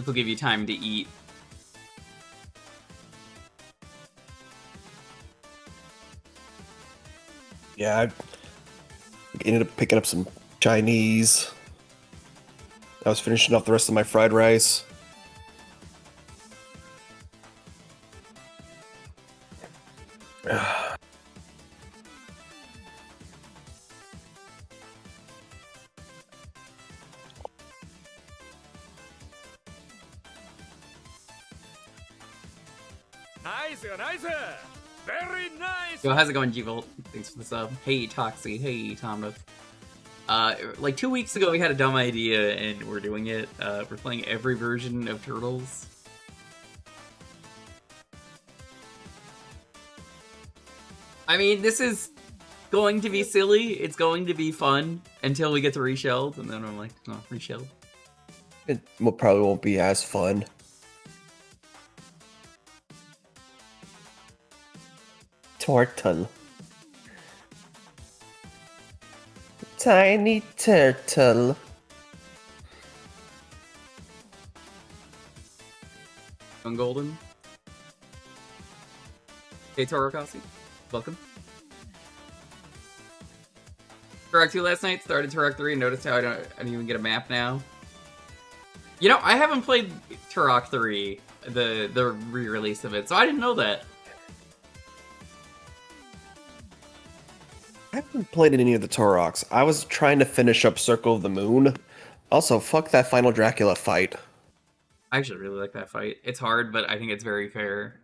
This will give you time to eat. Yeah, I ended up picking up some Chinese. I was finishing off the rest of my fried rice. Nice, nice. Very nice. Yo, how's it going, G-Volt? Thanks for the sub. Hey, Toxie. Hey, Tomnook. Like 2 weeks ago, we had a dumb idea, and we're doing it. We're playing every version of Turtles. I mean, this is going to be silly. It's going to be fun until we get to reshelled, and then I'm like, oh, reshelled. It probably won't be as fun. Turtle. Tiny turtle. Young Golden. Hey, Torokasi. Welcome. Turok 2 last night, started Turok 3, and noticed how I don't even get a map now. You know, I haven't played Turok 3, the re-release of it, so I didn't know that. I haven't played any of the Toroks. I was trying to finish up Circle of the Moon. Also, fuck that final Dracula fight. I actually really like that fight. It's hard, but I think it's very fair.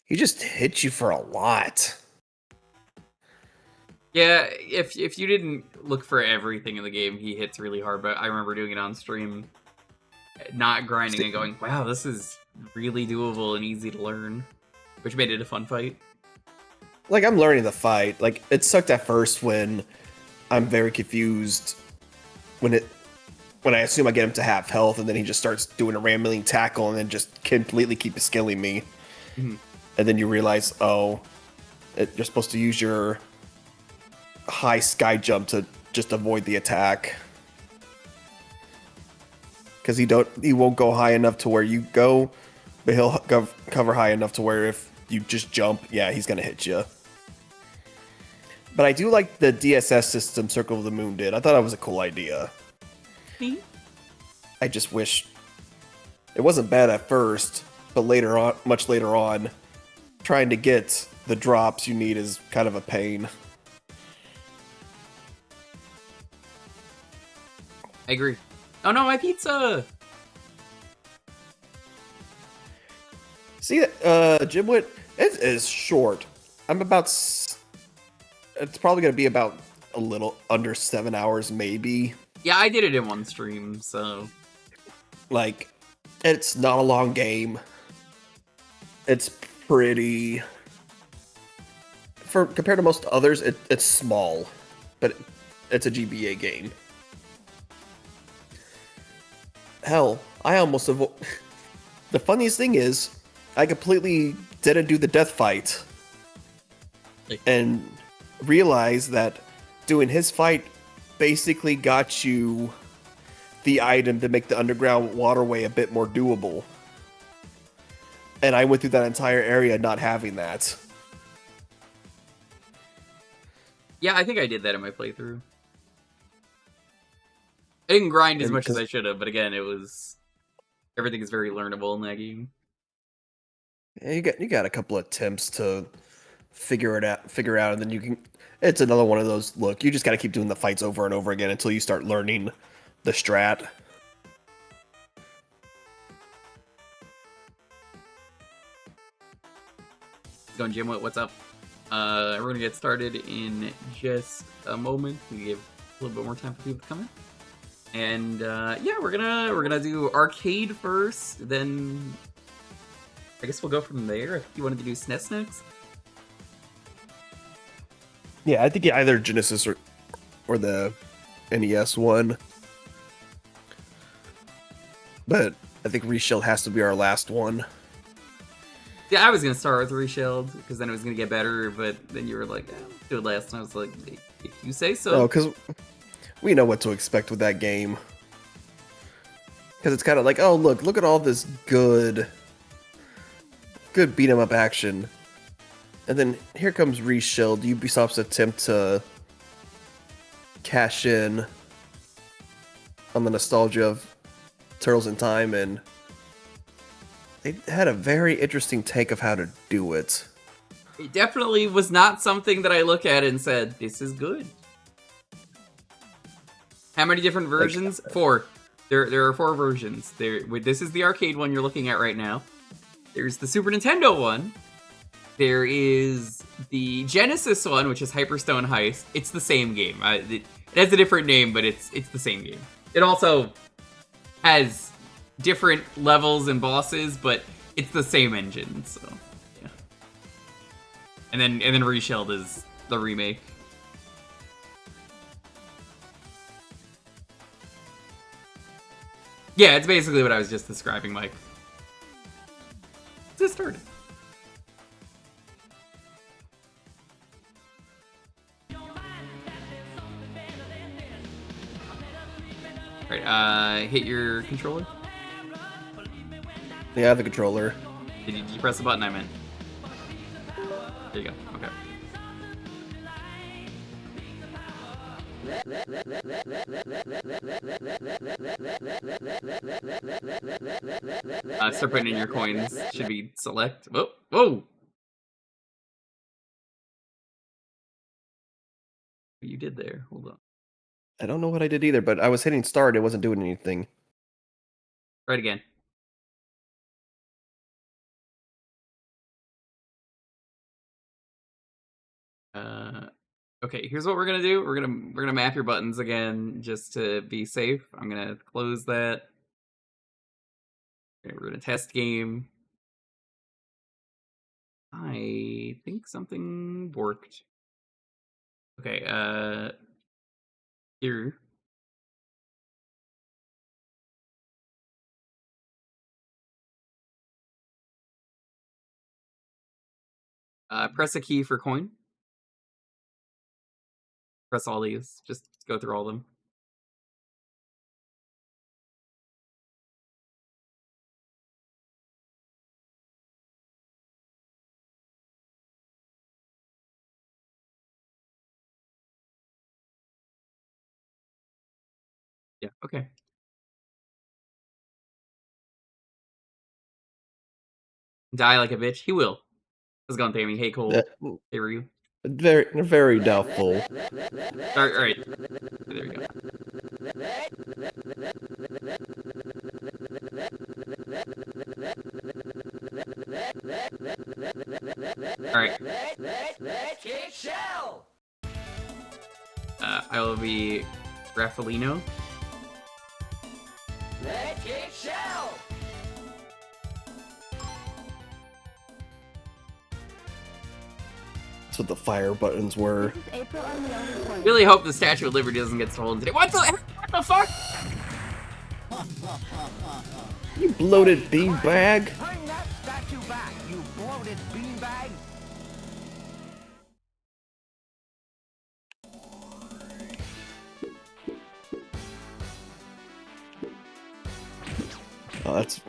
He just hits you for a lot. Yeah, if you didn't look for everything in the game, he hits really hard, but I remember doing it on stream, not grinding and going, wow, this is really doable and easy to learn, which made it a fun fight. Like, I'm learning the fight. Like, it sucked at first when I'm very confused when I assume I get him to half health and then he just starts doing a rambling tackle and then just completely keeps skilling me. Mm-hmm. And then you realize, oh, you're supposed to use your high sky jump to just avoid the attack. Because he won't go high enough to where you go, but he'll cover high enough to where if you just jump, yeah, he's gonna hit you. But I do like the DSS system Circle of the Moon did. I thought that was a cool idea. Mm-hmm. I just wish it wasn't bad at first, but later on, much later on, trying to get the drops you need is kind of a pain. I agree. Oh no, my pizza! See, Gimlet, it is short. It's probably going to be about a little under 7 hours, maybe. Yeah, I did it in one stream, so... Like, it's not a long game. It's pretty... Compared to most others, it's small. But it's a GBA game. Hell, I almost The funniest thing is, I completely didn't do the death fight. And realized that doing his fight basically got you the item to make the underground waterway a bit more doable. And I went through that entire area not having that. Yeah, I think I did that in my playthrough. I didn't grind as much as I should have, but again, everything is very learnable in that game. Yeah, you got a couple of attempts to figure out, and then you can. It's another one of those. Look, you just got to keep doing the fights over and over again until you start learning the strat. Going, Jim, what's up? We're gonna get started in just a moment. We give a little bit more time for people to come in. And yeah, we're gonna do arcade first, then I guess we'll go from there. If you wanted to do SNES next. Yeah, I think either Genesis or the NES one. But I think Reshell has to be our last one. Yeah, I was gonna start with Reshelled because then it was gonna get better, but then you were like, do it last, and I was like, if you say so. Oh, because we know what to expect with that game. Because it's kind of like, oh, look at all this good beat 'em up action. And then here comes Reshield, Ubisoft's attempt to cash in on the nostalgia of Turtles in Time, and they had a very interesting take of how to do it. It definitely was not something that I look at and said, this is good. How many different versions? 4. There are 4 versions. This is the arcade one you're looking at right now. There's the Super Nintendo one. There is the Genesis one, which is Hyperstone Heist. It's the same game. It has a different name, but it's the same game. It also has different levels and bosses, but it's the same engine. So yeah. And then Reshield is the remake. Yeah, it's basically what I was just describing, Mike. Let's get started. Alright, hit your controller. Yeah, the controller. Did you press the button I meant? There you go, okay. Start putting in your coins. Should be select. Whoa! Whoa! What you did there? Hold on. I don't know what I did either, but I was hitting start, it wasn't doing anything. Try it again. Okay, here's what we're gonna do. We're gonna map your buttons again just to be safe. I'm gonna close that. Okay, we're gonna test game. I think something worked. Okay, here. Press a key for coin. Press all these. Just go through all of them. Yeah, okay. Die like a bitch. He will. How's it going, Tammy? Hey, Cole. Hey, Ryu. Very doubtful. Alright. There we go. Alright. I will be Raffalino. That's what the fire buttons were. Really hope the Statue of Liberty doesn't get stolen today. What the fuck? You bloated beanbag! Bring that statue back, you bloated beanbag! Oh, that's...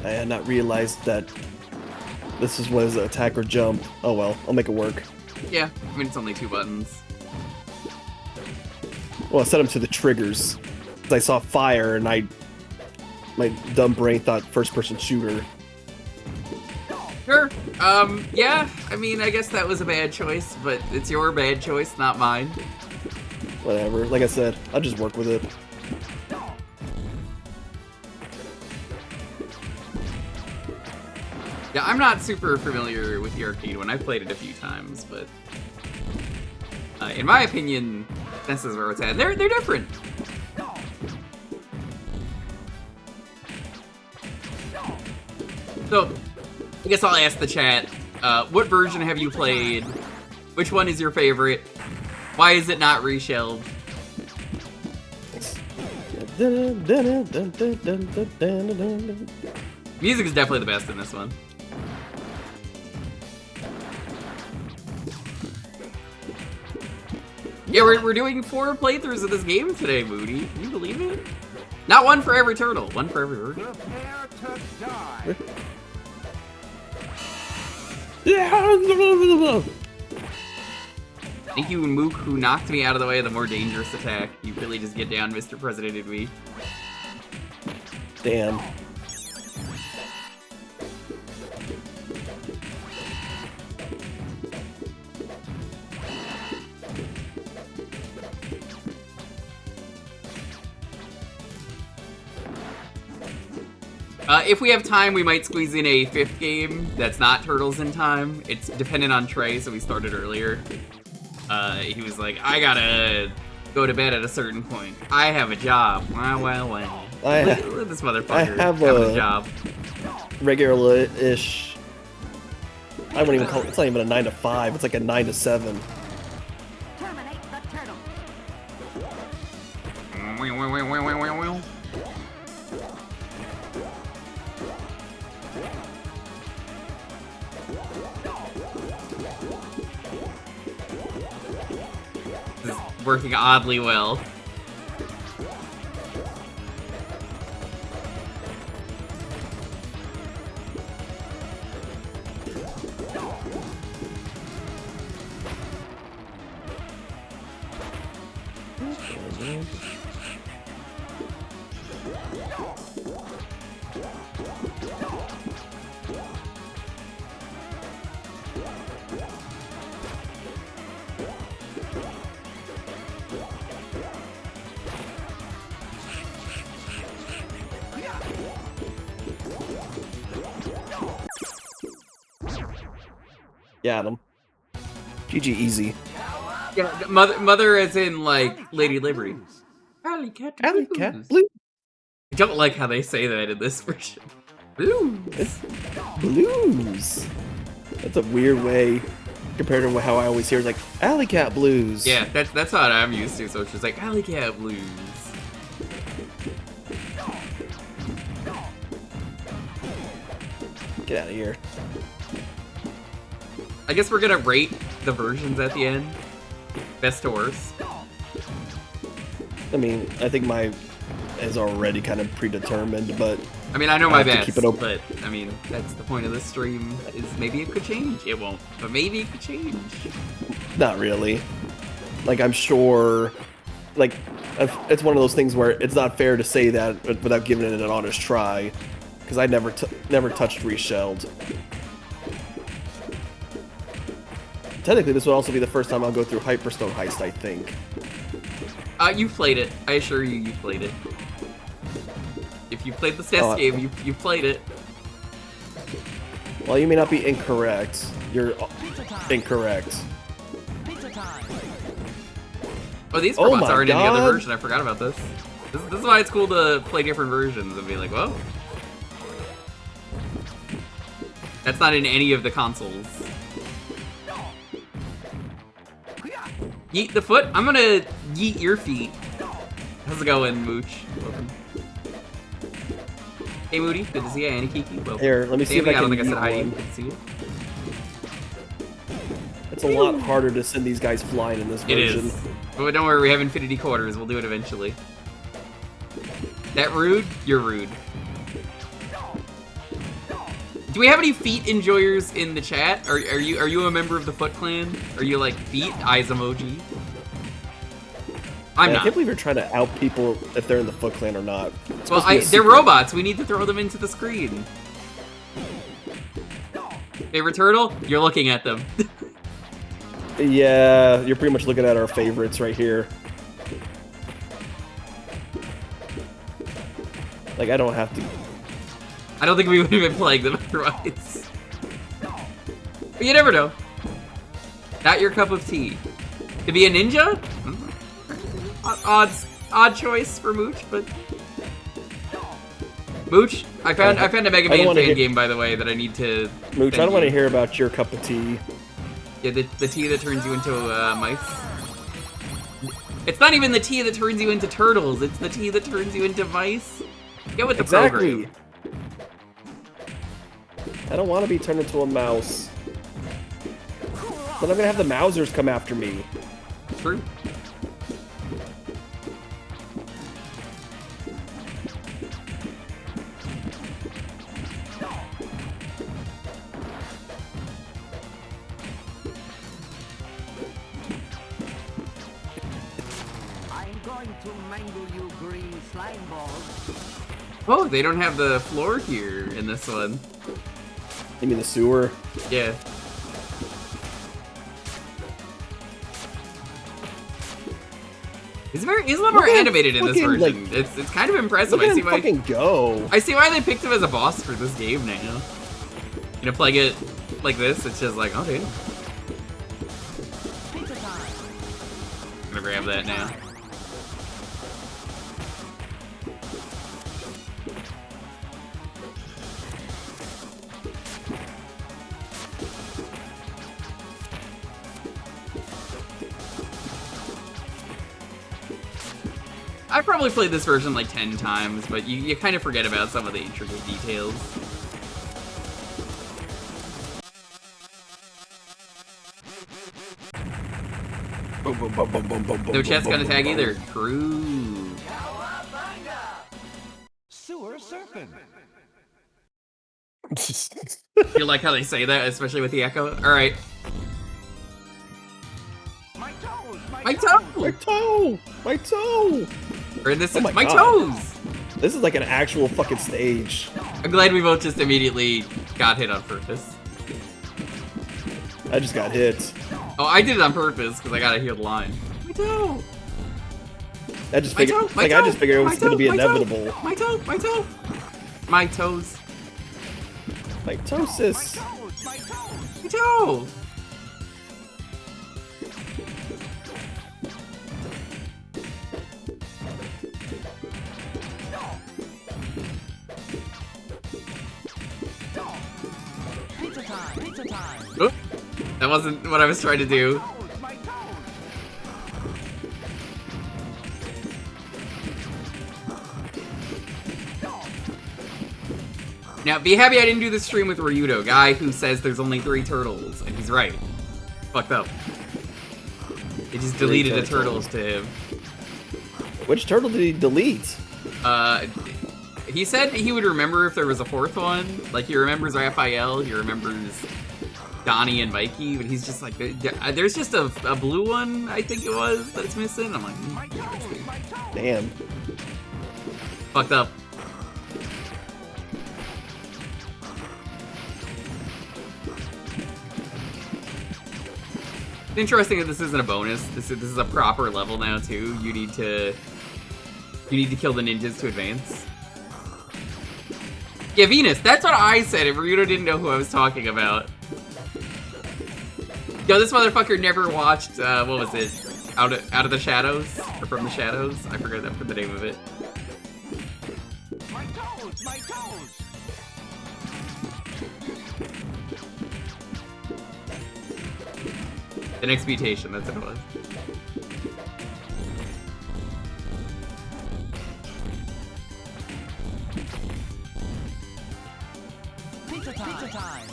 I had not realized that this was attack or jump. Oh well, I'll make it work. Yeah, I mean, it's only 2 buttons. Well, I set them to the triggers. I saw fire and my dumb brain thought first-person shooter. Sure. Yeah, I mean, I guess that was a bad choice, but it's your bad choice, not mine. Whatever. Like I said, I'll just work with it. Yeah, I'm not super familiar with the arcade one. I've played it a few times, but in my opinion, this is where it's at. They're different. So, I guess I'll ask the chat, what version have you played? Which one is your favorite? Why is it not reshelled? Music is definitely the best in this one. Yeah, we're doing 4 playthroughs of this game today, Moody. Can you believe it? Not one for every turtle, one for every version. Prepare to die. Thank you, Mook, who knocked me out of the way of the more dangerous attack. You really just get down, Mr. President and me. Damn. If we have time, we might squeeze in a 5th game that's not Turtles in Time. It's dependent on Trey, so we started earlier. He was like, I gotta go to bed at a certain point. I have a job. Well. Let this motherfucker have a job. Regular-ish. I wouldn't even call it. It's not even a 9 to 5. It's like a 9 to 7. Terminate the turtle. This is working oddly well. Got him. GG easy. Yeah, mother as in, like, Lady Liberty. Alley Cat Blue. I don't like how they say that in this version. Blues. It's blues. That's a weird way compared to how I always hear, like, Alley Cat Blues. Yeah, that's what I'm used to, so it's just like, Alley Cat Blues. Get out of here. I guess we're gonna rate the versions at the end. Best to worst. I mean, I think my is already kind of predetermined, but I mean, I know my best, keep it open. but I mean, that's the point of this stream, is maybe it could change. It won't, but maybe it could change. Not really. Like, I'm sure, like, it's one of those things where it's not fair to say that without giving it an honest try, because I never touched Reshelled. Technically, this would also be the first time I'll go through Hyperstone Heist, I think. You've played it. I assure you, you've played it. If you played the SNES game, you've played it. Well, you may not be incorrect. You're incorrect. Pizza time. Oh, these robots aren't in the other version. I forgot about this. This is why it's cool to play different versions and be like, whoa. That's not in any of the consoles. Yeet the foot? I'm gonna yeet your feet. How's it going, Mooch? Welcome. Hey, Moody. Good to see you. Annie Kiki. Welcome. Here, let me see if I can don't think I said yeet hi to you. one. Good to see you. It's a lot harder to send these guys flying in this It version. is. But don't worry, we have Infinity Quarters. We'll do it eventually. That rude? You're rude. Do we have any feet enjoyers in the chat? Are you a member of the Foot Clan? Are you like feet? Eyes emoji? I'm I not. can't believe you're trying to out people if they're in the Foot Clan or not. It's Well, supposed to be a they're secret. robots. We need to throw them into the screen. Favorite turtle? You're looking at them. Yeah, you're pretty much looking at our favorites right here. Like, I don't have to. I don't think we would have been playing them otherwise. But you never know. Not your cup of tea. To be a ninja? Odd choice for Mooch, but Mooch, I found a Mega Man fan game, by the way, that I need to. Mooch, I don't want to hear about your cup of tea. Yeah, the tea that turns you into mice. It's not even the tea that turns you into turtles. It's the tea that turns you into mice. Get with the program. I don't want to be turned into a mouse. Then I'm gonna have the Mousers come after me. True. I'm going to mangle you green slime balls. Oh, they don't have the floor here in this one. You mean the sewer? Yeah. He's a lot more Look at him animated in this fucking, version. like- It's kind of impressive. Look at I see him why. fucking go. I see why they picked him as a boss for this game now. You know, playing it like this, it's just like, oh, dude. Pizza time. I'm gonna grab that now. I've probably played this version like 10 times, but you kind of forget about some of the intricate details. No chest gonna tag either. True. Sewer serpent. You like how they say that, especially with the echo? Alright. My toes. My toe! My toe! My toe! Or in this, Oh my my God. toes! This is like an actual fucking stage. I'm glad we both just immediately got hit on purpose. I just got hit. Oh, I did it on purpose, because I gotta heal the line. My toe! I just My figured, toe! My like, toe! I just figured it my was gonna toe, be my toe, inevitable. My toe! My toe! My toes. Mitosis. My toes. My toe! Pizza time. Pizza time. Oop. That wasn't what I was trying to do. Toes. My toes. Now, be happy I didn't do the stream with Ryudo, guy who says there's only 3 turtles, and he's right. Fucked up. It just deleted the turtles to him. Which turtle did he delete? He said he would remember if there was a 4th one. Like, he remembers Raphael, he remembers Donnie and Mikey, but he's just like, there's just a blue one, I think it was, that's missing. I'm like, interesting. Damn. Fucked up. It's interesting that this isn't a bonus. This is a proper level now too. You need to kill the ninjas to advance. Yeah, Venus. That's what I said. If Ryudo didn't know who I was talking about. Yo, this motherfucker never watched. What was it? Out of the Shadows or From the Shadows? I forgot the name of it. My toes. My toes. The next mutation. That's what it was. Pizza time. Pizza time.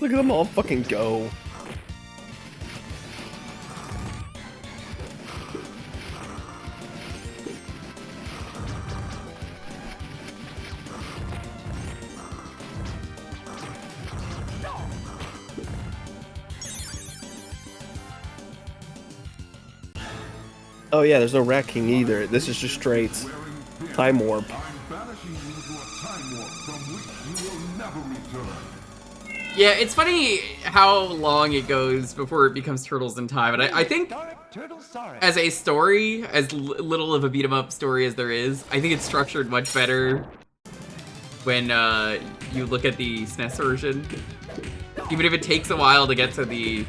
Look at them all fucking go. Oh yeah, there's no Rat King either. This is just straight time warp. Yeah, it's funny how long it goes before it becomes Turtles in Time, and I think as a story, as little of a beat 'em up story as there is, I think it's structured much better when you look at the SNES version. Even if it takes a while to get to the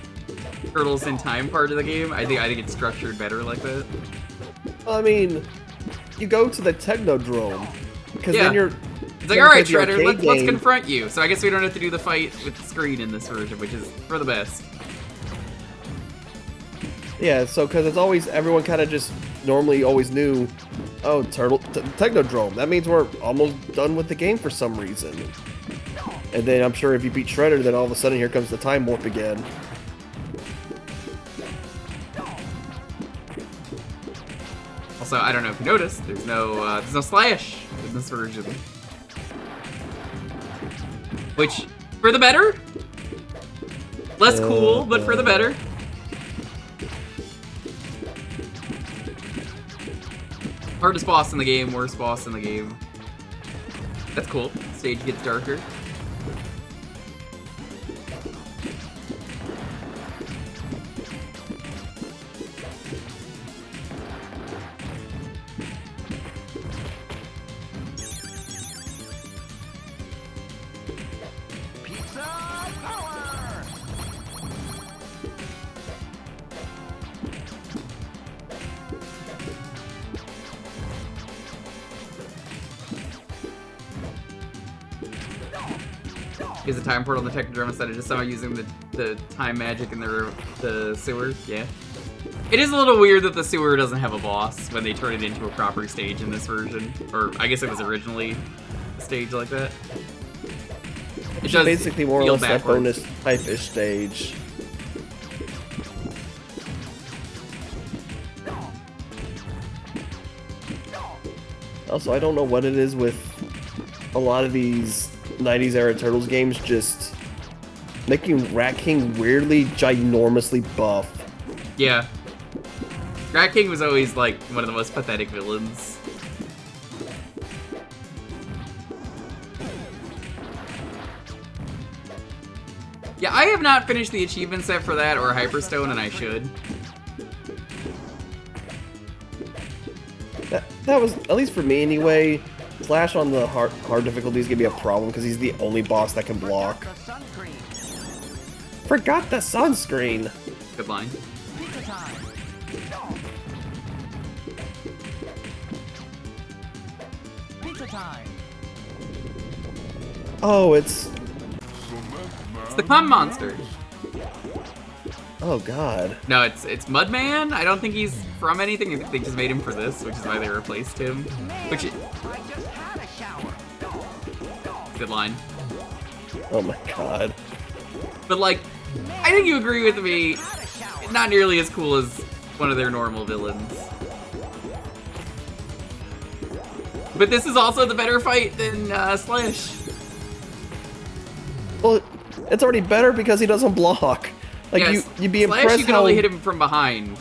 Turtles in Time part of the game, I think it's structured better like that. I mean, you go to the Technodrome because Yeah. then you're. It's like, then alright, because the Shredder, arcade let's game- confront you. So I guess we don't have to do the fight with the screen in this version, which is for the best. Yeah, so because it's always everyone kind of just normally always knew, oh, Technodrome. That means we're almost done with the game for some reason. And then I'm sure if you beat Shredder, then all of a sudden here comes the time warp again. Also, I don't know if you noticed, there's no slash in this version. Which, for the better? Less cool, but for the better. Hardest boss in the game, worst boss in the game. That's cool. Stage gets darker. Pizza power! Is a time portal in the Technodrome instead of just somehow using the time magic in the sewer? Yeah. It is a little weird that the sewer doesn't have a boss when they turn it into a proper stage in this version. Or I guess it was originally a stage like that. It's basically more or less that bonus type-ish stage. Also, I don't know what it is with a lot of these 90s era Turtles games just making Rat King weirdly ginormously buff. Yeah. Rat King was always like one of the most pathetic villains. Yeah, I have not finished the achievement set for that or Hyperstone, and I should. That was, at least for me anyway, Slash on the hard difficulties gonna be a problem because he's the only boss that can block. Forgot the sunscreen! Good line. Pizza time! Pizza time! Oh, it's the Cum Monster. Oh god. No, it's Mudman. I don't think he's from anything. I think they just made him for this, which is why they replaced him. Which is... I just had a shower! Good line. Oh my god. But like, I think you agree with me. Not nearly as cool as one of their normal villains. But this is also the better fight than Slash. Well, it's already better because he doesn't block. Like, yes, you'd be Slash, impressed you can how... only hit him from behind.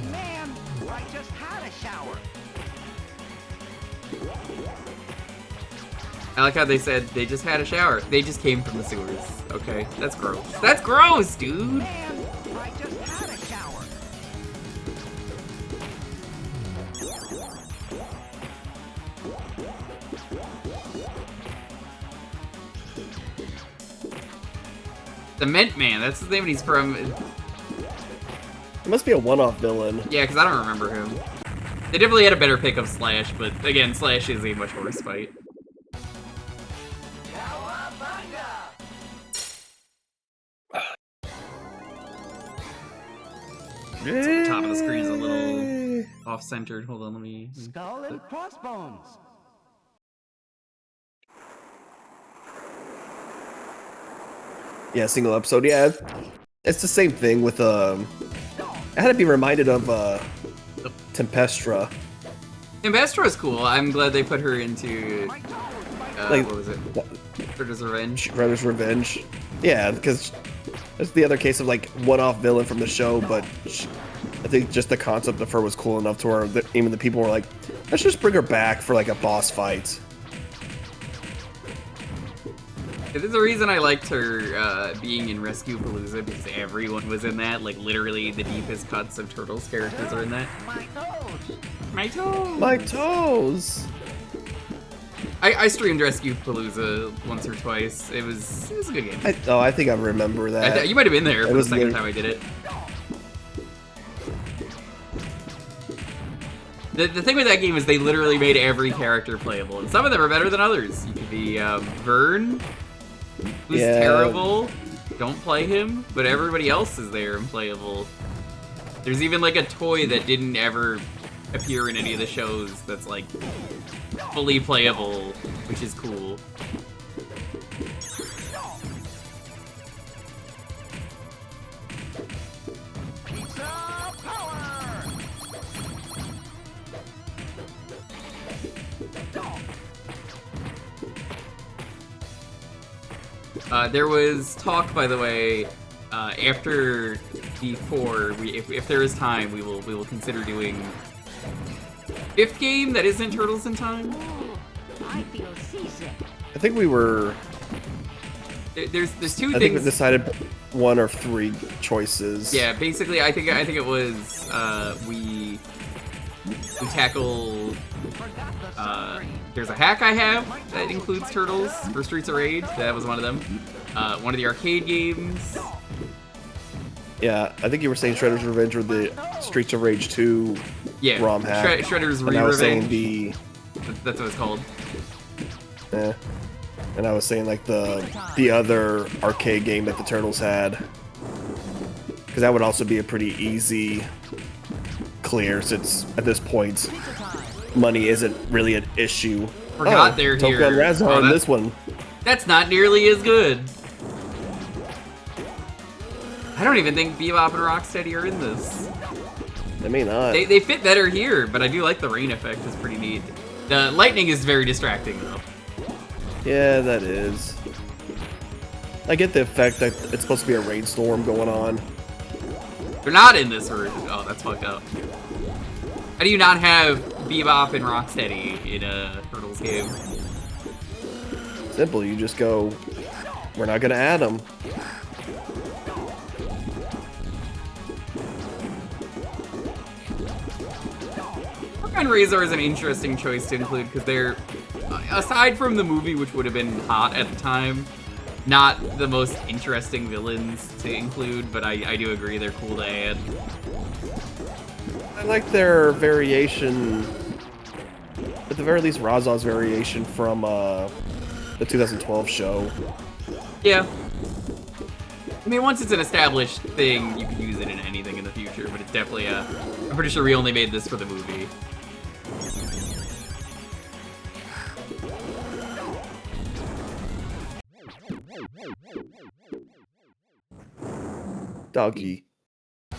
Man, I just had a shower! I like how they said they just had a shower. They just came from the sewers. Okay, that's gross. That's gross, dude! Man, I just had a shower! The Mint Man, that's his name, and he's from... It must be a one-off villain. Yeah, because I don't remember him. They definitely had a better pick of Slash, but again, Slash is a much worse fight. So the top of the screen is a little off-centered. Hold on, let me... Skull and crossbones! Yeah, single episode. Yeah, it's the same thing with I had to be reminded of Tempestra. Tempestra is cool. I'm glad they put her into Like, what was it? Shredder's Revenge. Shredder's Revenge. Yeah, because that's the other case of like one-off villain from the show, but I think just the concept of her was cool enough to where even the people were like, let's just bring her back for like a boss fight. There's a reason I liked her being in Rescue Palooza, because everyone was in that. Like, literally, the deepest cuts of Turtles characters are in that. My toes! My toes! My toes! I streamed Rescue Palooza once or twice. It was a good game. I think I remember that. You might have been there for the was second good. time I did it. The thing with that game is they literally made every character playable, and some of them are better than others. You could be Vern, who's terrible. Don't play him, but everybody else is there and playable. There's even like a toy that didn't ever appear in any of the shows that's like fully playable, which is cool. There was talk, by the way, after D4, if there is time, we will consider doing fifth game that isn't Turtles in Time. I feel seasick. I think we were. There's two I think we things. decided one or three choices. Yeah, basically, I think it was we tackle. There's a hack I have that includes Turtles for Streets of Rage. That was one of them. One of the arcade games. Yeah, I think you were saying Shredder's Revenge or the Streets of Rage 2 Yeah, ROM hack. Shredder's And I was saying Re-Revenge. That's what it's called. And I was saying like the other arcade game that the Turtles had, because that would also be a pretty easy clear since at this point money isn't really an issue. Forgot they're here. Toka and Razor on this one. That's not nearly as good. I don't even think Bebop and Rocksteady are in this. They may not. They fit better here, but I do like the rain effect. It's pretty neat. The lightning is very distracting though. Yeah, that is. I get the effect that it's supposed to be a rainstorm going on. They're not in this version. Oh, that's fucked up. How do you not have Bebop and Rocksteady in a Turtles game? Simple, you just go, we're not gonna add them. And Razor is an interesting choice to include because they're, aside from the movie, which would have been hot at the time, not the most interesting villains to include, but I do agree they're cool to add. I like their variation, at the very least, Razor's variation from the 2012 show. Yeah. I mean, once it's an established thing, you can use it in anything in the future, but it's definitely I'm pretty sure we only made this for the movie. Doggy. We're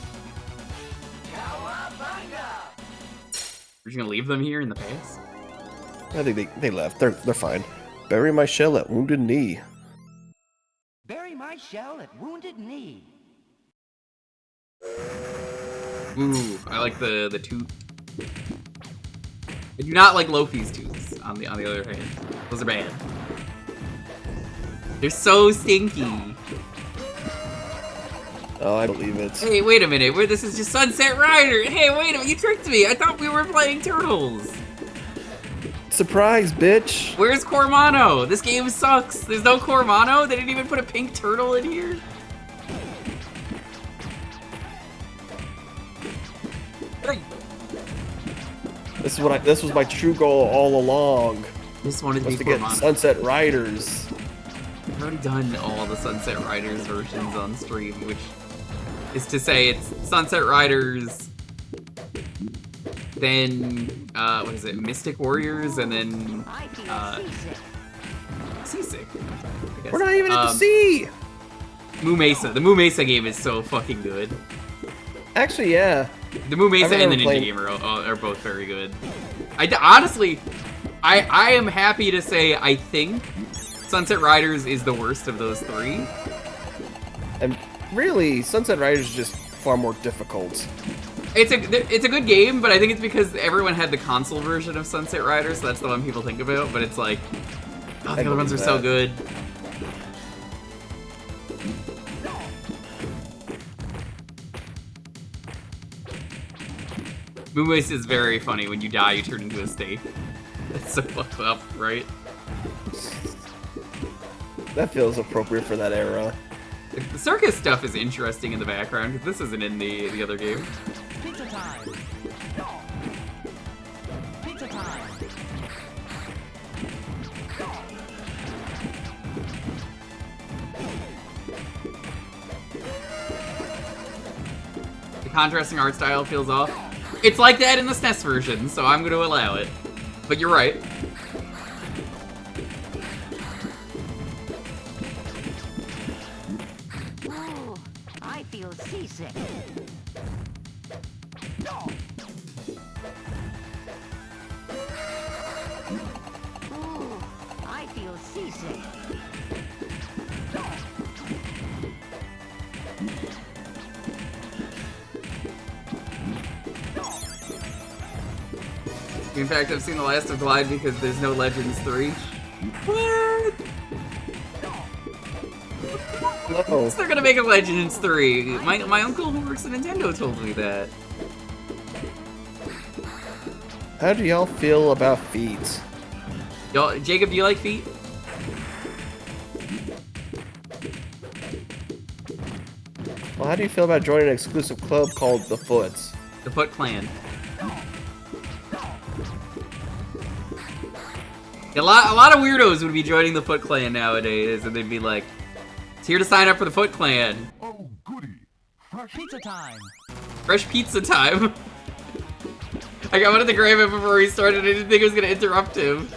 just gonna leave them here in the past? I think they left. They're fine. Bury my shell at Wounded Knee. Bury my shell at Wounded Knee. Ooh, I like the toot. I do not like Lofi's toots, on the other hand. Those are bad. They're so stinky. Oh, I believe it. Hey, wait a minute. This is just Sunset Rider. Hey, wait a minute. You tricked me. I thought we were playing Turtles. Surprise, bitch! Where's Cormano? This game sucks. There's no Cormano? They didn't even put a pink turtle in here? This was my true goal all along. Just wanted to Was be to get Cormano. Sunset Riders. I've already done all the Sunset Riders versions on stream, which is to say it's Sunset Riders, then, what is it, Mystic Warriors, and then, I feel Seasick, I guess. We're not even at the sea! Moo Mesa. The Moo Mesa game is so fucking good. Actually, yeah. The Moo Mesa and the Ninja playing- Game are both very good. Honestly, I am happy to say I think Sunset Riders is the worst of those three. And really, Sunset Riders is just far more difficult. It's a good game, but I think it's because everyone had the console version of Sunset Riders, so that's the one people think about, but it's like, oh, the other ones are so good. Moonwace is very funny. When you die, you turn into a steak. That's so fucked up, right? That feels appropriate for that era. The circus stuff is interesting in the background, because this isn't in the other game. Pizza time. Pizza time. The contrasting art style feels off. It's like that in the SNES version, so I'm going to allow it. But you're right. Ooh, I feel seasick. Ooh, I feel seasick. In fact, I've seen the last of Glide because there's no Legends 3. What? No. They're gonna make a Legends 3. My uncle who works at Nintendo told me that. How do y'all feel about feet? Y'all, Jacob, do you like feet? Well, how do you feel about joining an exclusive club called The Foots? The Foot Clan. A lot of weirdos would be joining the Foot Clan nowadays, and they'd be like, "It's here to sign up for the Foot Clan." Oh, goody. Fresh pizza time. Fresh pizza time. I wanted to grab him before he started. I didn't think I was gonna interrupt him.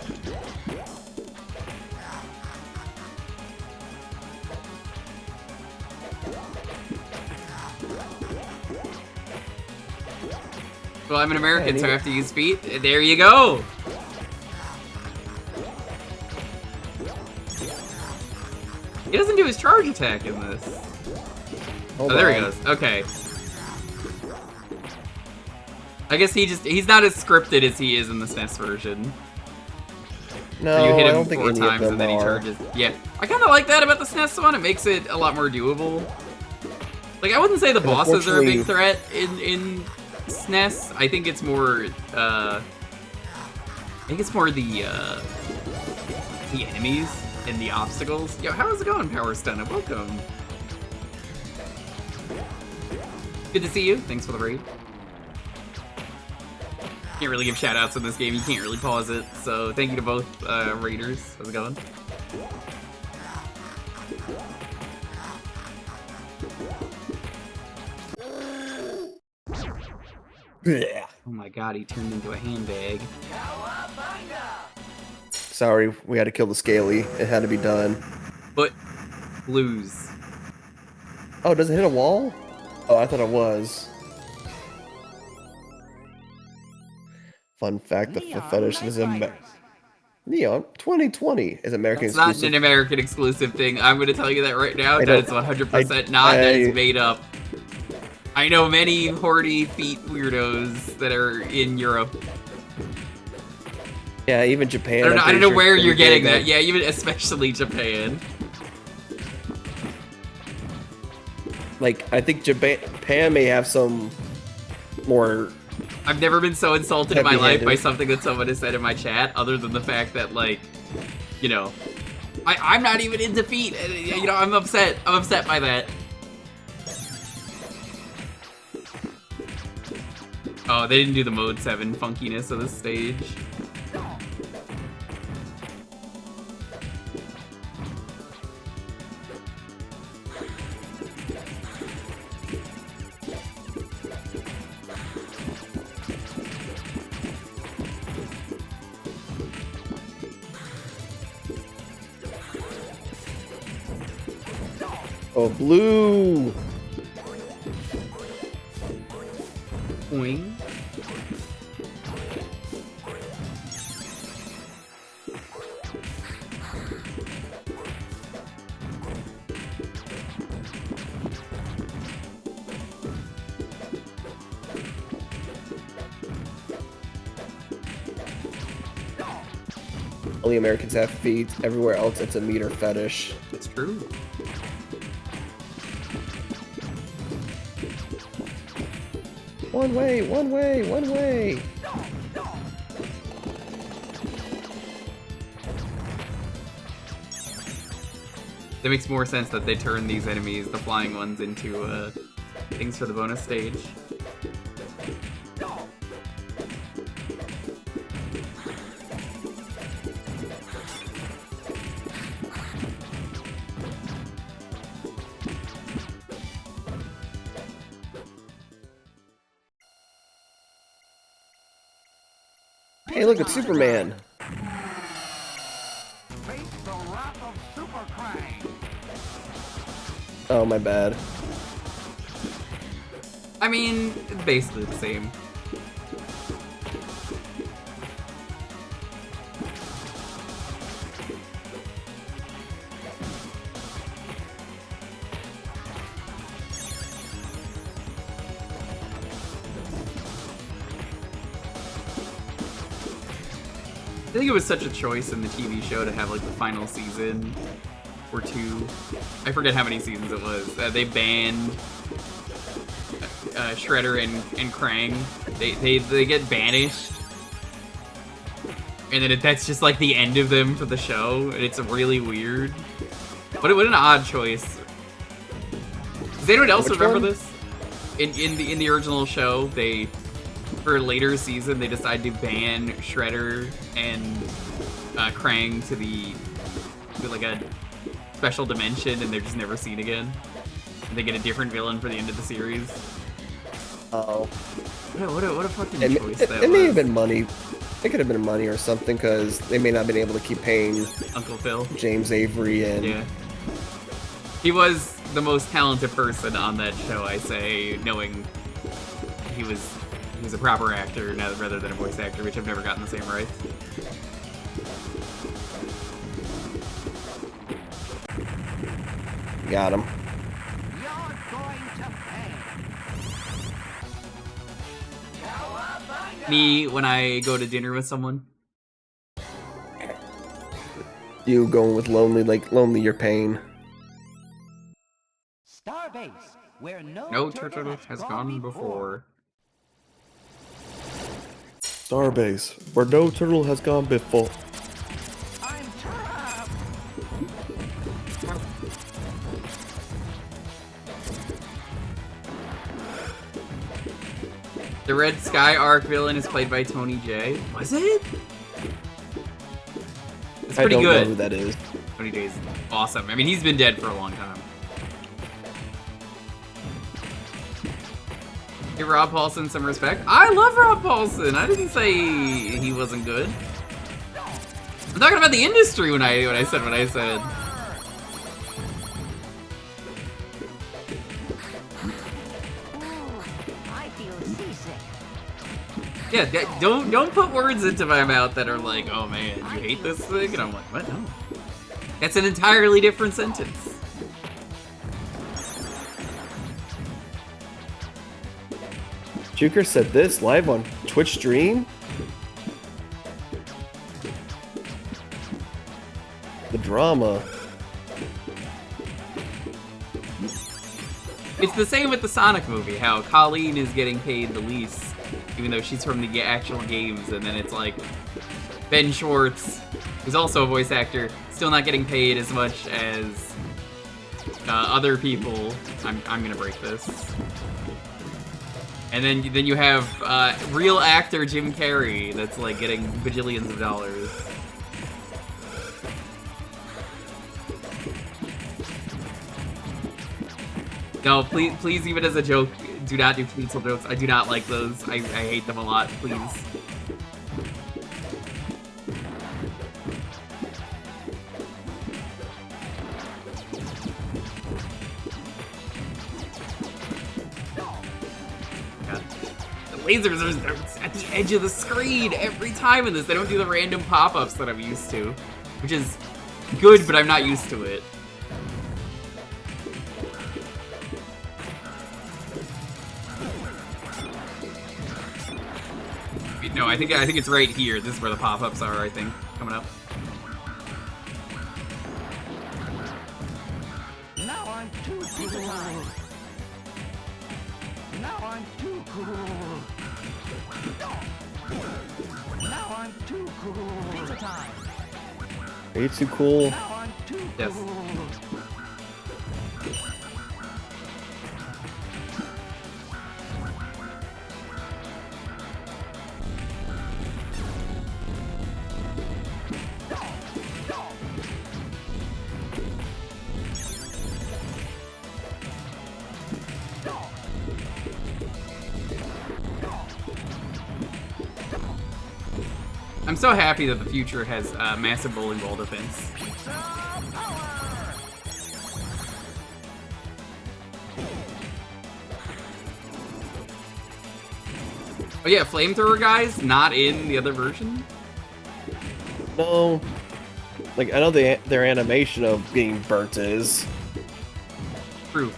Well, I'm an American, so I have to use feet. There you go. He doesn't do his charge attack in this. Hold Oh, there on. he goes. Okay. I guess he's not as scripted as he is in the SNES version. No, Where you hit I him don't think 4 any times of and them then he are. charges. Yeah. I kind of like that about the SNES one. It makes it a lot more doable. Like, I wouldn't say the And bosses are a big unfortunately- threat in SNES. I think it's more, the enemies and the obstacles. Yo, how's it going, Power Stunner? Welcome. Good to see you. Thanks for the raid. Can't really give shoutouts in this game. You can't really pause it. So thank you to both raiders. How's it going? Yeah. Oh my god, he turned into a handbag. Sorry, we had to kill the Scaly. It had to be done. Foot blues. Oh, does it hit a wall? Oh, I thought it was. Fun fact, the Neon fetish is Knight a Riders. Neon 2020 is American It's not exclusive. an American exclusive thing. I'm going to tell you that right now. I That is don't- 100% not. That I- is made up. I know many horny feet weirdos that are in Europe. Yeah, even Japan. I don't know where you're getting that. that. Yeah, even especially Japan. Like, I think Japan may have some more. I've never been so insulted in my life by Heavy-handed. something that someone has said in my chat, other than the fact that, like, you know, I'm not even into feet. And, you know, I'm upset. I'm upset by that. Oh, they didn't do the Mode 7 funkiness of this stage. Oh, blue! Boing. Only Americans have feet. Everywhere else, it's a meter fetish. It's true. One way, one way, one way! It makes more sense that they turn these enemies, the flying ones, into things for the bonus stage. Hey, look, it's Superman! Face the wrath of Super Krang. Oh, my bad. I mean, it's basically the same. I think it was such a choice in the TV show to have like the final season or two. I forget how many seasons it was. They banned Shredder and Krang. They get banished, and then that's just like the end of them for the show. And it's really weird. What an odd choice. Does anyone else remember this? In the original show, for a later season, they decided to ban Shredder and Krang to like a special dimension, and they're just never seen again. And they get a different villain for the end of the series. Oh. What a fucking choice that was. It may have been money. It could have been money or something, because they may not have been able to keep paying Uncle Phil. James Avery and... Yeah. He was the most talented person on that show, I say, knowing he was a proper actor rather than a voice actor, which I've never gotten the same rights. Got him. You're going to pay. Me, when I go to dinner with someone. You going with lonely your pain. Starbase, where No turtle has gone before. Starbase, where no turtle has gone before. I'm trapped. The Red Sky arc villain is played by Tony J. Was it? It's pretty I don't good. know who that is. Tony J's awesome. I mean, he's been dead for a long time. Give Rob Paulson some respect. I love Rob Paulson. I didn't say he wasn't good. I'm talking about the industry when I said what I said. I feel seasick. Yeah, don't put words into my mouth that are like, oh man, you hate this thing? And I'm like, what? No. That's an entirely different sentence. Jewker said this live on Twitch stream? The drama. It's the same with the Sonic movie, how Colleen is getting paid the least, even though she's from the actual games, and then it's like Ben Schwartz, who's also a voice actor, still not getting paid as much as other people. I'm gonna break this. And then you have real actor Jim Carrey that's like getting bajillions of dollars. No, please, even as a joke, do not do Tweetsel jokes. I do not like those. I hate them a lot, please. God. The lasers are at the edge of the screen every time in this. They don't do the random pop-ups that I'm used to, which is good, but I'm not used to it. No, I think it's right here. This is where the pop-ups are, I think, coming up. Now I'm too cool. Now I'm too cool. Now I'm too cool. Pizza time. Are you too cool? Now I'm too Yes. cool. I'm so happy that the future has massive bowling ball defense. Oh yeah, flamethrower guys, not in the other version? No. Like, I know their animation of being burnt is. True.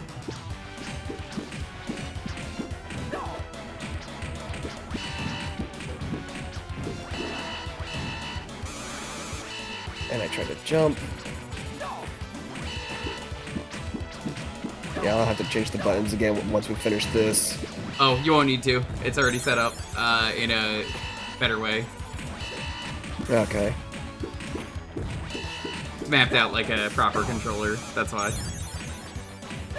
And I try to jump. Yeah, I'll have to change the buttons again once we finish this. Oh, you won't need to. It's already set up in a better way. Okay. It's mapped out like a proper controller. That's why.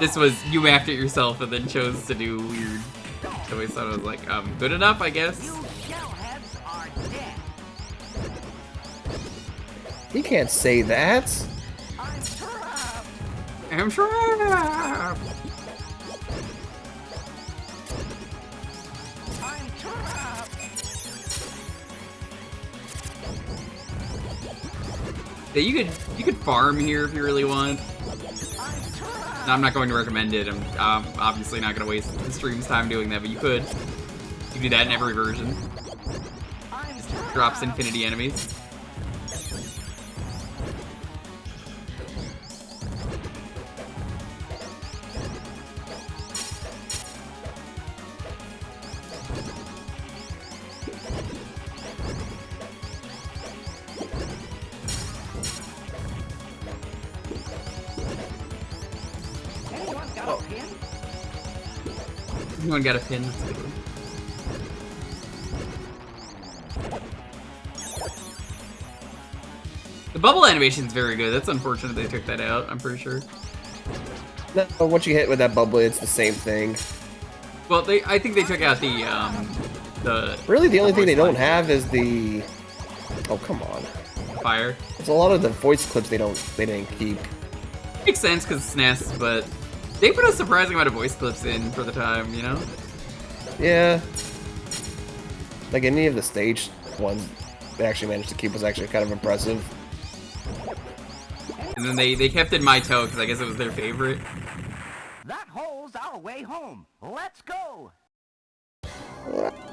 This was, you mapped it yourself and then chose to do weird. So I thought it was like, good enough, I guess. You shellheads are dead. You can't say that. I'm trapped. I'm trapped. I'm trapped. Yeah, you could farm here if you really want. I'm trapped. I'm not going to recommend it. I'm obviously not going to waste the stream's time doing that, but you could. You can do that in every version. I'm Drops infinity enemies. Anyone got a pin? Anyone got a pin? That's a good one. The bubble animation is very good. That's unfortunate they took that out, I'm pretty sure. No, once you hit with that bubble, it's the same thing. Well, I think they took out the Really, the only thing they voice don't line. have is the... Oh, come on. Fire. There's a lot of the voice clips they didn't keep. Makes sense because SNES, but they put a surprising amount of voice clips in for the time, you know? Yeah. Like any of the stage ones they actually managed to keep was actually kind of impressive. And then they kept in My Toe because I guess it was their favorite. That hole's our way home. Let's go.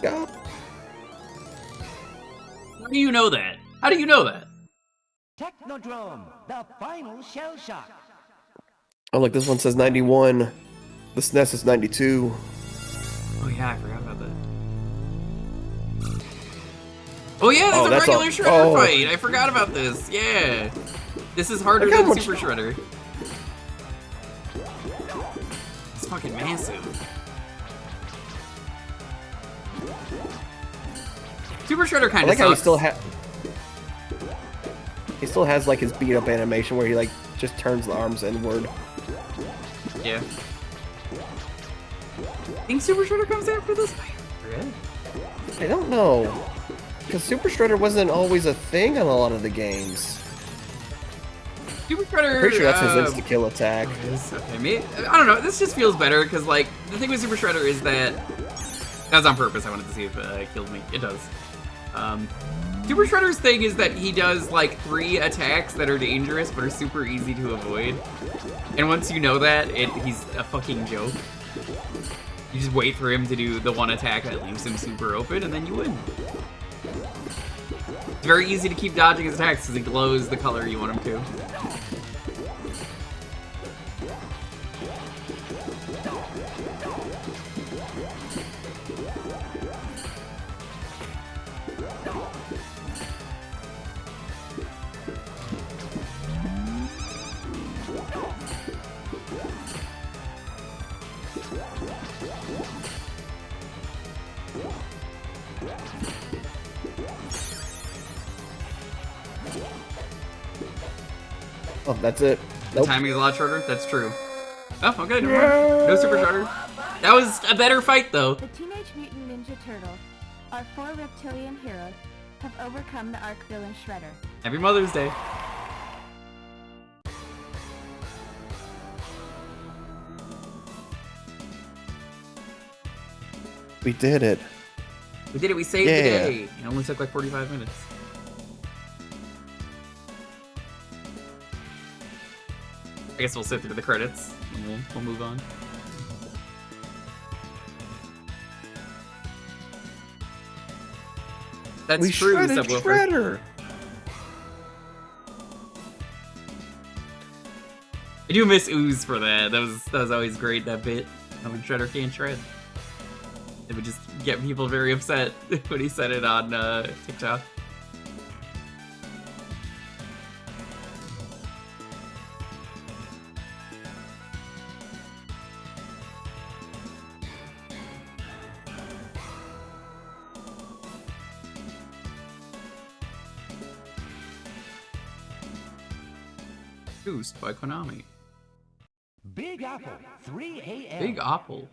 Yeah. How do you know that? How do you know that? Technodrome, the final shell shock. Oh, look, this one says 91. The SNES is 92. Oh yeah, I forgot about that. Oh yeah, Oh, there's a that's regular all- Shredder oh. fight. I forgot about this. Yeah, this is harder Look how than much- Super Shredder. It's fucking massive. Super Shredder I kind of like how sucks. he still has like his beat up animation where he like just turns the arms inward. Yeah. Think Super Shredder comes after this? I forget. I don't know. Because Super Shredder wasn't always a thing on a lot of the games. Super Shredder. Pretty sure that's his insta-kill attack. Okay, maybe, I don't know. This just feels better because, like, the thing with Super Shredder is that was on purpose. I wanted to see if it killed me. It does. Super Shredder's thing is that he does like 3 attacks that are dangerous but are super easy to avoid. And once you know that, he's a fucking joke. You just wait for him to do the one attack that leaves him super open, and then you win. It's very easy to keep dodging his attacks because he glows the color you want him to. Oh, that's it. The Nope. timing is a lot shorter. That's true. Oh, okay, never mind. No Super Shredder. That was a better fight, though. The Teenage Mutant Ninja Turtles, our 4 reptilian heroes, have overcome the Arc villain Shredder. Happy Mother's Day. We did it. We did it. We saved the Yeah. day. It only took like 45 minutes. I guess we'll sit through the credits and we'll move on. That's We true, shredded Subwoofer. Shredder. I do miss Ooze for that. That was always great, that bit. When Shredder can't shred. It would just get people very upset when he said it on TikTok. Produced by Konami. Big Apple, 3 a.m. Big Apple.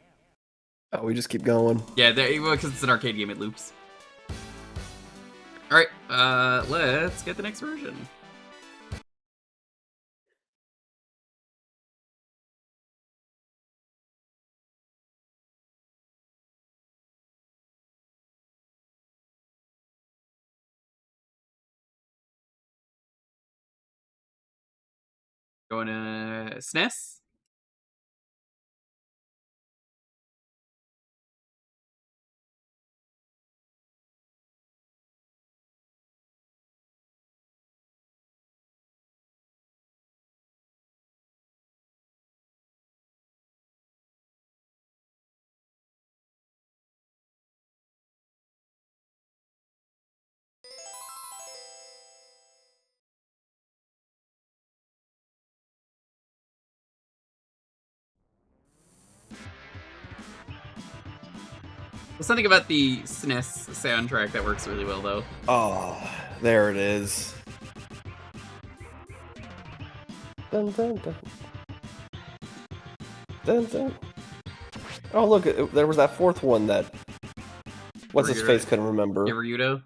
Oh, we just keep going. Yeah, because it's an arcade game, it loops. Alright, let's get the next version. Going to SNES. There's something about the SNES soundtrack that works really well, though. Oh, there it is. Dun, dun, dun. Dun, dun. Oh, look, there was that fourth one that... What's his face couldn't remember. Naruto?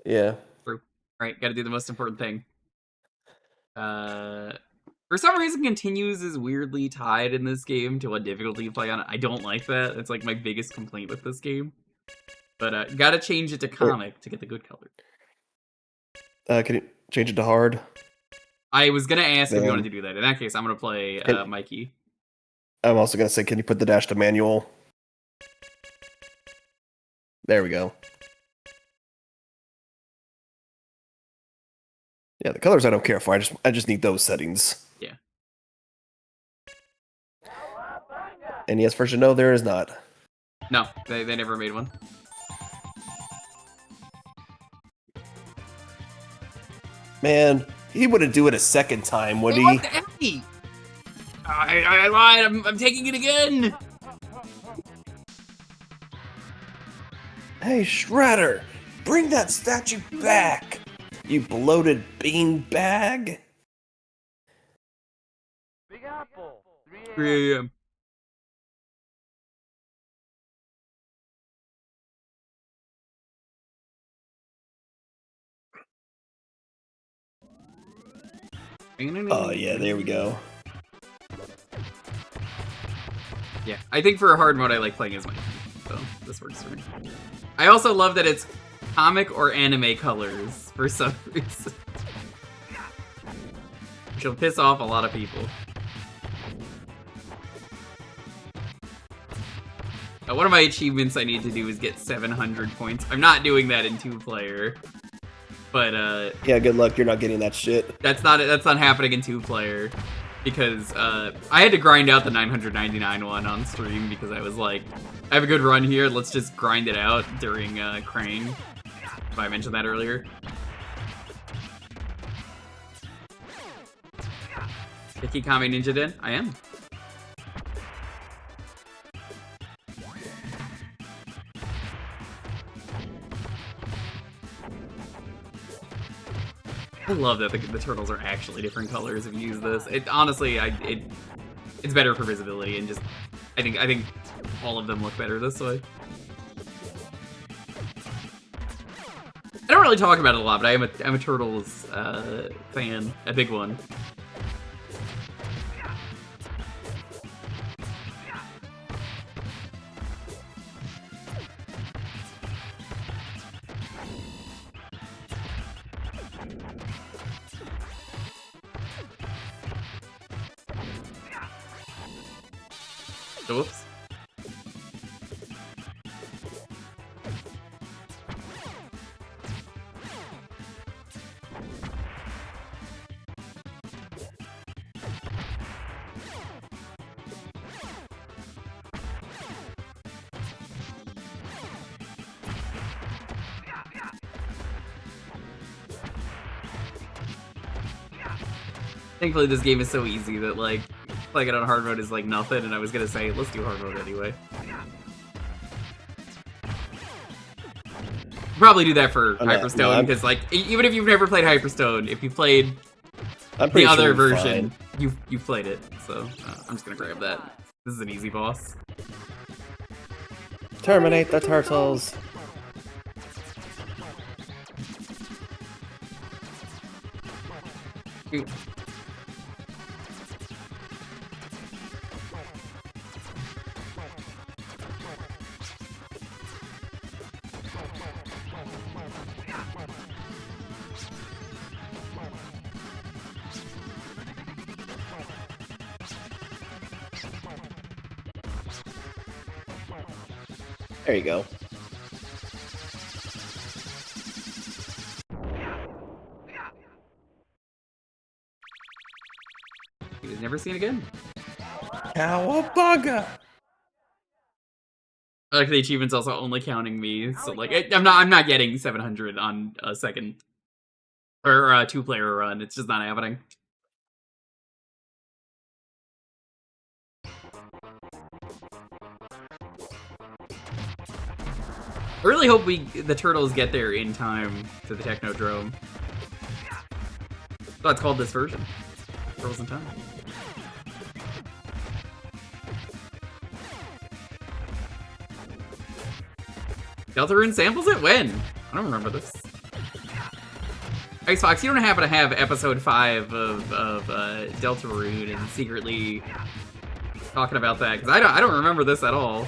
Yeah. True. Alright, gotta do the most important thing. For some reason, Continues is weirdly tied in this game to what difficulty you play on it. I don't like that. It's like my biggest complaint with this game. But gotta change it to comic to get the good color. Can you change it to hard? I was gonna ask if you wanted to do that. In that case, I'm gonna play Mikey. I'm also gonna say, can you put the dash to manual? There we go. Yeah, the colors I don't care for. I just need those settings. Yeah. NES version? No, there is not. No, they never made one. Man, he wouldn't do it a second time, would he? What the F? I lied. I'm taking it again. Hey, Shredder, bring that statue back, you bloated beanbag. Big Apple, 3 a.m. Oh yeah, there we go. Yeah, I think for a hard mode, I like playing as Mikey, so this works for me. I also love that it's comic or anime colors for some reason. Which will piss off a lot of people. One of my achievements I need to do is get 700 points. I'm not doing that in 2-player. But, yeah, good luck. You're not getting that shit. That's not happening in 2-player. Because, I had to grind out the 999 one on stream because I was like, I have a good run here, let's just grind it out during, Krang. If I mentioned that earlier. Icky Kame Ninja Den? I am. I love that the turtles are actually different colors if you use this. It honestly, it's better for visibility and just I think all of them look better this way. I don't really talk about it a lot, but I'm a Turtles fan, a big one. Oops. Thankfully, this game is so easy that, like, playing it on hard mode is, like, nothing, and I was gonna say, let's do hard mode anyway. Probably do that for Hyperstone, because, like, even if you've never played Hyperstone, if you played I'm The pretty other sure version, you played it, so I'm just gonna grab that. This is an easy boss. Terminate the turtles. Ooh. There you go. He was never seen again. Cowabunga! I like the achievement's also only counting me, so like I'm not getting 700 on a second or a 2-player run. It's just not happening. I really hope the turtles get there in time to the Technodrome. That's why it's called this version. Turtles in Time. Deltarune samples it? When? I don't remember this. Icebox, you don't happen to have episode 5 of Deltarune and secretly talking about that? Because I don't remember this at all.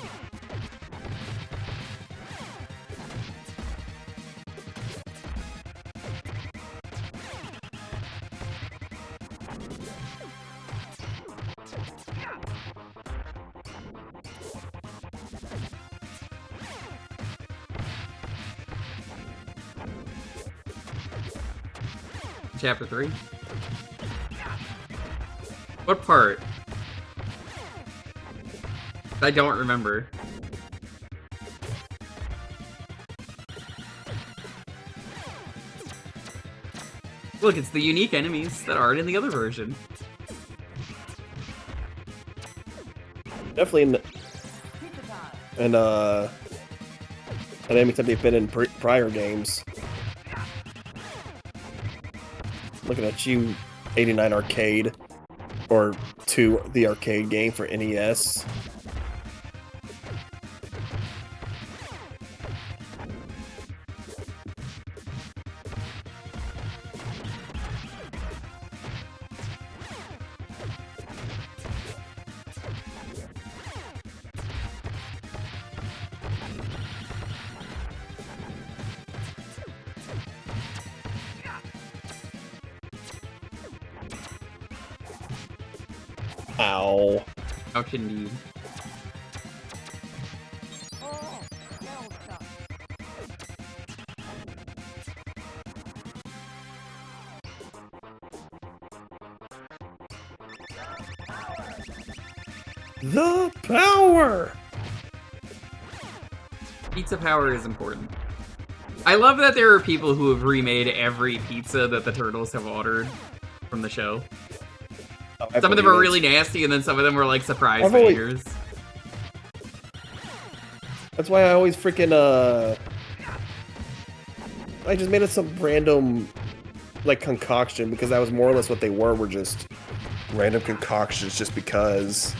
Chapter 3? What part? I don't remember. Look, it's the unique enemies that aren't in the other version. Definitely an enemy that they've been in prior games. Looking at you, 89 Arcade, or 2, the arcade game for NES. Ow. Ouch indeed. The power! Pizza power is important. I love that there are people who have remade every pizza that the Turtles have ordered from the show. Some of them are really nasty, and then some of them were like surprise failures. That's why I always freaking I just made it some random like concoction because that was more or less what they were just random concoctions just because.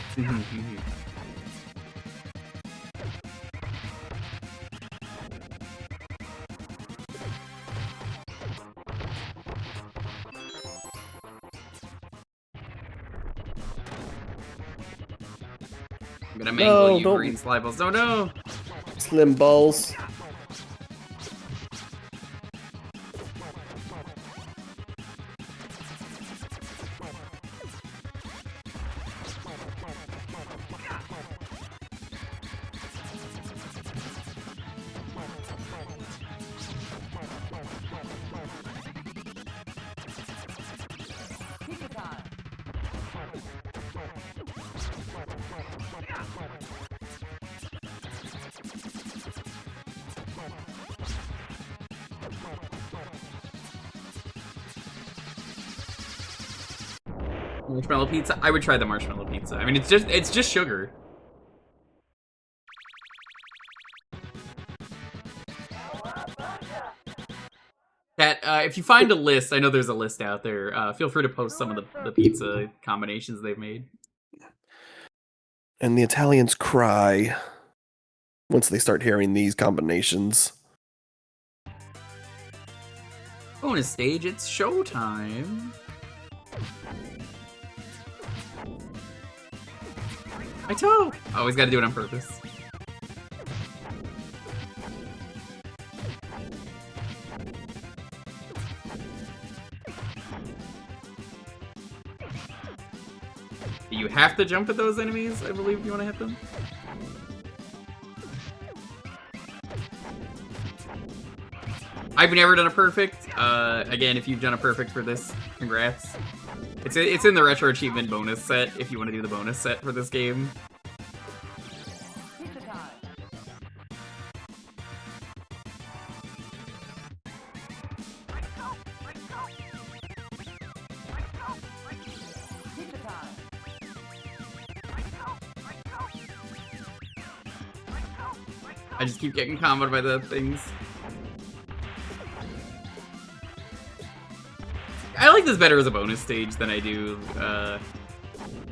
I'm gonna mangle you, green slime balls. No, no! Slim balls. Marshmallow pizza? I would try the marshmallow pizza. I mean, it's just sugar. That if you find a list, I know there's a list out there. Feel free to post some of the pizza combinations they've made. And the Italians cry once they start hearing these combinations. Bonus stage, it's showtime. My toe! Always gotta do it on purpose. You have to jump at those enemies, I believe, if you want to hit them. I've never done a perfect. Again, if you've done a perfect for this, congrats. It's in the Retro Achievement bonus set, if you want to do the bonus set for this game. I just keep getting comboed by the things. I like this better as a bonus stage than I do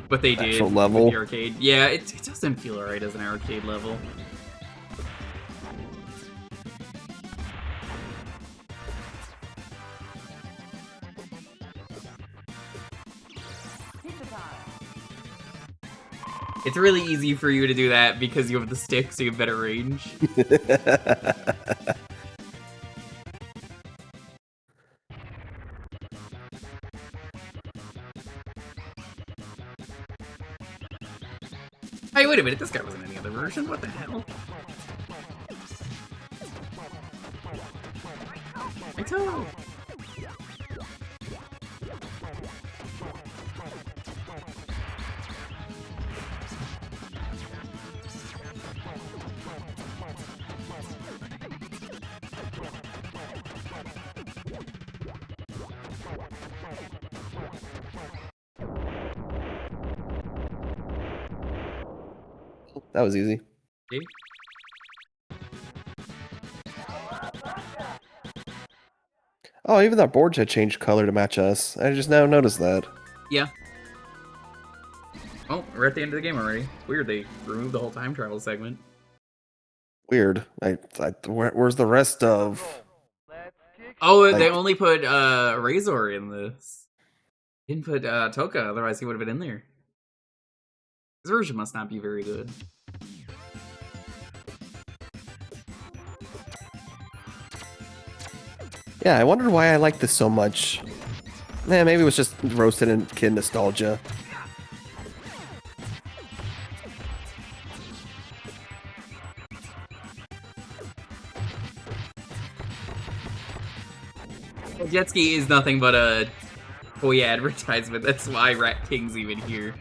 what they did Actual with level. the arcade. Yeah, it doesn't feel right as an arcade level. It's really easy for you to do that because you have the stick, so you have better range. Hey, wait a minute, this guy wasn't in the other version? What the hell? My toe! That was easy. See? Oh, even that board had changed color to match us. I just now noticed that. Yeah. Oh, we're at the end of the game already. Weird, they removed the whole time travel segment. Weird. Where's the rest of... Oh, they Like- only put Razor in this. Didn't put Toka, otherwise he would have been in there. This version must not be very good. Yeah, I wondered why I liked this so much. Man, maybe it was just roasted in kid nostalgia. Jet ski is nothing but a toy advertisement. That's why Rat King's even here.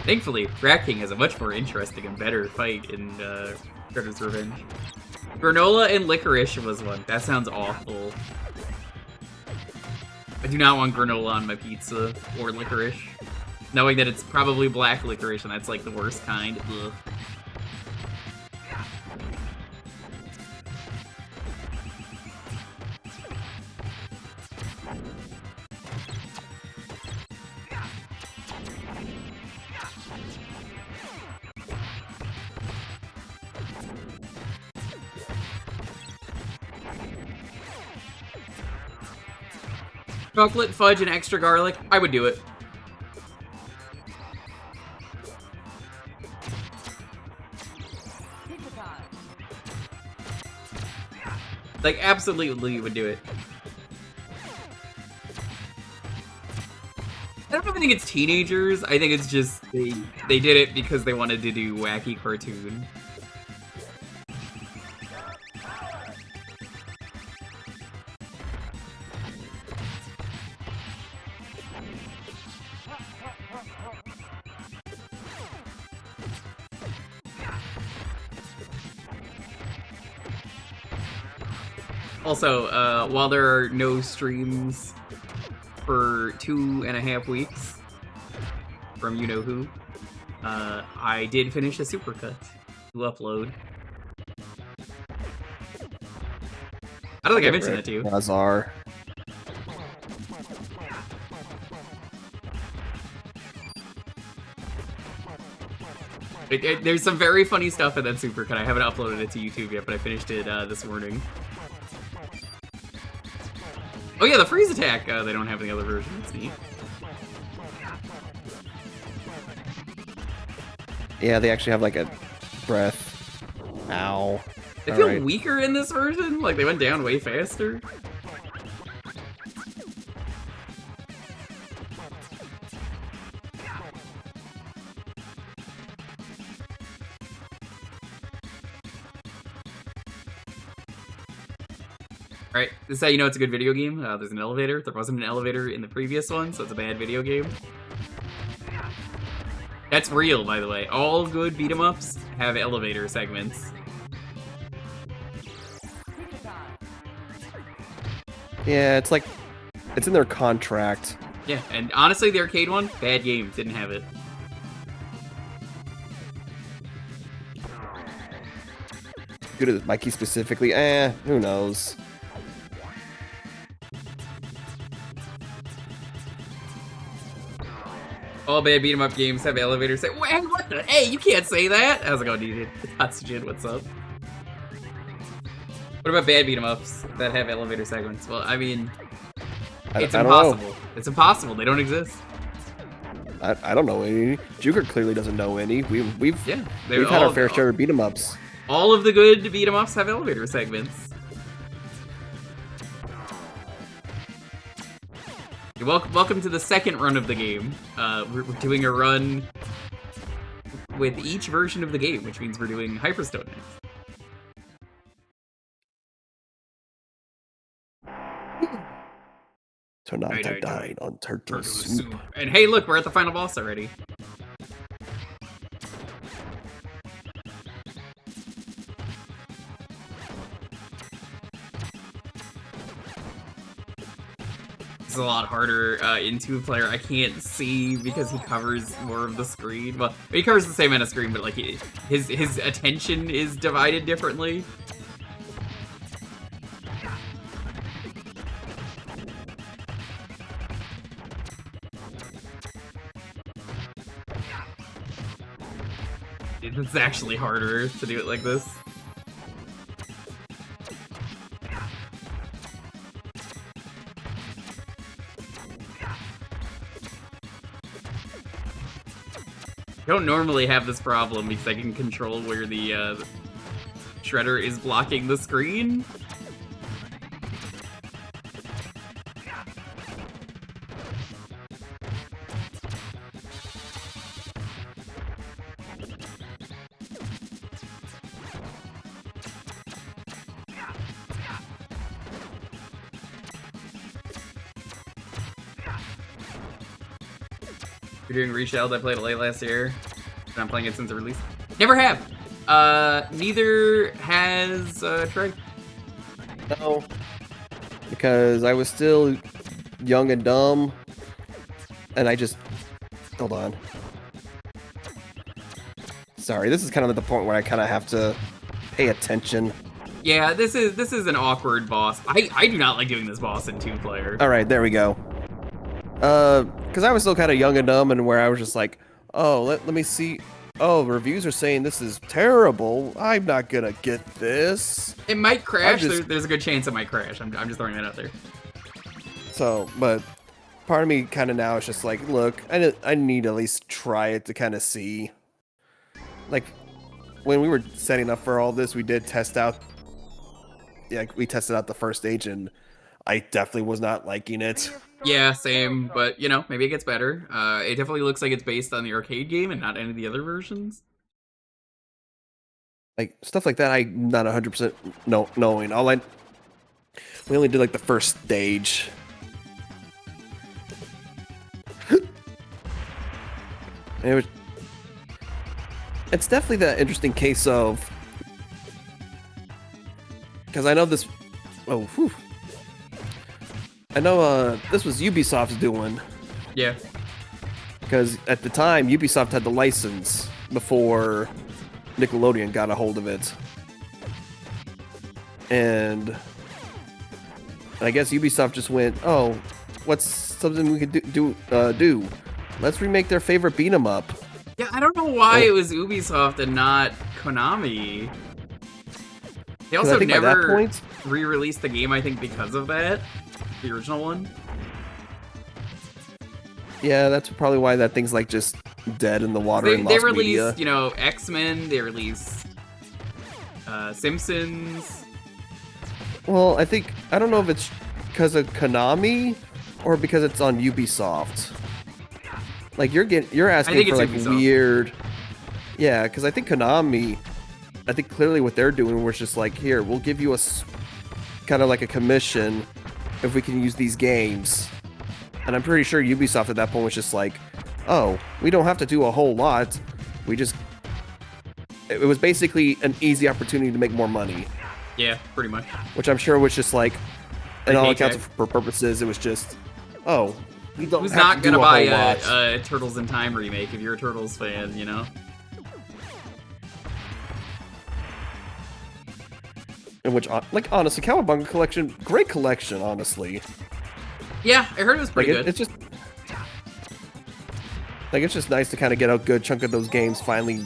Thankfully, Rat King has a much more interesting and better fight in Shredder's Revenge. Granola and licorice was one. That sounds awful. I do not want granola on my pizza or licorice. Knowing that it's probably black licorice and that's like the worst kind. Ugh. Chocolate, fudge, and extra garlic. I would do it. Like, absolutely would do it. I don't even think it's teenagers. I think it's just they did it because they wanted to do wacky cartoon. Also, while there are no streams for 2.5 weeks from you know who, I did finish a supercut to upload. I don't think I mentioned that to you. Lazar. There's some very funny stuff in that supercut. I haven't uploaded it to YouTube yet, but I finished it this morning. Oh yeah, the freeze attack. They don't have any other version. That's neat. Yeah, they actually have like a breath. Ow. They feel Alright. weaker in this version. Like they went down way faster. Alright, this is how you know it's a good video game. There's an elevator. There wasn't an elevator in the previous one, so it's a bad video game. That's real, by the way. All good beat-em-ups have elevator segments. Yeah, it's like, it's in their contract. Yeah, and honestly, the arcade one, bad game. Didn't have it. Good at Mikey specifically, who knows? All bad beat 'em up games have elevators. Say, wait, what the? Hey, you can't say that. How's it going, dude? Oxygen, what's up? What about bad beat 'em ups that have elevator segments? Well, I mean, it's I don't know. impossible. It's impossible. They don't exist. I don't know any. Jewker clearly doesn't know any. We've Yeah, had our fair share of beat 'em ups. All of the good beat 'em ups have elevator segments. Welcome to the second run of the game. We're doing a run with each version of the game, which means we're doing Hyperstone next. Tonight I died on turtle soup. And hey, look, we're at the final boss already. It's a lot harder in two-player. I can't see because he covers more of the screen. Well, he covers the same amount of screen, but like his attention is divided differently. It's actually harder to do it like this. I don't normally have this problem because I can control where the shredder is blocking the screen. You're doing Reshelled. I played it late last year. I'm playing it since the release. Never have. Neither has Trey. No, because I was still young and dumb, and I just hold on. Sorry, this is kind of at the point where I kind of have to pay attention. Yeah, this is an awkward boss. I do not like doing this boss in two-player. All right, there we go. Because I was still kind of young and dumb, and where I was just like, oh, let me see. Oh, reviews are saying this is terrible. I'm not gonna get this. It might crash. Just... There's a good chance it might crash. I'm just throwing that out there. So, but part of me kind of now is just like, look, I need to at least try it to kind of see. Like, when we were setting up for all this, we did test out. Yeah, we tested out the first stage, and I definitely was not liking it. Yeah, same, but, you know, maybe it gets better. It definitely looks like it's based on the arcade game and not any of the other versions. Like, stuff like that, I'm not 100% knowing. We only did, like, the first stage. It's definitely that interesting case of... Because I know this... Oh, whew. I know this was Ubisoft's doing. Yeah. Because at the time, Ubisoft had the license before Nickelodeon got a hold of it. And I guess Ubisoft just went, oh, what's something we could do? Let's remake their favorite beat 'em up. Yeah, I don't know why it was Ubisoft and not Konami. They 'Cause I also think by that never point- re-released the game, I think, because of that. The original one. Yeah, that's probably why that thing's like just dead in the water They, and they lost released, media. you know, X-Men, they released Simpsons. Well, I don't know if it's because of Konami or because it's on Ubisoft. Like you're asking think for it's like Ubisoft. weird. Yeah, because I think Konami, I think clearly what they're doing was just like, here, we'll give you kind of like a commission if we can use these games. And I'm pretty sure Ubisoft at that point was just like, oh, we don't have to do a whole lot. It was basically an easy opportunity to make more money, Yeah, pretty much. which I'm sure was just like, in Like all paycheck. accounts for purposes, it was just, oh, we don't Who's have not to do gonna a buy whole lot. a Turtles in Time remake if you're a Turtles fan, you know? In which, like, honestly, Cowabunga collection, great collection, honestly. Yeah, I heard it was Like, pretty good. it's just, like, it's just nice to kind of get a good chunk of those games finally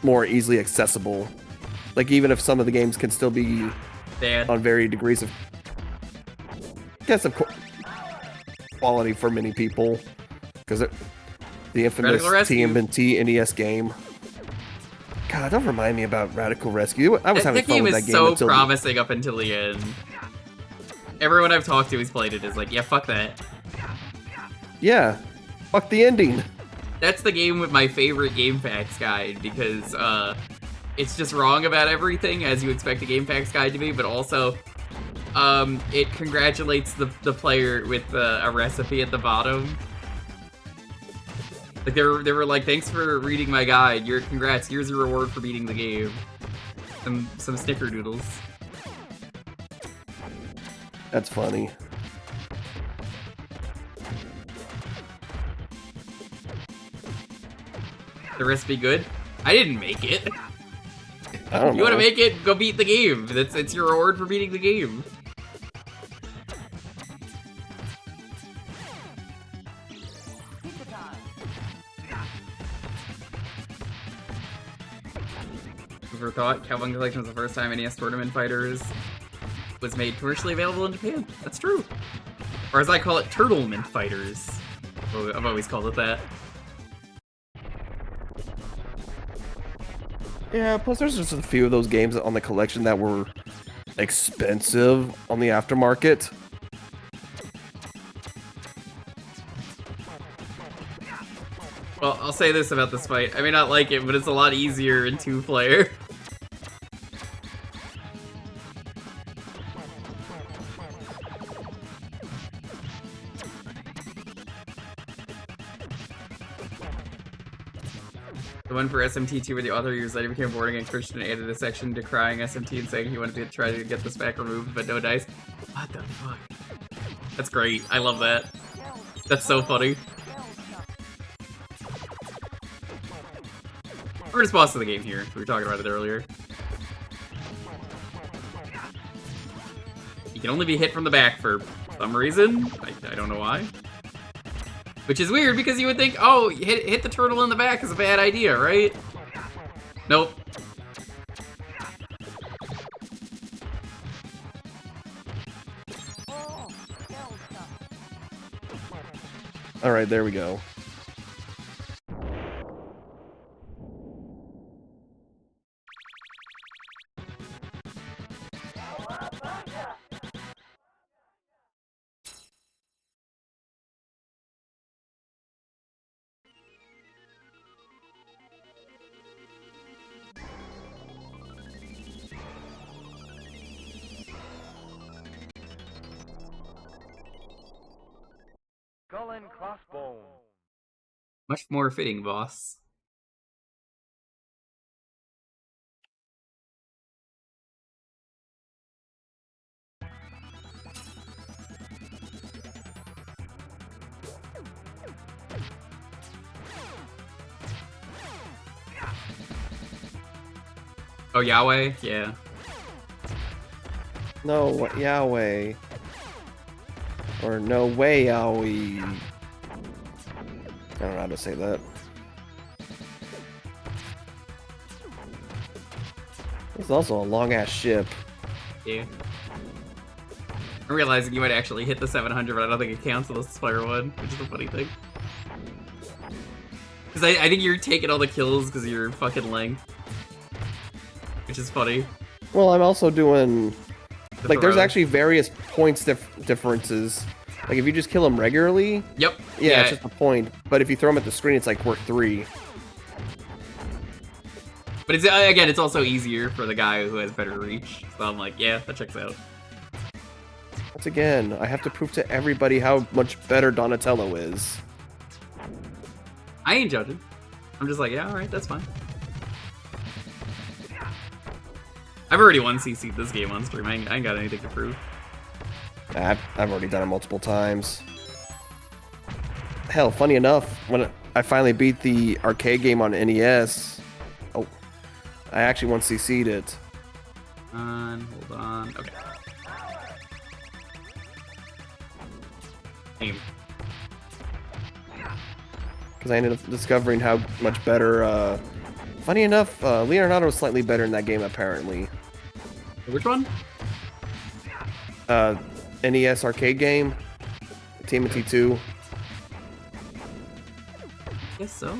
more easily accessible. Like, even if some of the games can still be Bad. on varying degrees of, quality for many people, because the infamous Radical Rescue. TMNT NES game. God, don't remind me about Radical Rescue. I was having That fun game with is that game so until promising up until the end. Everyone I've talked to who's played it is like, yeah, fuck that. yeah, fuck the ending. That's the game with my favorite Game Facts guide because it's just wrong about everything as you expect a Game Facts guide to be, but also it congratulates the player with a recipe at the bottom. Like they were like, thanks for reading my guide. Congrats. Here's your reward for beating the game. Some snickerdoodles. That's funny. The recipe good? I didn't make it. I don't know. You want to make it? Go beat the game. It's your reward for beating the game. Ever thought Cowabunga Collection was the first time NES Tournament Fighters was made commercially available in Japan? That's true. Or as I call it, Turtlement Fighters. I've always called it that. Yeah, plus there's just a few of those games on the collection that were expensive on the aftermarket. Well, I'll say this about this fight. I may not like it, but it's a lot easier in 2-player. The one for SMT2 where the author years later became bored against Christian and added a section decrying SMT and saying he wanted to try to get this back removed, but no dice. What the fuck? That's great. I love that. That's so funny. Hardest boss of the game here. We were talking about it earlier. You can only be hit from the back for some reason. I don't know why. Which is weird because you would think, oh, hit the turtle in the back is a bad idea, right? Nope. Alright, there we go. Skull and crossbone. Much more fitting, boss. Oh, Yahweh? Yeah. No, Yahweh. Or no way, Yowie. I don't know how to say that. It's also a long ass ship. Yeah. I'm realizing you might actually hit the 700, but I don't think it counts as a Spire 1, which is a funny thing. Because I think you're taking all the kills because of your fucking length. Which is funny. Well, I'm also doing... Like, there's throw. actually various points differences. Like, if you just kill them regularly... Yep. Yeah, it's just a point. But if you throw them at the screen, it's like worth 3. But it's, again, it's also easier for the guy who has better reach. So I'm like, yeah, that checks out. Once again, I have to prove to everybody how much better Donatello is. I ain't judging. I'm just like, yeah, alright, that's fine. I've already 1CC'd this game on stream. I ain't got anything to prove. I've already done it multiple times. Hell, funny enough, when I finally beat the arcade game on NES, oh, I actually 1CC'd it. Hold on. Okay. Aim. Because I ended up discovering how much better, funny enough, Leonardo was slightly better in that game, apparently. Which one? NES arcade game, TMNT 2. Guess so.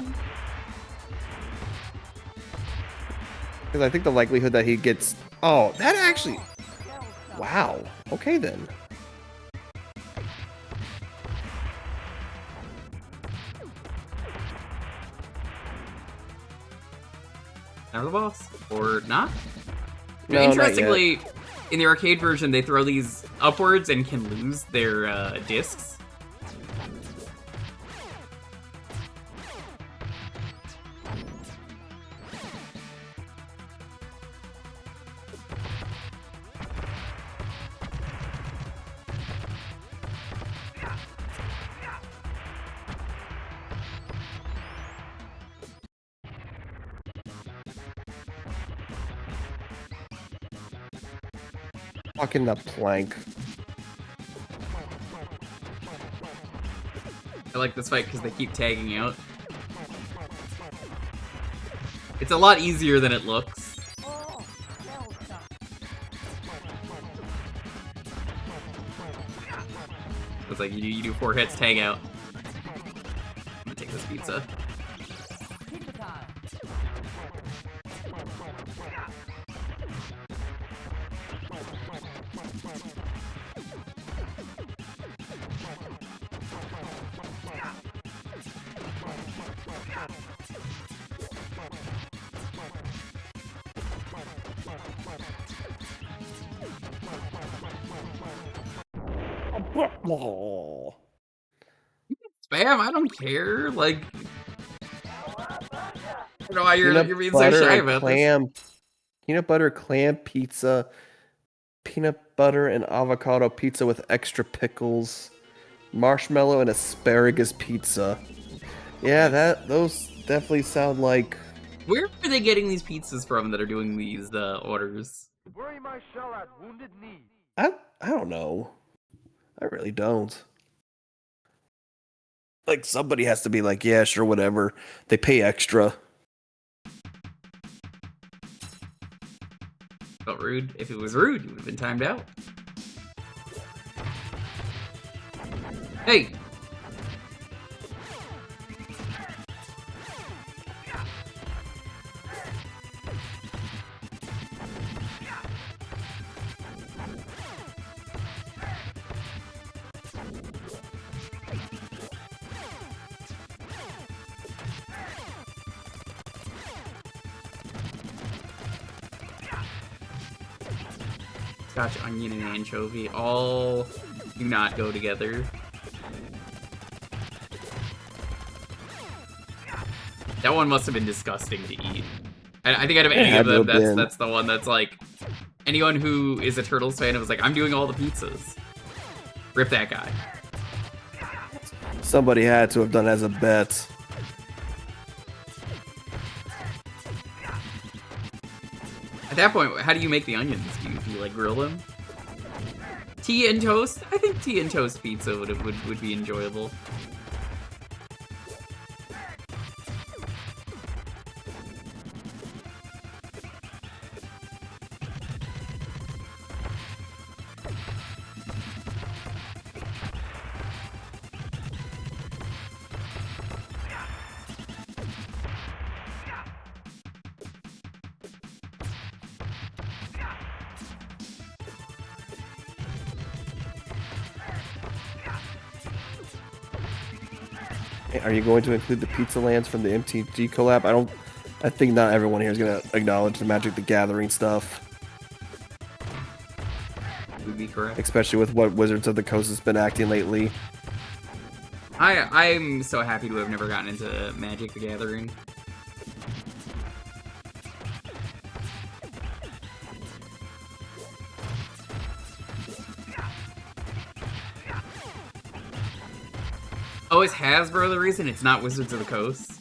Because I think the likelihood that he gets... Oh, that actually... Wow. Okay, then. Never the boss. Or not? No, not interestingly, in the arcade version, they throw these upwards and can lose their discs. Fucking the plank. I like this fight because they keep tagging out. It's a lot easier than it looks. It's like you do 4 hits, tag out. I'm gonna take this pizza. Oh. Spam, I don't care. Like, I don't know why you're being so butter shy and about clam, peanut butter clam pizza, peanut butter and avocado pizza with extra pickles, marshmallow and asparagus pizza. Yeah, those definitely sound like... this. Where are they getting these pizzas from that are doing these orders? Bury my shell at wounded knee. I don't know. I really don't. Like, somebody has to be like, yeah, sure, whatever. They pay extra. Felt rude. If it was rude, you would have been timed out. Hey! Scotch, onion, and anchovy all do not go together. That one must have been disgusting to eat. I think out of any of them, that's the one that's like... Anyone who is a Turtles fan was like, I'm doing all the pizzas. Rip that guy. Somebody had to have done as a bet. At that point, how do you make the onions? Do you like grill them? Tea and toast? I think tea and toast pizza would be enjoyable. Are you going to include the Pizza Lands from the MTG collab? I think not everyone here is gonna acknowledge the Magic the Gathering stuff. Would be correct. Especially with what Wizards of the Coast has been acting lately. I'm so happy to have never gotten into Magic the Gathering. Oh, is Hasbro the reason it's not Wizards of the Coast?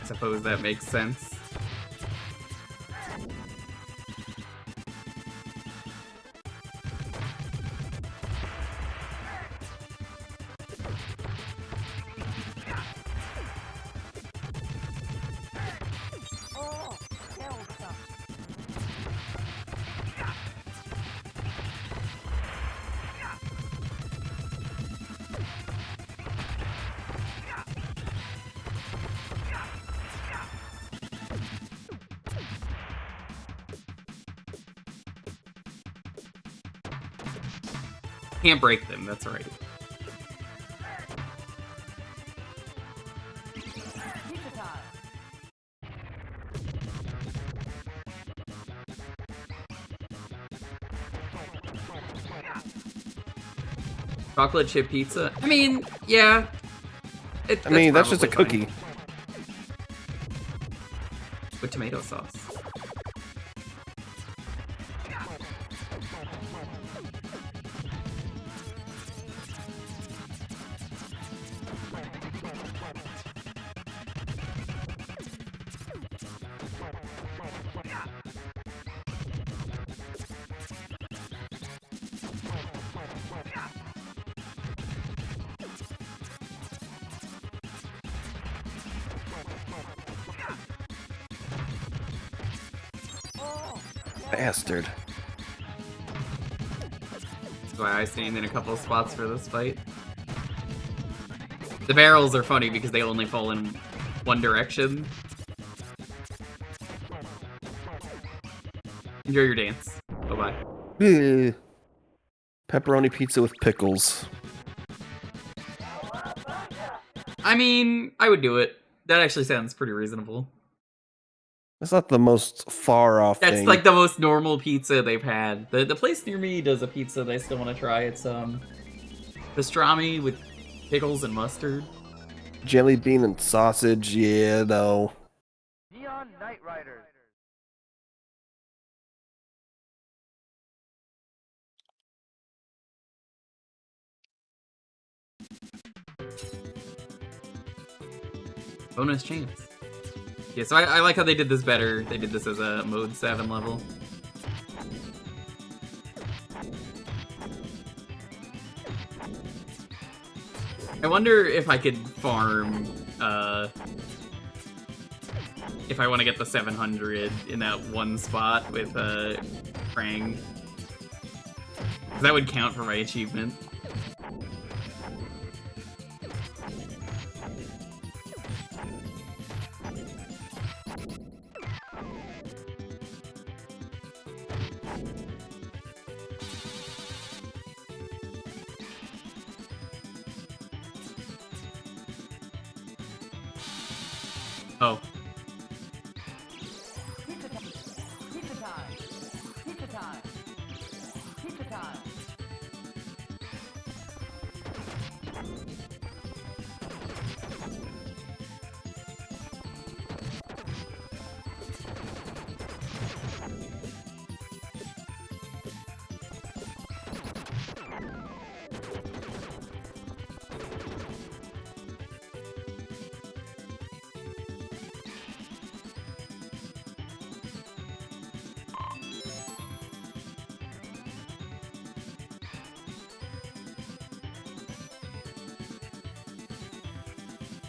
I suppose that makes sense. Can't break them, that's right. Chocolate chip pizza? I mean, yeah. I mean, that's just a probably cookie. fine. With tomato sauce. Bastard. That's why I stand in a couple of spots for this fight. The barrels are funny because they only fall in one direction. Enjoy your dance. Bye-bye. Ugh. Pepperoni pizza with pickles. I mean, I would do it. That actually sounds pretty reasonable. That's not the most far off That's thing. like the most normal pizza they've had. The place near me does a pizza that I still want to try. It's pastrami with pickles and mustard. Jelly bean and sausage, yeah, no. Neon Knight Riders. Bonus chance. Yeah, so I like how they did this better. They did this as a mode 7 level. I wonder if I could farm, if I want to get the 700 in that one spot with, Krang. 'Cause that would count for my achievement. Oh. Pizza time. Pizza time. Pizza time. Pizza time.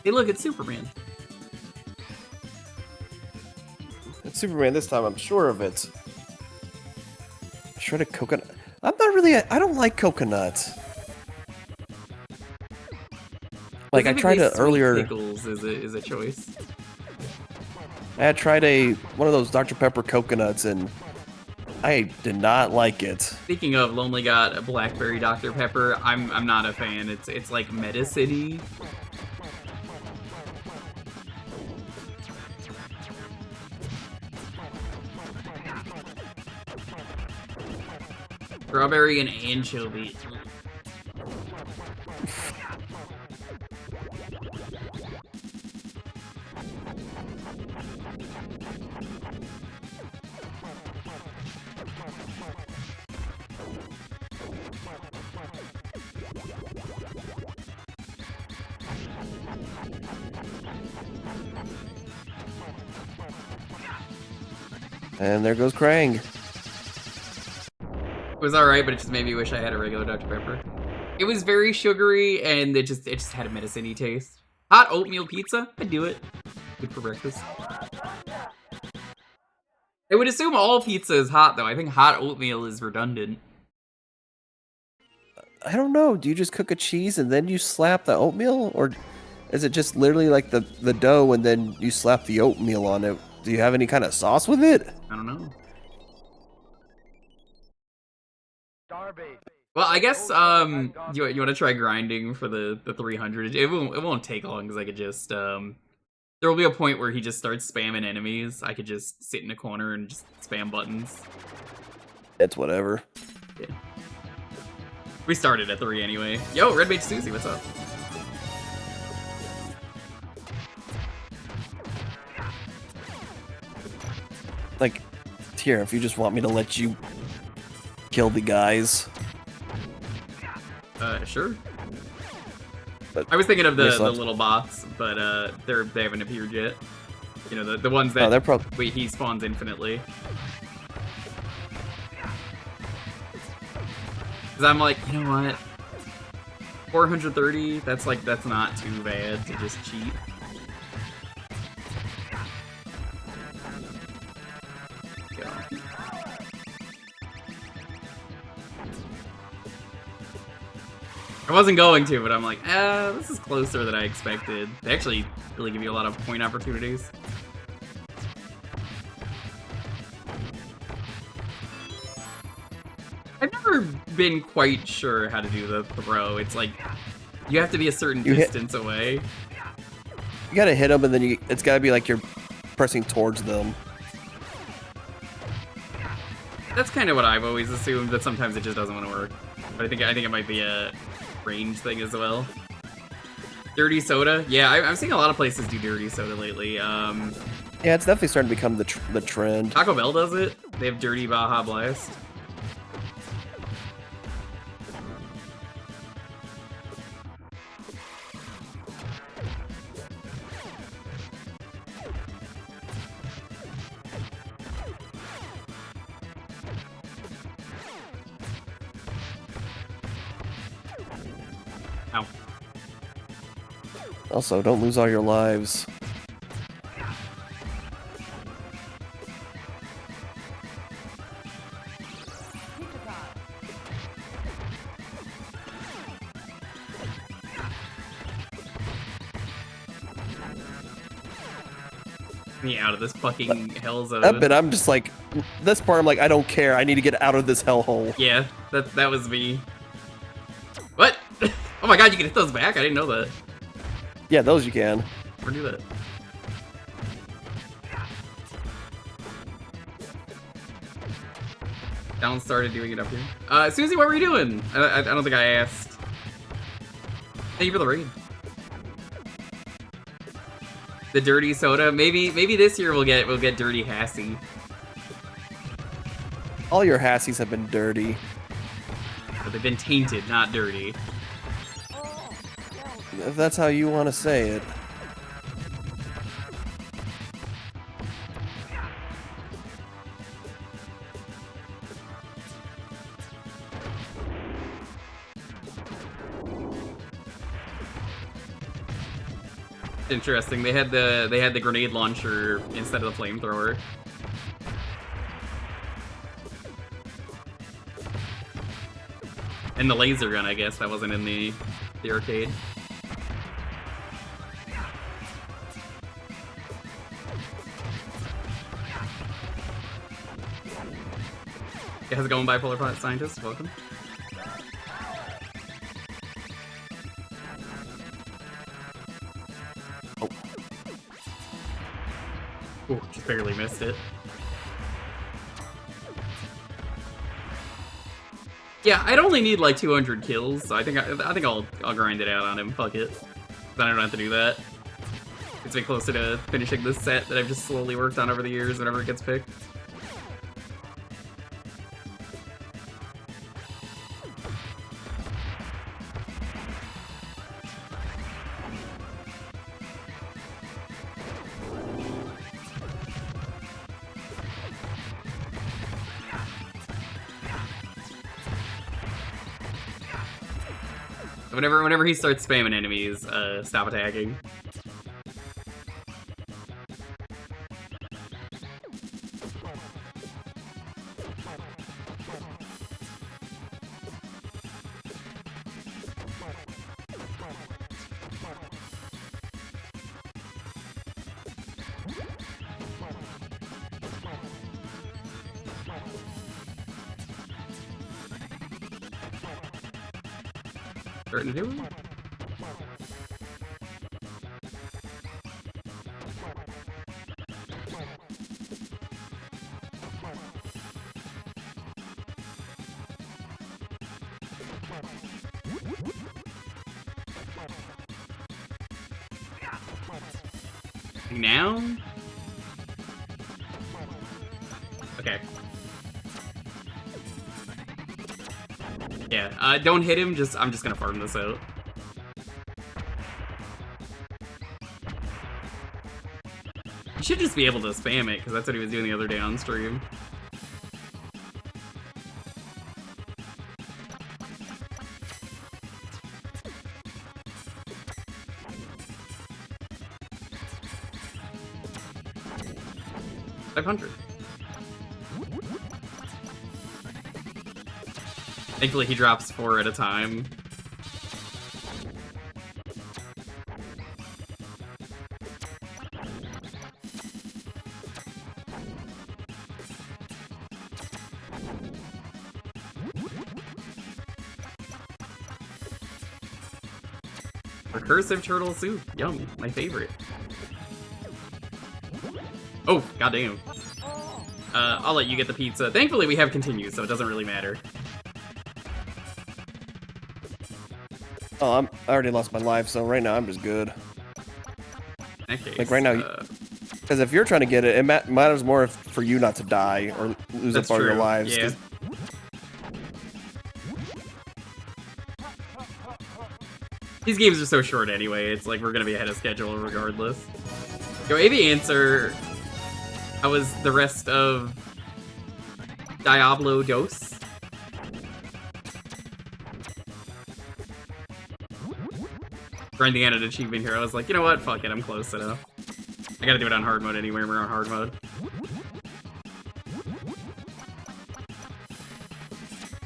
Hey, look, it's Superman. It's Superman this time, I'm sure of it. Shredded coconut. I'm not really. I don't like coconut. Like I tried to Specifically, sweet earlier. Pickles is a choice. I had tried one of those Dr. Pepper coconuts, and I did not like it. Speaking of, Lonely got a blackberry Dr. Pepper. I'm not a fan. It's like medicine-y. Strawberry and anchovy. And there goes Krang. It was alright, but it just made me wish I had a regular Dr. Pepper. It was very sugary, and it just had a medicine-y taste. Hot oatmeal pizza? I'd do it. Good for breakfast. I would assume all pizza is hot, though. I think hot oatmeal is redundant. I don't know. Do you just cook a cheese and then you slap the oatmeal? Or is it just literally like the dough and then you slap the oatmeal on it? Do you have any kind of sauce with it? I don't know. Starbase. Well, I guess, you want to try grinding for the 300? It won't take long, because I could just, there will be a point where he just starts spamming enemies. I could just sit in a corner and just spam buttons. It's whatever. Yeah. We started at 3 anyway. Yo, Red Mage Susie, what's up? Like, here, if you just want me to let you kill the guys. Sure. But I was thinking of the there's lots- little bots, but they haven't appeared yet. You know, the ones that Oh, they're probably... wait, he spawns infinitely. Cause I'm like, you know what? 430, that's not too bad to just cheat. Go. I wasn't going to, but I'm like, this is closer than I expected. They actually really give you a lot of point opportunities. I've never been quite sure how to do the throw. It's like, you have to be a certain distance away. You gotta hit them, and then it's gotta be like you're pressing towards them. That's kind of what I've always assumed, but sometimes it just doesn't want to work. But I think it might be a range thing as well. Dirty soda? Yeah, I'm seeing a lot of places do dirty soda lately. Yeah, it's definitely starting to become the trend. Taco Bell does it. They have dirty Baja Blast. Ow. Also, don't lose all your lives. Pizza time. Me out of this fucking hell zone. But I'm just like, this part I'm like, I don't care. I need to get out of this hellhole. Yeah, that was me. What? Oh my god, you can hit those back? I didn't know that. Yeah, those you can. Never knew that. Down started doing it up here. Susie, what were you doing? I don't think I asked. Thank you for the raid. The dirty soda. Maybe this year we'll get dirty Hassy. All your Hassies have been dirty. But they've been tainted, not dirty. If that's how you want to say it. Interesting. They had the grenade launcher instead of the flamethrower. And the laser gun, I guess, that wasn't in the arcade. How's it going, Bipolar Planet Scientist? Welcome. Oh. Ooh, just barely missed it. Yeah, I'd only need like 200 kills, so I think I'll grind it out on him. Fuck it. Then I don't have to do that. Gets me closer to finishing this set that I've just slowly worked on over the years whenever it gets picked. Whenever he starts spamming enemies, stop attacking. Starting to do it. Now? Okay. Yeah, don't hit him, I'm just gonna farm this out. You should just be able to spam it, because that's what he was doing the other day on stream. $500. Thankfully, he drops 4 at a time. Recursive turtle soup. Yum. My favorite. Oh, goddamn. I'll let you get the pizza. Thankfully, we have continues, so it doesn't really matter. Oh, I already lost my life, so right now I'm just good. Okay, like right now, because if you're trying to get it, it matters more for you not to die or lose up all your lives. Yeah. These games are so short anyway, it's like we're gonna be ahead of schedule regardless. Yo, AV Answer, how was the rest of Diablo Dos? Grinding out an achievement here, I was like, you know what, fuck it, I'm close enough. I gotta do it on hard mode anyway, we're on hard mode.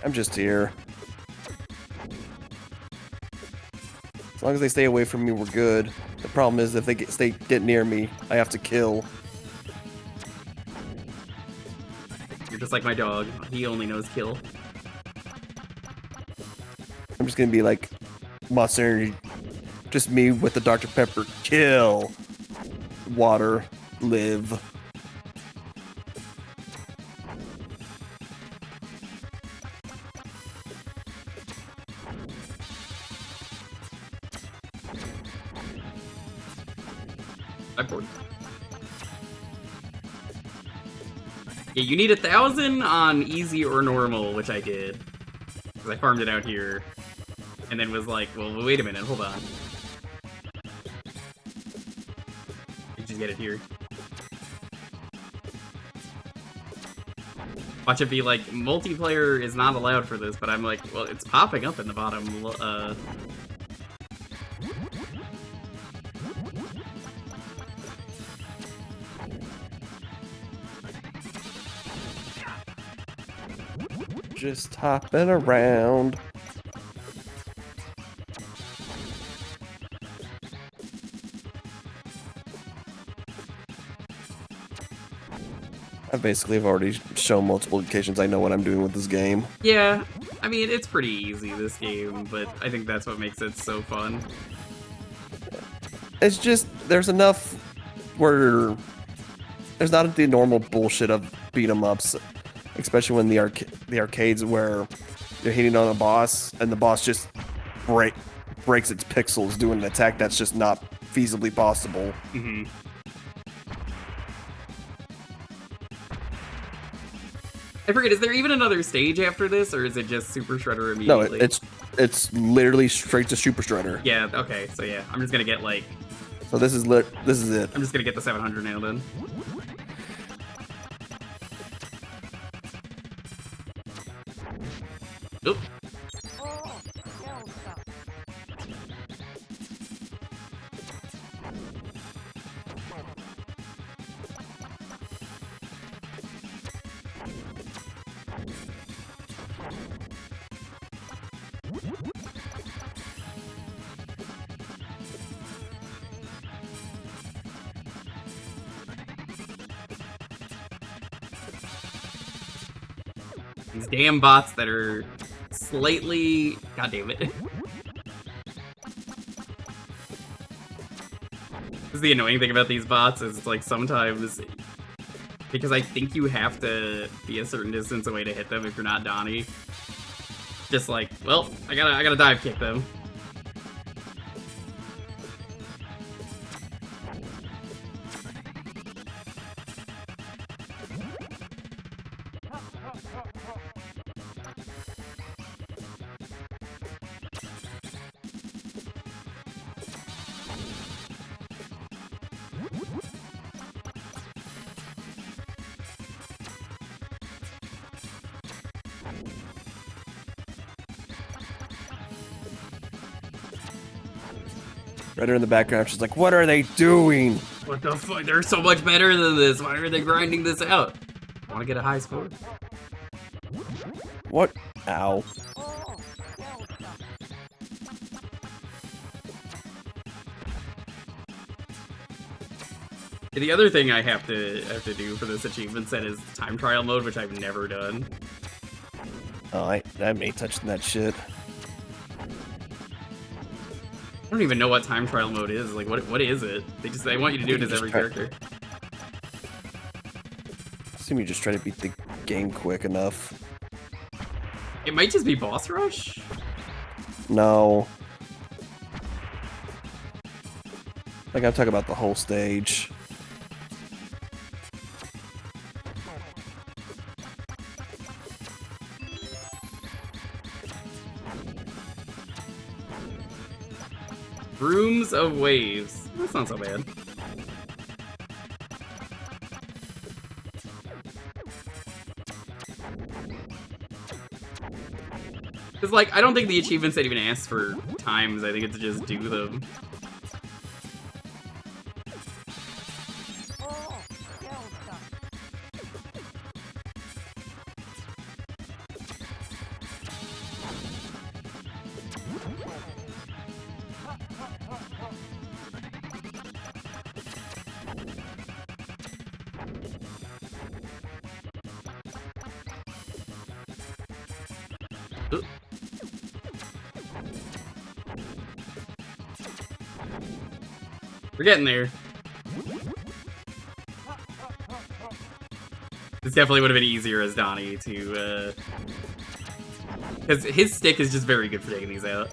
I'm just here. As long as they stay away from me, we're good. The problem is if they get near me, I have to kill. You're just like my dog. He only knows kill. I'm just gonna be like Monster Energy. Just me with the Dr. Pepper. Kill. Water. Live. I'm bored. Yeah, you need 1,000 on easy or normal, which I did. Because I farmed it out here. And then was like, well, wait a minute, hold on. You just get it here. Watch it be like, multiplayer is not allowed for this, but I'm like, well, it's popping up in the bottom, Just hopping around. I basically have already shown multiple occasions I know what I'm doing with this game. Yeah, I mean, it's pretty easy, this game, but I think that's what makes it so fun. It's just, there's enough where there's not the normal bullshit of beat 'em ups, especially when the arcades where you're hitting on a boss and the boss just breaks its pixels doing an attack that's just not feasibly possible. Mm-hmm. I forget, is there even another stage after this, or is it just Super Shredder No, immediately? it's literally straight to Super Shredder. Yeah, okay, so yeah, I'm just gonna get, like... So this is it. I'm just gonna get the 700 nailed in. Oop. These damn bots that are slightly... God damn it. This is the annoying thing about these bots, is like sometimes... Because I think you have to be a certain distance away to hit them if you're not Donnie. Just like, well, I gotta dive kick them. Right in the background, she's like, "What are they doing?" What the fuck? They're so much better than this. Why are they grinding this out? I want to get a high score. What? Ow. The other thing I have to do for this achievement set is time trial mode, which I've never done. Oh, I ain't touching that shit. I don't even know what time trial mode is. Like, what is it? They want you to do it as every character. Assume you just try to beat the game quick enough. It might just be boss rush. No. Like, I'm talking about the whole stage. Rooms of Waves. That's not so bad. Because, like, I don't think the achievement set even asks for times. I think it's just do them. Ooh. We're getting there. This definitely would have been easier as Donnie to, because his stick is just very good for taking these out.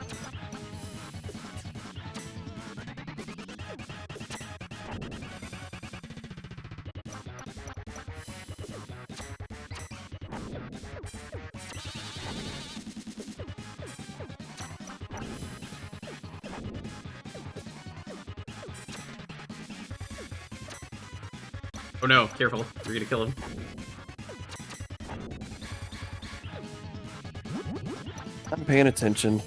Oh no, careful. We're gonna kill him. I'm paying attention.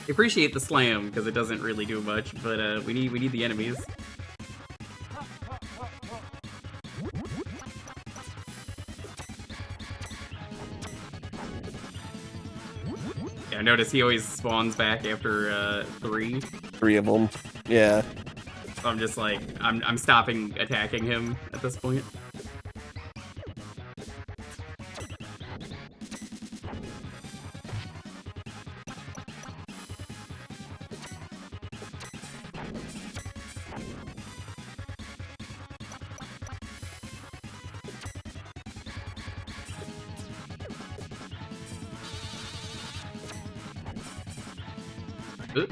I appreciate the slam because it doesn't really do much, but we need the enemies. Yeah, I notice he always spawns back after 3. 3 of them. Yeah. So I'm just like, I'm stopping attacking him at this point. Oop.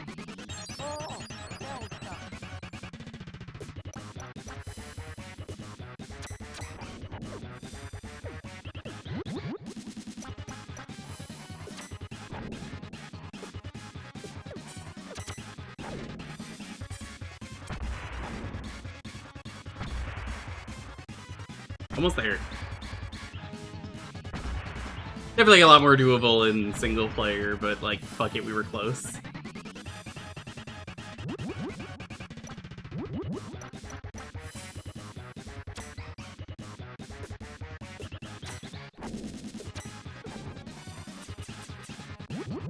Almost there. Definitely a lot more doable in single player, but like, fuck it, we were close.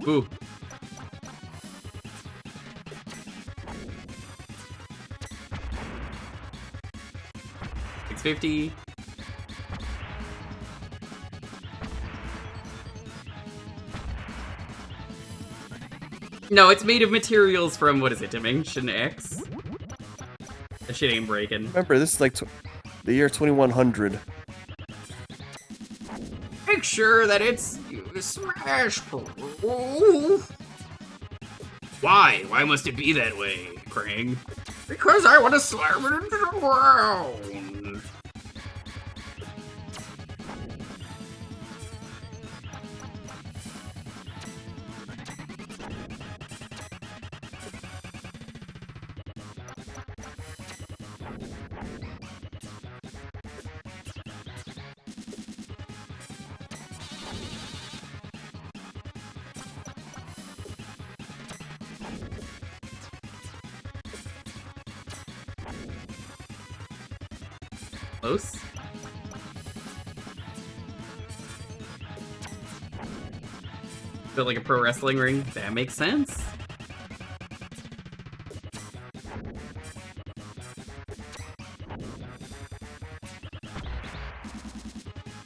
Ooh. $650. No, it's made of materials from, what is it, Dimension X? That shit ain't breaking. Remember, this is like the year 2100. Make sure that it's smash proof. Why? Why must it be that way, Krang? Because I want to slam it into the ground. Close. Built like a pro wrestling ring. That makes sense.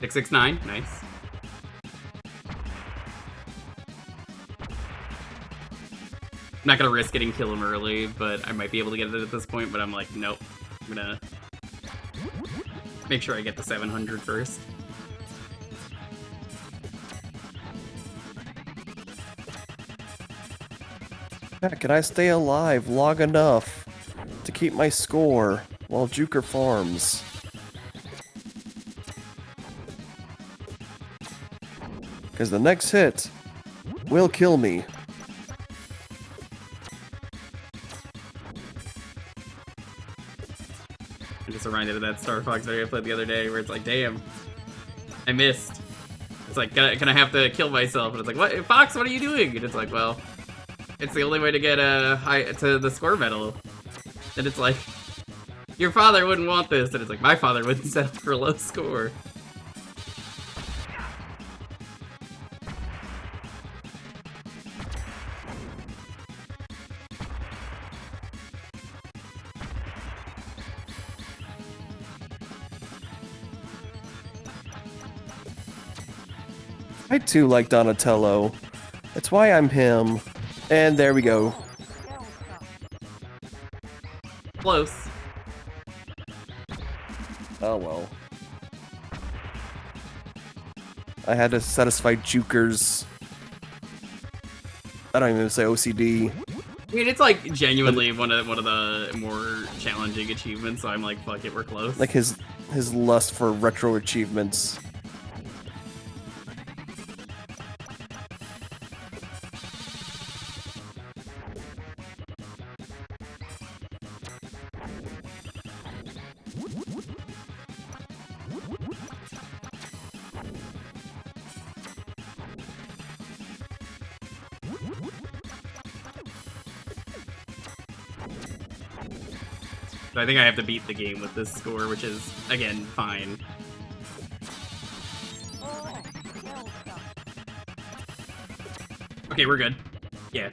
$669. Nice. I'm not gonna risk getting kill him early, but I might be able to get it at this point. But I'm like, nope. I'm gonna make sure I get the 700 first. Yeah, can I stay alive long enough to keep my score while Jewker farms? Because the next hit will kill me. I'm just reminded of that Star Fox video I played the other day where it's like, damn, I missed. It's like, can I have to kill myself? And it's like, what, Fox, what are you doing? And it's like, well, it's the only way to get to the score medal. And it's like, your father wouldn't want this. And it's like, my father wouldn't settle for a low score. I too like Donatello. That's why I'm him. And there we go. Close. Oh well. I had to satisfy Jewker's, I don't even say OCD. I mean, it's like genuinely one of the more challenging achievements, so I'm like, fuck it, we're close. Like his lust for retro achievements. So I think I have to beat the game with this score, which is, again, fine. Okay, we're good. Yeah.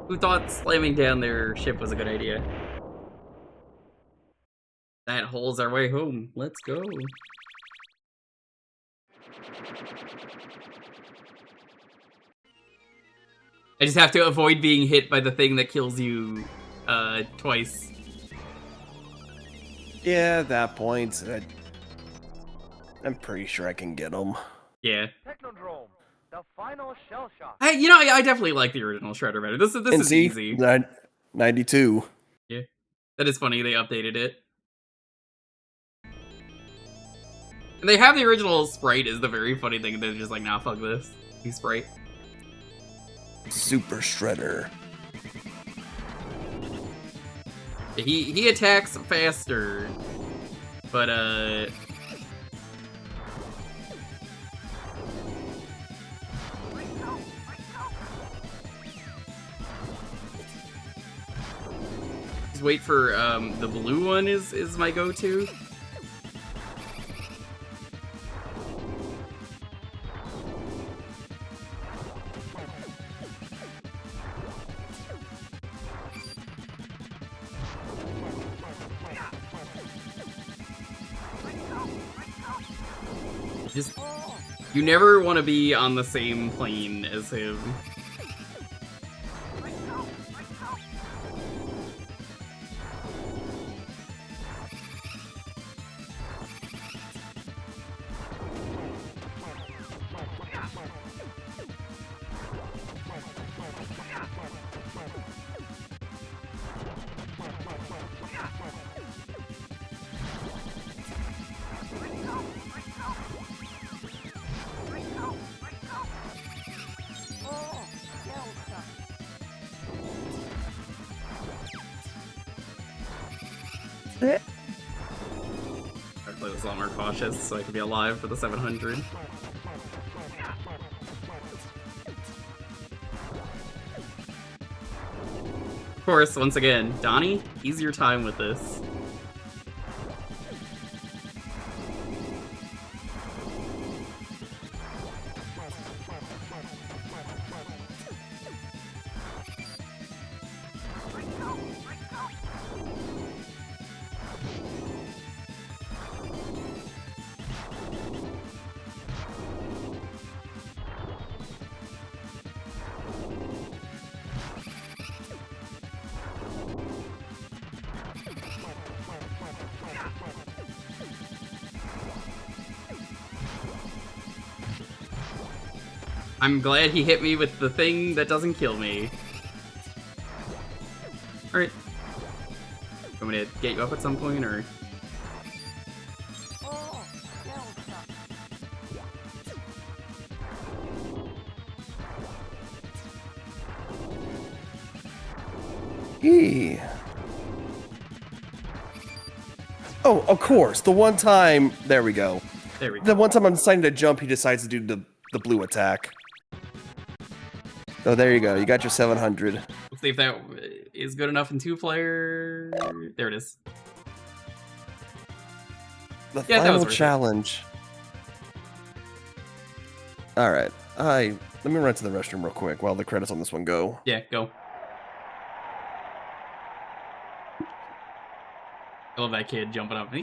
Who thought slamming down their ship was a good idea? That hole's our way home. Let's go. I just have to avoid being hit by the thing that kills you, twice. Yeah, at that point, I'm pretty sure I can get them. Yeah. Technodrome, the final shell shock. I definitely like the original Shredder better. This And is see, easy. 92. Yeah. That is funny, they updated it. And they have the original sprite is the very funny thing. They're just like, nah, fuck this. New sprite. Super Shredder. He attacks faster. But, just wait for, the blue one is my go-to. Just, you never want to be on the same plane as him. I play this a lot more cautious so I can be alive for the 700. Of course, once again, Donnie, easier time with this. I'm glad he hit me with the thing that doesn't kill me. Alright. Want me to get you up at some point, or...? Eee. Oh, of course. The one time... There we go. There we go. The one time I'm deciding to jump, he decides to do the blue attack. So there you go. You got your 700. Let's see if that is good enough in two-player... There it is. The Yeah, that was final worth it. challenge. Alright. Let me run to the restroom real quick while the credits on this one go. Yeah, go. I love that kid jumping up.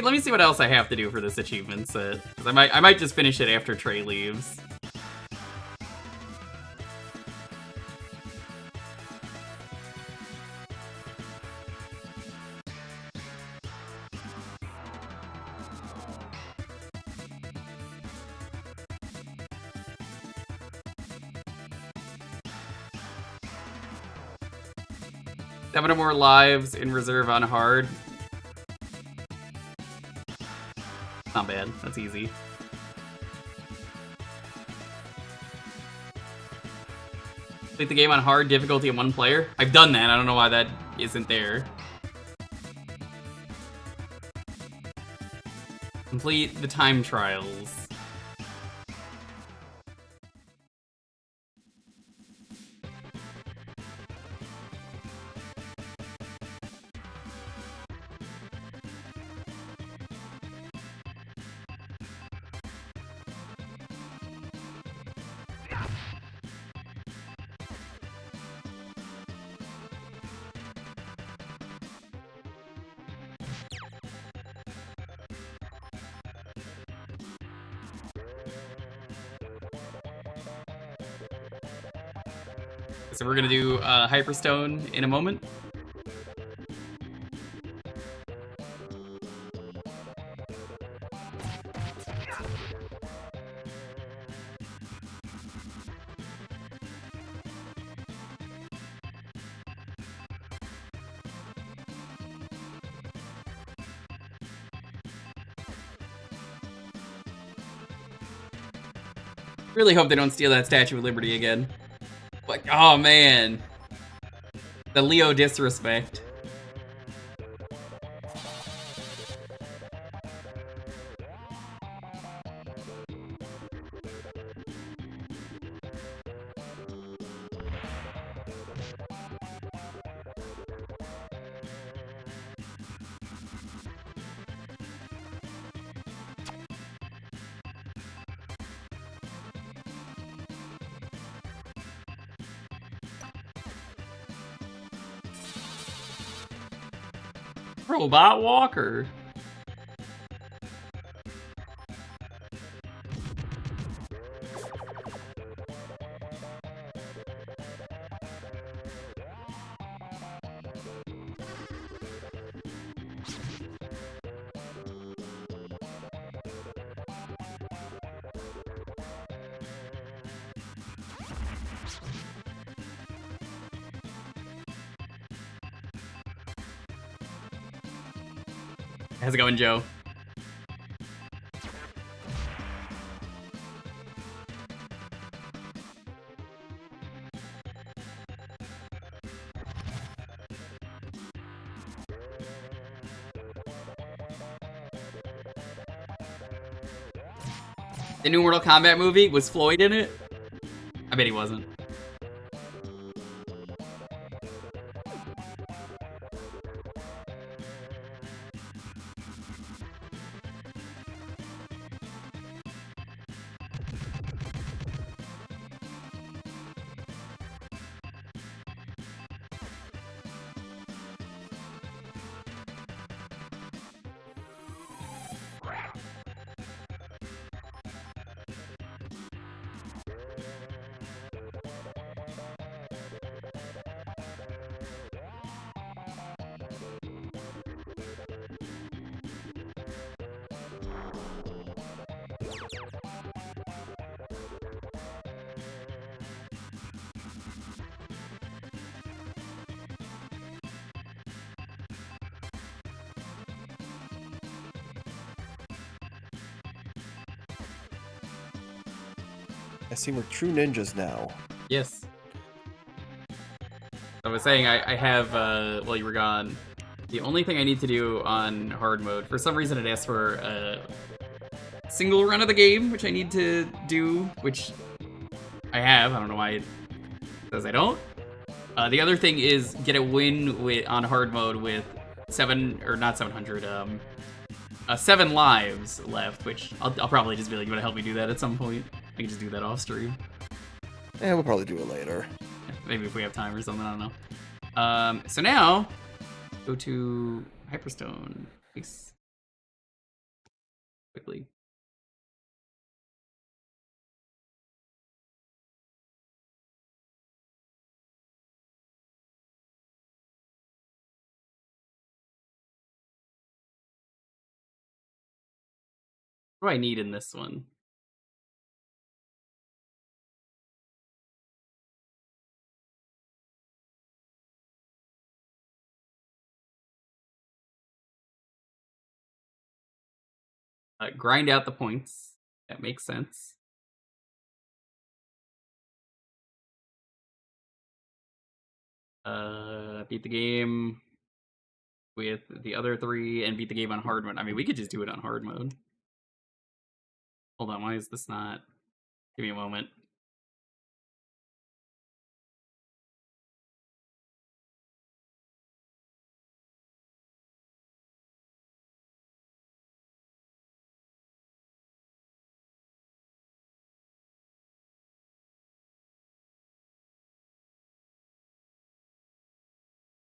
Let me see what else I have to do for this achievement set. 'Cause I might just finish it after Trey leaves. 7 or more lives in reserve on hard. Not bad. That's easy. Complete the game on hard difficulty in 1 player. I've done that. I don't know why that isn't there. Complete the time trials. So we're gonna do Hyperstone in a moment. Really hope they don't steal that Statue of Liberty again. Like, oh man. The Leo disrespect. Robot Walker. How's it going, Joe? The new Mortal Kombat movie, was Floyd in it? I bet he wasn't. I see we're true ninjas now. Yes. I was saying I have, while you were gone, the only thing I need to do on hard mode, for some reason it asks for a single run of the game, which I need to do, which I have. I don't know why it says I don't. The other thing is get a win on hard mode with 7 lives left, which I'll probably just be like, you want to help me do that at some point? I can just do that off stream. Yeah, we'll probably do it later. Maybe if we have time or something, I don't know. So now, go to Hyperstone. Nice. Quickly. What do I need in this one? grind out the points. That makes sense. Beat the game with the other 3 and beat the game on hard mode. I mean, we could just do it on hard mode. Hold on, why is this not? Give me a moment.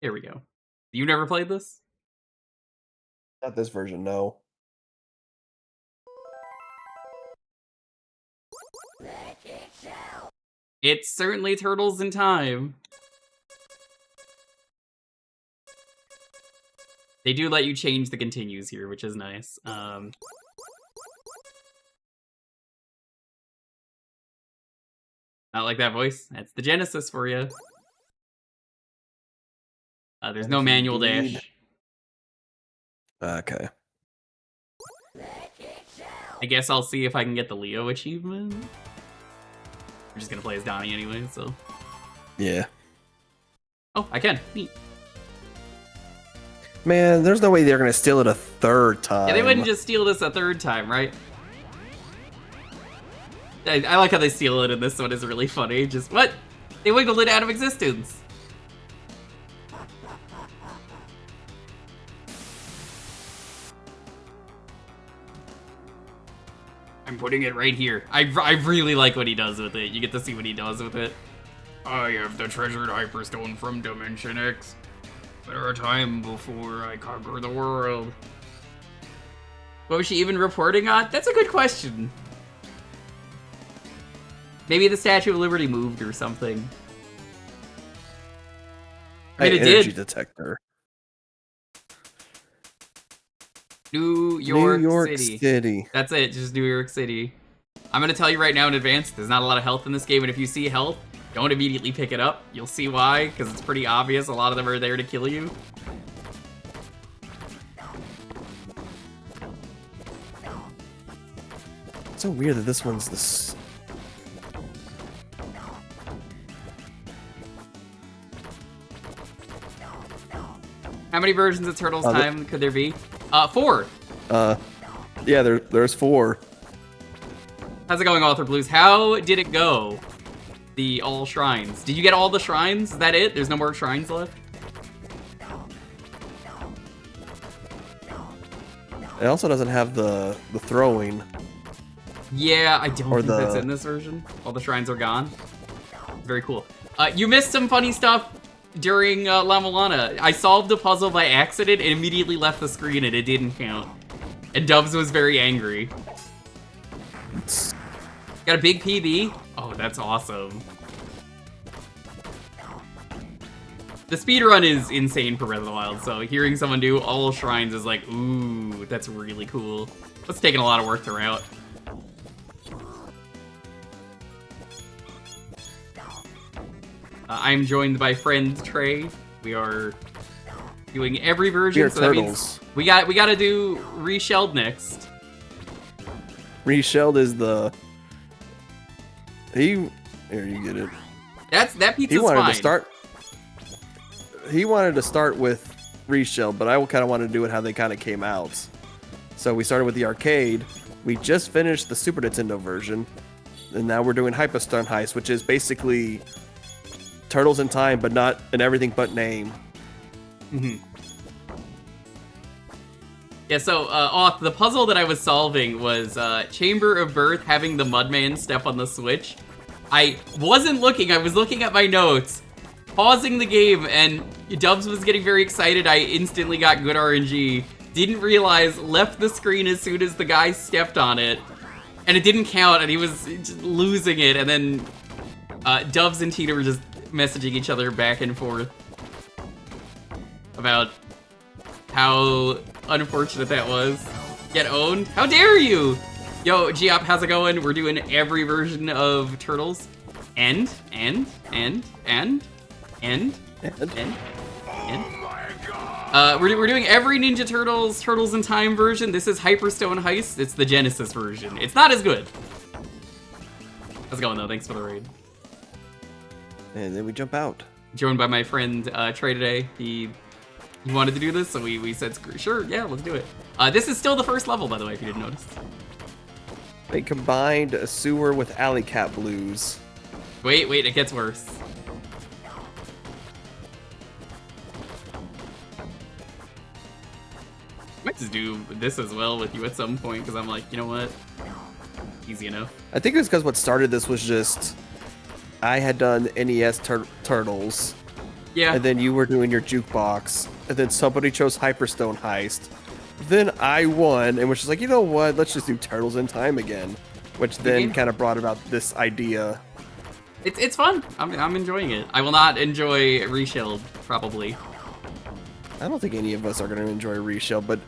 Here we go. You never played this? Not this version, no. It's certainly Turtles in Time. They do let you change the continues here, which is nice. Not like that voice. That's the Genesis for you. There's no manual dash. Okay. I guess I'll see if I can get the Leo achievement. I'm just gonna play as Donnie anyway, so. Yeah. Oh, I can. Neat. Man, there's no way they're gonna steal it a third time. Yeah, they wouldn't just steal this a third time, right? I like how they steal it in this one. Is really funny. Just, what? They wiggled it out of existence. I'm putting it right here. I really like what he does with it. You get to see what he does with it. I have the treasured Hyperstone from Dimension X. There a time before I conquer the world. What was she even reporting on? That's a good question. Maybe the Statue of Liberty moved or something. I mean, it energy did. detector. New York City. City. That's it, just New York City. I'm gonna tell you right now in advance, there's not a lot of health in this game, and if you see health, don't immediately pick it up. You'll see why, because it's pretty obvious. A lot of them are there to kill you. It's so weird that this one's this. How many versions of Turtles Time could there be? 4. Yeah, there's 4. How's it going, Author Blues? How did it go? The all shrines. Did you get all the shrines? Is that it? There's no more shrines left? It also doesn't have the throwing. Yeah, I don't think that's in this version. All the shrines are gone. Very cool. You missed some funny stuff during La Milana. I solved a puzzle by accident and immediately left the screen and it didn't count. And Dubs was very angry. Got a big PB? Oh, that's awesome. The speedrun is insane for Breath of the Wild, so hearing someone do all shrines is like, ooh, that's really cool. That's taking a lot of work to route. I'm joined by friend Trey. We are doing every version, so that means we got to do Reshelled next. Reshelled is the here you get it. That pizza's he wanted fine. to start. He wanted to start with Reshelled, but I kind of wanted to do it how they kind of came out. So we started with the arcade. We just finished the Super Nintendo version, and now we're doing Hyperstone Heist, which is basically Turtles in Time, but not in everything but name. Mm-hmm. Yeah, so the puzzle that I was solving was Chamber of Birth having the Mudman step on the switch. I wasn't looking, I was looking at my notes, pausing the game, and Dubs was getting very excited. I instantly got good RNG. Didn't realize, left the screen as soon as the guy stepped on it, and it didn't count, and he was just losing it, and then Dubs and Tina were just messaging each other back and forth about how unfortunate that was. Get owned? How dare you? Yo, Geop, how's it going? We're doing every version of Turtles. And. Oh my god! We're doing every Ninja Turtles in Time version. This is Hyperstone Heist. It's the Genesis version. It's not as good. How's it going though? Thanks for the raid. And then we jump out. Joined by my friend Trey today. He wanted to do this, so we said, sure, yeah, let's do it. This is still the first level, by the way, if you didn't notice. They combined a sewer with Alley Cat Blues. Wait, it gets worse. Might just do this as well with you at some point, because I'm like, you know what? Easy enough. I think it was because what started this was just I had done NES Turtles. Yeah. And then you were doing your jukebox. And then somebody chose Hyperstone Heist. Then I won and was just like, you know what? Let's just do Turtles in Time again. Which then kind of brought about this idea. It's fun. I'm enjoying it. I will not enjoy Reshelled, probably. I don't think any of us are going to enjoy Reshell, but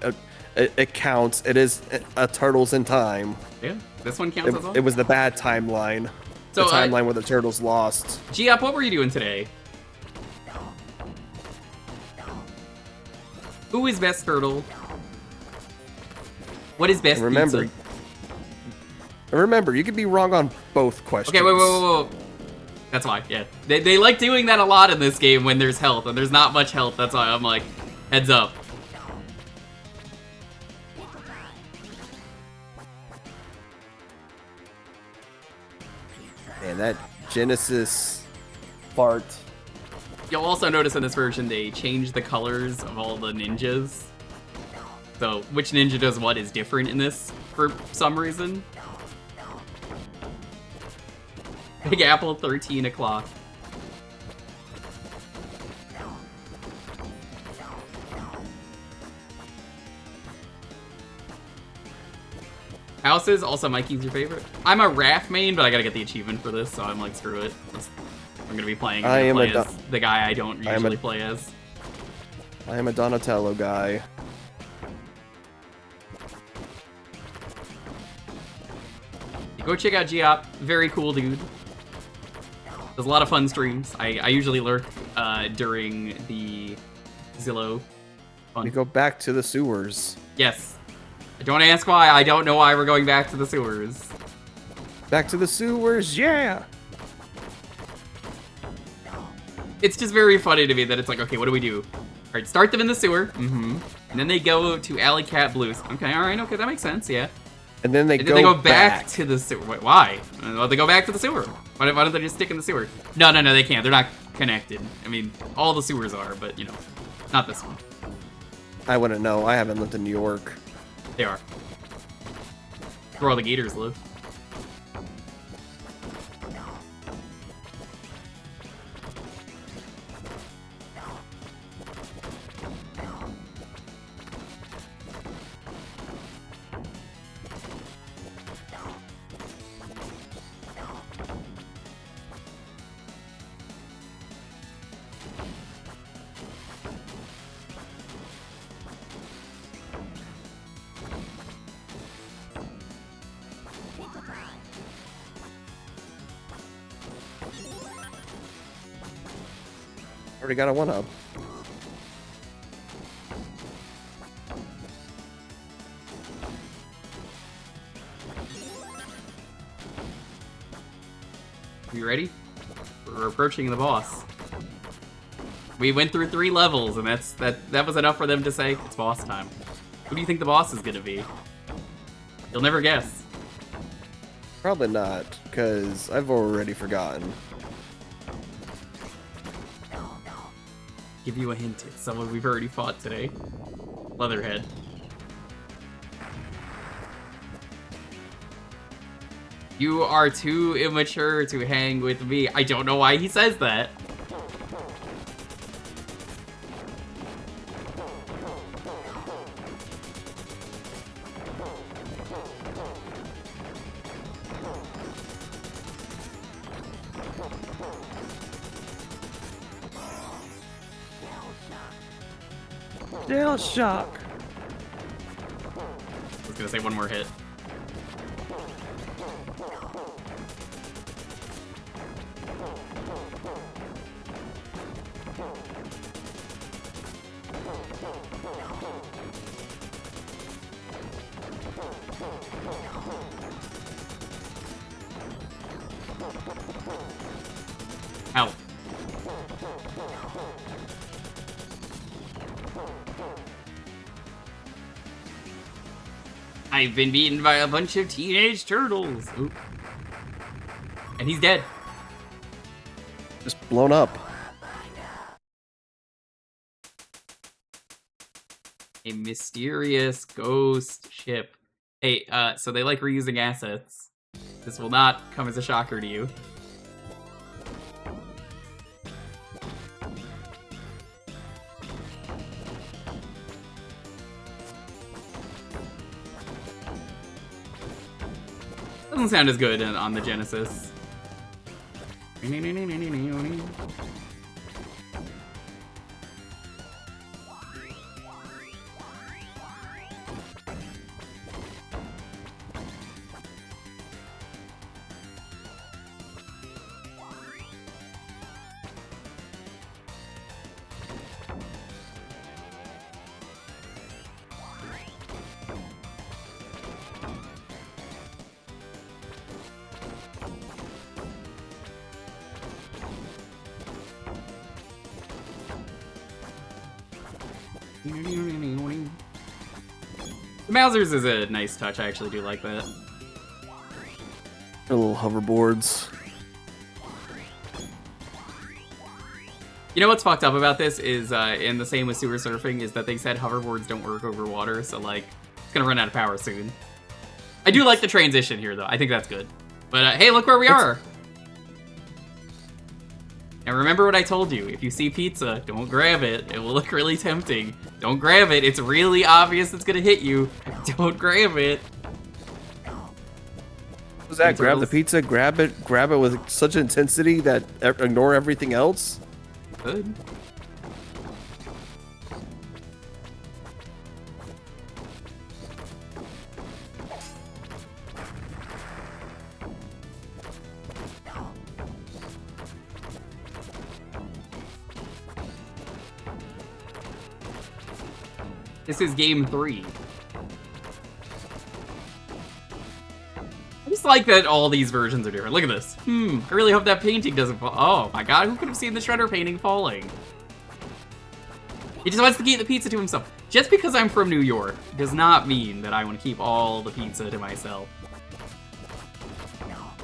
it counts. It is a Turtles in Time. Yeah, this one counts as well. It was the bad timeline. So, the timeline where the Turtles lost. G-Up, what were you doing today? Who is best turtle? What is best pizza? Remember, you could be wrong on both questions. Okay, wait. That's why, yeah. They like doing that a lot in this game when there's health, and there's not much health. That's why I'm like, heads up. And that Genesis fart. You'll also notice in this version they changed the colors of all the ninjas. So which ninja does what is different in this for some reason. Big Apple, 13 o'clock. Houses, also Mikey's your favorite. I'm a Raph main, but I gotta get the achievement for this, so I'm like, screw it. I'm gonna be playing as the guy I don't usually play as. I am a Donatello guy. Go check out Geop, very cool dude. There's a lot of fun streams. I usually lurk during the Zillow fun. We go back to the sewers. Yes. Don't ask why, I don't know why we're going back to the sewers. Back to the sewers, yeah! It's just very funny to me that it's like, okay, what do we do? Alright, start them in the sewer. And then they go to Alley Cat Blues. Okay, alright, okay, that makes sense, yeah. And then they go back to the sewer. Wait, why? Well, they go back to the sewer. Why don't they just stick in the sewer? No, they can't. They're not connected. I mean, all the sewers are, but, you know, not this one. I wouldn't know. I haven't lived in New York. They are. That's where all the gators live. Already got a 1-up. You ready? We're approaching the boss. We went through 3 levels, and that was enough for them to say it's boss time. Who do you think the boss is gonna be? You'll never guess. Probably not, because I've already forgotten. Give you a hint, it's someone we've already fought today. Leatherhead. You are too immature to hang with me. I don't know why he says that. Shell shock. I was gonna say one more hit. Ow. I've been beaten by a bunch of teenage turtles. Oop. And he's dead. Just blown up. A mysterious ghost ship. Hey, so they like reusing assets. This will not come as a shocker to you. Doesn't sound as good on the Genesis. The Mousers is a nice touch. I actually do like that. The little hoverboards. You know what's fucked up about this is, and the same with sewer surfing, is that they said hoverboards don't work over water, so like, it's gonna run out of power soon. I do like the transition here, though. I think that's good. But hey, look where we are! And remember what I told you, if you see pizza, don't grab it. It will look really tempting. Don't grab it, it's really obvious it's gonna hit you. Don't grab it. What was that? Grab the pizza, grab it with such intensity that ignore everything else? Good. This is game 3. I just like that all these versions are different. Look at this. I really hope that painting doesn't fall. Oh my god, who could have seen the Shredder painting falling? He just wants to keep the pizza to himself. Just because I'm from New York does not mean that I want to keep all the pizza to myself.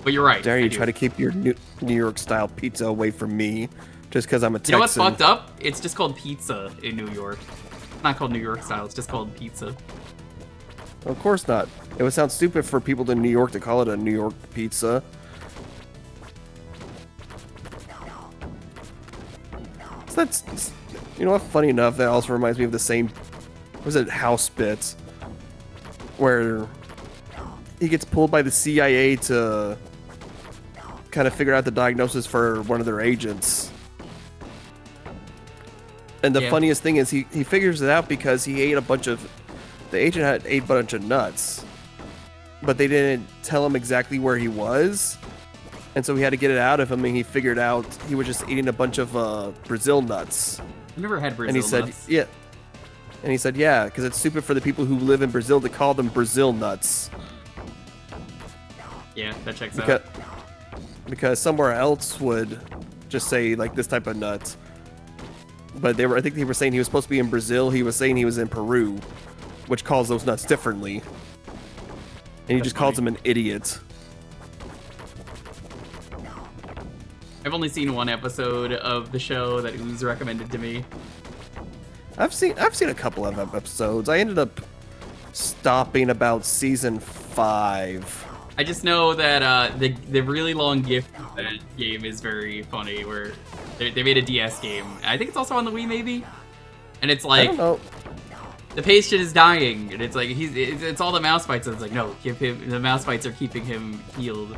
But you're right. Dare you try to keep your New York style pizza away from me just because I'm a Texan? You know what's fucked up? It's just called pizza in New York. It's not called New York style, it's just called pizza. Of course not. It would sound stupid for people in New York to call it a New York pizza. So that's, you know what, funny enough, that also reminds me of the same, what was it, House Bits, where he gets pulled by the CIA to kind of figure out the diagnosis for one of their agents. And the funniest thing is he figures it out because he ate a bunch of, the agent had ate a bunch of nuts, but they didn't tell him exactly where he was, and so he had to get it out of him, and he figured out he was just eating a bunch of Brazil nuts. I've never had Brazil and he said, nuts. yeah. And he said, yeah, because it's stupid for the people who live in Brazil to call them Brazil nuts. Yeah, that checks out. Because somewhere else would just say, like, this type of nut. But I think they were saying he was supposed to be in Brazil. He was saying he was in Peru, which calls those nuts differently. And he just calls him an idiot. I've only seen one episode of the show that Ooze recommended to me. I've seen a couple of episodes. I ended up stopping about season 5. I just know that the really long GIF of that game is very funny, where they made a DS game. I think it's also on the Wii, maybe? And it's like, I don't know. The patient is dying, and it's like, it's all the mouse bites, and it's like, no, give him, the mouse bites are keeping him healed.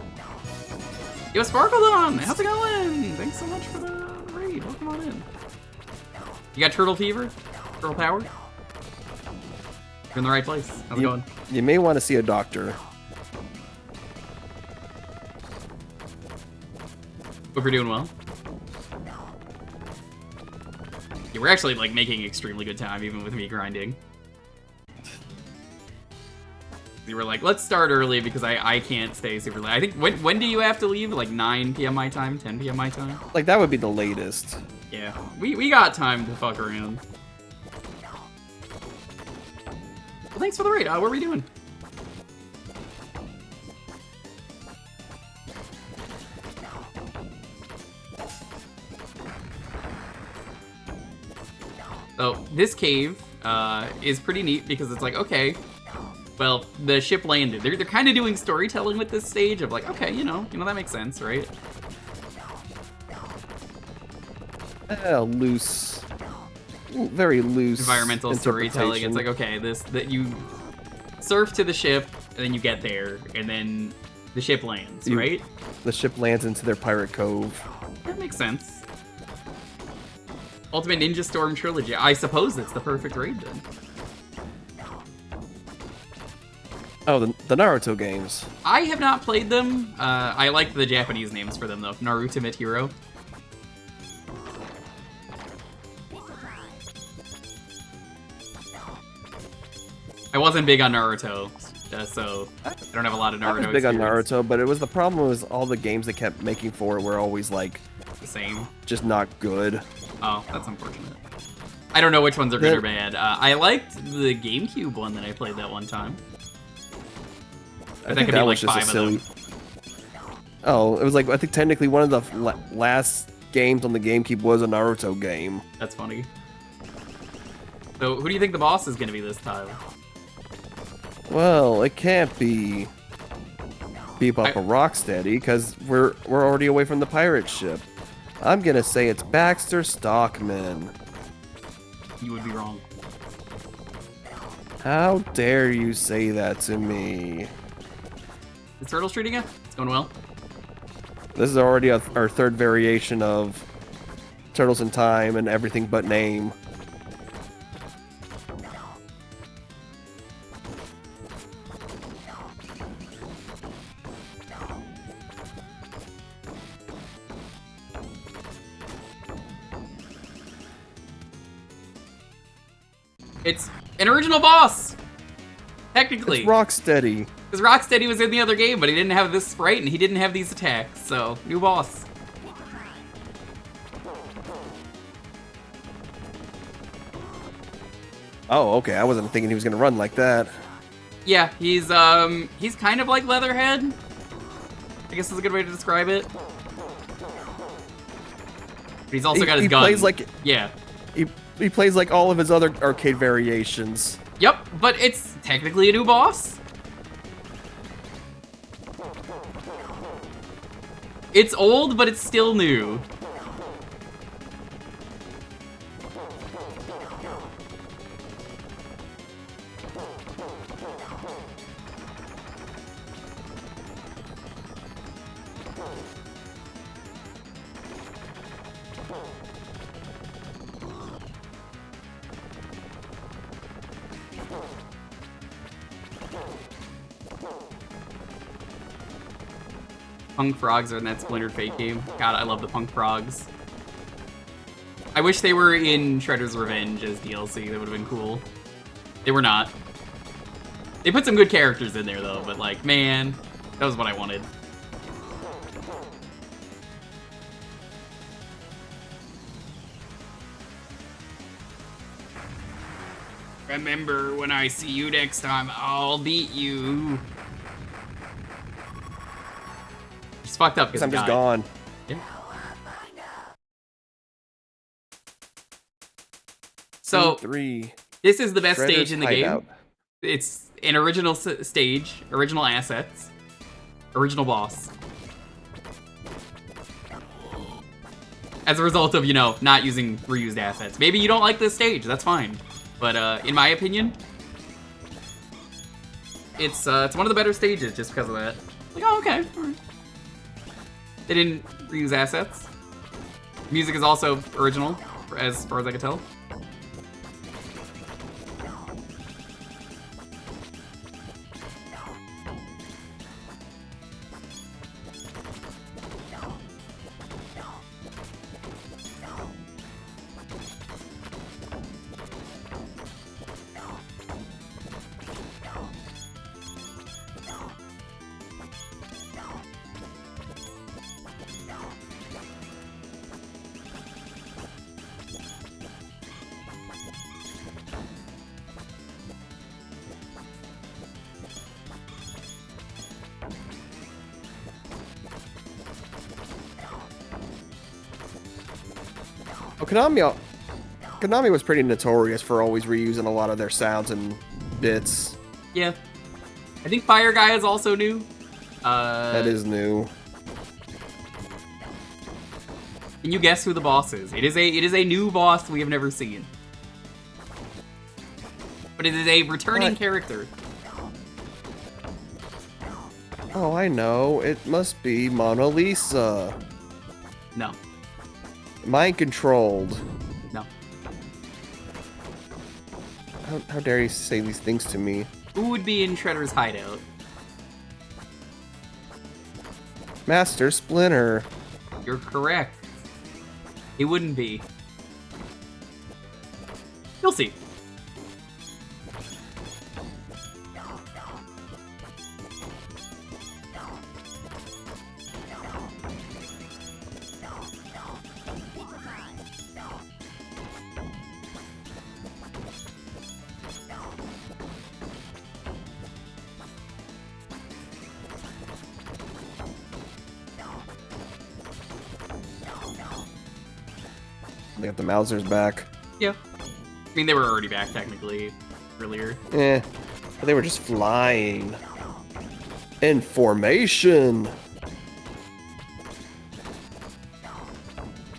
Yo, Sparkledon, how's it going? Thanks so much for the raid, welcome on in. You got turtle fever? Turtle power? You're in the right place. How's it going? You may want to see a doctor. Hope you're doing well. Yeah, we're actually like making extremely good time, even with me grinding. We were like, let's start early because I can't stay super late. I think, when do you have to leave? Like 9 p.m. my time, 10 p.m. my time? Like, that would be the latest. Yeah, we got time to fuck around. Well, thanks for the raid. What are we doing? So this cave is pretty neat because it's like, okay, well, the ship landed. They're kind of doing storytelling with this stage of like, okay, you know that makes sense, right? Loose, very loose Environmental storytelling. It's like, okay, that you surf to the ship and then you get there and then the ship lands, right? The ship lands into their pirate cove. That makes sense. Ultimate Ninja Storm Trilogy. I suppose it's the perfect raid then. Oh, the Naruto games. I have not played them. I like the Japanese names for them though. Narutimate Hero. I wasn't big on Naruto, so I don't have a lot of Naruto. I was big on Naruto, but it was the problem was all the games they kept making for it were always like the same, just not good. Oh, that's unfortunate. I don't know which ones are good or bad. I liked the GameCube one that I played that one time. I think that was just a silly. Oh, it was like I think technically one of the last games on the GameCube was a Naruto game. That's funny. So, who do you think the boss is going to be this time? Well, it can't be Bebop or Rocksteady because we're already away from the pirate ship. I'm gonna say it's Baxter Stockman. You would be wrong. How dare you say that to me? Is Turtle treating you? It's going well. This is already our third variation of Turtles in Time and everything but name. It's an original boss! Technically. It's Rocksteady. Because Rocksteady was in the other game, but he didn't have this sprite and he didn't have these attacks, so new boss. Oh, okay. I wasn't thinking he was gonna run like that. Yeah, he's kind of like Leatherhead. I guess is a good way to describe it. But he's also got his gun. He plays like yeah. He plays like all of his other arcade variations. Yep, but it's technically a new boss. It's old, but it's still new. Punk Frogs are in that Splintered Fate game. God, I love the Punk Frogs. I wish they were in Shredder's Revenge as DLC. That would have been cool. They were not. They put some good characters in there, though, but, like, man, that was what I wanted. Remember, when I see you next time, I'll beat you. It's fucked up because I'm just gone. Yeah. So, 3. This is the best Shredder's stage in the Hideout. game. It's an original stage, original assets, original boss. As a result of, you know, not using reused assets. Maybe you don't like this stage, that's fine. But in my opinion, it's one of the better stages just because of that. Like, oh, okay, all right. They didn't reuse assets. Music is also original, as far as I can tell. Konami was pretty notorious for always reusing a lot of their sounds and bits. Yeah. I think Fire Guy is also new. That is new. Can you guess who the boss is? It is a new boss we have never seen. But it is a returning character. Oh, I know. It must be Mona Lisa. No. Mind controlled. No. How dare you say these things to me? Who would be in Shredder's hideout? Master Splinter. You're correct. He wouldn't be. You'll see. They got the Mausers back. Yeah. I mean, they were already back technically earlier. But they were just flying. In formation. I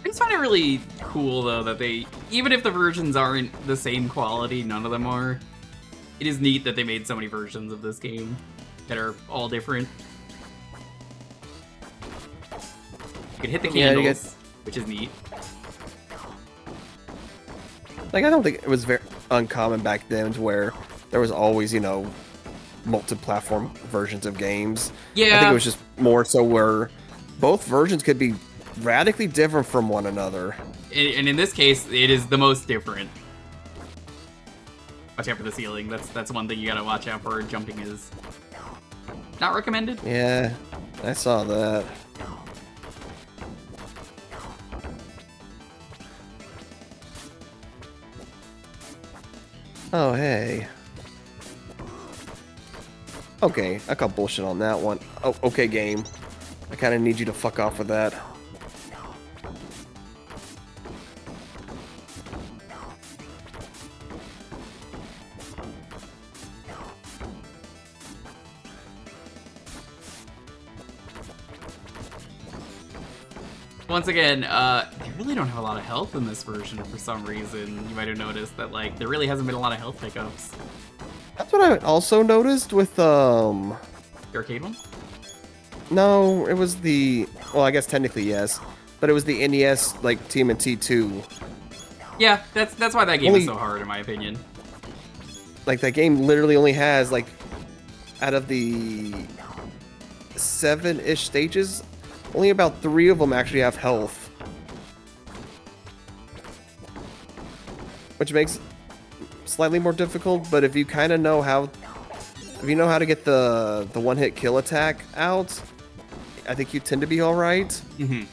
just find it really cool though that they, even if the versions aren't the same quality, none of them are. It is neat that they made so many versions of this game that are all different. You can hit the candles, which is neat. Like, I don't think it was very uncommon back then to where there was always, you know, multi-platform versions of games. Yeah. I think it was just more so where both versions could be radically different from one another. And in this case, it is the most different. Watch out for the ceiling. That's one thing you gotta watch out for. Jumping is not recommended. Yeah, I saw that. Oh, hey. Okay, I got bullshit on that one. Oh, okay, game. I kind of need you to fuck off with that. Once again, they really don't have a lot of health in this version for some reason. You might have noticed that, like, there really hasn't been a lot of health pickups. That's what I also noticed with, The arcade one? No, it was the... Well, I guess technically yes. But it was the NES, like, TMNT 2. Yeah, that's why that game is so hard, in my opinion. Like, that game literally only has, like... Out of the... 7-ish stages, only about 3 of them actually have health. Which makes it slightly more difficult, but if you kind of know how... If you know how to get the one-hit kill attack out, I think you tend to be alright. Mm-hmm.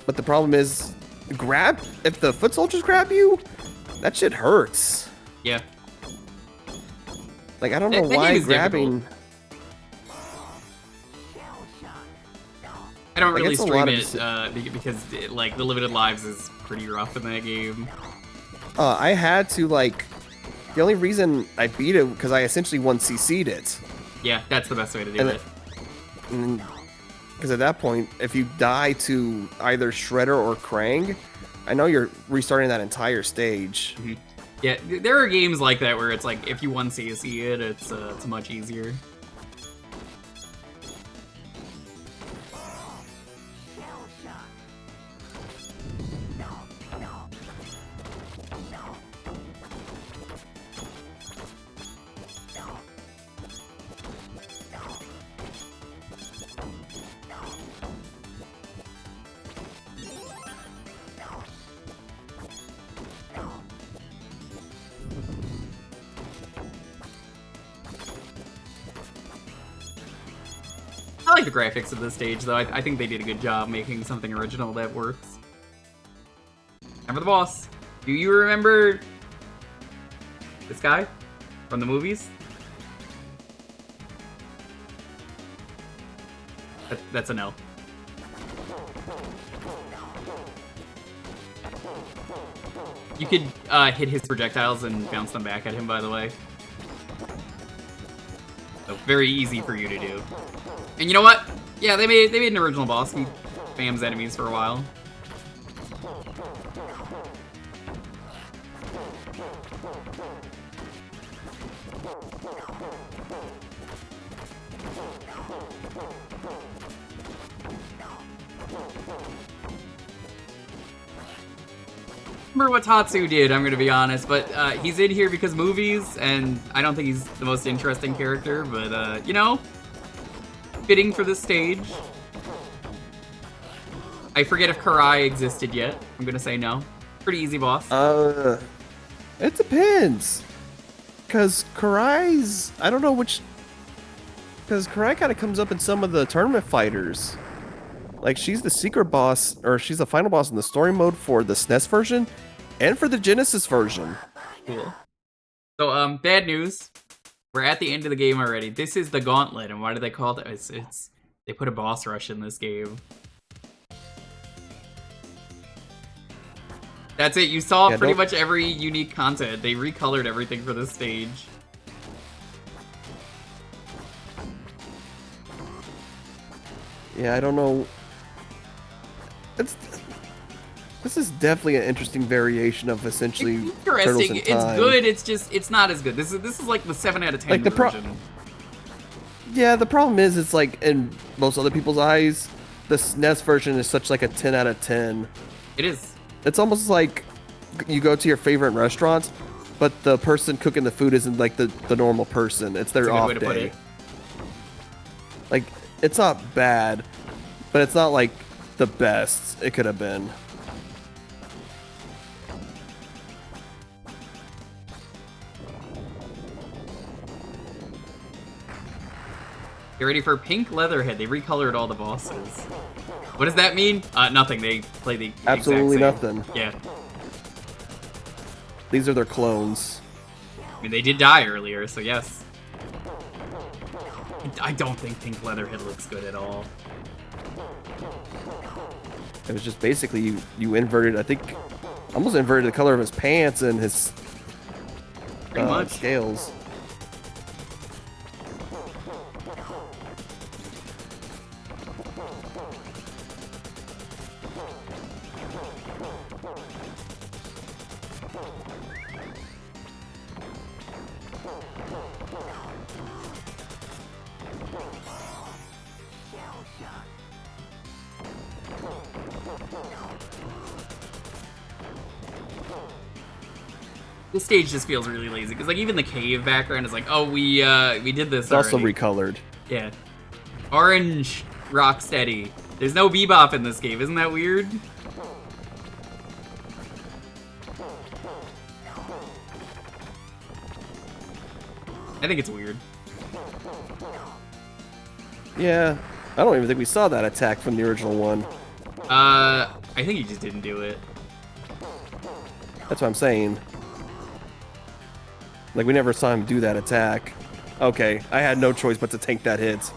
But the problem is, if the foot soldiers grab you, that shit hurts. Yeah. Like, I don't know That why game is grabbing... I don't Like, really it's a stream lot it because, like, the limited lives is pretty rough in that game. I had to, like... The only reason I beat it, because I essentially 1CC'd it. Yeah, that's the best way to do it. Because at that point, if you die to either Shredder or Krang, I know you're restarting that entire stage. Mm-hmm. Yeah, there are games like that where it's like, if you 1CC it, it's much easier. I like the graphics of this stage, though. I think they did a good job making something original that works. Time for the boss. Do you remember this guy from the movies? That's a no. You could hit his projectiles and bounce them back at him, by the way. So very easy for you to do. And you know what? Yeah, they made an original boss who spams enemies for a while. Remember what Tatsu did, I'm gonna be honest, but he's in here because movies, and I don't think he's the most interesting character, but you know, fitting for this stage. I forget if Karai existed yet. I'm gonna say no. Pretty easy boss. It depends. Cause Karai's, I don't know which, cause Karai kind of comes up in some of the tournament fighters. Like, she's the secret boss, or she's the final boss in the story mode for the SNES version, and for the Genesis version. Cool. So, bad news. We're at the end of the game already. This is the Gauntlet, and why do they call it? It's they put a boss rush in this game. That's it. You saw pretty much every unique content. They recolored everything for this stage. Yeah, I don't know. This is definitely an interesting variation of essentially Turtles in Interesting. Time. It's good. It's just it's not as good. This is like the 7 out of 10 Like the version. Yeah, the problem is it's like in most other people's eyes, the SNES version is such like a 10 out of 10. It is. It's almost like you go to your favorite restaurants, but the person cooking the food isn't like the normal person. It's their That's a good off way to put day. it. Like, it's not bad, but it's not like the best it could have been. Get ready for Pink Leatherhead. They recolored all the bosses. What does that mean? Nothing. They play the Absolutely exact same. nothing. Yeah. These are their clones. I mean, they did die earlier, so yes. I don't think Pink Leatherhead looks good at all. It was just basically you inverted, I think, almost inverted the color of his pants and his Pretty much. scales. This stage just feels really lazy because, like, even the cave background is like, oh, we did this It's also already. recolored. Yeah. Orange Rocksteady. There's no Bebop in this game. Isn't that weird? I think it's weird. Yeah, I don't even think we saw that attack from the original one. I think he just didn't do it. That's what I'm saying. Like, we never saw him do that attack. Okay, I had no choice but to tank that hit.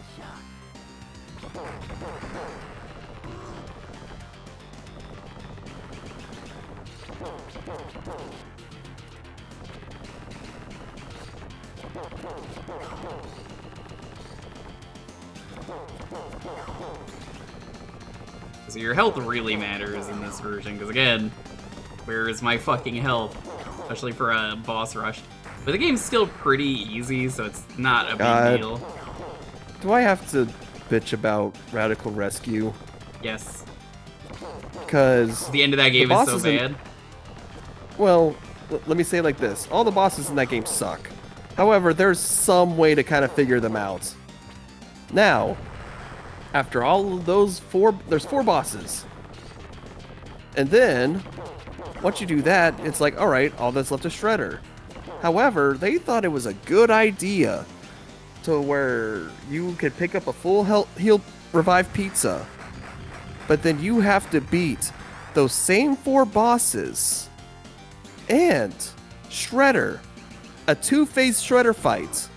So your health really matters in this version, because again, where is my fucking health? Especially for a boss rush. But the game's still pretty easy, so it's not a big deal. Do I have to bitch about Radical Rescue? Yes. Because The end of that game is so bosses in- bad. well, let me say it like this. All the bosses in that game suck. However, there's some way to kind of figure them out. Now, after all of those there's 4 bosses. And then, once you do that, it's like, alright, all that's left is Shredder. However, they thought it was a good idea to where you could pick up a full heal revive pizza. But then you have to beat those same 4 bosses and Shredder, a 2-phase Shredder fight.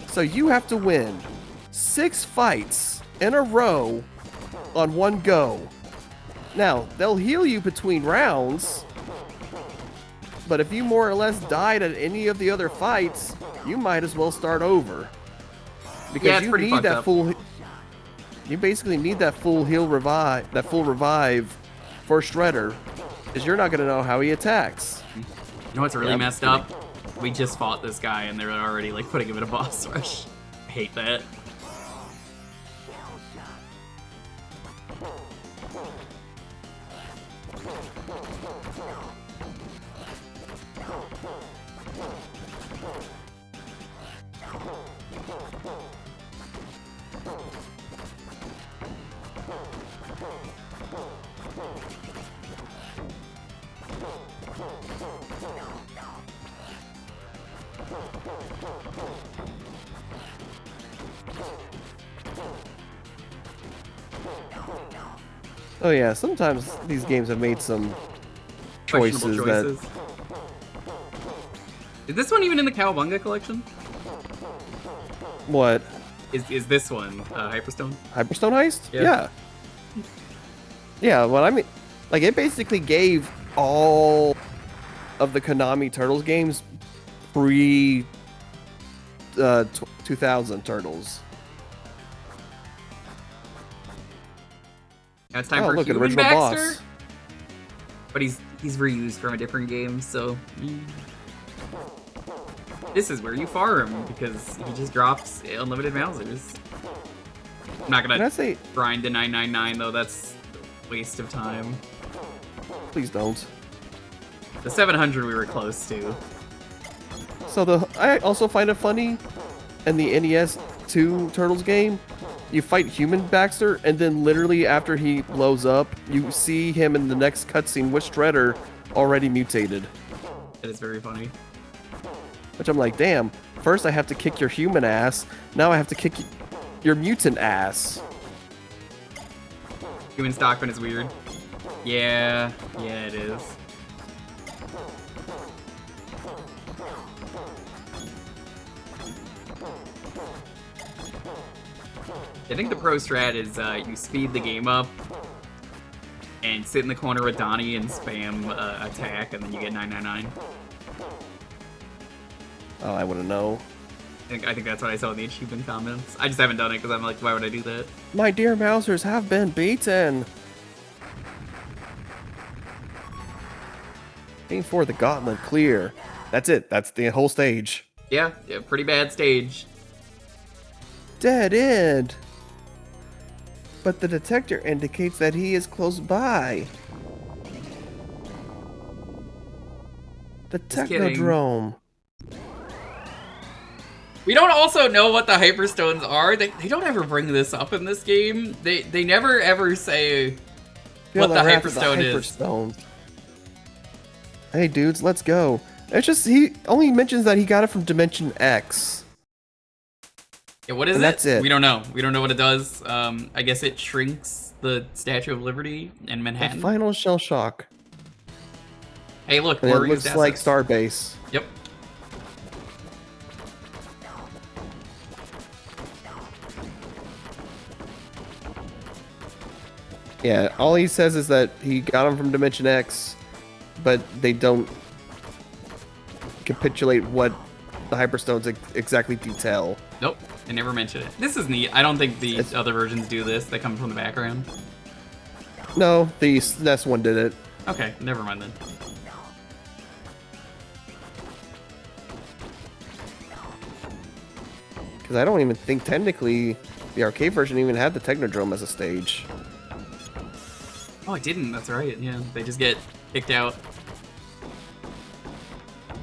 So you have to win 6 fights in a row on one go Now, they'll heal you between rounds, but if you more or less died at any of the other fights, you might as well start over. Because Yeah, it's you pretty need fucked that up. full. You basically need that full heal revive, that full revive for Shredder, because you're not gonna know how he attacks. You know what's really Yeah, messed up? We just fought this guy and they're already like putting him in a boss rush. I hate that. Oh yeah, sometimes these games have made some Questionable choices that. Is this one even in the Cowabunga collection? What? Is this one Hyperstone? Hyperstone Heist? Yeah. Yeah. Yeah, well, I mean, like, it basically gave all of the Konami Turtles games pre 2000 Turtles. Now it's time Oh, for look, an Human original Baxter. boss. But he's reused from a different game, so this is where you farm because he just drops unlimited Mousers. I'm not Can I gonna say, grind to 999 though. That's a waste of time. please don't. The 700 we were close to. So I also find it funny in the NES 2 Turtles game, you fight Human Baxter, and then literally after he blows up, you see him in the next cutscene with Shredder already mutated. That is very funny. Which I'm like, damn, first I have to kick your human ass, now I have to kick your mutant ass. Human Stockman is weird. Yeah, it is. I think the pro strat is you speed the game up and sit in the corner with Donnie and spam attack, and then you get 999. Oh, I wouldn't know. I think that's what I saw in the achievement comments. I just haven't done it because I'm like, why would I do that? My dear Mousers have been beaten. Aim for the gauntlet clear. That's it. That's the whole stage. Yeah, pretty bad stage. Dead end. But the detector indicates that he is close by. The kidding. Technodrome. We don't also know what the Hyperstones are. They don't ever bring this up in this game. They never ever say what the Hyperstone is. Hyperstone. Hey dudes, let's go. It's just he only mentions that he got it from Dimension X. Yeah, what is And it? that's it. We don't know. We don't know what it does. I guess it shrinks the Statue of Liberty in The Manhattan. final shell shock. Hey, look, And it more looks reused like assets. Starbase. Yep. Yeah, all he says is that he got him from Dimension X, but they don't capitulate what the Hyperstones exactly detail. Nope. They never mention it. This is neat. I don't think the It's- other versions do this. They come from the background. No, the SNES one did it. Okay, never mind then. Because I don't even think technically the arcade version even had the Technodrome as a stage. Oh, I didn't. That's right. Yeah, they just get kicked out.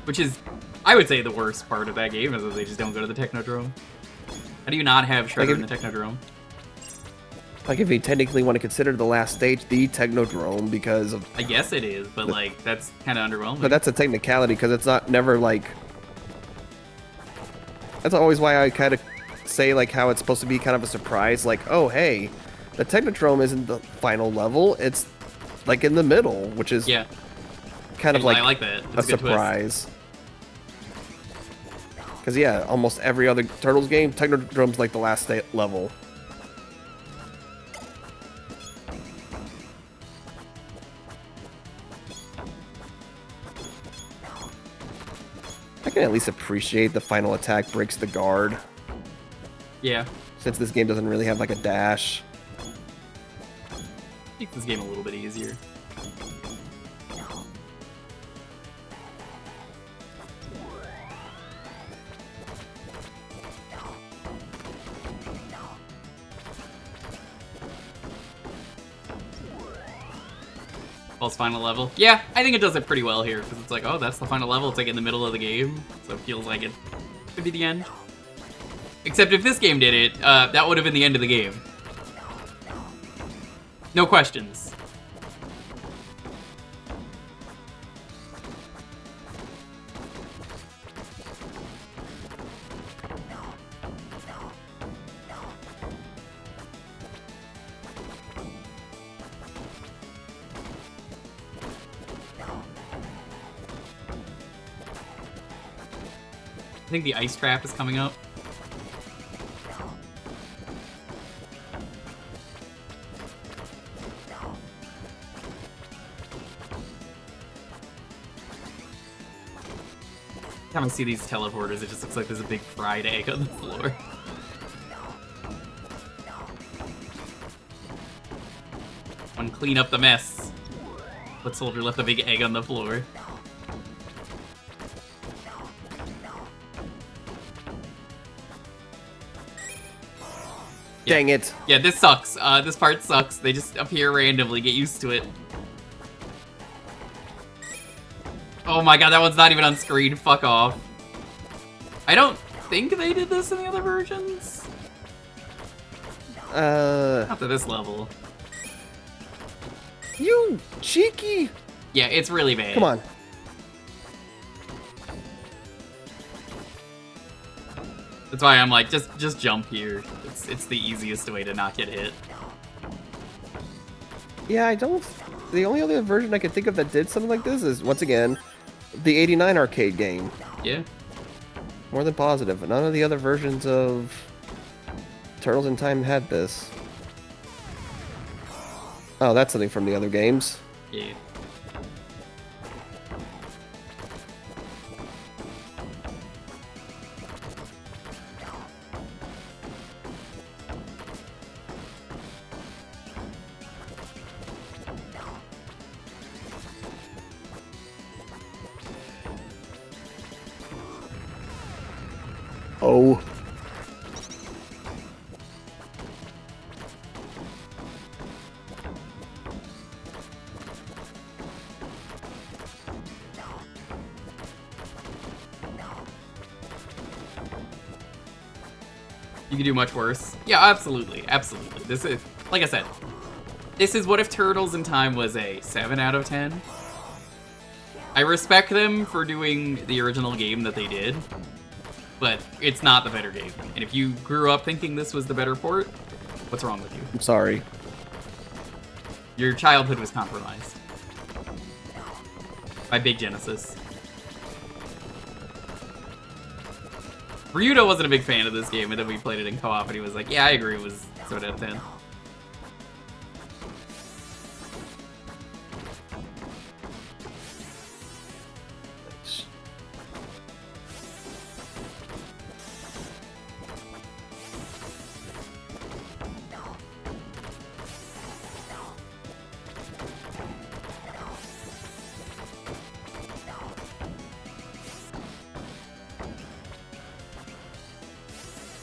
Which is, I would say, the worst part of that game is that they just don't go to the Technodrome. How do you not have Shredder in the Technodrome? Like if you technically want to consider the last stage the Technodrome because of... I guess it is, but like that's kind of underwhelming. But that's a technicality because it's not never like... That's always why I kind of say like how it's supposed to be kind of a surprise. Like, oh hey, the Technodrome isn't the final level. It's like in the middle, which is yeah, kind of I like like that. a That's a good twist. surprise. Because yeah, almost every other Turtles game, Technodrome's like the last level. can at least appreciate the final attack breaks the guard, Yeah. since this game doesn't really have like a dash. Make this game a little bit easier. Ball's final level. Yeah, I think it does it pretty well here, because it's like, oh, that's the final level. It's like in the middle of the game, so it feels like it could be the end. Except if this game did it, that would have been the end of the game. No questions. I think the ice trap is coming up. Every time I see these teleporters, it just looks like there's a big fried egg on the floor. One, clean up the mess. Foot soldier left a big egg on the floor. Yeah. Dang it. Yeah, this sucks. This part sucks. They just appear randomly. Get used to it. Oh my god, that one's not even on screen. Fuck off. I don't think they did this in the other versions. Not to this level. You cheeky. Yeah, it's really bad. Come on. That's why I'm like, just jump here. It's the easiest way to not get hit. Yeah, I don't. The only other version I can think of that did something like this is, once again, the 89 arcade game. Yeah. More than positive. None of the other versions of Turtles in Time had this. Oh, that's something from the other games. Yeah. Oh. You can do much worse. Yeah, absolutely. Absolutely. This is, like I said, this is what if Turtles in Time was a 7 out of 10. I respect them for doing the original game that they did, but it's not the better game. And if you grew up thinking this was the better port, what's wrong with you? I'm sorry. Your childhood was compromised by Big Genesis. Ryudo wasn't a big fan of this game, and then we played it in co-op, and he was like, yeah, I agree, it was 7 out of 10.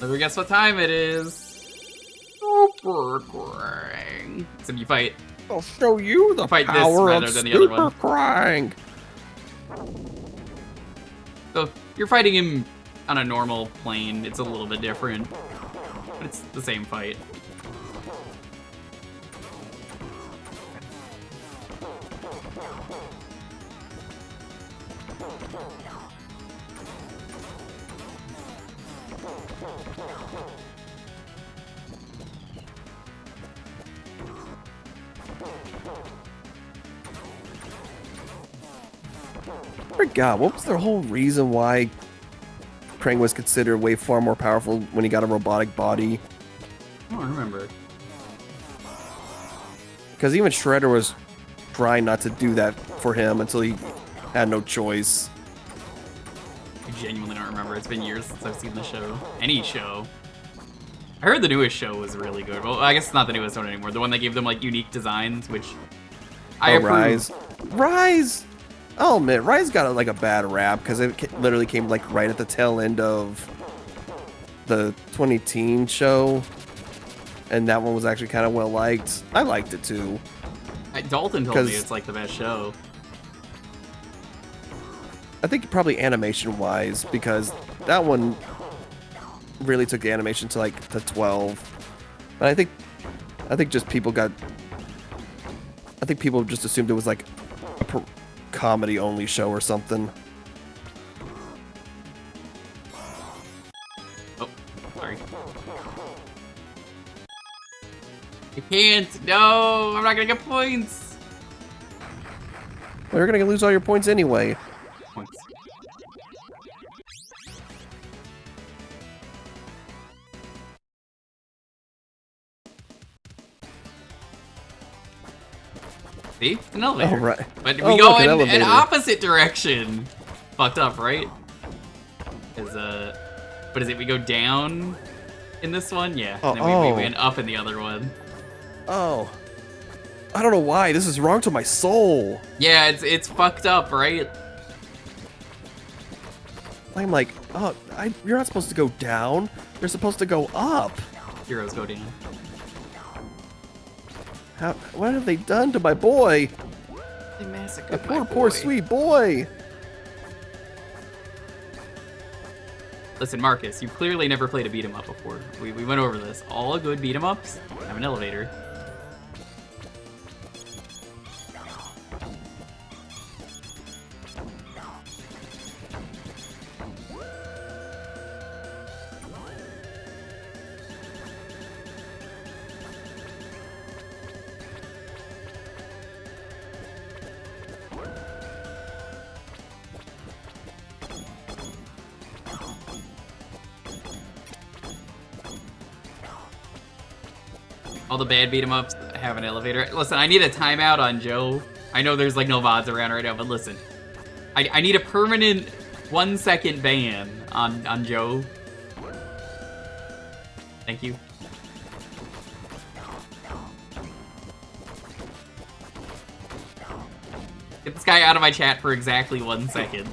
Let me guess what time it is. Super Krang. Except you fight. I'll show you the Fight this power rather of than the other Super one. Krang. So you're fighting him on a normal plane. It's a little bit different, but it's the same fight. I forgot, what was the whole reason why Krang was considered way far more powerful when he got a robotic body? I don't remember. Because even Shredder was trying not to do that for him until he had no choice. genuinely don't remember. It's been years since I've seen the show. Any show. I heard the newest show was really good. Well, I guess it's not the newest one anymore. The one that gave them like unique designs, which I approve. Rise. Rise! Oh man, Rise got like a bad rap because it literally came like right at the tail end of the 2010 show. And that one was actually kind of well liked. I liked it too. Dalton told me it's like the best show. I think probably animation wise, because that one really took the animation to like the 12. But I think just people got. I think people just assumed it was like a comedy only show or something. Oh, sorry. I can't. No, I'm not gonna get points. Well, you're gonna lose all your points anyway. Points. See? An elevator. Oh, right. But we Oh, go look, an in an elevator. opposite direction. Fucked up, right? Is what is it? We go down in this one? Yeah. Oh, And then we oh. went up in the other one. Oh. I don't know why. This is wrong to my soul. Yeah, it's fucked up, right? I'm like, oh, you're not supposed to go down. You're supposed to go up. Heroes go down. What have they done to my boy? They My massacred poor, my poor boy. sweet boy. Listen, Marcus, you've clearly never played a beat 'em up before. We went over this. All good beat 'em ups have an elevator. All the bad beat 'em ups have an elevator. Listen, I need a timeout on Joe. I know there's like no VODs around right now, but listen. I need a permanent 1 second ban on Joe. Thank you. Get this guy out of my chat for exactly 1 second.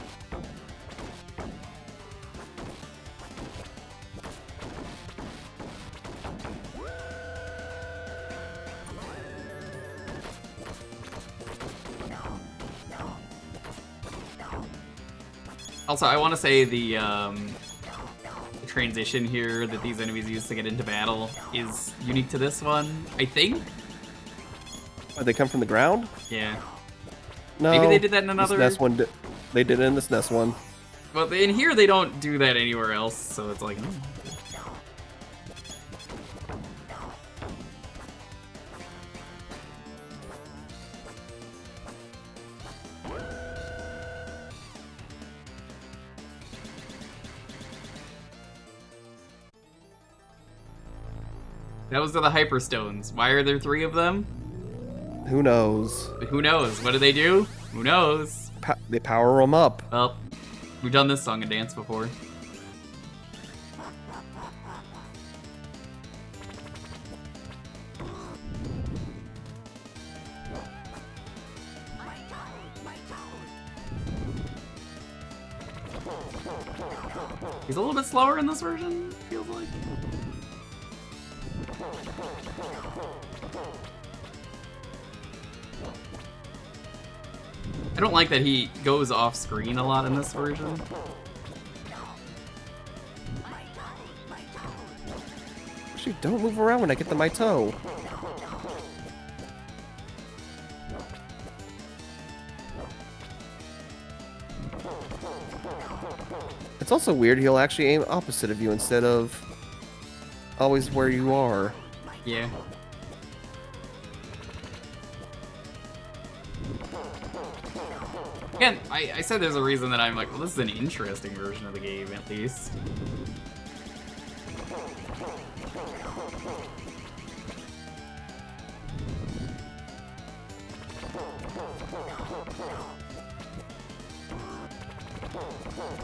Also, I want to say the transition here that these enemies use to get into battle is unique to this one, I think. Oh, they come from the ground? Yeah. No. Maybe they did that in another- This NES one. They did it in this NES one. But in here, they don't do that anywhere else, so it's like... Those are the Hyperstones. Why are there 3 of them? Who knows? Who knows? What do they do? Who knows? They power them up. Well, we've done this song and dance before. He's a little bit slower in this version, feels like. I don't like that he goes off screen a lot in this version. Actually, don't move around when I get to my toe. It's also weird he'll actually aim opposite of you instead of always where you are. Yeah. Again, I said there's a reason that I'm like, well, this is an interesting version of the game, at least.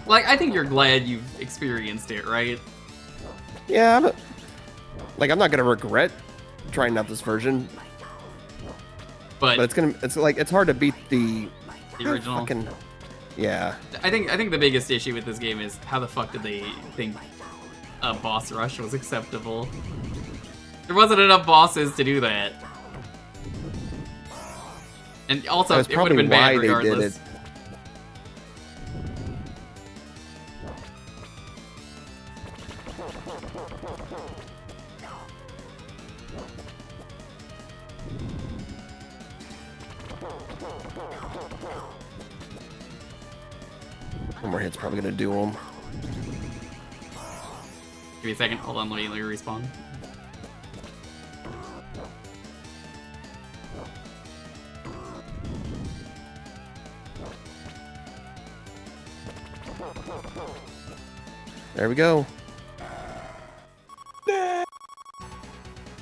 Like, I think you're glad you've experienced it, right? Yeah, I'm not gonna regret trying out this version, But it's hard to beat the original. fucking, yeah. I think the biggest issue with this game is how the fuck did they think a boss rush was acceptable? There wasn't enough bosses to do that. And also, That's it would have been probably bad why they did regardless. it. One more hit's probably gonna do him. Give me a second. Hold on, let me respawn. There we go.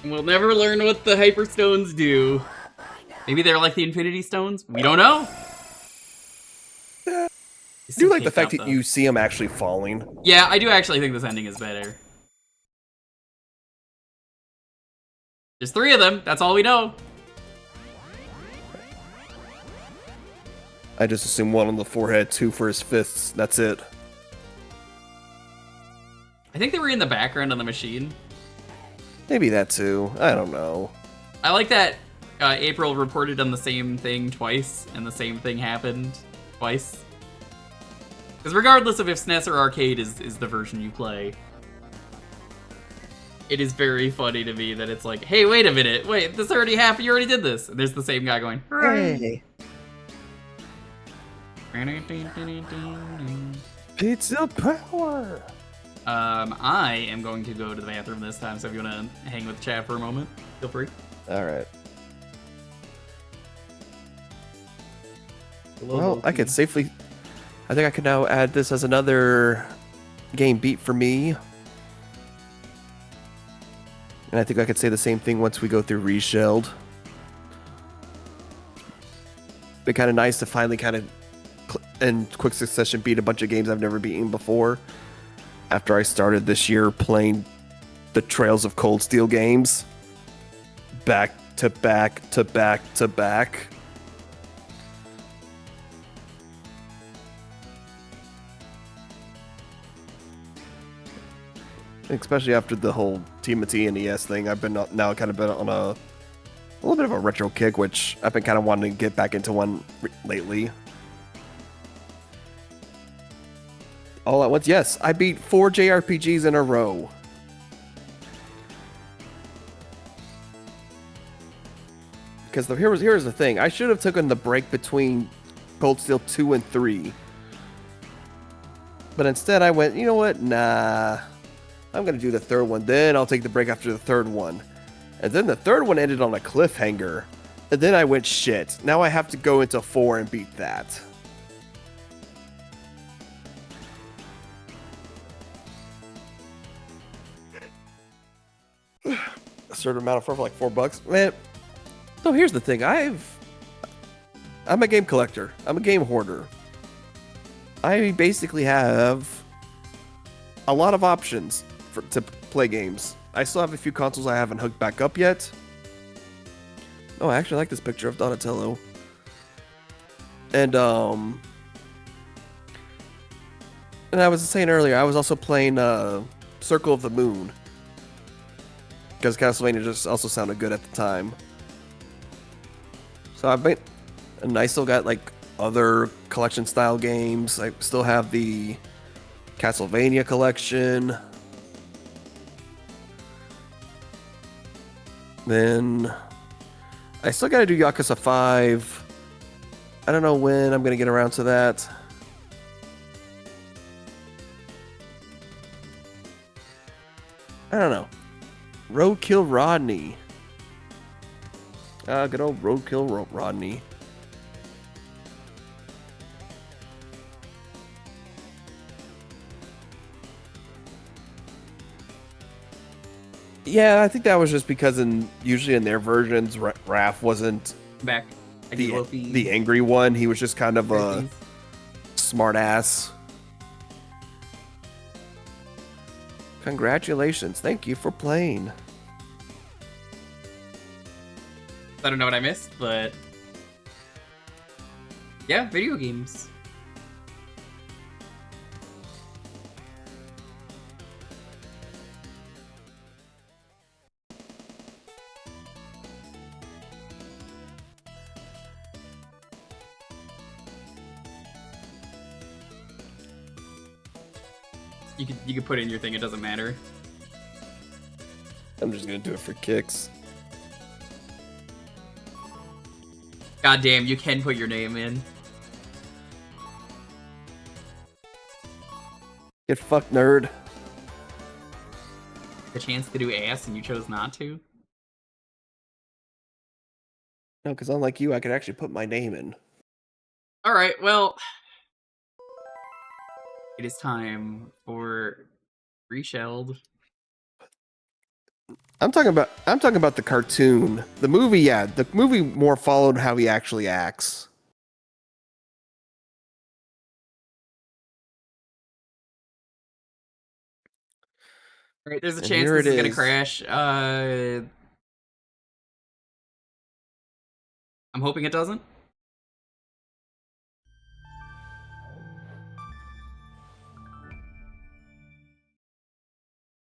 We'll never learn what the Hyper Stones do. Maybe they're like the Infinity Stones? We don't know. I do like the fact that you see him actually falling. Yeah, I do actually think this ending is better. There's 3 of them. That's all we know. I just assume 1 on the forehead, 2 for his fists. That's it. I think they were in the background on the machine. Maybe that too. I don't know. I like that April reported on the same thing twice, and the same thing happened twice. Because regardless of if SNES or arcade is the version you play, it is very funny to me that it's like, hey, wait a minute, wait, this already happened, you already did this. And there's the same guy going, Hey. Pizza power. I am going to go to the bathroom this time, so if you want to hang with the chat for a moment, feel free. All right. Well, I could safely... I think I can now add this as another game beat for me. And I think I could say the same thing once we go through Reshelled. Be kind of nice to finally kind of in quick succession beat a bunch of games I've never beaten before. After I started this year playing the Trails of Cold Steel games. Back to back to back to back. Especially after the whole Timothy and NES thing, I've been now kind of been on a little bit of a retro kick, which I've been kind of wanting to get back into one lately. All at once, yes, I beat 4 JRPGs in a row. Because here's the thing, I should have taken the break between Cold Steel 2 and 3. But instead I went, you know what, nah. I'm going to do the 3rd one, then I'll take the break after the 3rd one. And then the 3rd one ended on a cliffhanger. And then I went, shit, now I have to go into 4 and beat that. A certain amount of fur for like $4. Man, so here's the thing, I'm a game collector. I'm a game hoarder. I basically have a lot of options to play games. I still have a few consoles I haven't hooked back up yet. Oh, I actually like this picture of Donatello. And I was saying earlier, I was also playing Circle of the Moon. Because Castlevania just also sounded good at the time. So I've been, and I still got like other collection style games. I still have the Castlevania collection. Then I still gotta do Yakuza 5. I don't know when I'm gonna get around to that. I don't know. Roadkill Rodney. Good old Roadkill Rodney. Yeah, I think that was just because usually in their versions, Raph wasn't Back. the angry one. He was just kind of a smart ass. Congratulations. Thank you for playing. I don't know what I missed, but yeah, video games. You could put in your thing, it doesn't matter. I'm just gonna do it for kicks. God damn, you can put your name in. Get fucked, nerd. The chance to do ass and you chose not to? No, because unlike you, I could actually put my name in. Alright, well, it is time for Reshelled. I'm talking about the cartoon. The movie, yeah, the movie more followed how he actually acts. Alright, there's a And chance here this it is gonna is. crash. I'm hoping it doesn't.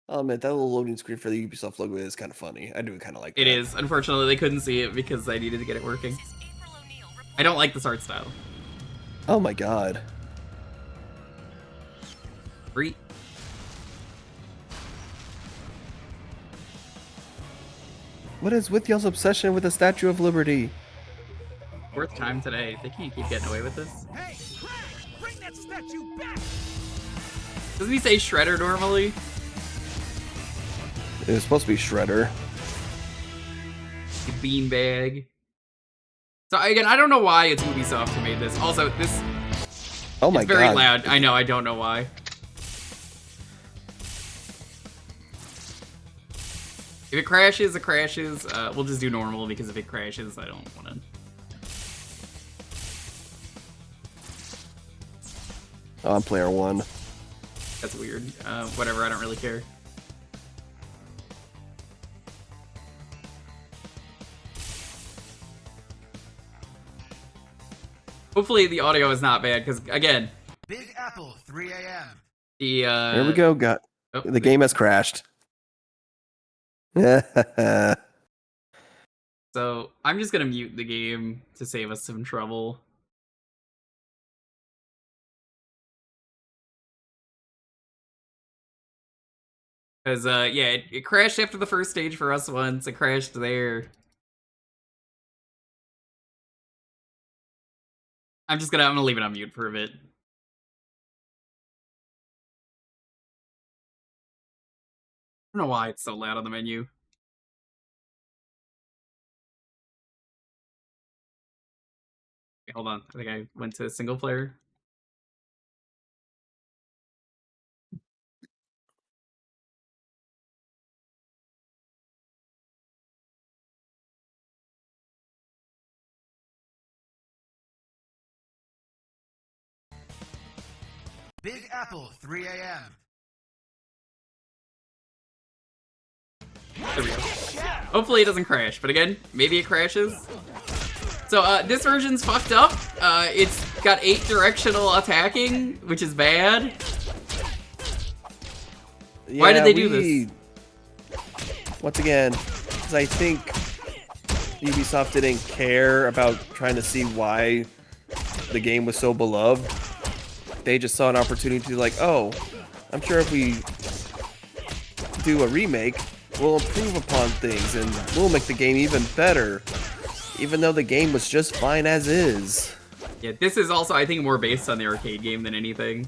I'll admit, that little loading screen for the Ubisoft logo is kind of funny. I do kind of like that. It is. Unfortunately, they couldn't see it because I needed to get it working. I don't like this art style. Oh my god. Free. What is with y'all's obsession with the Statue of Liberty? Fourth time today. They can't keep getting away with this. Hey, Crash, bring that statue back! Doesn't he say Shredder normally? It was supposed to be Shredder. You beanbag. So again, I don't know why it's Ubisoft who made this. Also, this Oh my is very god. loud. I know, I don't know why. If it crashes, it crashes. We'll just do normal because if it crashes, I don't want to. Oh, I'm player one. That's weird. Whatever, I don't really care. Hopefully the audio is not bad, because again, Big Apple, 3 a.m. the Here we go. The game has crashed. So I'm just gonna mute the game to save us some trouble. Because yeah, it crashed after the first stage for us once. It crashed there. I'm gonna leave it on mute for a bit. I don't know why it's so loud on the menu. Okay, hold on. I think I went to single player. Big Apple, 3 a.m. There we go. Hopefully it doesn't crash, but again, maybe it crashes. So this version's fucked up. It's got 8 directional attacking, which is bad. Why did they do this? Once again, because I think Ubisoft didn't care about trying to see why the game was so beloved. They just saw an opportunity to like, oh, I'm sure if we do a remake, we'll improve upon things and we'll make the game even better, even though the game was just fine as is. Yeah, this is also, I think, more based on the arcade game than anything.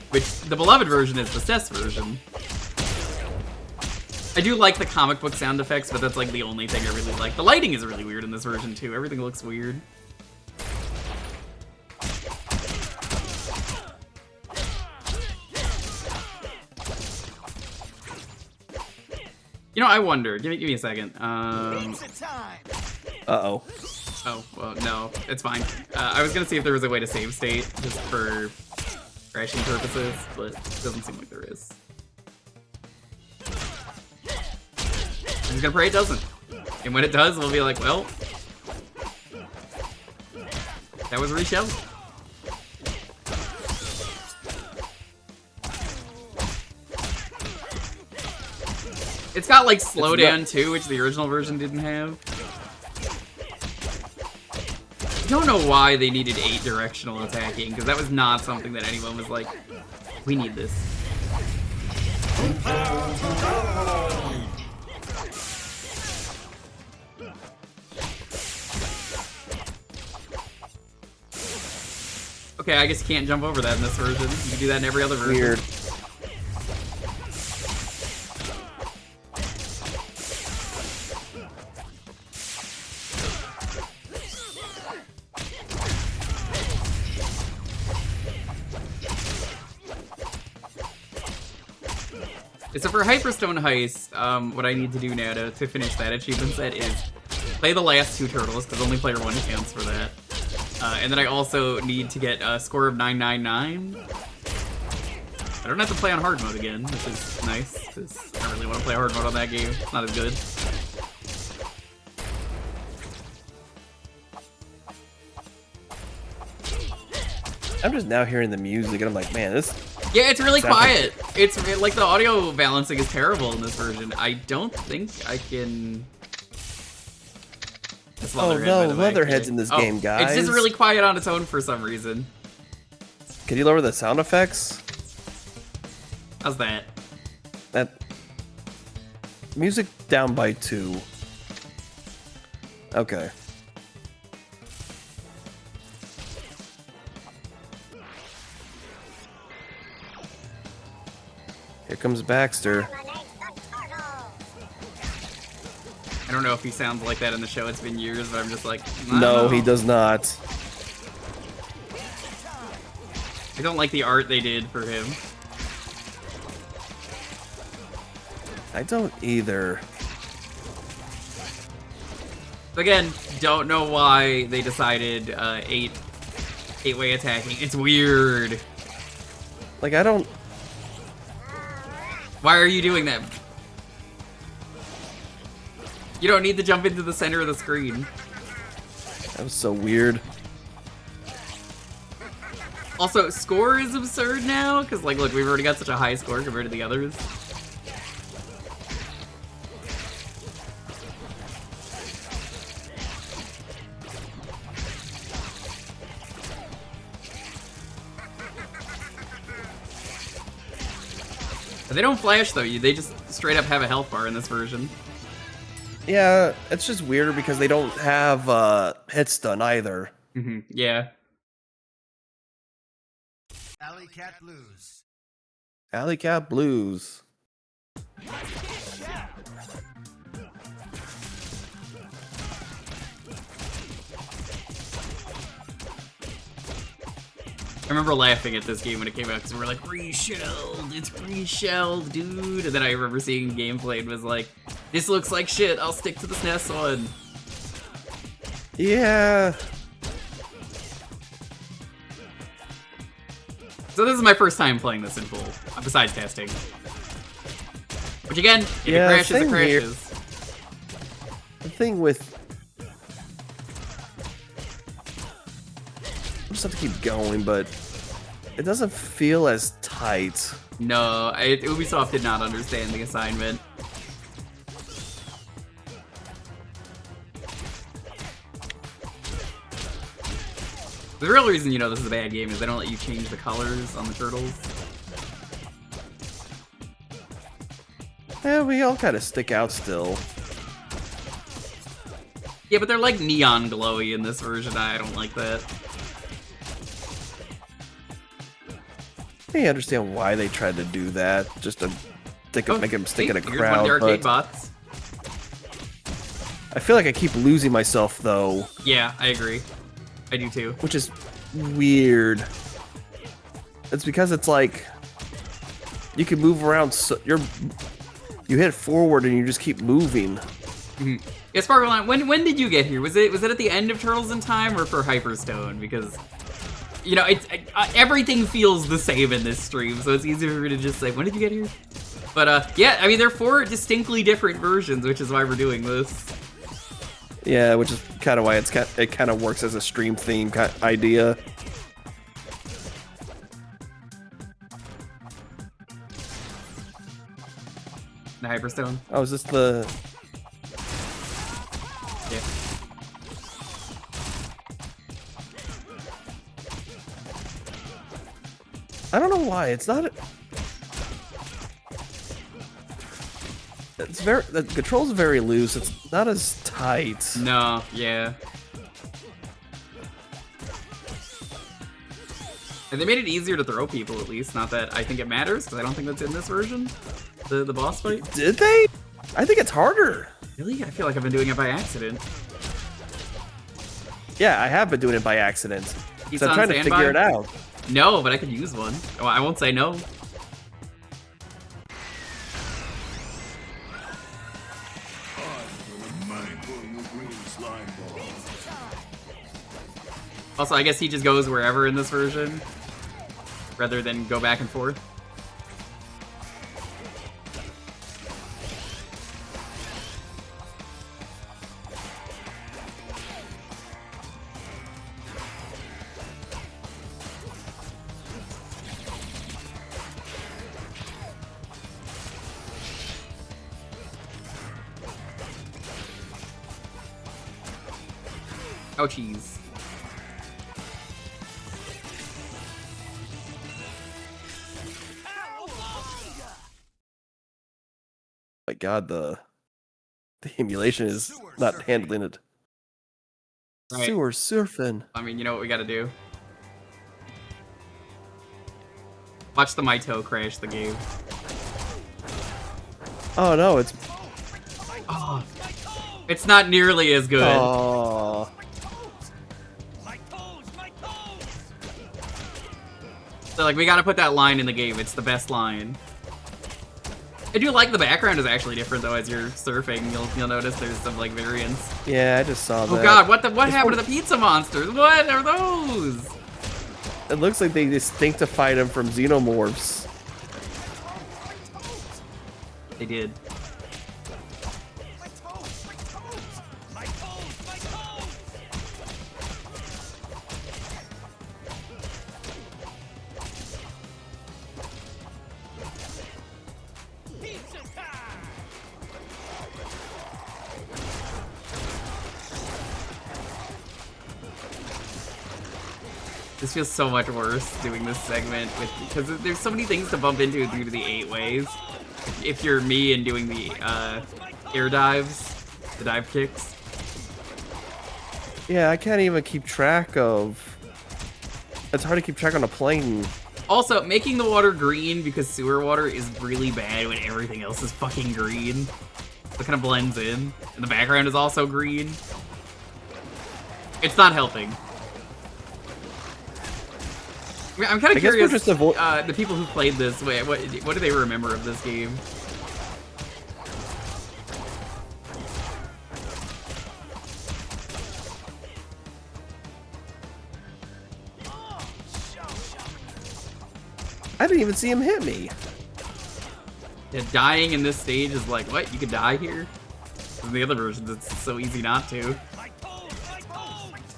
Which, the beloved version is the SNES version. I do like the comic book sound effects, but that's like the only thing I really like. The lighting is really weird in this version too. Everything looks weird. You know, I wonder. Give me a second. Pizza time! Uh-oh. Oh, well, no, it's fine. I was gonna see if there was a way to save state, just for crashing purposes, but it doesn't seem like there is. I'm just gonna pray it doesn't. And when it does, we'll be like, well, that was reshelled. It's got like slowdown too, which the original version didn't have. I don't know why they needed 8 directional attacking, because that was not something that anyone was like, we need this. Okay, I guess you can't jump over that in this version. You can do that in every other version. Weird. So for Hyperstone Heist, what I need to do now to finish that achievement set is play the last 2 turtles, because only player 1 counts for that. And then I also need to get a score of 999. I don't have to play on hard mode again, which is nice, because I don't really want to play hard mode on that game. It's not as good. I'm just now hearing the music, and I'm like, man, this... Yeah, it's really quiet. It's like the audio balancing is terrible in this version. I don't think I can... That's Oh Leatherhead, no, by the way, Leatherhead's actually. in this Oh, game, guys. It's just really quiet on its own for some reason. Can you lower the sound effects? How's that? That... Music down by 2. Okay. Here comes Baxter. I don't know if he sounds like that in the show. It's been years, but I'm just like, No, he does not. I don't like the art they did for him. I don't either. Again, don't know why they decided 8-way attacking. It's weird. Like, I don't... Why are you doing that? You don't need to jump into the center of the screen. That was so weird. Also, score is absurd now, because, like, look, we've already got such a high score compared to the others. They don't flash, though. They just straight up have a health bar in this version. Yeah, it's just weird because they don't have hit stun either. Mm-hmm. Yeah. Alley Cat Blues. Alley Cat Blues. I remember laughing at this game when it came out because we were like, reshelled, it's reshelled, dude. And then I remember seeing gameplay and was like, this looks like shit, I'll stick to the SNES one. Yeah. So this is my first time playing this in full, besides testing. Which again, if Yeah, it crashes, it same here. crashes. The thing with... I just have to keep going, but it doesn't feel as tight. No, Ubisoft did not understand the assignment. The real reason you know this is a bad game is they don't let you change the colors on the turtles. Yeah, we all kind of stick out still. Yeah, but they're like neon glowy in this version. I don't like that. I understand why they tried to do that, just to make him stick in a Here's crowd. one of the arcade but bots. I feel like I keep losing myself though, Yeah, I agree. I do too. which is weird. It's because it's like you can move around. You hit forward and you just keep moving. Yeah, Sparkle, when did you get here? Was it at the end of Turtles in Time or for Hyperstone? Because, you know, everything feels the same in this stream, so it's easier for me to just say, when did you get here? But, yeah, I mean, they're 4 distinctly different versions, which is why we're doing this. Yeah, which is kind of why it kind of works as a stream theme idea. The Hyperstone. Oh, is this the... Yeah. I don't know why, it's not... It's very... The controls are very loose, it's not as tight. No, yeah. And they made it easier to throw people, at least. Not that I think it matters, because I don't think that's in this version. The boss fight. Did they? I think it's harder. Really? I feel like I've been doing it by accident. Yeah, I have been doing it by accident. He's So I'm on trying to standby? figure it out. No, but I could use one. Oh, I won't say no. Also, I guess he just goes wherever in this version, rather than go back and forth. Oh, cheese. My god, the emulation is not handling it. Right. Sewer surfing. I mean, you know what we gotta do? Watch the Maito crash the game. Oh no, it's... Oh, it's not nearly as good. Oh. So, like, we gotta put that line in the game. It's the best line. I do like the background is actually different, though, as you're surfing. You'll notice there's some, like, variants. Yeah, I just saw that. Oh god, what happened to the pizza monsters? What are those? It looks like they distinctified them from xenomorphs. They did. This feels so much worse doing this segment because there's so many things to bump into due to the 8 ways. If you're me and doing the air dives, the dive kicks. Yeah, I can't even keep track of... It's hard to keep track on a plane. Also, making the water green because sewer water is really bad when everything else is fucking green. It kind of blends in. And the background is also green. It's not helping. I'm kind of curious, just the people who played this, what do they remember of this game? I didn't even see him hit me. Yeah, dying in this stage is like, what? You could die here? In the other versions, it's so easy not to.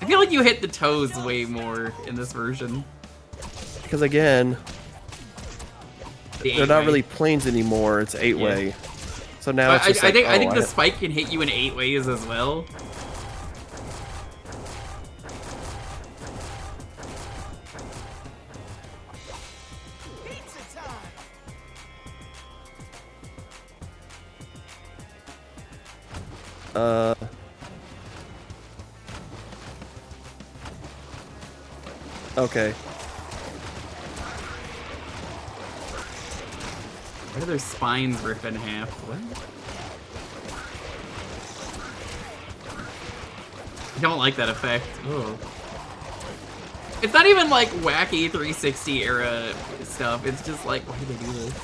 I feel like you hit the toes way more in this version. Because again, they're not way. really planes anymore. It's 8-way. Yeah. So now it's just I think oh, the spike can hit you in 8 ways as well. Okay. Why do their spines rip in half? What? I don't like that effect. Ugh. It's not even like wacky 360 era stuff. It's just like, why do they do this?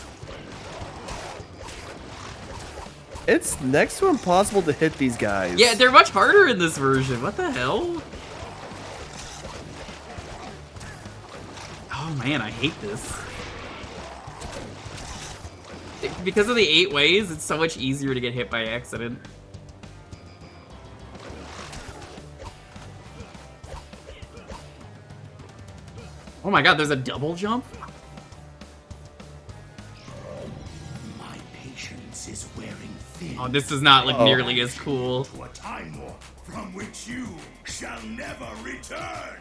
It's next to impossible to hit these guys. Yeah, they're much harder in this version. What the hell? Oh man, I hate this. Because of the 8 ways, it's so much easier to get hit by accident. Oh my god, there's a double jump? My patience is wearing thin. Oh, this does not look nearly as cool. To a time warp from which you shall never return.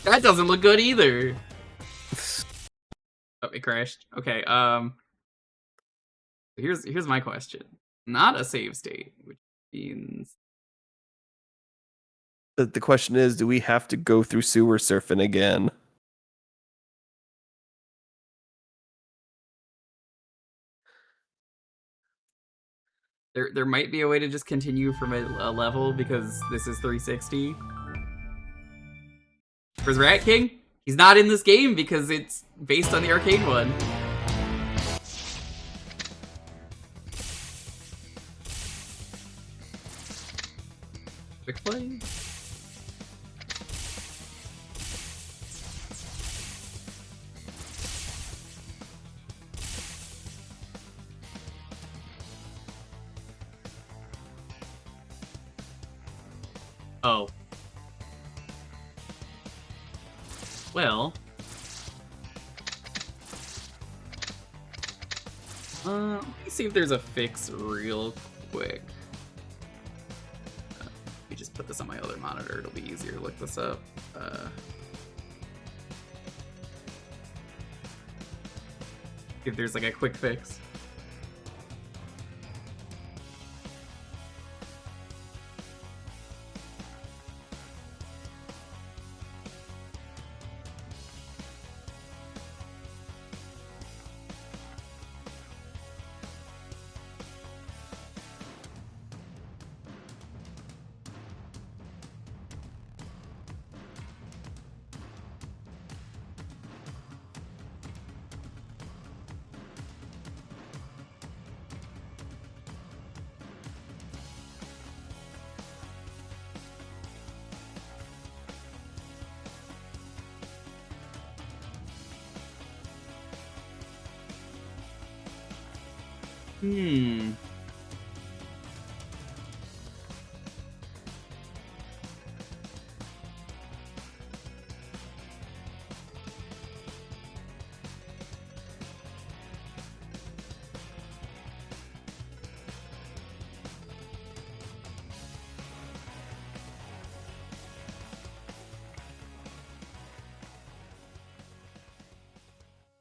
That doesn't look good either. Oh, it crashed. Okay, here's my question. Not a save state, which means The question is, do we have to go through sewer surfing again? there might be a way to just continue from a level because this is 360. Where's Rat King? He's not in this game because it's based on the arcade one. Quick play? Oh. Well. Let me see if there's a fix real quick. Let me just put this on my other monitor. It'll be easier to look this up. If there's like a quick fix.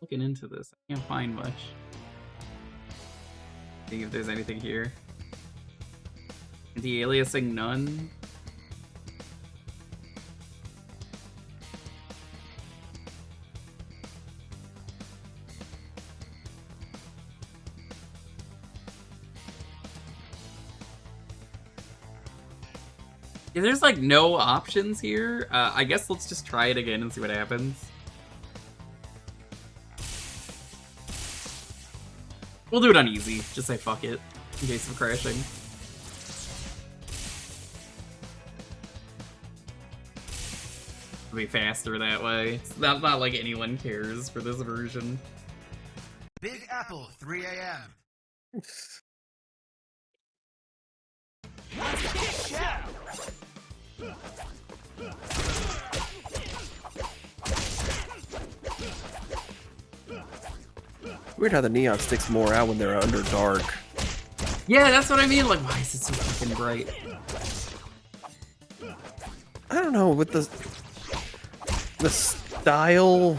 Looking into this, I can't find much. See if there's anything here. Anti-aliasing none. Yeah, there's like no options here. I guess let's just try it again and see what happens. We'll do it on easy. Just say fuck it in case of crashing. It'll be faster that way. It's not like anyone cares for this version. Big Apple, 3 a.m. Weird how the neon sticks more out when they're under dark. Yeah, that's what I mean. Like, why is it so fucking bright? I don't know, with the style,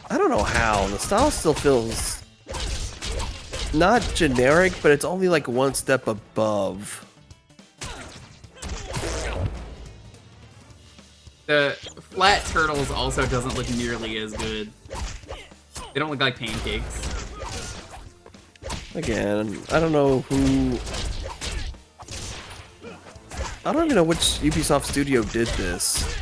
I don't know how. The style still feels not generic, but it's only like one step above. The flat turtles also doesn't look nearly as good. They don't look like pancakes. Again, I don't know who... I don't even know which Ubisoft studio did this.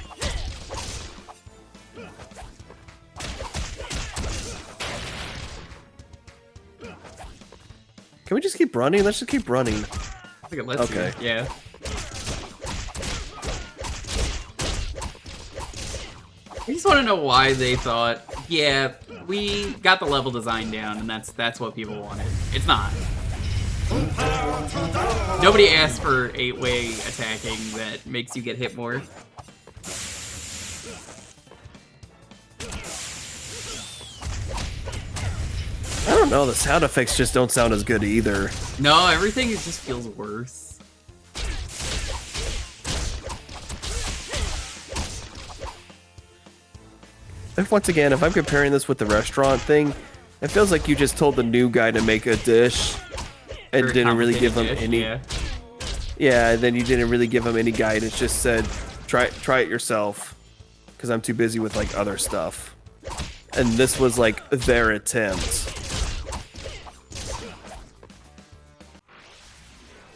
Can we just keep running? Let's just keep running. I think it lets Okay. you. Yeah. I just want to know why they thought, yeah, we got the level design down, and that's what people wanted. It's not. Nobody asked for 8-way attacking that makes you get hit more. I don't know, the sound effects just don't sound as good either. No, everything just feels worse. Once again, if I'm comparing this with the restaurant thing, it feels like you just told the new guy to make a dish and Very didn't really give him complicated dish, any. yeah. Yeah, and then you didn't really give him any guidance. Just said, try it yourself, because I'm too busy with like other stuff. And this was like their attempt.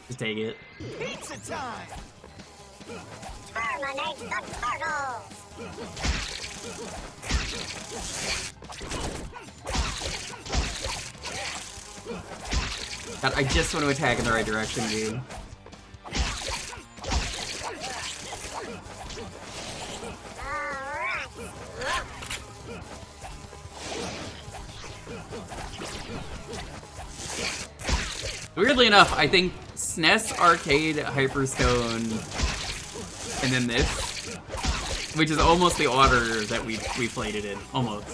Just take it. Pizza time! Terminate the turtles! God, I just want to attack in the right direction, dude. Weirdly enough, I think SNES, Arcade, Hyperstone, and then this, which is almost the order that we played it in, almost.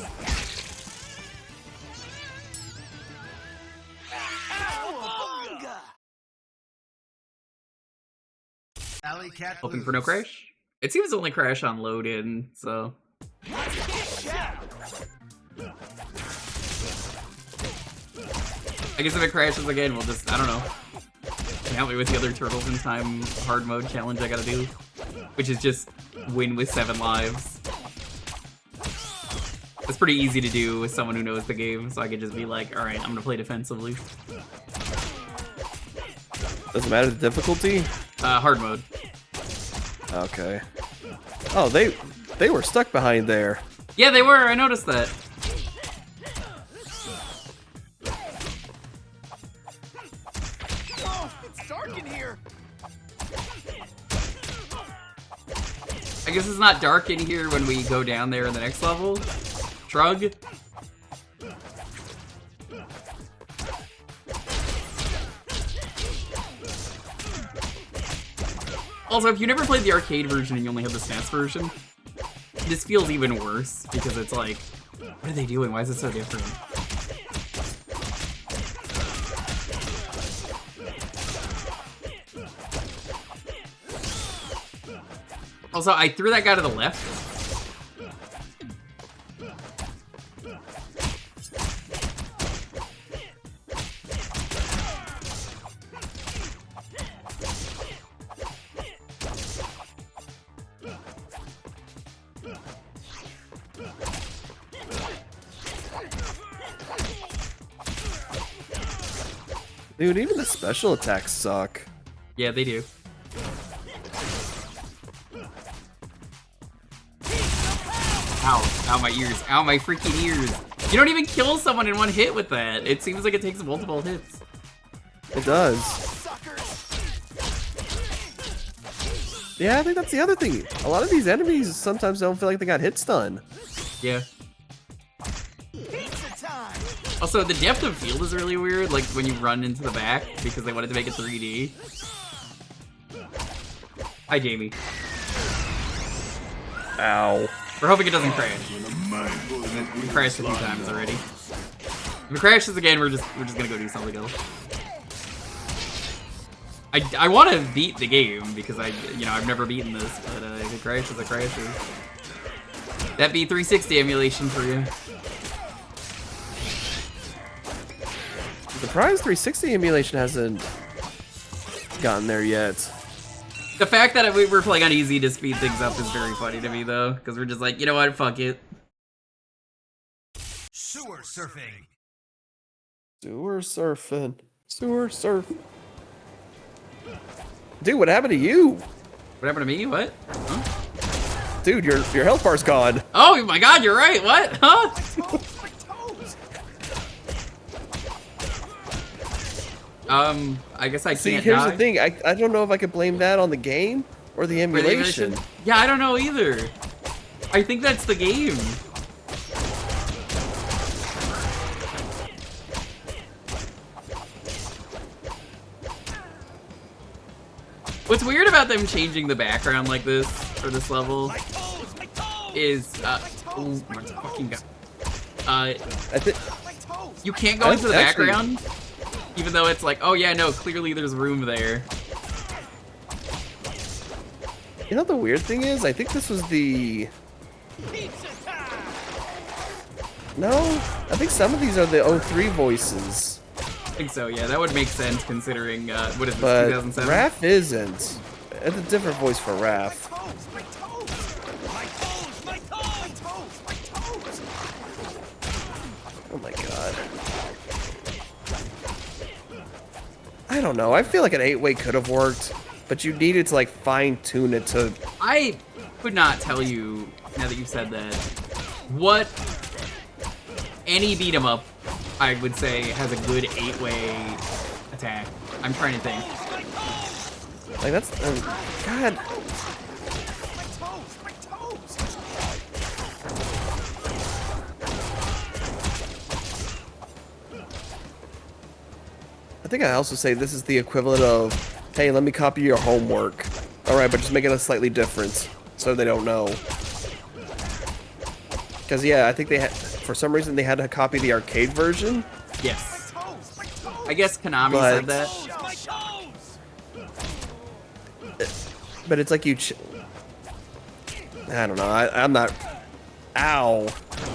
Alley cat Hoping for no crash? It seems to only crash on load in, so. I guess if it crashes again, we'll just, I don't know. Help me with the other Turtles in Time hard mode challenge I gotta do. Which is just win with 7 lives. It's pretty easy to do with someone who knows the game, so I could just be like, alright, I'm gonna play defensively. Doesn't matter the difficulty? Hard mode. Okay. Oh, they were stuck behind there. Yeah, they were, I noticed that. Oh, it's dark in here! I guess it's not dark in here when we go down there in the next level. Shrug. Also, if you never played the arcade version and you only have the SNES version, this feels even worse because it's like, what are they doing? Why is it so different? Also, I threw that guy to the left. Dude, even the special attacks suck. Yeah, they do. Ow, ow my ears, ow my freaking ears. You don't even kill someone in one hit with that. It seems like it takes multiple hits. It does. Yeah, I think that's the other thing. A lot of these enemies sometimes don't feel like they got hit stun. Yeah. Also, the depth of field is really weird, like when you run into the back, because they wanted to make it 3D. Hi, Jamie. Ow. We're hoping it doesn't crash. We crashed a few times already. If it crashes again, we're just gonna go do something else. I want to beat the game because I've never beaten this, but if it crashes, it crashes. That be 360 emulation for you. Surprised 360 emulation hasn't gotten there yet. The fact that we're playing on easy to speed things up is very funny to me, though, because we're just like, you know what, fuck it. Sewer surfing. Sewer surfing. Sewer surf. Dude, what happened to you? What happened to me? What? Huh? Dude, your health bar's gone. Oh my god, you're right. What? Huh? I guess I See, can't here's die. the thing. I don't know if I could blame that on the game or the For the emulation. Yeah, I don't know either. I think that's the game. What's weird about them changing the background like this for this level is, oh my fucking god. I think You can't go into the Actually- background, even though it's like, oh yeah, no, clearly there's room there. you know the weird thing is, I think this was the. No, I think some of these are the 03 voices, I think so, yeah, that would make sense considering, what is this, but 2007? Raph isn't. It's a different voice for Raph. Oh my god. I don't know. I feel like an 8-way could have worked, but you needed to like fine-tune it to. I could not tell you, now that you said that, what any beat 'em up, I would say, has a good 8-way attack. I'm trying to think. Like that's. God. I think I also say this is the equivalent of, hey, let me copy your homework. Alright, but just make it a slightly different, so they don't know. Because, yeah, I think they had, for some reason, they had to copy the arcade version. Yes. I guess Konami But- said that. But it's like you. I don't know. I'm not. Ow.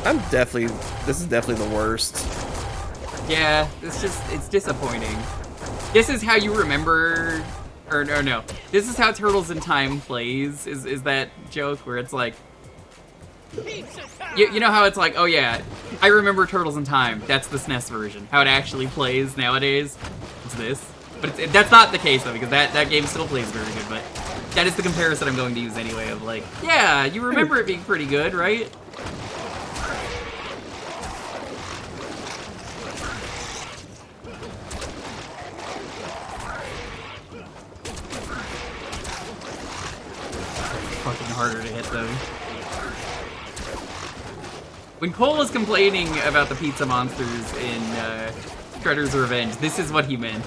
I'm definitely. This is definitely the worst. Yeah, it's disappointing. This is how you remember, or no, this is how Turtles in Time plays, is that joke where it's like, you know how it's like, oh yeah, I remember Turtles in Time, that's the SNES version. How it actually plays nowadays, it's this. But that's not the case though, because that game still plays very good, but that is the comparison I'm going to use anyway of like, yeah, you remember it being pretty good, right? Fucking harder to hit them. When Cole was complaining about the pizza monsters in Shredder's Revenge, this is what he meant.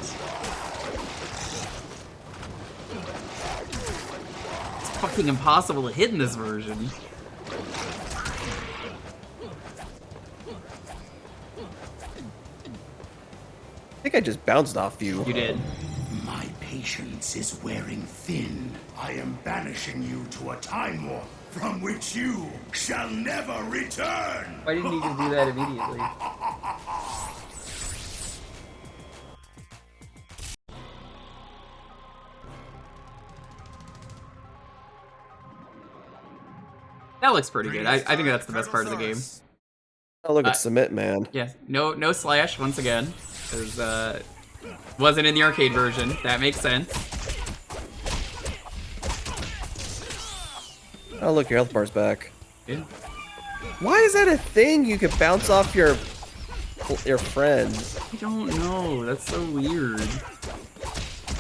It's fucking impossible to hit in this version. I think I just bounced off you. You did. My patience is wearing thin. I am banishing you to a time warp from which you shall never return. Why didn't he just do that immediately? That looks pretty good. I think that's the best part of the game. Oh, look at Submit Man. Yeah, no slash once again, because wasn't in the arcade version. That makes sense. Oh, look, your health bar's back. Yeah. Why is that a thing? You could bounce off your friend. I don't know. That's so weird.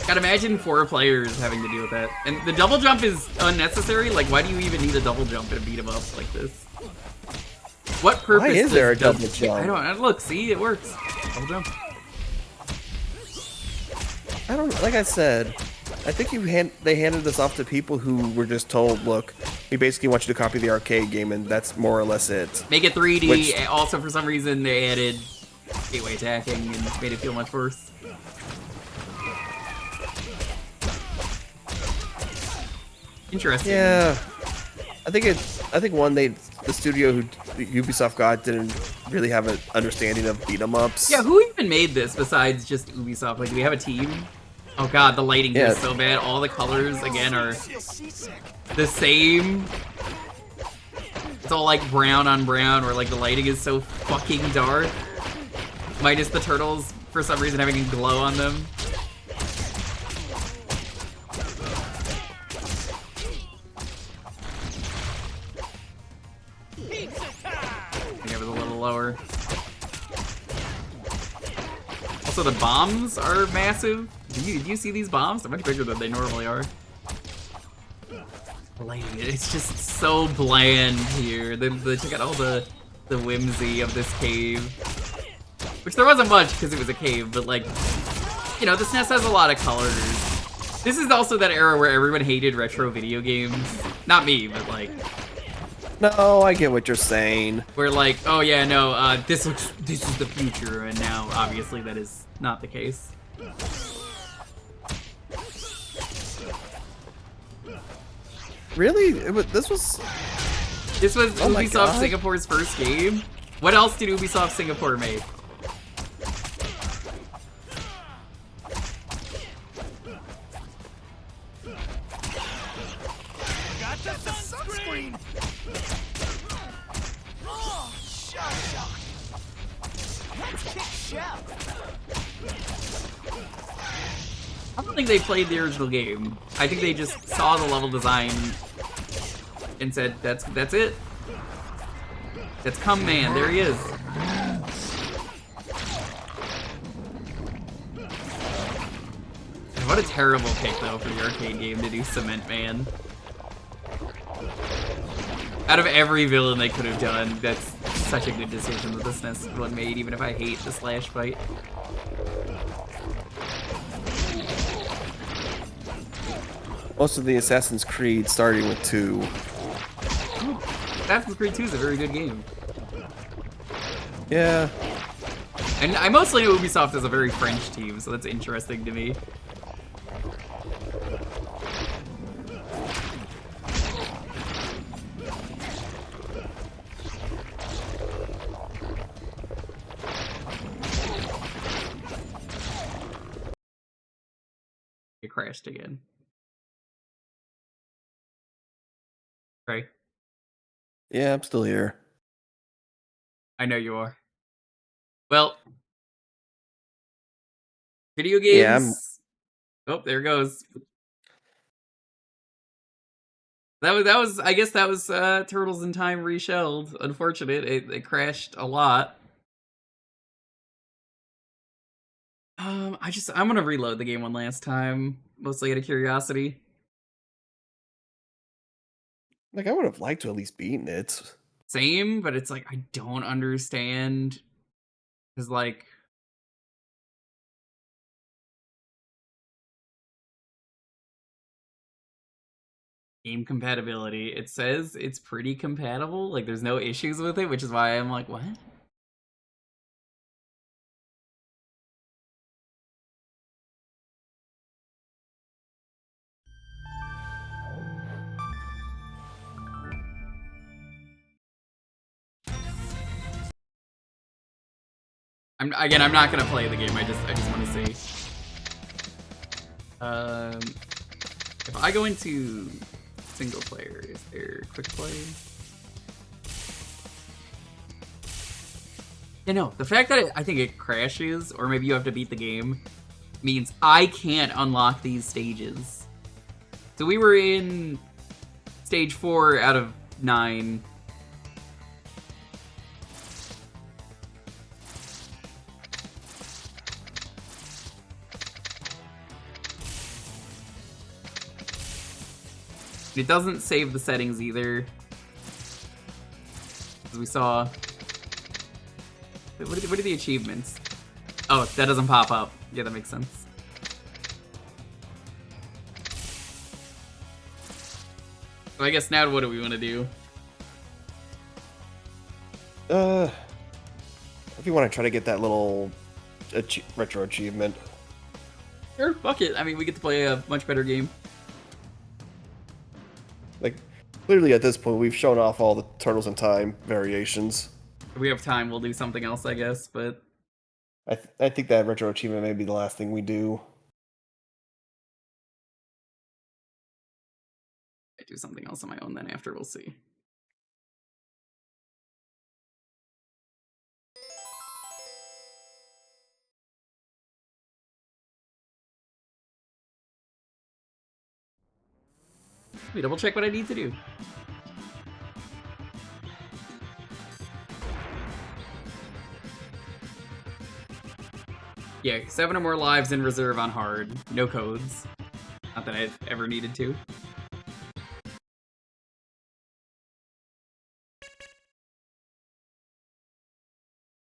God, imagine 4 players having to deal with that. And the double jump is unnecessary. Like, why do you even need a double jump in a beat 'em up like this? What purpose? Why is there a does- double jump? I don't. Look, see, it works. Double jump. I don't. Like I said, I think they handed this off to people who were just told, look, we basically want you to copy the arcade game, and that's more or less it. Make it 3D. Which- Also, for some reason, they added gateway attacking and made it feel much worse. Interesting. Yeah, I think one the studio who Ubisoft got didn't really have an understanding of beat 'em ups. Yeah, who even made this besides just Ubisoft? Like, do we have a team? Oh god, the lighting here is Yeah. so bad. All the colors, again, are the same. It's all like brown on brown, or like the lighting is so fucking dark. Minus the turtles, for some reason, having a glow on them. I think it was a little lower. Also, the bombs are massive. Do you see these bombs? They're much bigger than they normally are. It's just so bland here. They took out all the whimsy of this cave. Which there wasn't much because it was a cave, but like, you know, this NES has a lot of colors. This is also that era where everyone hated retro video games. Not me, but like... No, I get what you're saying. Where like, oh yeah, no, this is the future, and now obviously that is not the case. Really? This was Oh my Ubisoft God. Singapore's first game. What else did Ubisoft Singapore make? I don't think they played the original game. I think they just saw the level design and said, that's it. That's Come Man, there he is. What a terrible pick though for the arcade game to do Cement Man. Out of every villain they could have done, that's such a good decision that this NES one made, even if I hate the slash fight. Most of the Assassin's Creed starting with 2. Assassin's Creed 2 is a very good game. Yeah. And I mostly know Ubisoft is a very French team, so that's interesting to me. It crashed again. Right? Yeah, I'm still here. I know you are. Well, video games. Yeah, Oh, there it goes. That was I guess that was Turtles in Time reshelled. Unfortunate, it crashed a lot. I'm gonna reload the game one last time, mostly out of curiosity. Like, I would have liked to at least beaten it. Same, but it's like I don't understand. Cause like game compatibility, it says it's pretty compatible. Like there's no issues with it, which is why I'm like, what? I'm not gonna play the game. I just want to see. If I go into single player, is there quick play? Yeah, no. The fact that I think it crashes, or maybe you have to beat the game, means I can't unlock these stages. So we were in stage 4 out of 9. It doesn't save the settings either. As we saw. What are the achievements? Oh, that doesn't pop up. Yeah, that makes sense. So I guess now what do we want to do? If you want to try to get that little retro achievement. Sure, fuck it. I mean, we get to play a much better game. Like, literally at this point, we've shown off all the Turtles in Time variations. If we have time, we'll do something else, I guess, but... I think that retro achievement may be the last thing we do. I do something else on my own then after, we'll see. Let me double check what I need to do. Yeah, 7 or more lives in reserve on hard. No codes. Not that I've ever needed to.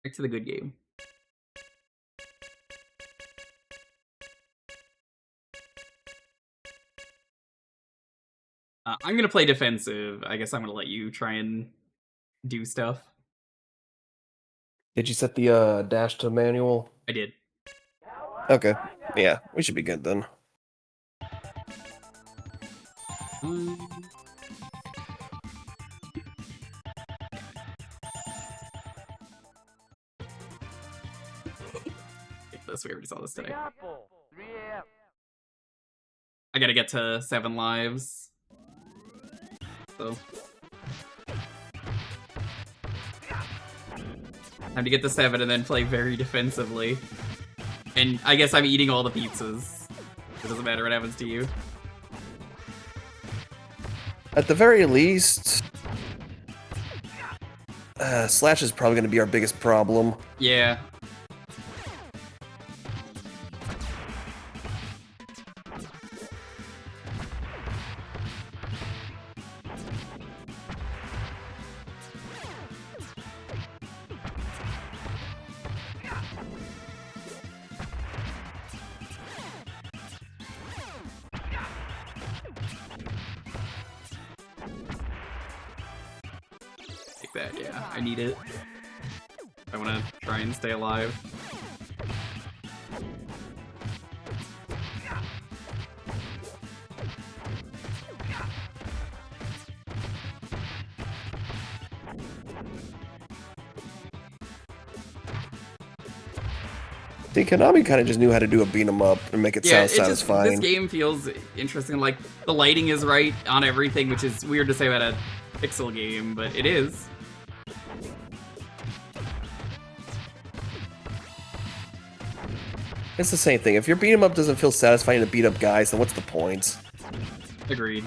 Back to the good game. I'm gonna play defensive. I guess I'm gonna let you try and do stuff. Did you set the dash to manual? I did. Okay. Yeah, we should be good then. Take this. We already saw this Big today. Apple, 3 a.m. I gotta get to 7 lives. So. Time to get to 7 and then play very defensively. And I guess I'm eating all the pizzas. It doesn't matter what happens to you. At the very least, Slash is probably going to be our biggest problem. Yeah. Take that, yeah. I need it. I want to try and stay alive. See, Konami kind of just knew how to do a beat 'em up and make it sound satisfying. This game feels interesting. Like, the lighting is right on everything, which is weird to say about a pixel game, but it is. It's the same thing. If your beat 'em up doesn't feel satisfying to beat up guys, then what's the point? Agreed.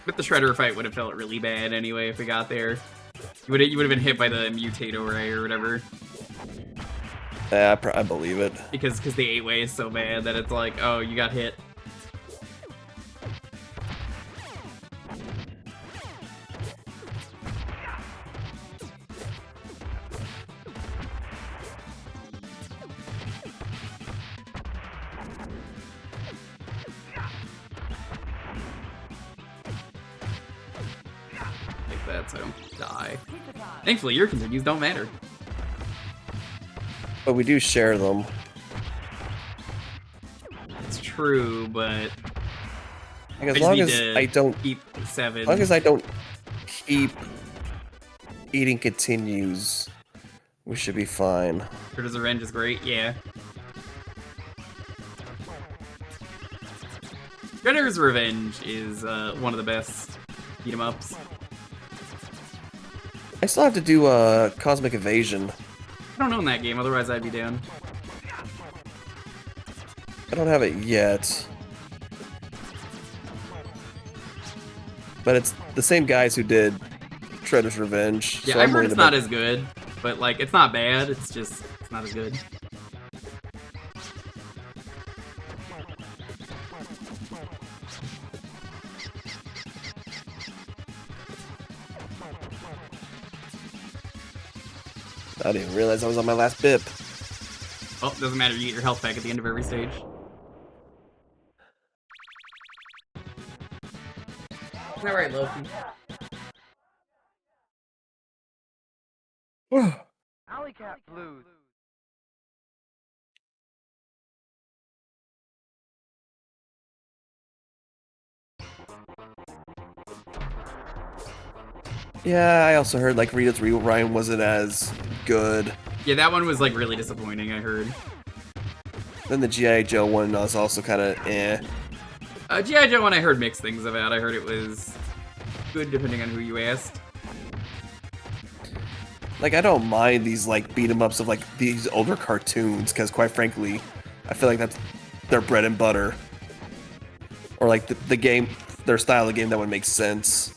But the Shredder fight would have felt really bad anyway if we got there. You would have been hit by the Mutato Ray or whatever. Yeah, I believe it. Because the 8-way is so bad that it's like, oh, you got hit. Take that so I don't die. Thankfully, your continues don't matter. But we do share them. It's true, but Like, as I just long need as to I don't, keep 7. as long as I don't keep eating continues, we should be fine. Shredder's Revenge is great, yeah. Shredder's Revenge is one of the best beat 'em ups. I still have to do Cosmic Evasion. I don't own that game, otherwise I'd be down. I don't have it yet. But it's the same guys who did Shredder's Revenge. Yeah, so I've I'm heard worried it's not about- as good, but like it's not bad. It's just it's not as good. I didn't even realize I was on my last bip. Well, doesn't matter. You get your health back at the end of every stage. Isn't that right, Loki? Alley Cat Blues. Yeah, I also heard like Rita's Rewind wasn't as good. Yeah, that one was like really disappointing. I heard. Then the G.I. Joe one was also kind of eh. G.I. Joe one I heard mixed things about. I heard it was good depending on who you asked. Like, I don't mind these like beat 'em ups of like these older cartoons because quite frankly, I feel like that's their bread and butter. Or like the game, their style of game that would make sense.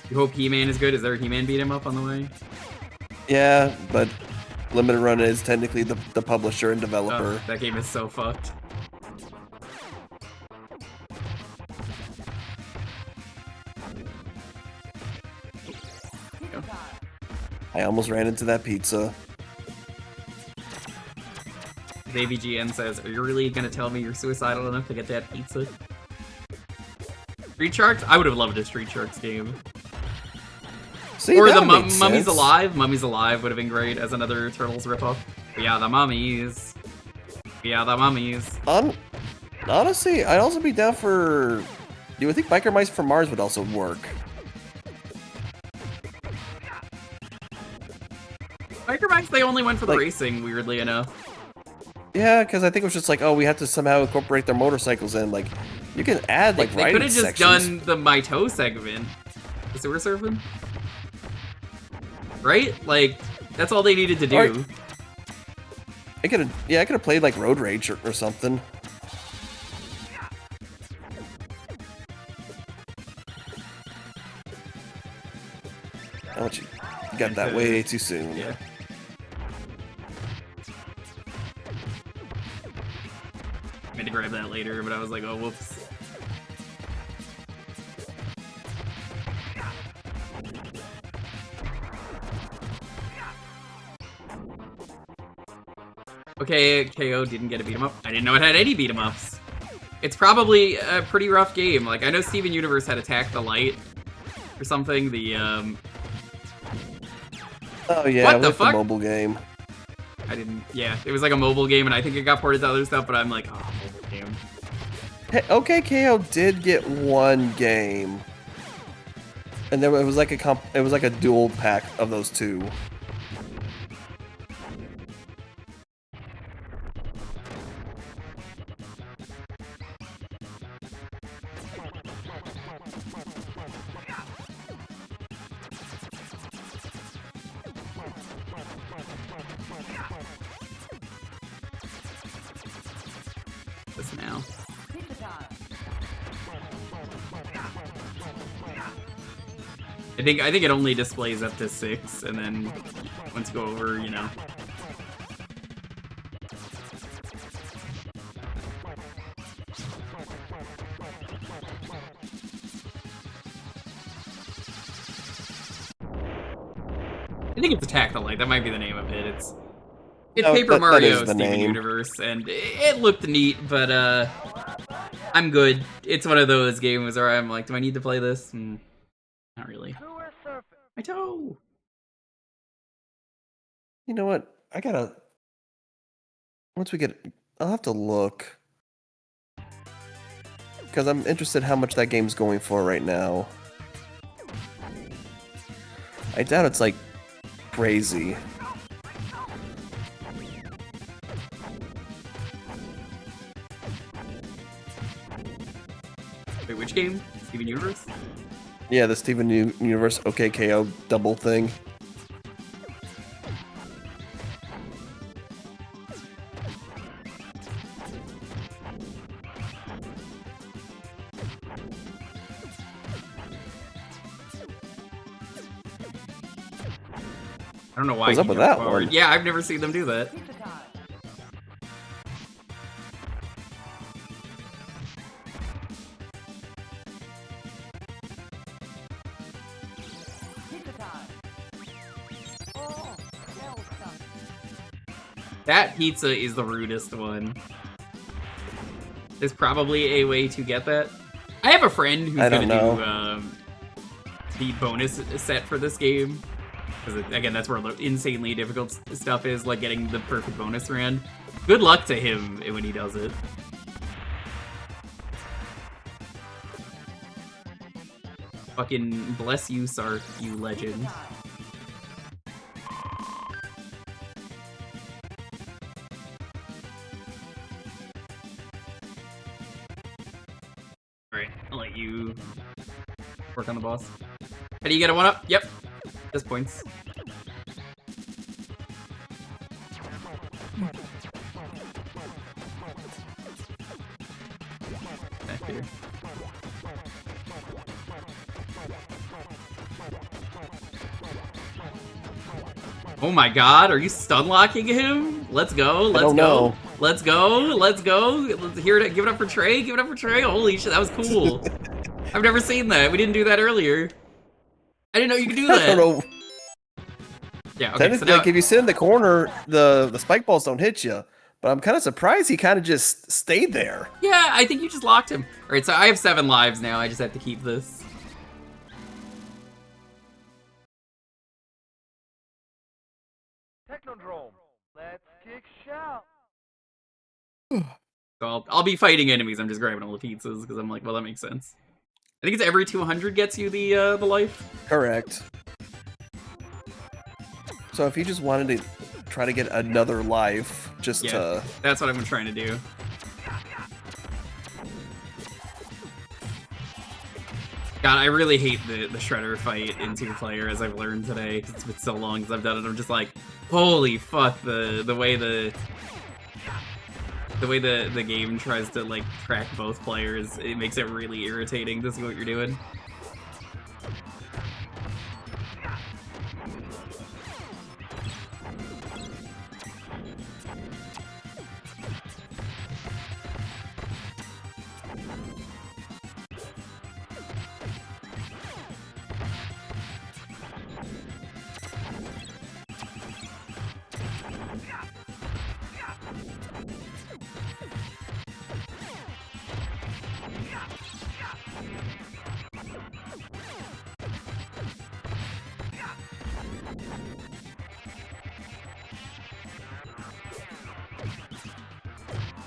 You hope He-Man is good. Is there a He-Man beat 'em up on the way? Yeah, but Limited Run is technically the publisher and Oh, developer. that game is so fucked. I almost ran into that pizza. Baby GN says, "Are you really gonna tell me you're suicidal enough to get that pizza?" Street Sharks? I would have loved a Street Sharks game. See, Or that the makes Mummies sense. Alive. Mummies Alive would have been great as another Turtles ripoff. But yeah, the mummies. Yeah, the mummies. Honestly, I'd also be down for. You would think Biker Mice from Mars would also work. Biker Mice, they only went for the Like- racing, weirdly enough. Yeah, because I think it was just like, oh, we have to somehow incorporate their motorcycles in. Like, you can add like They riding could have just sections. done the My Toe segment. The sewer surfing? Right? Like, that's all they needed to do. Or- I could have played like Road Rage or something. Oh, you got that way too soon. Yeah. I meant to grab that later, but I was like, oh, whoops. Okay, KO didn't get a beat 'em up. I didn't know it had any beat 'em ups. It's probably a pretty rough game. Like, I know Steven Universe had Attack the Light or something. Oh yeah, What the with fuck? the mobile game. I didn't. Yeah, it was like a mobile game, and I think it got ported to other stuff. But I'm like, oh, mobile game. Hey, okay, KO did get one game, and it was like a dual pack of those two. This now. Pizza time. I think it only displays up to 6, and then once you go over, you know. I think it's Attack the Light. That might be the name of it. It's No, Paper that Mario is the Steven name. Universe, and it looked neat, but I'm good. It's one of those games where I'm like, do I need to play this? Not really. Sewer surfing. My toe. You know what? Once we get, I'll have to look. Because I'm interested how much that game's going for right now. I doubt it's like crazy. Wait, which game? Steven Universe? Yeah, the Steven Universe OKKO double thing. I don't know why. What's up he with jumped that forward. one? Yeah, I've never seen them do that. Pizza time. Pizza time. Oh, hell stuff. That pizza is the rudest one. There's probably a way to get that. I have a friend who's I don't gonna do the bonus set for this game. Because, again, that's where the insanely difficult stuff is, like getting the perfect bonus run. Good luck to him when he does it. Fucking bless you, Sark, you legend. Alright, I'll let you work on the boss. How do you get a 1-up? Yep. Just points. Back here. Oh my god, are you stun locking him? Let's go, let's don't go. know. Let's go, let's go. Let's hear it. Give it up for Trey. Give it up for Trey. Holy shit, that was cool. I've never seen that. We didn't do that earlier. I didn't know you could do that. I don't know. Yeah, okay, so Technically, now, like if you sit in the corner, the spike balls don't hit you. But I'm kind of surprised he kind of just stayed there. yeah, I think you just locked him. All right, so I have 7 lives now. I just have to keep this. Technodrome. Let's kick shout. So I'll be fighting enemies. I'm just grabbing all the pizzas because I'm like, well, that makes sense. I think it's every 200 gets you the life. Correct. So if you just wanted to try to get another life, just Yeah, to... that's what I'm trying to do. God, I really hate the Shredder fight in 2-player, as I've learned today. 'Cause it's been so long since I've done it. I'm just like, holy fuck, the way the game tries to like track both players, it makes it really irritating to see what you're doing.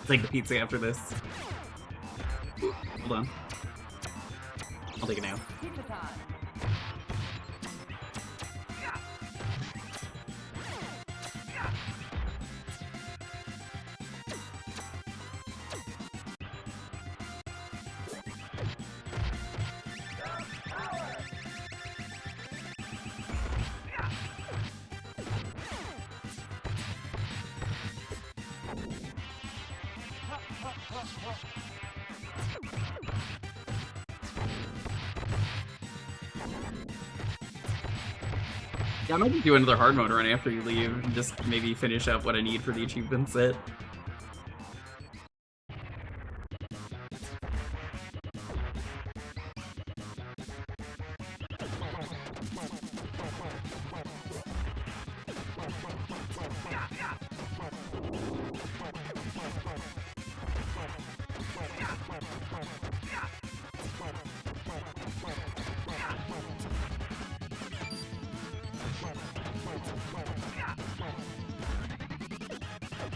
Take the pizza after this. Hold on. I'll take it now. Pizza time. Yeah, I might do another hard mode run after you leave and just maybe finish up what I need for the achievement set.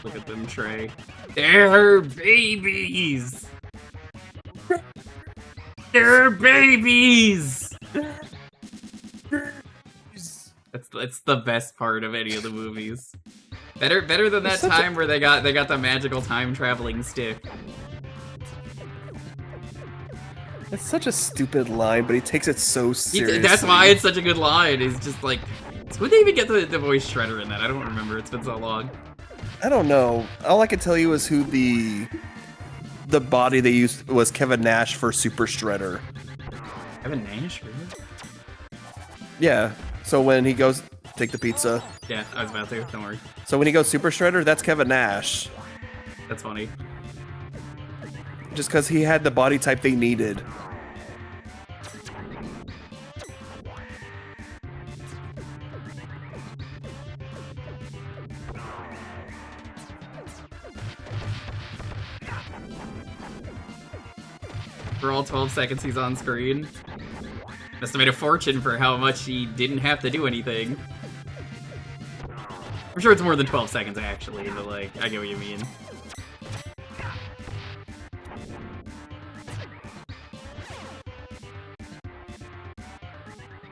Look at them, Trey. They're babies! They're babies! That's the best part of any of the movies. Better than that time where they got the magical time traveling stick. That's such a stupid line, but he takes it so seriously. That's why it's such a good line. It's just like, would they even get the voice Shredder in that? I don't remember. It's been so long. I don't know. All I can tell you is who the body they used was Kevin Nash for Super Shredder. Kevin Nash, really? Yeah. So when he goes, take the pizza. Yeah, I was about to. Don't worry. So when he goes Super Shredder, that's Kevin Nash. That's funny. Just because he had the body type they needed. For all 12 seconds he's on screen. Must have made a fortune for how much he didn't have to do anything. I'm sure it's more than 12 seconds actually, but like, I get what you mean.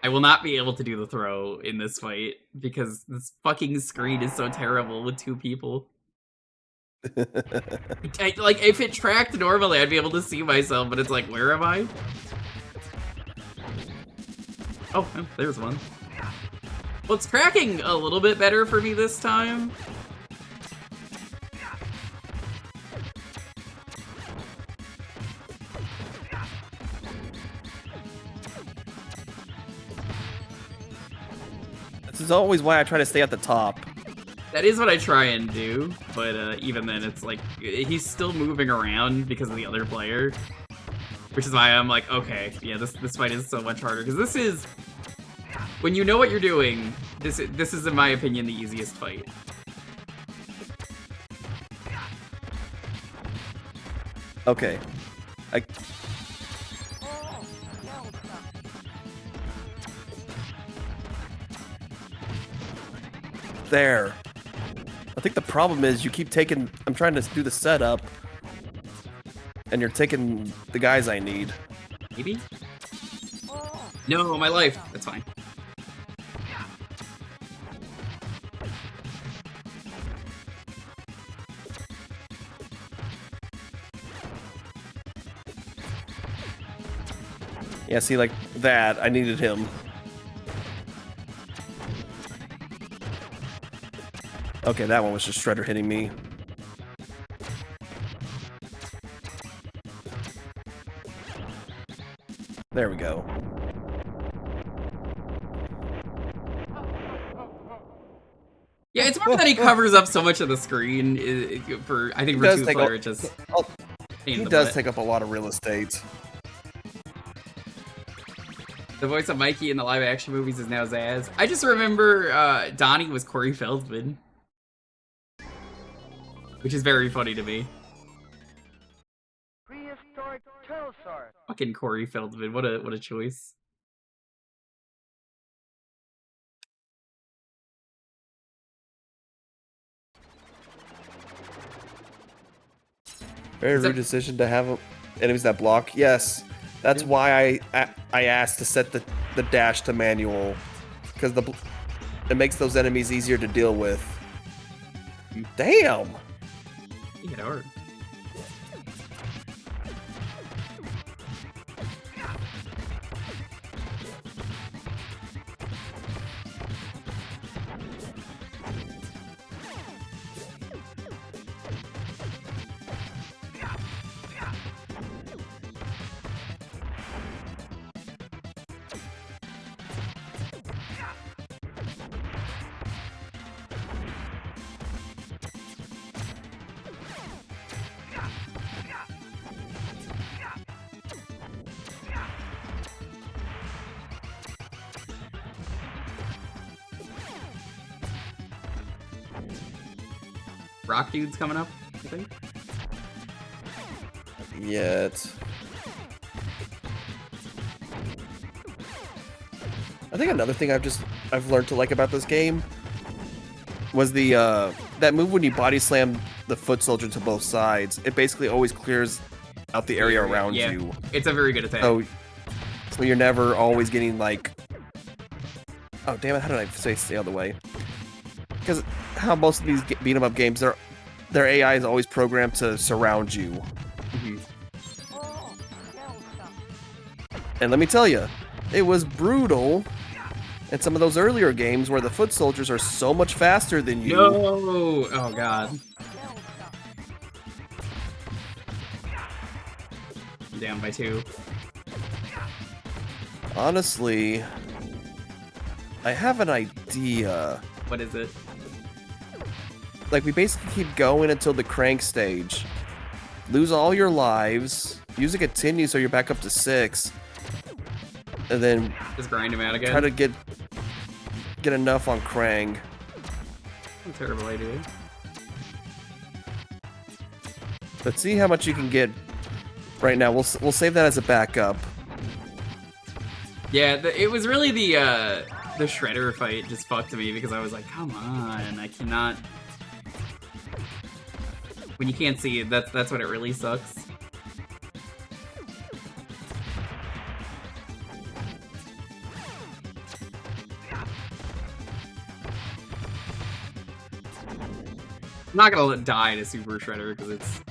I will not be able to do the throw in this fight because this fucking screen is so terrible with 2 people. Like, if it tracked normally, I'd be able to see myself, but it's like, where am I? Oh, there's one. Well, it's tracking a little bit better for me this time. This is is always why I try to stay at the top. That is what I try and do, but even then, it's like he's still moving around because of the other player, which is why I'm like, okay, yeah, this fight is so much harder because this is when you know what you're doing. This is, in my opinion, the easiest fight. Okay. There. I think the problem is you keep taking... I'm trying to do the setup, and you're taking the guys I need. Maybe? No, my life. That's fine. Yeah, see, like that, I needed him. Okay, that one was just Shredder hitting me. There we go. Yeah, it's more that he covers up so much of the screen. I think for two-player, it just He does take up a lot of real estate. The voice of Mikey in the live-action movies is now Zaz. I just remember Donnie was Corey Feldman, which is very funny to me. Prehistoric Turtlesaurus. Fucking Corey Feldman, what a choice. Very rude decision to have enemies that block. Yes, that's why I asked to set the dash to manual, because it makes those enemies easier to deal with. Damn. You hit hard. Rock dude's coming up, I think. Yet. I think another thing I've learned to like about this game was the that move when you body slam the foot soldier to both sides. It basically always clears out the area around you. It's a very good attack. So you're never always getting like, oh damn it! How did I say stay out of the way? Because how most of these beat 'em up games, their AI is always programmed to surround you. Mm-hmm. And let me tell you, it was brutal in some of those earlier games where the foot soldiers are so much faster than you. No! Oh god. I'm down by 2. Honestly, I have an idea. What is it? Like, we basically keep going until the crank stage. Lose all your lives. Use a continue so you're back up to 6. And then Just grind him out again. try to get enough on Krang. What a terrible idea. But see how much you can get right now. We'll save that as a backup. Yeah, it was really the Shredder fight just fucked me because I was like, come on, I cannot. When you can't see it, that's when it really sucks. I'm not gonna die to Super Shredder because it's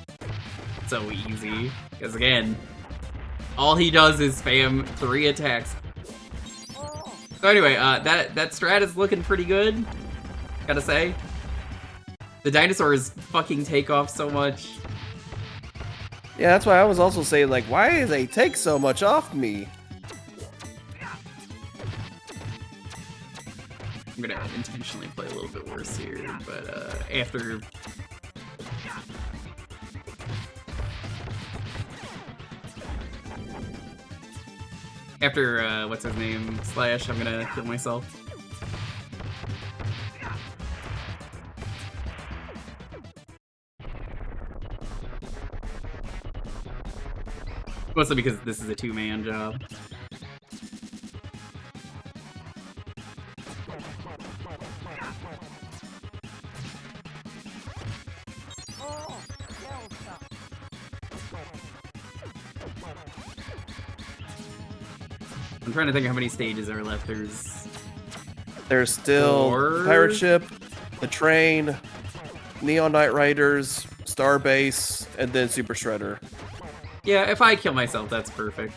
so easy. Because again, all he does is spam 3 attacks. So anyway, that strat is looking pretty good, gotta say. The dinosaurs fucking take off so much. Yeah, that's why I was also saying, like, why do they take so much off me? I'm gonna intentionally play a little bit worse here, but after... After, what's his name, Slash, I'm gonna kill myself. Mostly because this is a two-man job. I'm trying to think how many stages are left. There's still the pirate ship, the train, Neon Knight Riders, Starbase, and then Super Shredder. Yeah, if I kill myself, that's perfect.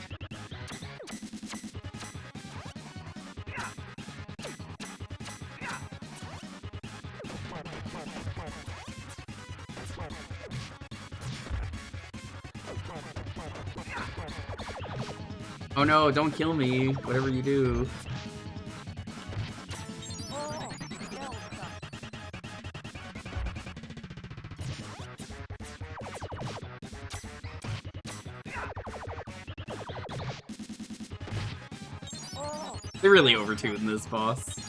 Oh no, don't kill me, whatever you do. They're really overtuned this boss.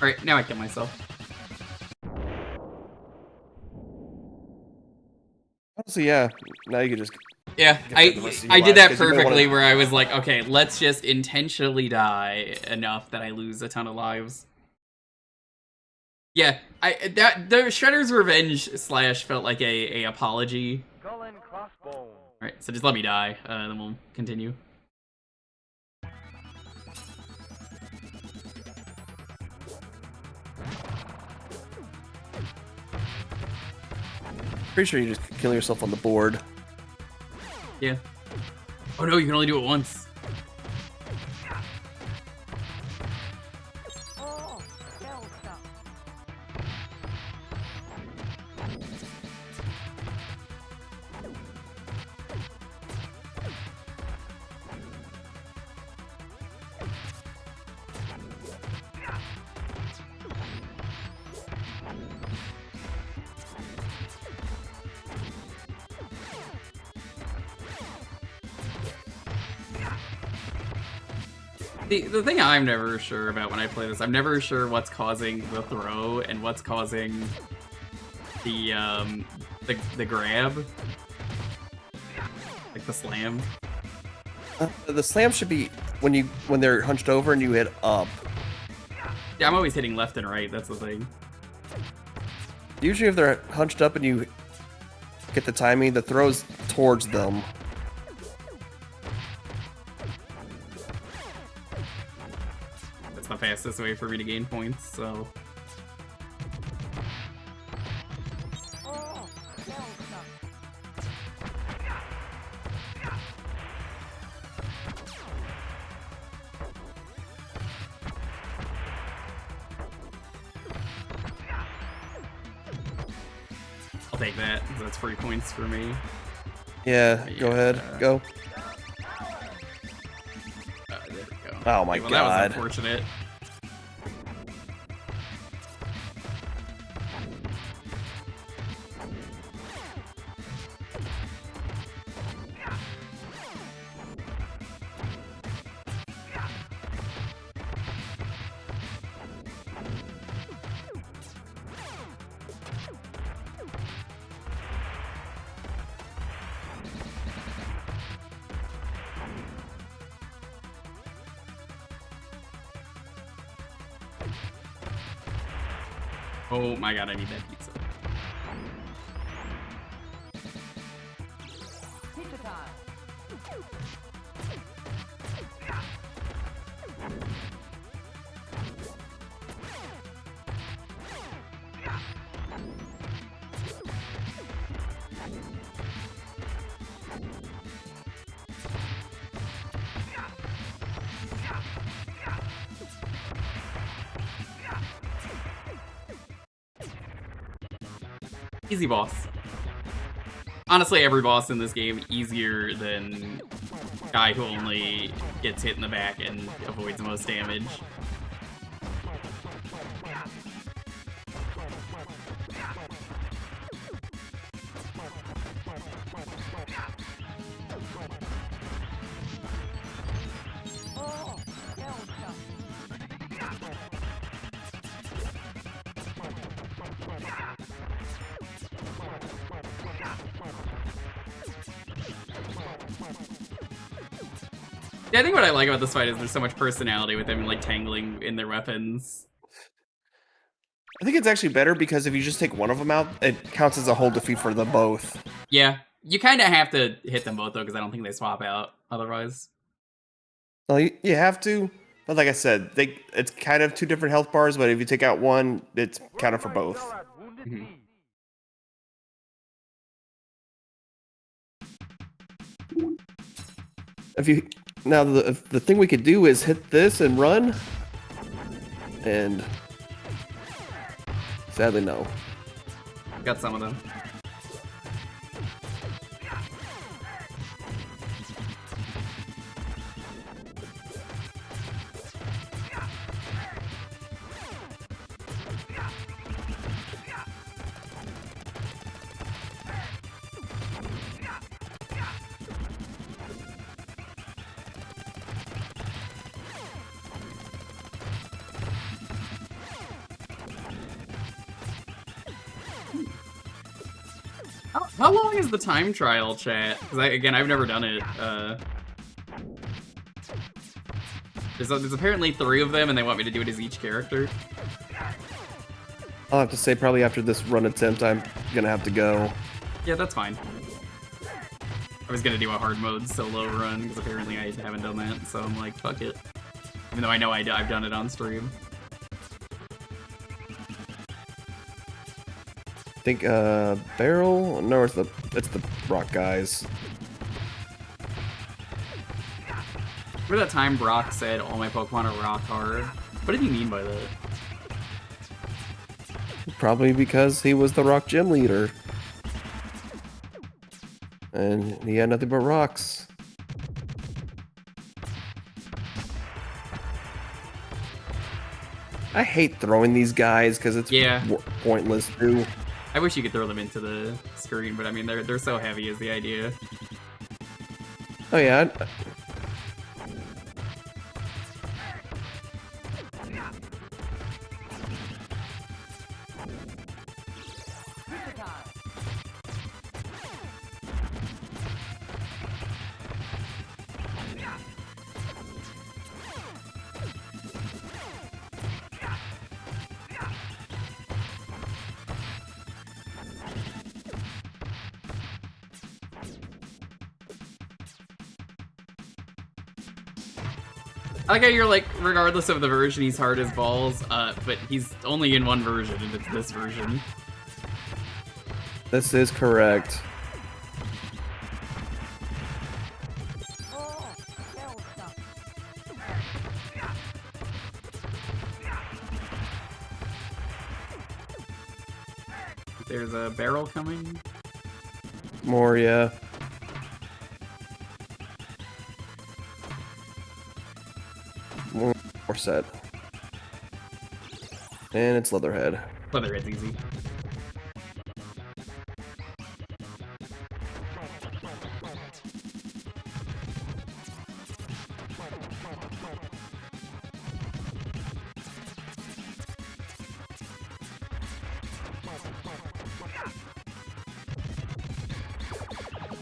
Alright, now I kill myself. So yeah, now you can just... Yeah, I did lives, that 'cause you might perfectly wanna- where I was like, okay, let's just intentionally die enough that I lose a ton of lives. Yeah, the Shredder's Revenge Slash felt like a apology. Skull and crossbones. Alright, so just let me die, then we'll continue. Pretty sure you just kill yourself on the board. Yeah. Oh no, you can only do it once. The thing I'm never sure about when I play this, I'm never sure what's causing the throw and what's causing the grab. Like the slam. The slam should be when they're hunched over and you hit up. Yeah, I'm always hitting left and right, that's the thing. Usually if they're hunched up and you get the timing, the throw's towards them. That's the fastest way for me to gain points, so... I'll take that, 'cause that's free points for me. Yeah, go ahead. Go. There we go. Oh my well, god. That was unfortunate. Oh my god, I need that pizza. Pizza time. Easy boss. Honestly, every boss in this game easier than guy who only gets hit in the back and avoids the most damage. Yeah, I think what I like about this fight is there's so much personality with them like tangling in their weapons. I think it's actually better because if you just take one of them out, it counts as a whole defeat for them both. Yeah, you kind of have to hit them both though, because I don't think they swap out otherwise. Well, you have to, but like I said, it's kind of two different health bars. But if you take out one, it's counted for both. Mhm. Now the thing we could do is hit this and run, and sadly no. Got some of them. How long is the time trial, chat? Because again, I've never done it. There's apparently 3 of them, and they want me to do it as each character. I'll have to say probably after this run attempt, I'm gonna have to go. Yeah, that's fine. I was gonna do a hard mode solo run, because apparently I haven't done that, so I'm like, fuck it. Even though I know I've done it on stream. I think barrel. No, it's the rock guys. Remember that time Brock said all my Pokemon are rock hard? What did he mean by that? Probably because he was the rock gym leader, and he had nothing but rocks. I hate throwing these guys because it's pointless too. I wish you could throw them into the screen, but I mean, they're so heavy is the idea. Oh yeah. I like how you're like, regardless of the version, he's hard as balls, but he's only in one version, and it's this version. This is correct. There's a barrel coming. More, yeah. More set. And it's Leatherhead. Leatherhead's easy.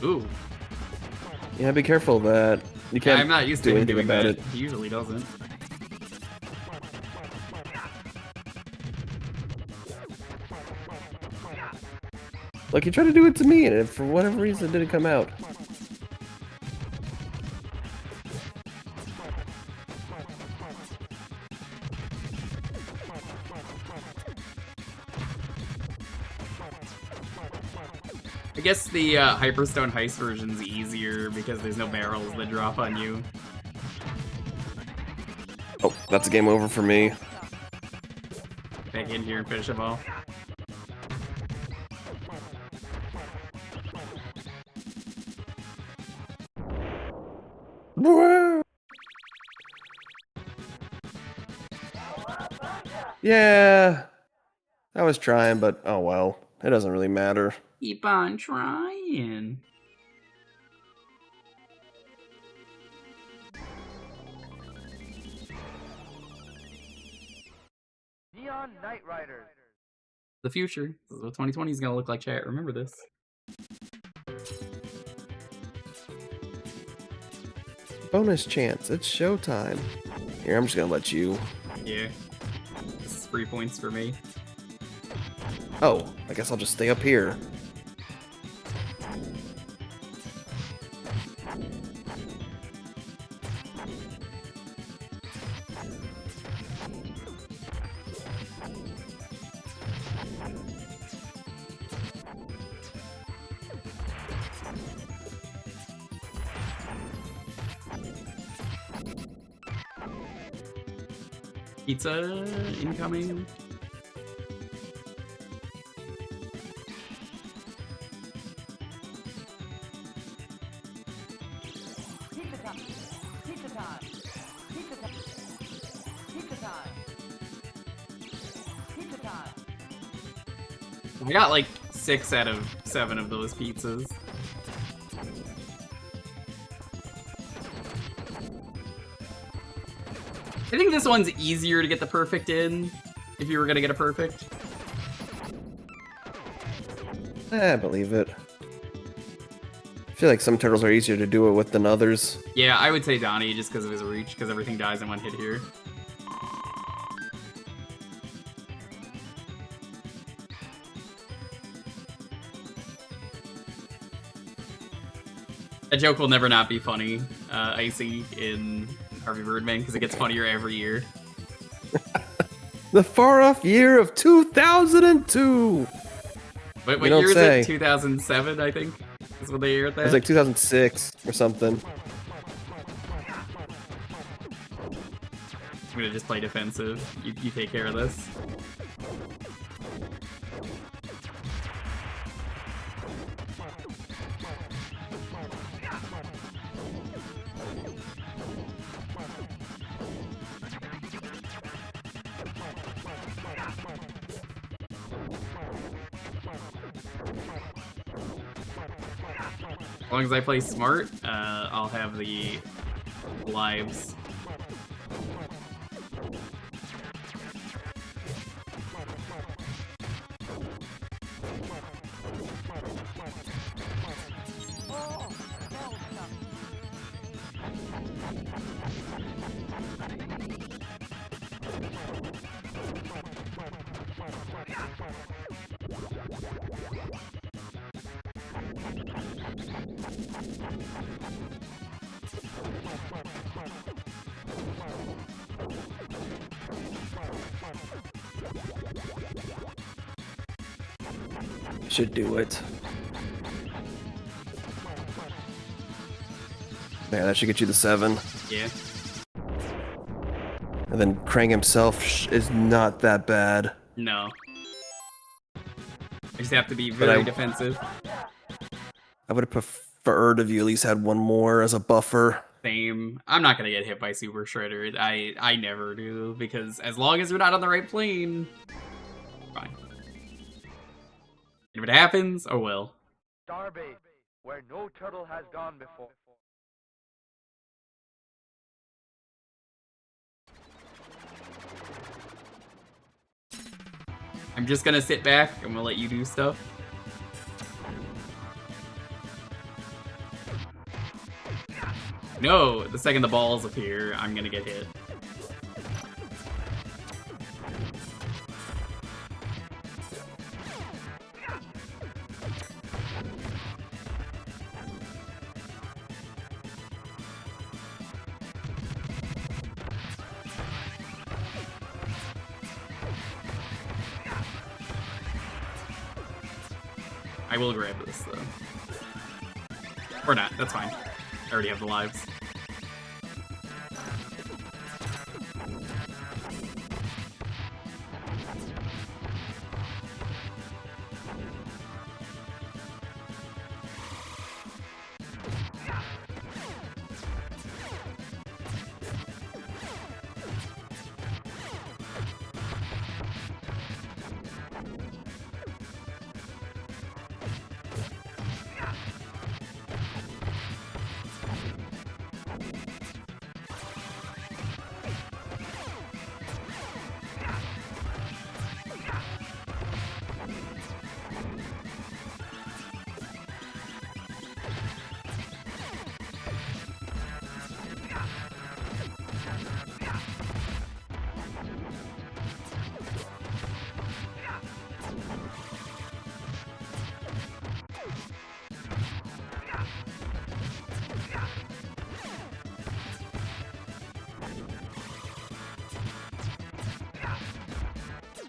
Ooh. Yeah, be careful of that. You can't. Yeah, I'm not used to do him anything doing about that. it. He usually doesn't. Like, he tried to do it to me, and for whatever reason, it didn't come out. I guess the Hyperstone Heist version's easier because there's no barrels that drop on you. Oh, that's a game over for me. Back in here and finish them all. Yeah, I was trying, but oh well. It doesn't really matter. Keep on trying. Neon Knight Riders. The future. This is what 2020 is gonna look like, chat. Remember this. Bonus chance. It's showtime. Here, I'm just gonna let you. Yeah. This is 3 points for me. Oh, I guess I'll just stay up here. Pizza incoming. Pizza time. Pizza time. Pizza time. Pizza time. Pizza time. I got like 6 out of 7 of those pizzas. I think this one's easier to get the perfect in, if you were gonna get a perfect. I believe it. I feel like some turtles are easier to do it with than others. Yeah, I would say Donnie just because of his reach, because everything dies in one hit here. That joke will never not be funny, Icy, in Harvey Birdman, because it gets funnier every year. The far-off year of 2002! But what You don't year is say. it? 2007, I think, is when they aired It that? was like 2006 or something. I'm gonna just play defensive. You take care of this. As long as I play smart, I'll have the lives. Oh, that was enough. Should do it. Yeah, that should get you the 7. Yeah. And then Krang himself is not that bad. No. I just have to be very defensive. I would have preferred if you at least had one more as a buffer. Same. I'm not gonna get hit by Super Shredder. I never do, because as long as you're not on the right plane, fine. If it happens, oh well. Starbase, where no turtle has gone before. I'm just gonna sit back. I'm gonna let you do stuff. No, the second the balls appear, I'm gonna get hit. I will grab this, though. Or not, that's fine. I already have the lives.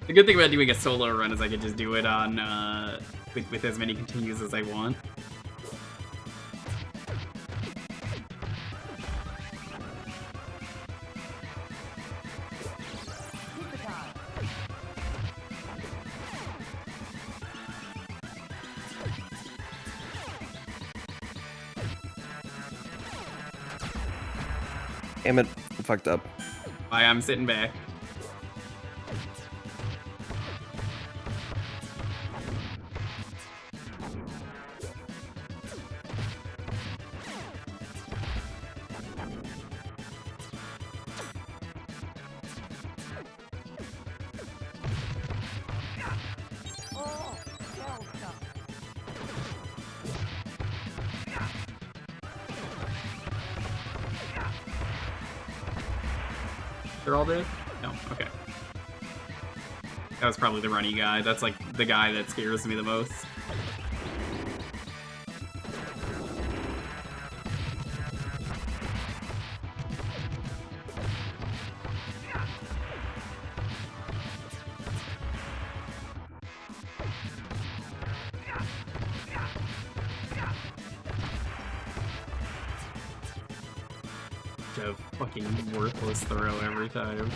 The good thing about doing a solo run is I could just do it on with as many continues as I want. Pizza time. Damn it, I fucked up. Why I'm sitting back. Oh, shell shock. They're all dead? No, okay. That was probably the runny guy. That's like the guy that scares me the most. A fucking worthless throw every time.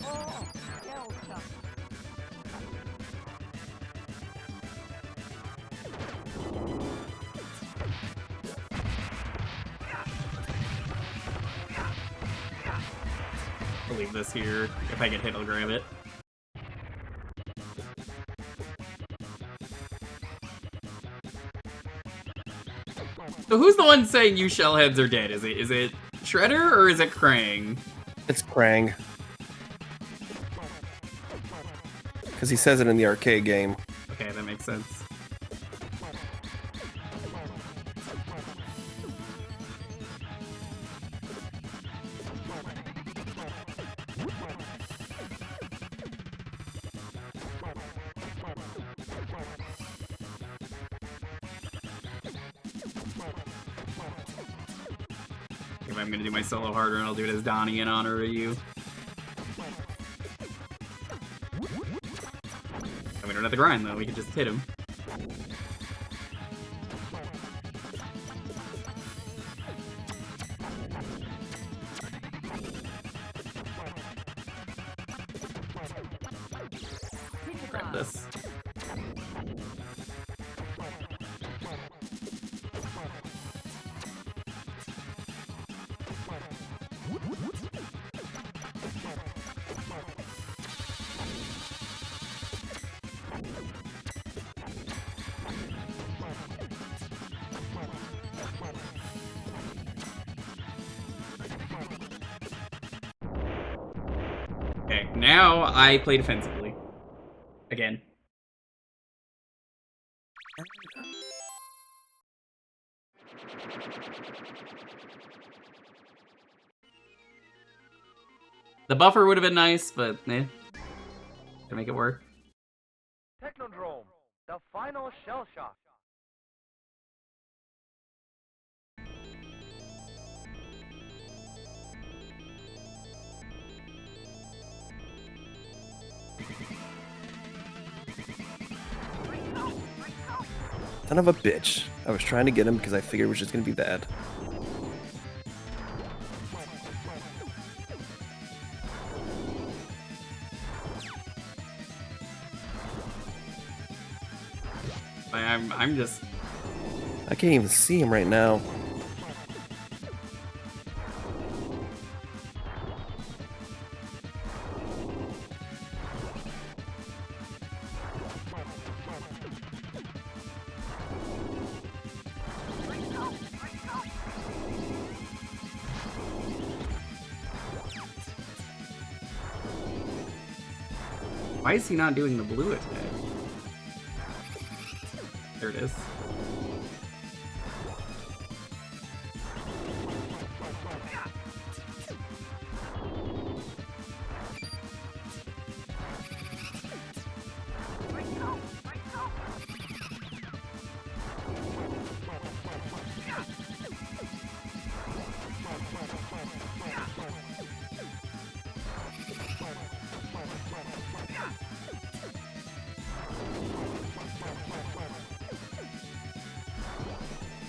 Oh, shell shock. I'll leave this here. If I get hit, I'll grab it. So who's the one saying you shellheads are dead? Is it Shredder or is it Krang? It's Krang. Because he says it in the arcade game. Okay, that makes sense. If I'm gonna do my solo harder, and I'll do it as Donnie in honor of you. And we don't have to grind though, we can just hit him. Pizza Grab time. this. Okay, now I play defensively. Again. The buffer would have been nice, but eh. To make it work. Technodrome, the final shell shock. Son of a bitch. I was trying to get him because I figured it was just gonna be that. I'm just I can't even see him right now. Why is he not doing the blue attack? There it is.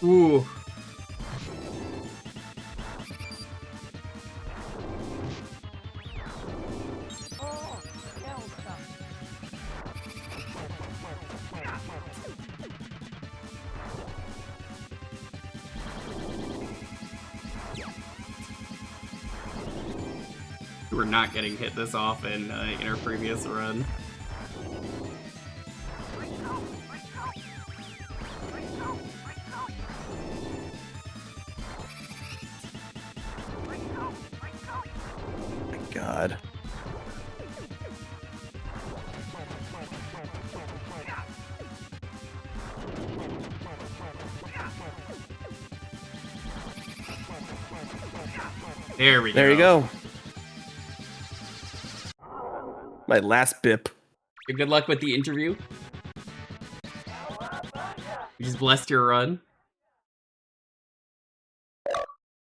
Ooh. Oh, Elsa. We were not getting hit this often in our previous run. God. There we go. There you go. My last bip. Good luck with the interview. You just blessed your run.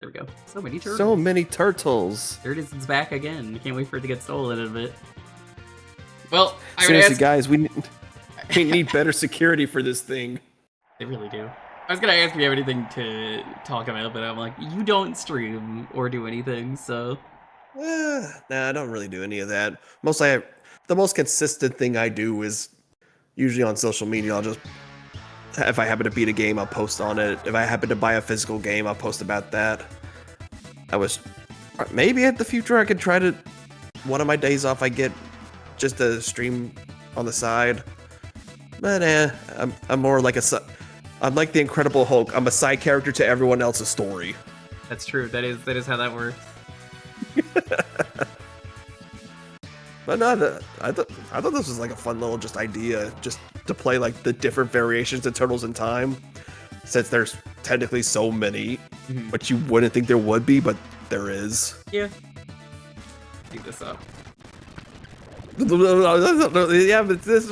There we go. So many turtles. So many turtles. There it is. It's back again. Can't wait for it to get stolen in a bit. Well, I would Seriously, ask... guys, we need better security for this thing. They really do. I was gonna ask if you have anything to talk about, but I'm like, you don't stream or do anything, so... Nah, I don't really do any of that. The most consistent thing I do is usually on social media. I'll just, if I happen to beat a game, I'll post on it. If I happen to buy a physical game, I'll post about that. Maybe in the future I could try to, one of my days off I get just a stream on the side. But I'm more like I'm like the Incredible Hulk. I'm a side character to everyone else's story. That's true. That is how that works. But no, I thought this was like a fun little just idea, just to play like the different variations of Turtles in Time, since there's technically so many, but you wouldn't think there would be, but there is. Yeah. Do this up. Yeah, but this.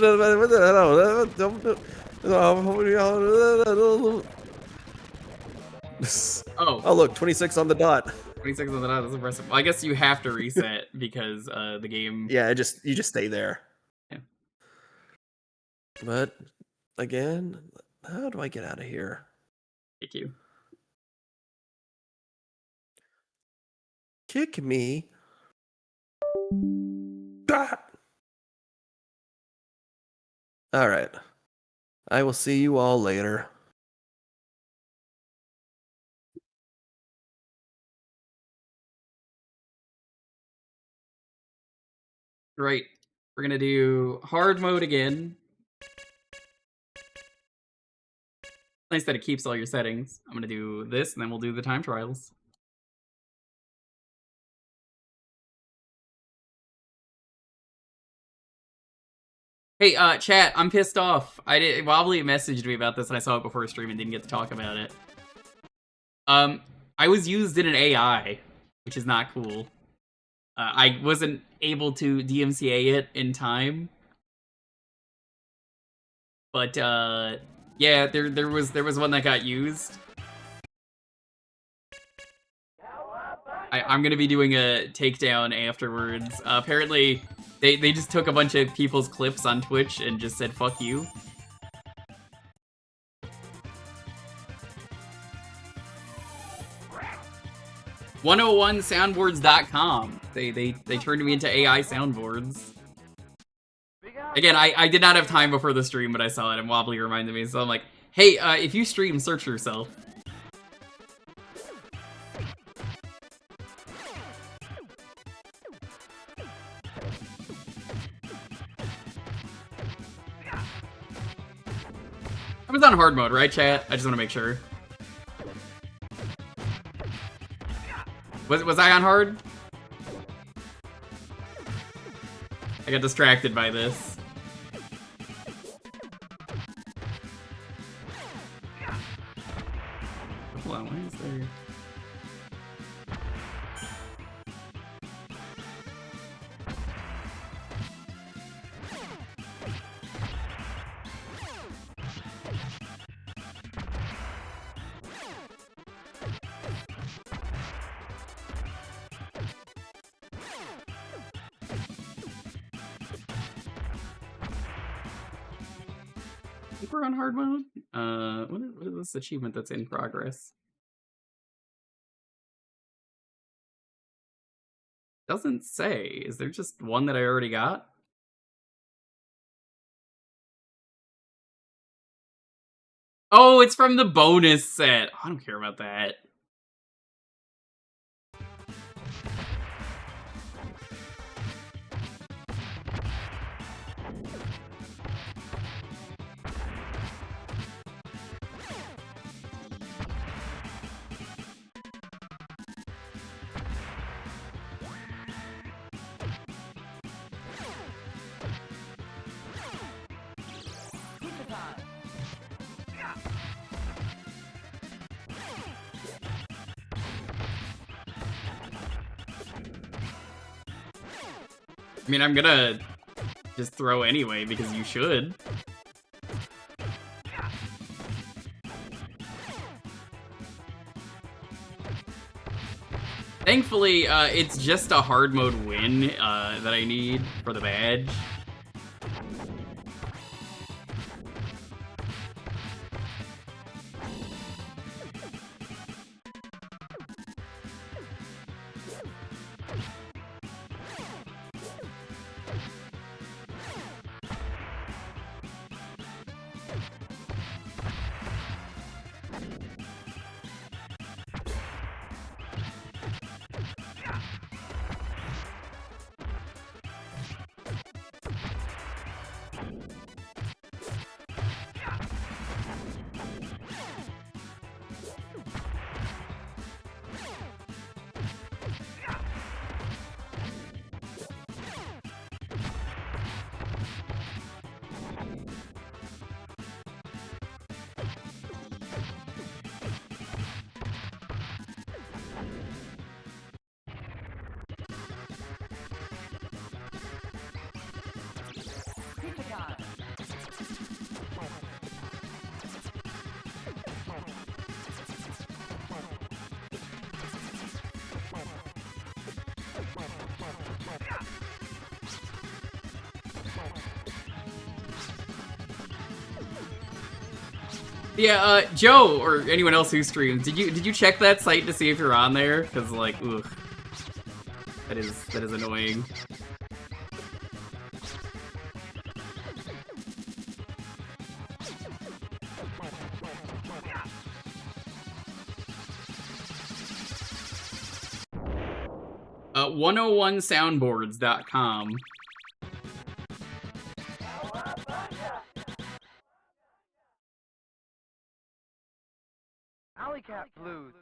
Oh, look, 26 on the dot. 26 on the dot, that's impressive. Well, I guess you have to reset because the game... Yeah, you just stay there. Yeah. But, again, how do I get out of here? Thank you. Kick me. Ah! Alright. I will see you all later. Right. We're gonna do hard mode again. Nice that it keeps all your settings. I'm gonna do this, and then we'll do the time trials. Hey, chat, I'm pissed off. Wobbly messaged me about this, and I saw it before stream and didn't get to talk about it. I was used in an AI, which is not cool. I wasn't able to DMCA it in time. But, yeah, there was one that got used. I'm gonna be doing a takedown afterwards. Apparently, they just took a bunch of people's clips on Twitch and just said, fuck you. .101soundboards.com. They turned me into AI soundboards. Again, I did not have time before the stream, but I saw it and Wobbly reminded me, so I'm like, hey, if you stream, search yourself. I was on hard mode, right, chat? I just want to make sure. Was I on hard? I got distracted by this. Hold on, why is there... I think we're on hard mode. What is this achievement that's in progress? Doesn't say. Is there just one that I already got? Oh, it's from the bonus set. I don't care about that. Pizza time. I mean, I'm gonna just throw anyway, because you should. Thankfully, it's just a hard mode win that I need for the badge. Pizza time. Yeah, Joe or anyone else who streams, did you check that site to see if you're on there? Because like, ugh, that is annoying. Uh, 101soundboards.com. Alley Cat Blues.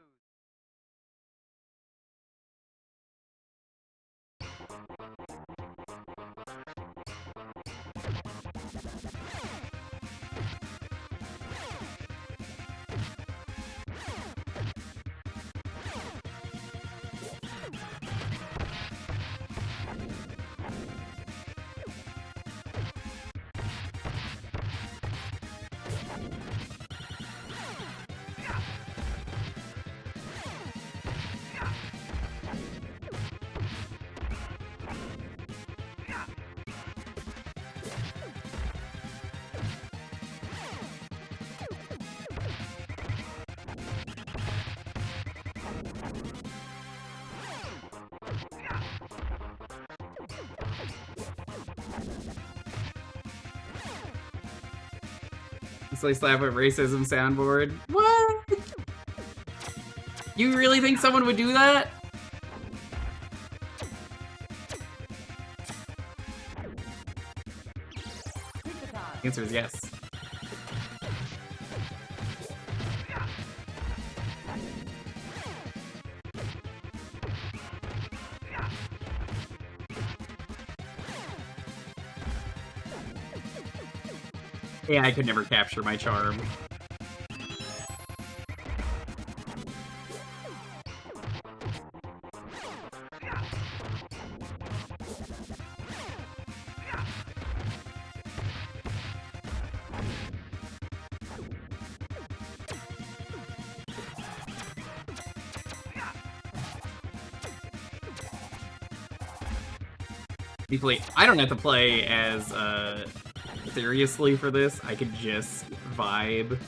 Slay slap at racism soundboard. What? You really think someone would do that? Pizza time. The answer is yes. Yeah, I could never capture my charm. Thankfully, I don't have to play as seriously for this. I could just vibe.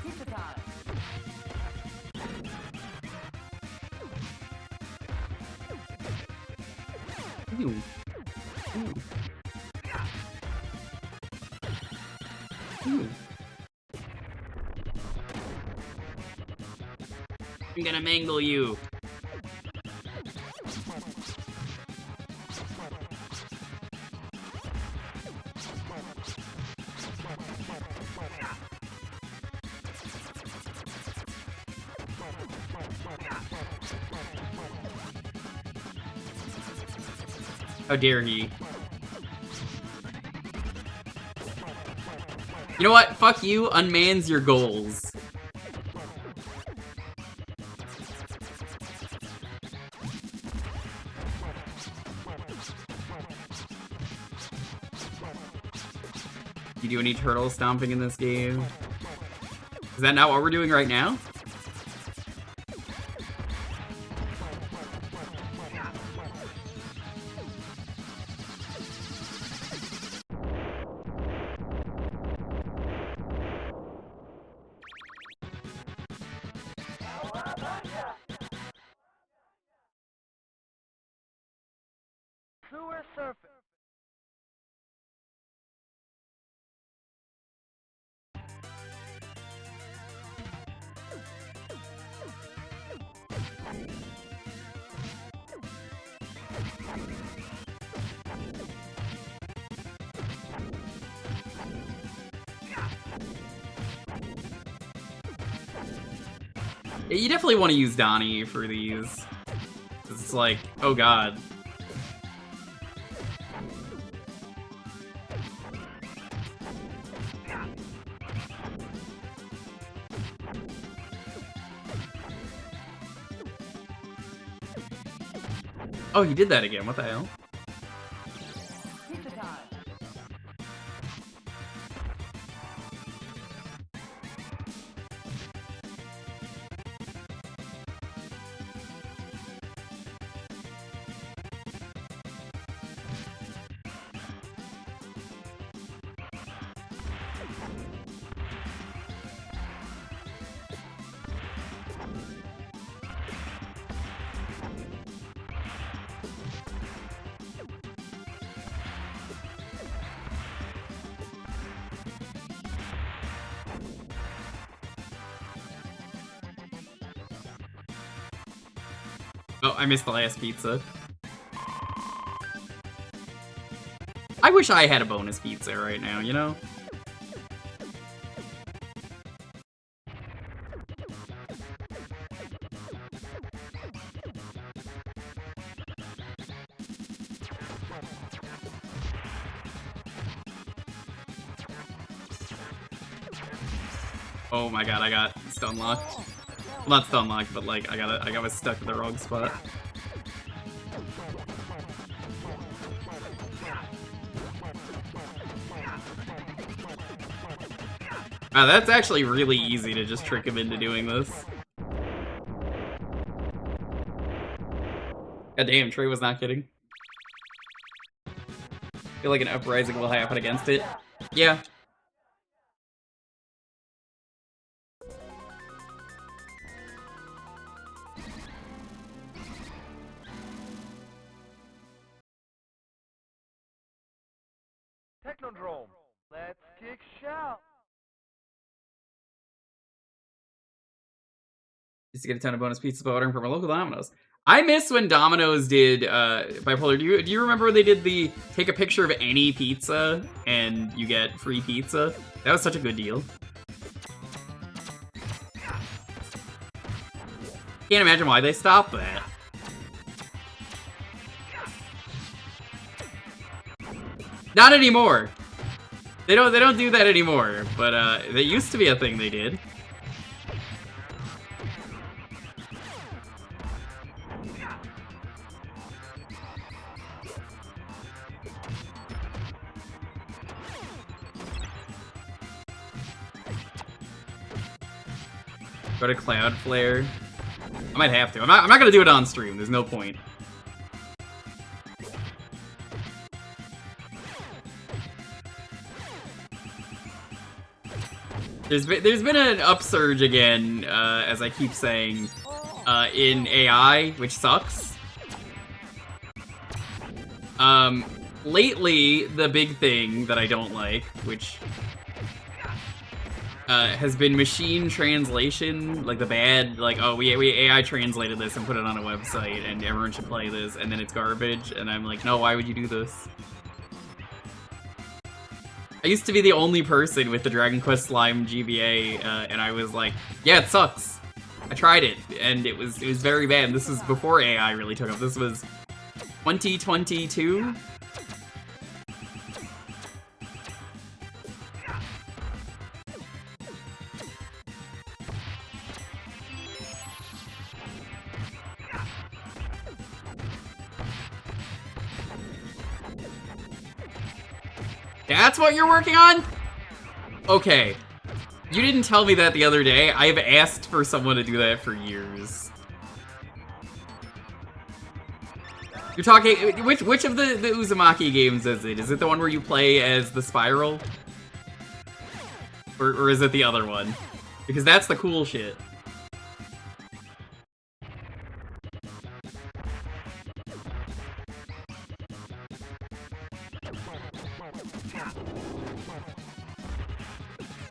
Pizza time. Ooh. Ooh. Ooh. I'm gonna mangle you. How dare he? You know what? Fuck you. Unmans your goals. You do any turtle stomping in this game? Is that not what we're doing right now? Sewer surface. Yeah, you definitely want to use Donnie for these. It's like, oh god. Oh, he did that again. What the hell? Pizza time. Oh, I missed the last pizza. I wish I had a bonus pizza right now, you know? Oh my god, I got stun locked. Well, not stun locked, but like I got stuck in the wrong spot. Wow, that's actually really easy to just trick him into doing this. God damn, Trey was not kidding. I feel like an uprising will happen against it. Yeah. Technodrome. Let's kick shout. Just to get a ton of bonus pizzas by ordering from a local Domino's. I miss when Domino's did Bipolar. Do you remember when they did the take a picture of any pizza and you get free pizza? That was such a good deal. Can't imagine why they stopped that. Not anymore. They don't do that anymore, but that used to be a thing they did. Go to Cloudflare. I might have to. I'm not gonna do it on stream. There's no point. There's been an upsurge again, as I keep saying, in AI, which sucks. Lately, the big thing that I don't like, which has been machine translation, like the bad, like, oh, we AI translated this and put it on a website and everyone should play this, and then it's garbage, and I'm like, no, why would you do this? I used to be the only person with the Dragon Quest Slime GBA, and I was like, yeah, it sucks. I tried it, and it was very bad. This was before AI really took off. This was 2022? That's what you're working on? Okay. You didn't tell me that the other day. I've asked for someone to do that for years. You're talking... Which of the Uzumaki games is it? Is it the one where you play as the Spiral? Or is it the other one? Because that's the cool shit.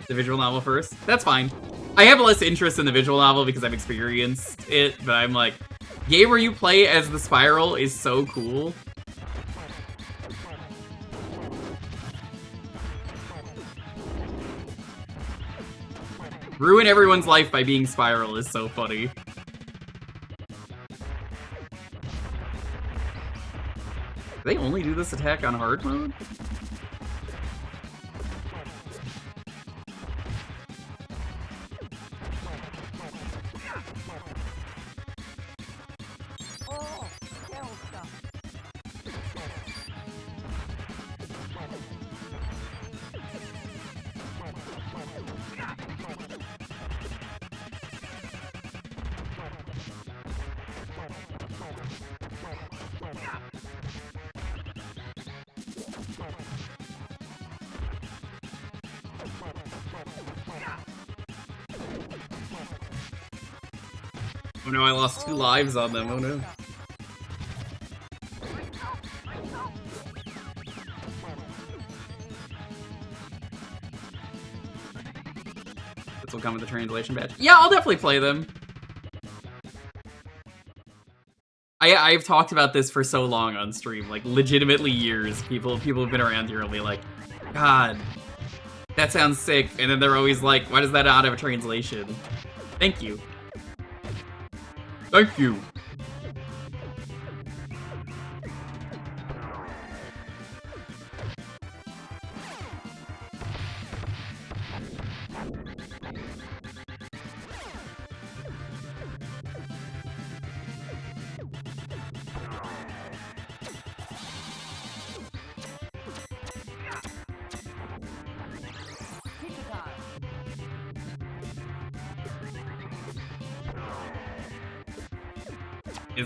The visual novel first? That's fine. I have less interest in the visual novel because I've experienced it, but I'm like, game where you play as the Spiral is so cool. Ruin everyone's life by being Spiral is so funny. Do they only do this attack on hard mode? Oh no, I lost 2 lives on them, oh no. This will come with the translation badge. Yeah, I'll definitely play them. I've talked about this for so long on stream, like legitimately years. People have been around here will be like, God, that sounds sick, and then they're always like, why does that not have a translation? Thank you. Thank you.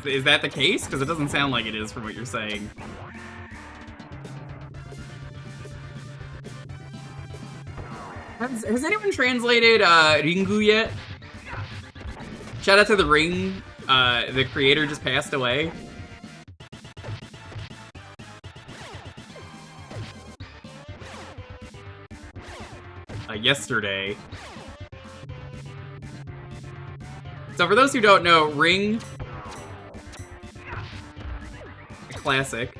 Is that the case? Because it doesn't sound like it is from what you're saying. Has anyone translated Ringu yet? Shout out to the Ring. The creator just passed away. Yesterday. So for those who don't know, Ring, a classic.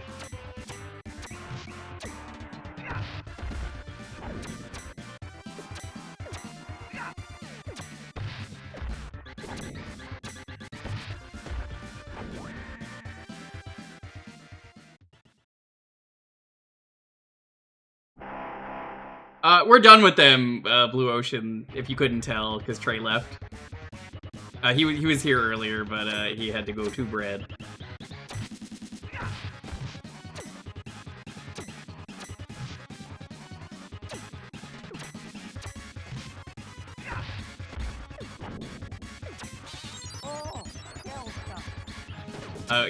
We're done with them, Blue Ocean, if you couldn't tell, because Trey left. He was here earlier, but he had to go to Brad.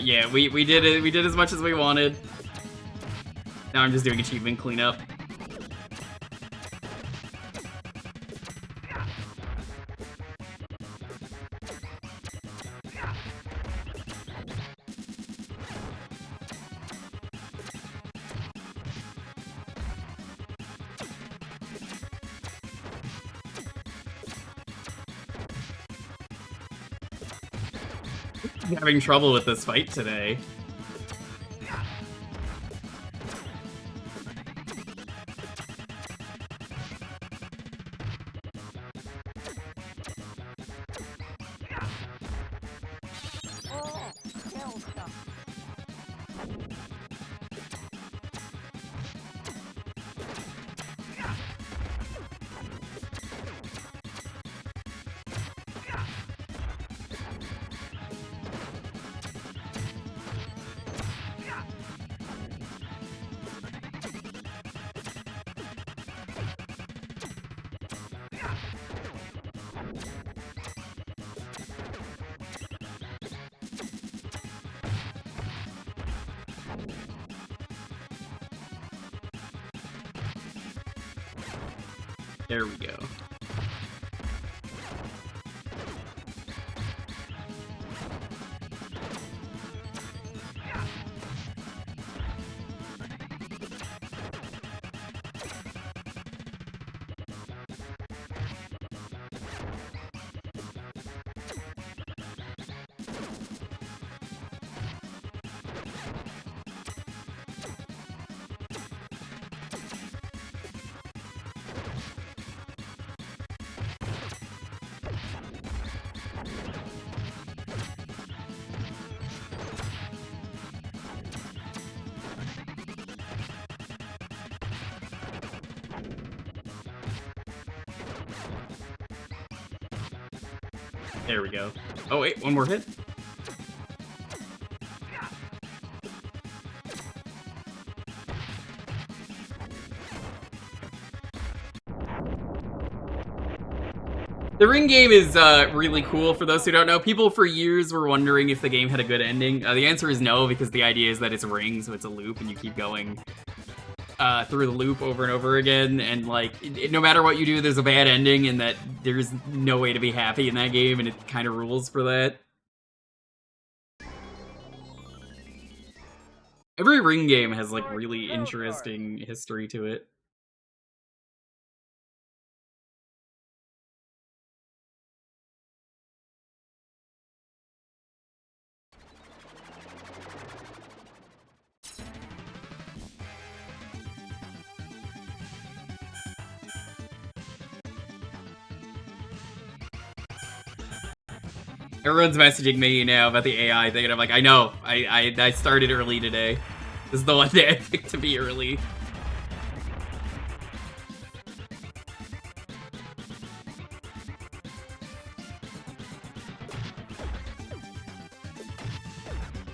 Yeah, we did it. We did as much as we wanted. Now I'm just doing achievement cleanup. I'm having trouble with this fight today. There we go. There we go. Oh wait, one more hit. The Ring game is really cool for those who don't know. People for years were wondering if the game had a good ending. The answer is no, because the idea is that it's a ring, so it's a loop, and you keep going through the loop over and over again, and like no matter what you do, there's a bad ending, and that there's no way to be happy in that game, and it kind of rules for that. Every Ring game has like really interesting history to it. Everyone's messaging me now about the AI thing, and I'm like, I know. I started early today. This is the one day I picked to be early.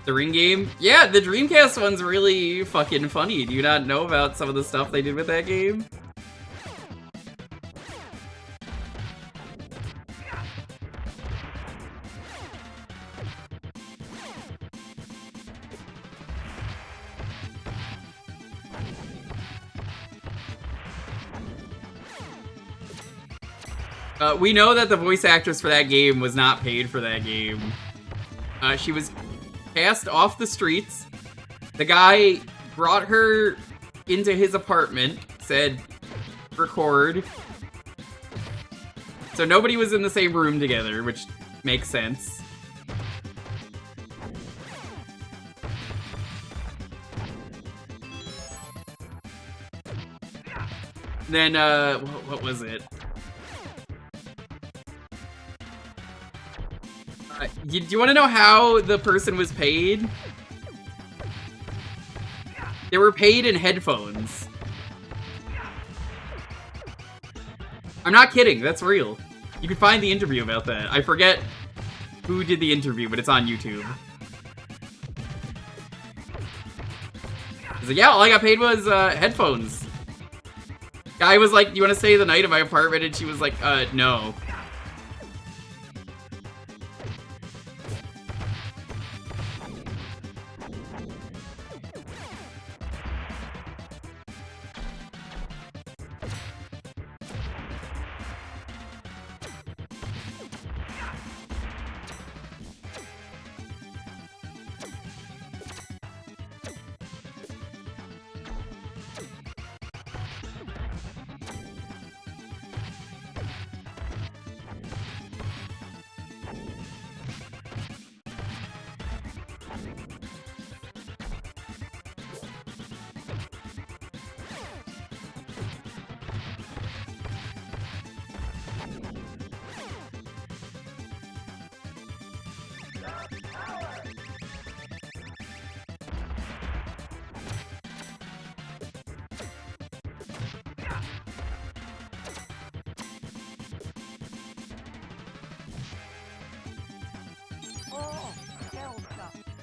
The Ring game? Yeah, the Dreamcast one's really fucking funny. Do you not know about some of the stuff they did with that game? We know that the voice actress for that game was not paid for that game. She was cast off the streets. The guy brought her into his apartment, said, record. So nobody was in the same room together, which Makes sense. Then, what was it? Do you want to know how the person was paid? They were paid in headphones. I'm not kidding, that's real. You can find the interview about that. I forget who did the interview, but it's on YouTube. He's like, yeah, all I got paid was headphones. Guy was like, do you want to stay the night in my apartment? And she was like, no.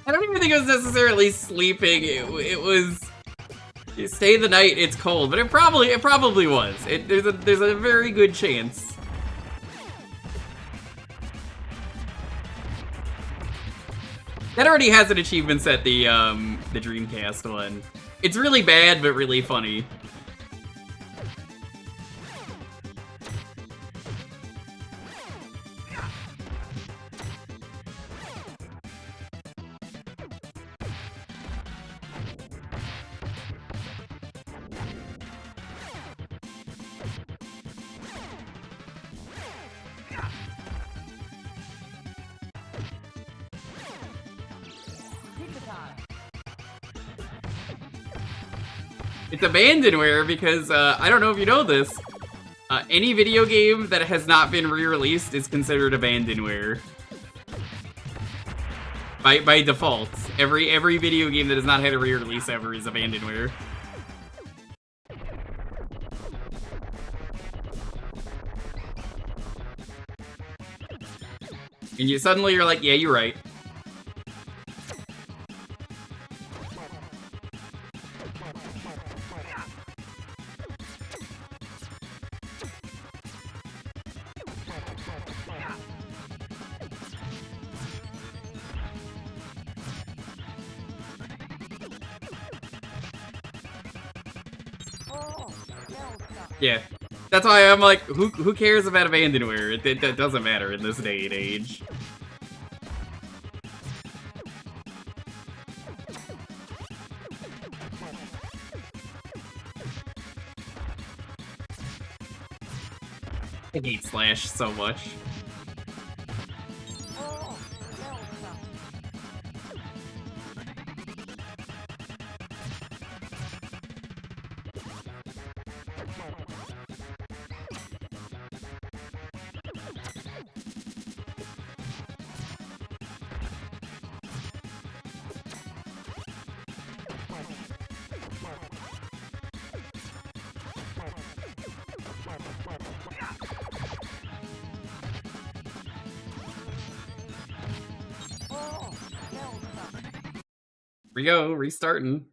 I don't even think it was necessarily sleeping. It was you stay the night. It's cold, but it probably was. There's a very good chance. That already has an achievement set. The Dreamcast one. It's really bad, but really funny. It's abandonware because, I don't know if you know this, any video game that has not been re-released is considered abandonware. By default. Every video game that has not had a re-release ever is abandonware. And you're like, yeah, you're right. Yeah. That's why I'm like, who cares about abandonware? It doesn't matter in this day and age. I hate Slash so much. Here we go, restarting.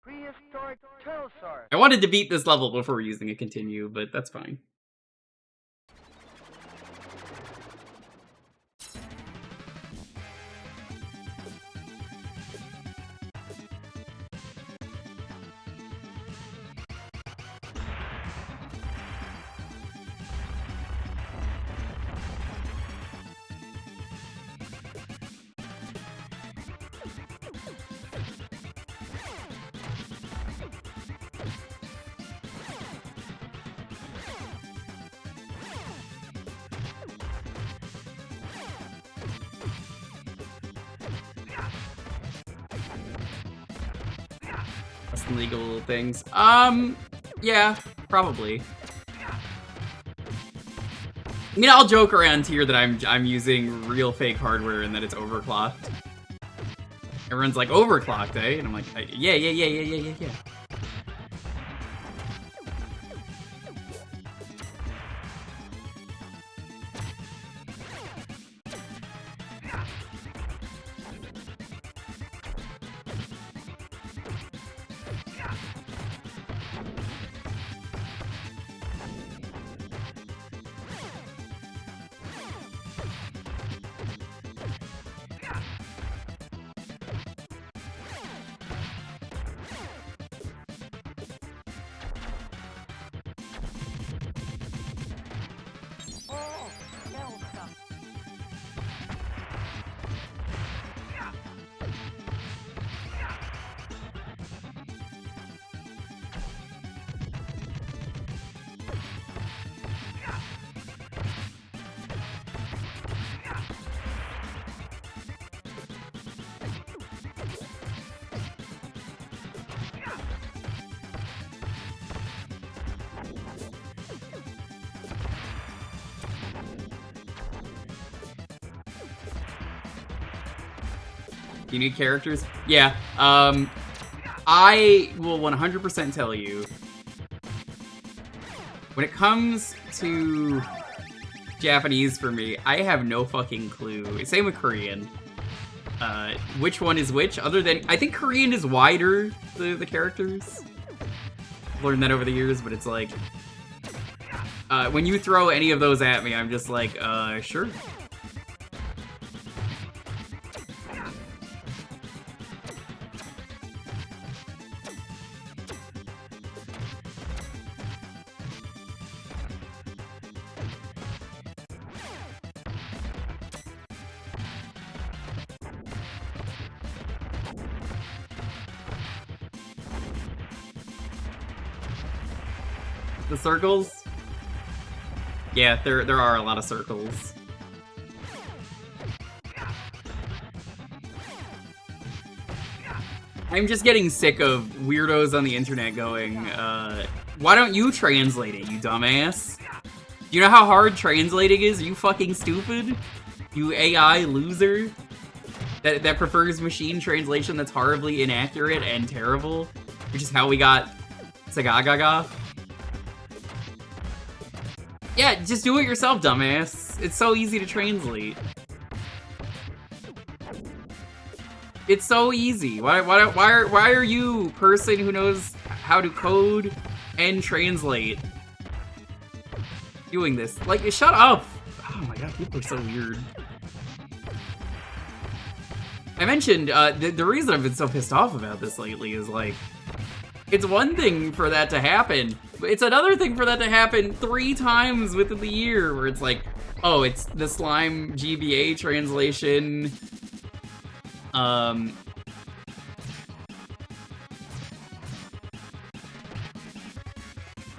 Prehistoric Turtlesaurus. I wanted to beat this level before using a continue, but that's fine. legal things. Yeah, probably. I mean, I'll joke around here that I'm using real fake hardware and that it's overclocked. Everyone's like, overclocked, eh? And I'm like, yeah. You need characters? Yeah. I will 100% tell you, when it comes to Japanese for me, I have no fucking clue. Same with Korean. Which one is which? Other than, I think Korean is wider, the characters. I've learned that over the years, but it's like, when you throw any of those at me, I'm just like, sure. The circles? Yeah, there are a lot of circles. I'm just getting sick of weirdos on the internet going, why don't you translate it, you dumbass? Do you know how hard translating is? Are you fucking stupid? You AI loser? That prefers machine translation that's horribly inaccurate and terrible? Which is how we got Sagagaga. Yeah, just do it yourself, dumbass. It's so easy to translate. It's so easy. Why are you, person who knows how to code and translate, doing this? Like, shut up! Oh my god, people are so weird. I mentioned, the reason I've been so pissed off about this lately is, like, it's one thing for that to happen, but it's another thing for that to happen 3 times within the year, where it's like, oh, it's the Slime GBA translation,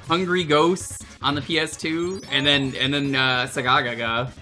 Hungry Ghost on the PS2, and then Sagagaga.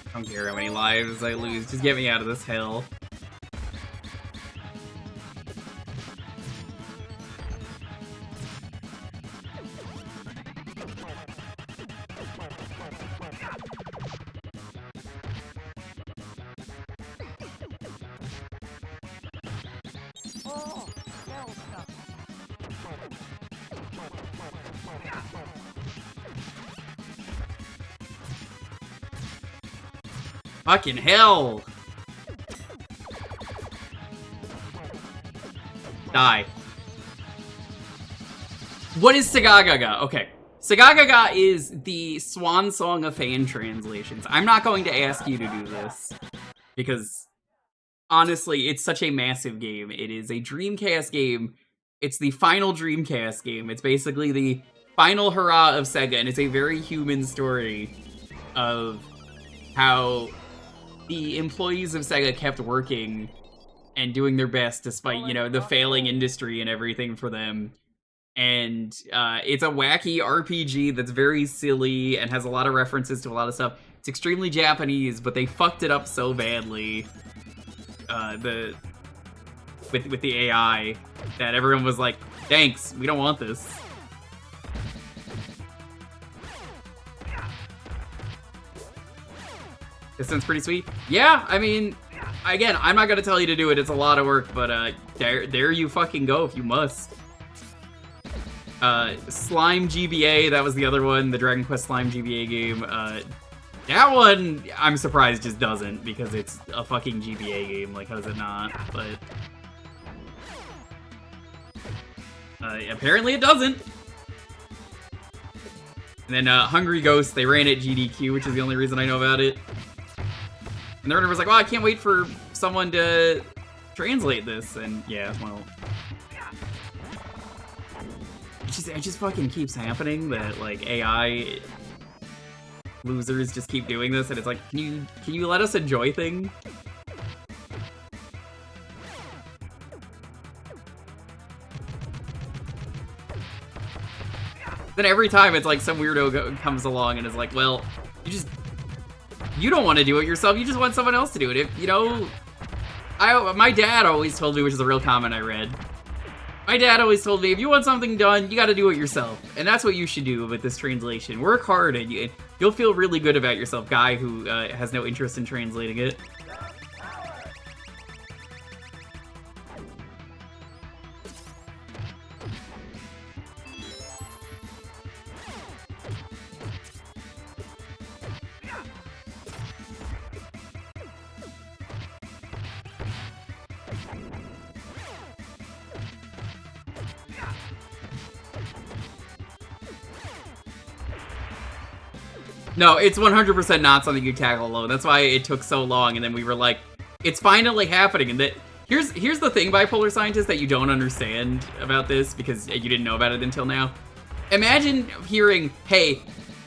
I don't care how many lives I lose, just get me out of this hell. Fucking hell! Die. What is Sagagaga? Okay. Sagagaga is the swan song of fan translations. I'm not going to ask you to do this, because honestly, it's such a massive game. It is a Dreamcast game. It's the final Dreamcast game. It's basically the final hurrah of Sega, and it's a very human story of how the employees of Sega kept working and doing their best despite, you know, the failing industry and everything for them. And it's a wacky RPG that's very silly and has a lot of references to a lot of stuff. It's extremely Japanese, but they fucked it up so badly with the AI that everyone was like, thanks, we don't want this. This sounds pretty sweet. Yeah, I mean, again, I'm not gonna tell you to do it. It's a lot of work, but there you fucking go if you must. Slime GBA, that was the other one, the Dragon Quest Slime GBA game. That one, I'm surprised just doesn't, because it's a fucking GBA game. Like, how does it not? But apparently it doesn't. And then Hungry Ghost, they ran at GDQ, which is the only reason I know about it. And the runner was like, well, I can't wait for someone to translate this. And yeah, well, it just fucking keeps happening that, like, AI losers just keep doing this, and it's like, can you let us enjoy things? Then every time it's like some weirdo comes along and is like, well, you don't want to do it yourself, you just want someone else to do it. If, you know, my dad always told me, which is a real comment I read, my dad always told me, if you want something done, you gotta do it yourself. And that's what you should do with this translation. Work hard, and you'll feel really good about yourself, guy who has no interest in translating it. No, it's 100% not something you tackle alone. That's why it took so long, and then we were like, it's finally happening. And that here's the thing, bipolar scientist, that you don't understand about this, because you didn't know about it until now. Imagine hearing, hey,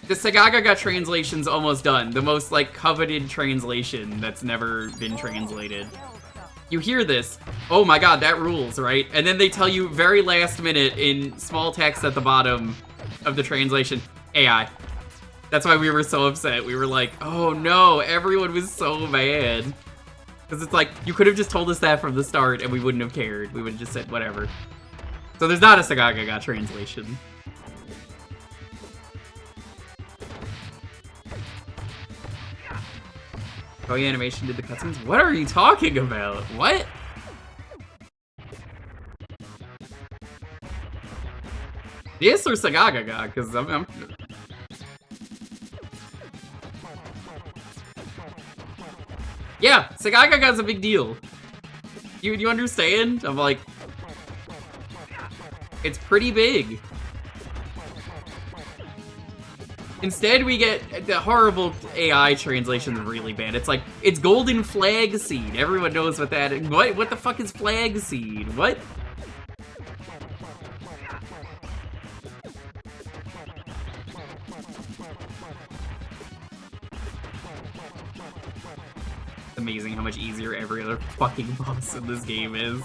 the Sagagaga translation's almost done. The most, like, coveted translation that's never been translated. You hear this, oh my god, that rules, right? And then they tell you very last minute in small text at the bottom of the translation, AI. That's why we were so upset. We were like, oh no, everyone was so mad. Because it's like, you could have just told us that from the start and we wouldn't have cared. We would have just said whatever. So there's not a Sagagaga translation. Koei Animation did the cutscenes? What are you talking about? What? This or Sagagaga? Because I'm yeah, Sagagaga's a big deal. You understand? I'm like, it's pretty big. Instead, we get the horrible AI translation, really bad. It's like, it's golden flag seed. Everyone knows what that is. What the fuck is flag seed? What? It's amazing how much easier every other fucking boss in this game is.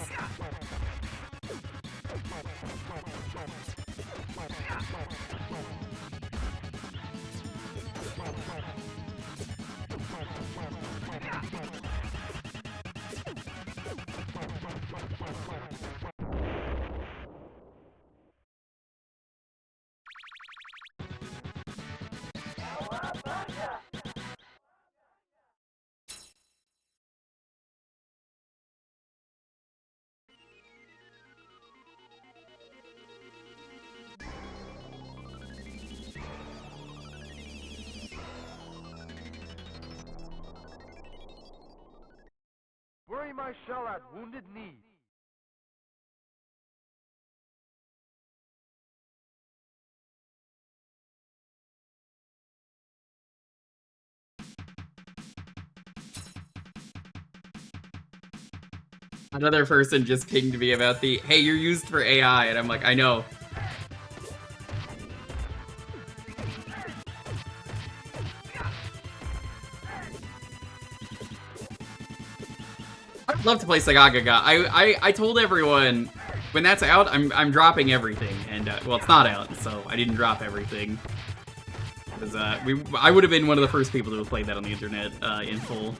Ready my shell at wounded knee. Another person just pinged me about the, hey, you're used for AI, and I'm like, I know. I'd love to play Sagagaga. I told everyone when that's out, I'm dropping everything, and well, it's not out, so I didn't drop everything. Because I would have been one of the first people to have played that on the internet in full.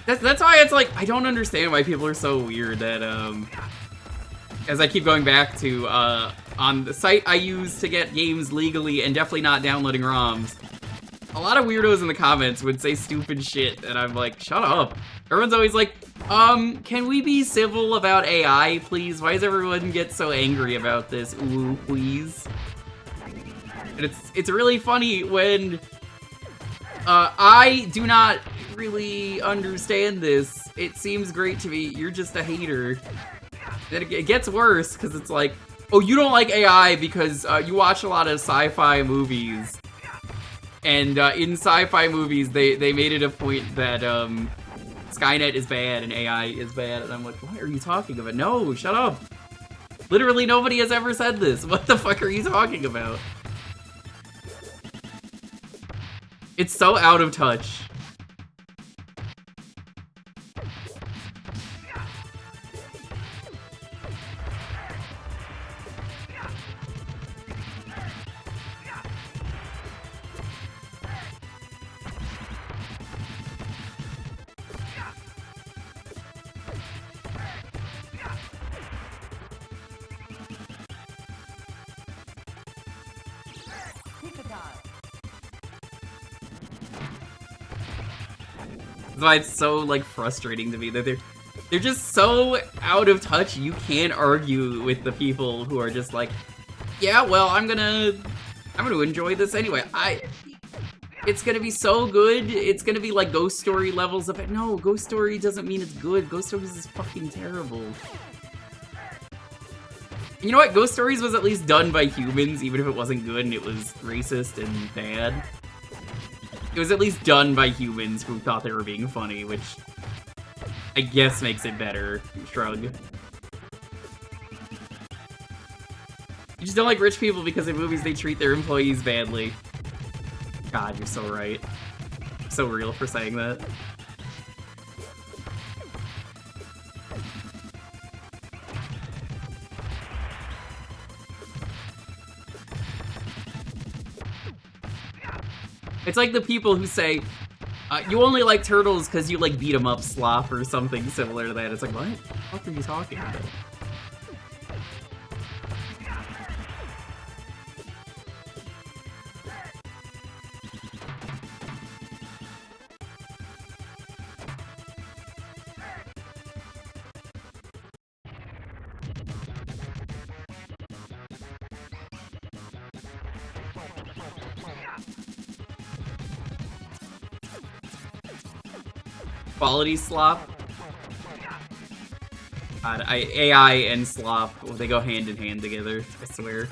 That's why it's like, I don't understand why people are so weird that, as I keep going back to, on the site I use to get games legally and definitely not downloading ROMs, a lot of weirdos in the comments would say stupid shit, and I'm like, shut up. Everyone's always like, can we be civil about AI, please? Why does everyone get so angry about this? Ooh, please. And it's really funny when, I do not really understand this. It seems great to me. You're just a hater. Then it gets worse because it's like, oh, you don't like AI because you watch a lot of sci-fi movies, and in sci-fi movies they made it a point that Skynet is bad and AI is bad, and I'm like, what are you talking about? No, shut up. Literally nobody has ever said this. What the fuck are you talking about? It's so out of touch. Pizza time. That's why it's so, like, frustrating to me that they're just so out of touch. You can't argue with the people who are just like, yeah, well, I'm gonna enjoy this anyway. It's gonna be so good. It's gonna be like Ghost Story levels of it. No, Ghost Story doesn't mean it's good. Ghost Stories is fucking terrible. You know what? Ghost Stories was at least done by humans, even if it wasn't good and it was racist and bad. It was at least done by humans who thought they were being funny, which I guess makes it better. Shrug. You just don't like rich people because in movies they treat their employees badly. God, you're so right. So real for saying that. It's like the people who say, you only like turtles because you like beat 'em up slop or something similar to that. It's like, what? What the fuck are you talking about? Quality slop. God, AI and slop, well, they go hand in hand together, I swear.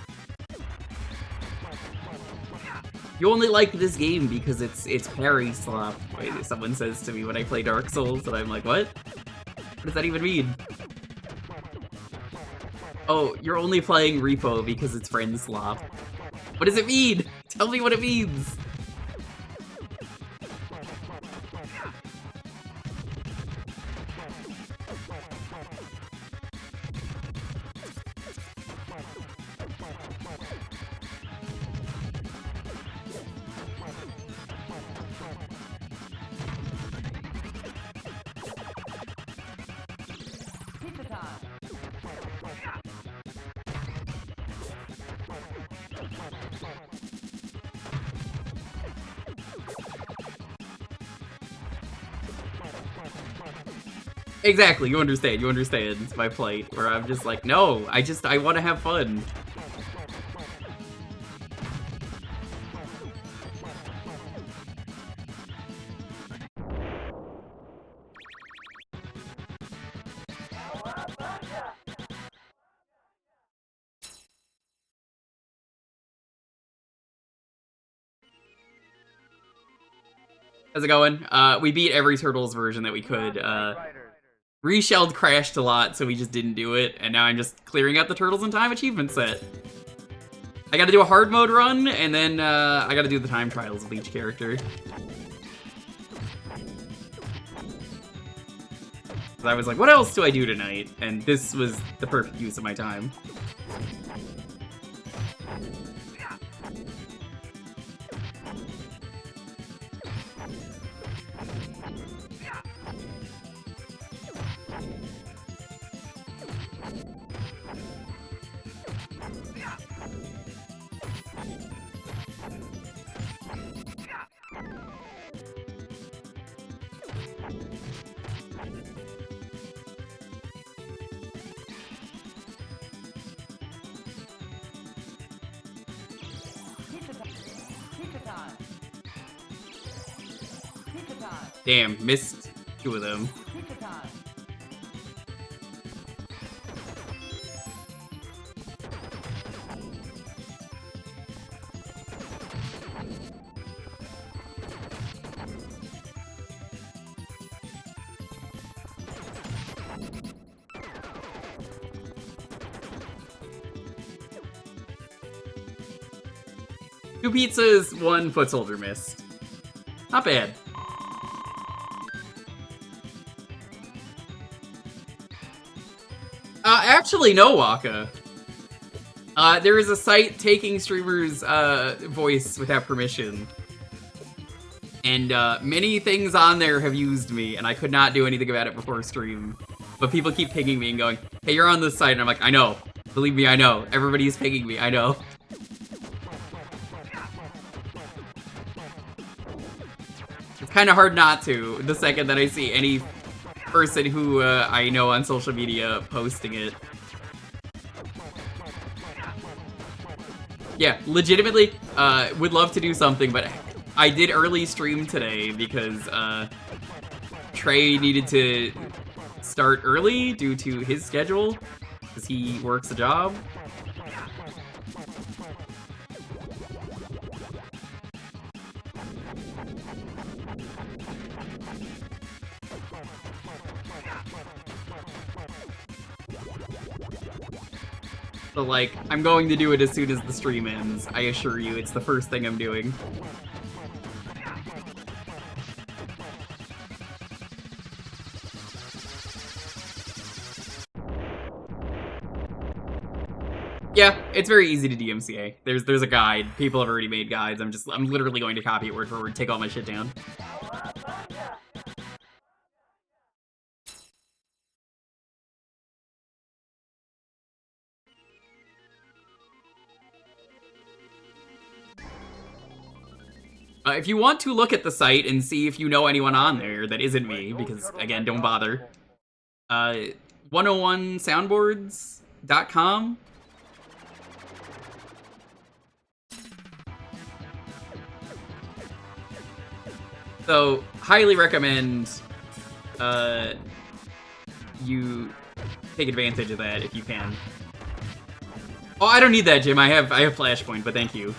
You only like this game because it's parry slop. Wait, someone says to me when I play Dark Souls, and I'm like, what? What does that even mean? Oh, you're only playing Repo because it's friend slop. What does it mean? Tell me what it means! Pizza time. Exactly, you understand my plight, where I'm just like, no, I want to have fun. How's it going? We beat every Turtles version that we could. Reshelled crashed a lot, so we just didn't do it, and now I'm just clearing out the Turtles in Time achievement set. I gotta do a hard mode run, and then I gotta do the time trials with each character. I was like, what else do I do tonight? And this was the perfect use of my time. Damn, missed 2 of them. Two pizzas, 1 foot soldier missed. Not bad. Actually, no, Waka. There is a site taking streamers' voice without permission. And many things on there have used me, and I could not do anything about it before stream. But people keep pinging me and going, hey, you're on this site, and I'm like, I know. Believe me, I know. Everybody's pinging me, I know. It's kind of hard not to, the second that I see any person who I know on social media posting it. Yeah, legitimately, would love to do something, but I did early stream today because Trey needed to start early due to his schedule, because he works a job. So, like, I'm going to do it as soon as the stream ends. I assure you, it's the first thing I'm doing. Yeah, it's very easy to DMCA. There's a guide. People have already made guides. I'm literally going to copy it word for word, take all my shit down. If you want to look at the site and see if you know anyone on there that isn't me, because, again, don't bother, 101soundboards.com. So, highly recommend you take advantage of that if you can. Oh, I don't need that, Jim. I have Flashpoint, but thank you.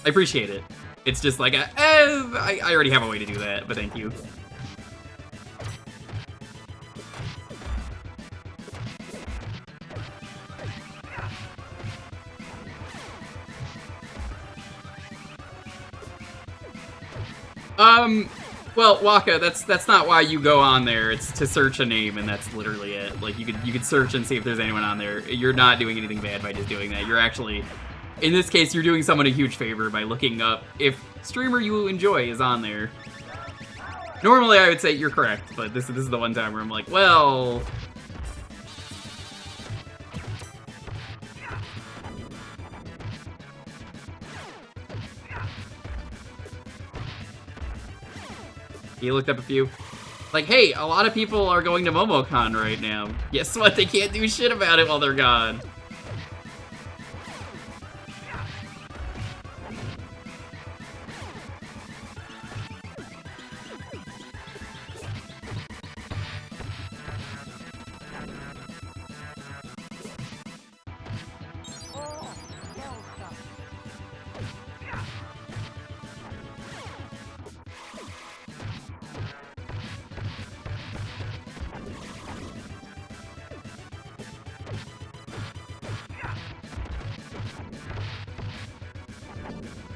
I appreciate it. It's just like, I already have a way to do that, but thank you. Well, Waka, that's not why you go on there. It's to search a name, and that's literally it. Like, you could search and see if there's anyone on there. You're not doing anything bad by just doing that. You're actually, in this case, you're doing someone a huge favor by looking up if streamer you enjoy is on there. Normally, I would say you're correct, but this is the one time where I'm like, well... He looked up a few. Like, hey, a lot of people are going to MomoCon right now. Guess what? They can't do shit about it while they're gone.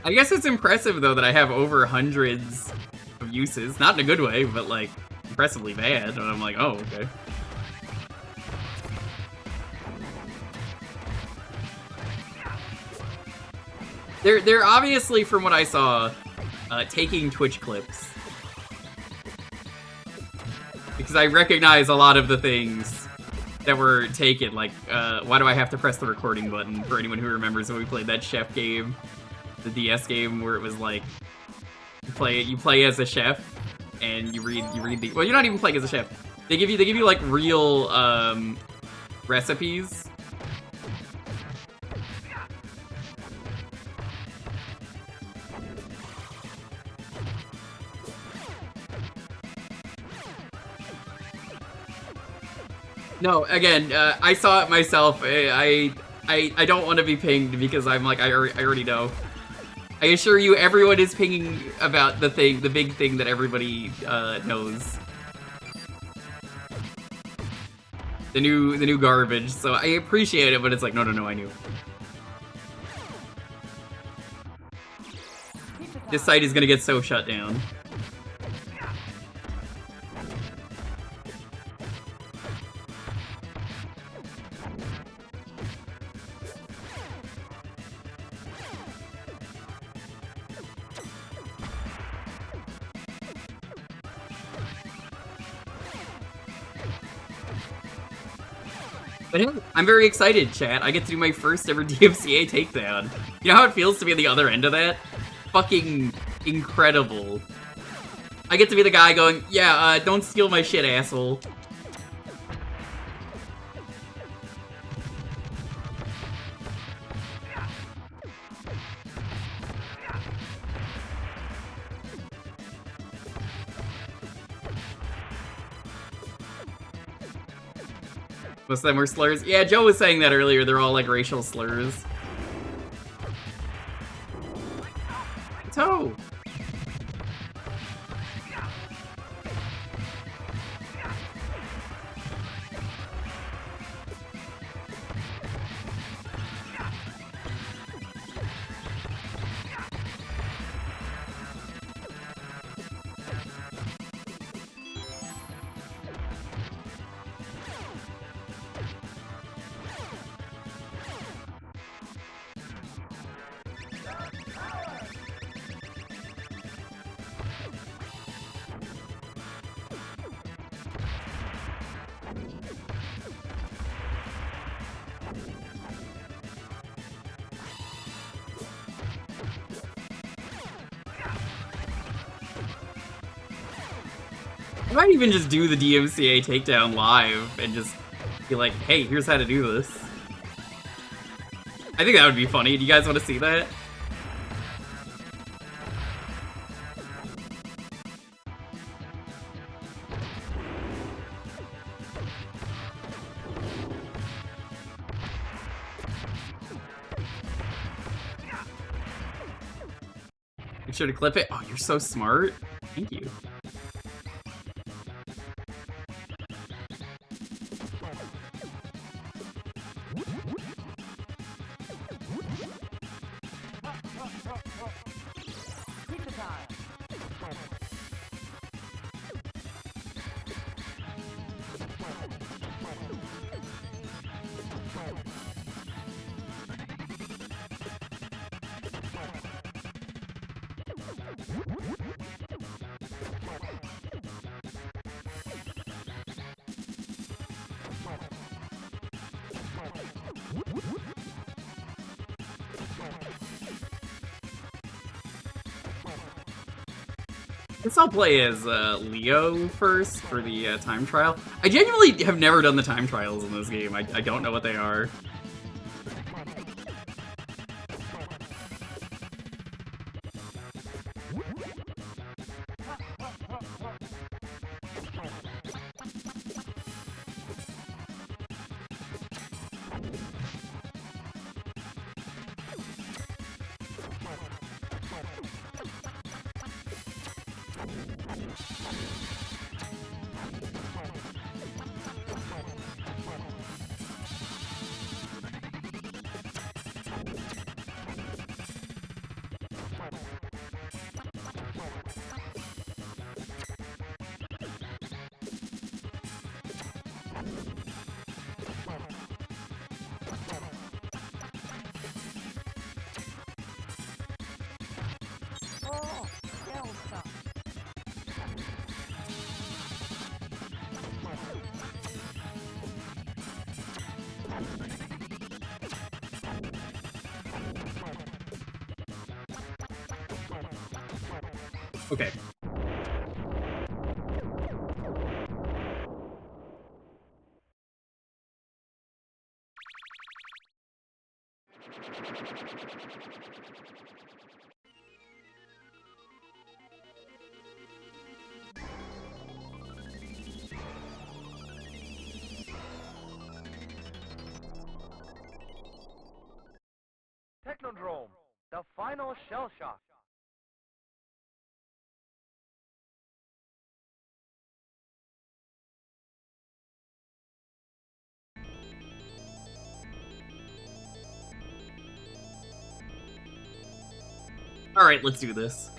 I guess it's impressive though that I have over hundreds of uses. Not in a good way, but like impressively bad. And I'm like, oh, okay. They're obviously, from what I saw, taking Twitch clips. Because I recognize a lot of the things that were taken, like, why do I have to press the recording button, for anyone who remembers when we played that chef game, the DS game, where it was like, you play as a chef, and you read the, well, you're not even playing as a chef. They give you like real, recipes. No, again, I saw it myself. I don't want to be pinged because I'm like, I already know. I assure you, everyone is pinging about the big thing that everybody knows. The new garbage. So I appreciate it, but it's like, no, I knew. This site is gonna get so shut down. But yeah, I'm very excited, chat. I get to do my first ever DMCA takedown. You know how it feels to be on the other end of that? Fucking incredible. I get to be the guy going, yeah, don't steal my shit, asshole. Most of them were slurs. Yeah, Joe was saying that earlier. They're all like racial slurs. Toe. I might even just do the DMCA takedown live and just be like, hey, here's how to do this. I think that would be funny. Do you guys want to see that? Make sure to clip it. Oh, you're so smart. Thank you. Pizza time. Guess I'll play as Leo first for the time trial. I genuinely have never done the time trials in this game. I don't know what they are. Okay. Technodrome, the final shell shock. Alright, let's do this.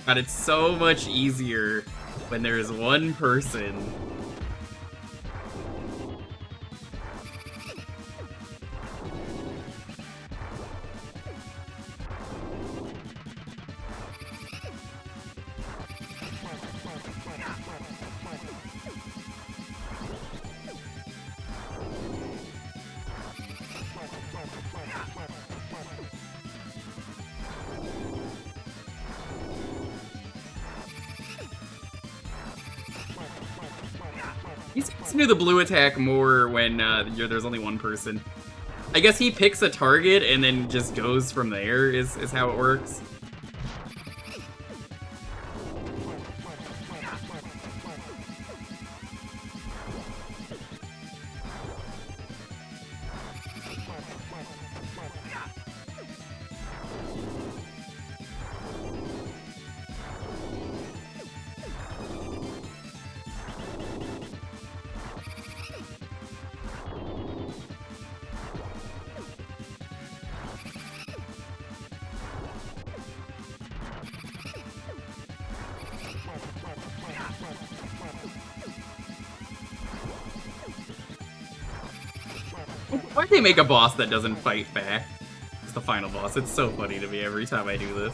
God, it's so much easier when there's one person. He seems to do the blue attack more when there's only one person. I guess he picks a target and then just goes from there, is how it works. Why'd they make a boss that doesn't fight back? It's the final boss. It's so funny to me every time I do this.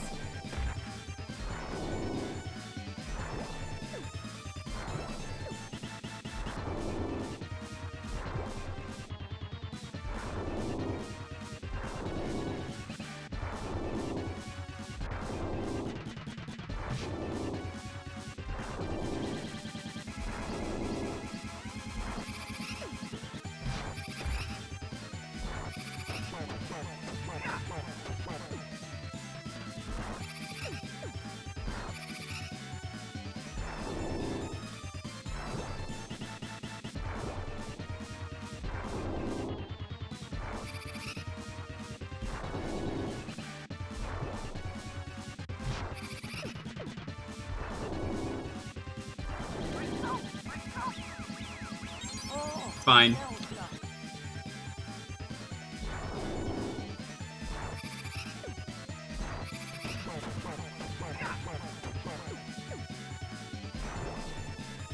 Fine.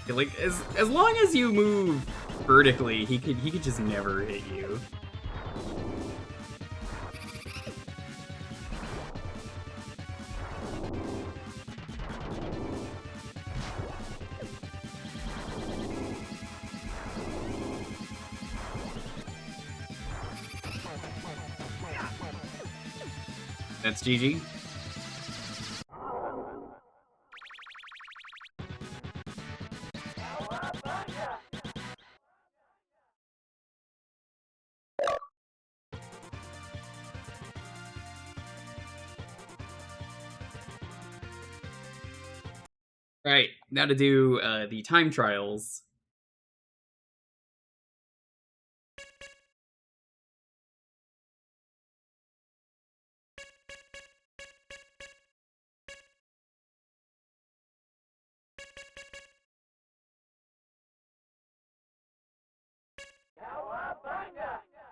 Like as long as you move vertically, he could just never hit you. That's GG. Right, now to do the time trials.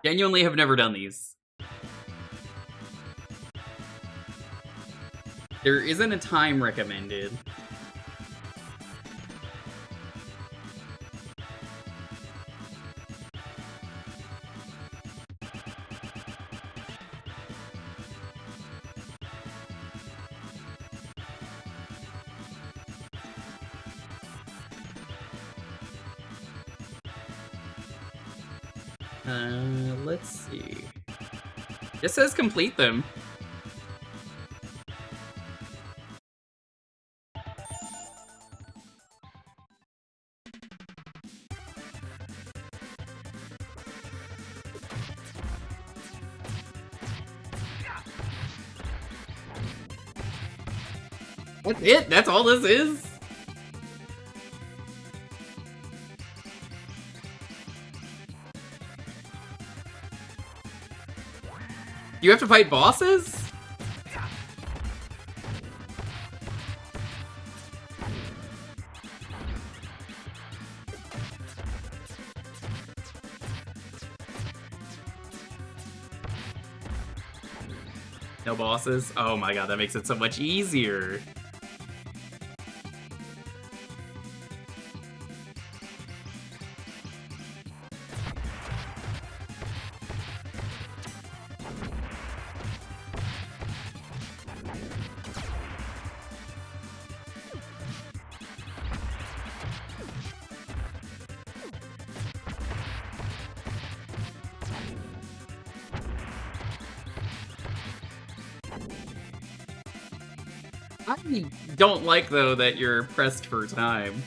Genuinely have never done these. There isn't a time recommended. Let's see. It says complete them. That's it? That's all this is? You have to fight bosses? No bosses? Oh my god, that makes it so much easier. I don't like, though, that you're pressed for time.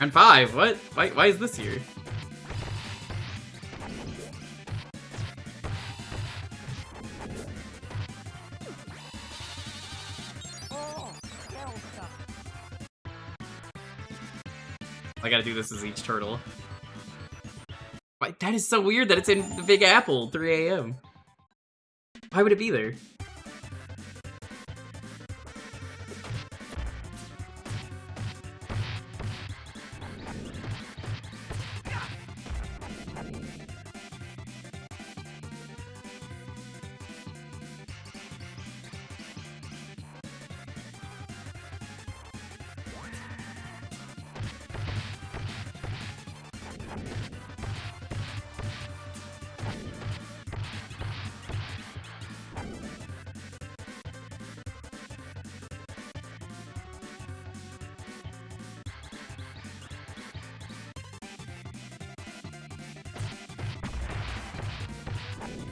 And 5, what? Why is this here? I gotta do this as each turtle. Why, that is so weird that it's in the Big Apple, 3 a.m. Why would it be there?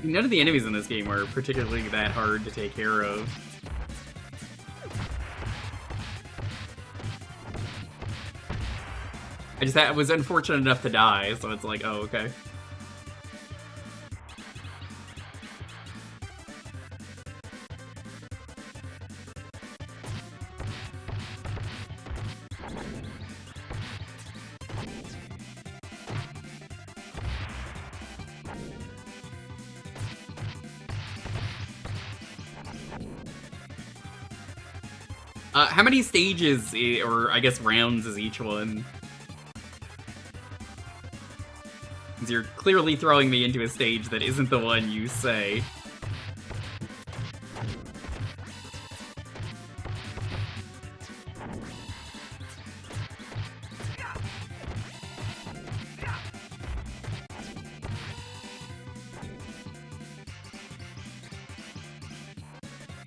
None of the enemies in this game are particularly that hard to take care of. I was unfortunate enough to die, so it's like, oh, okay. How many stages, or I guess rounds, is each one? You're clearly throwing me into a stage that isn't the one you say.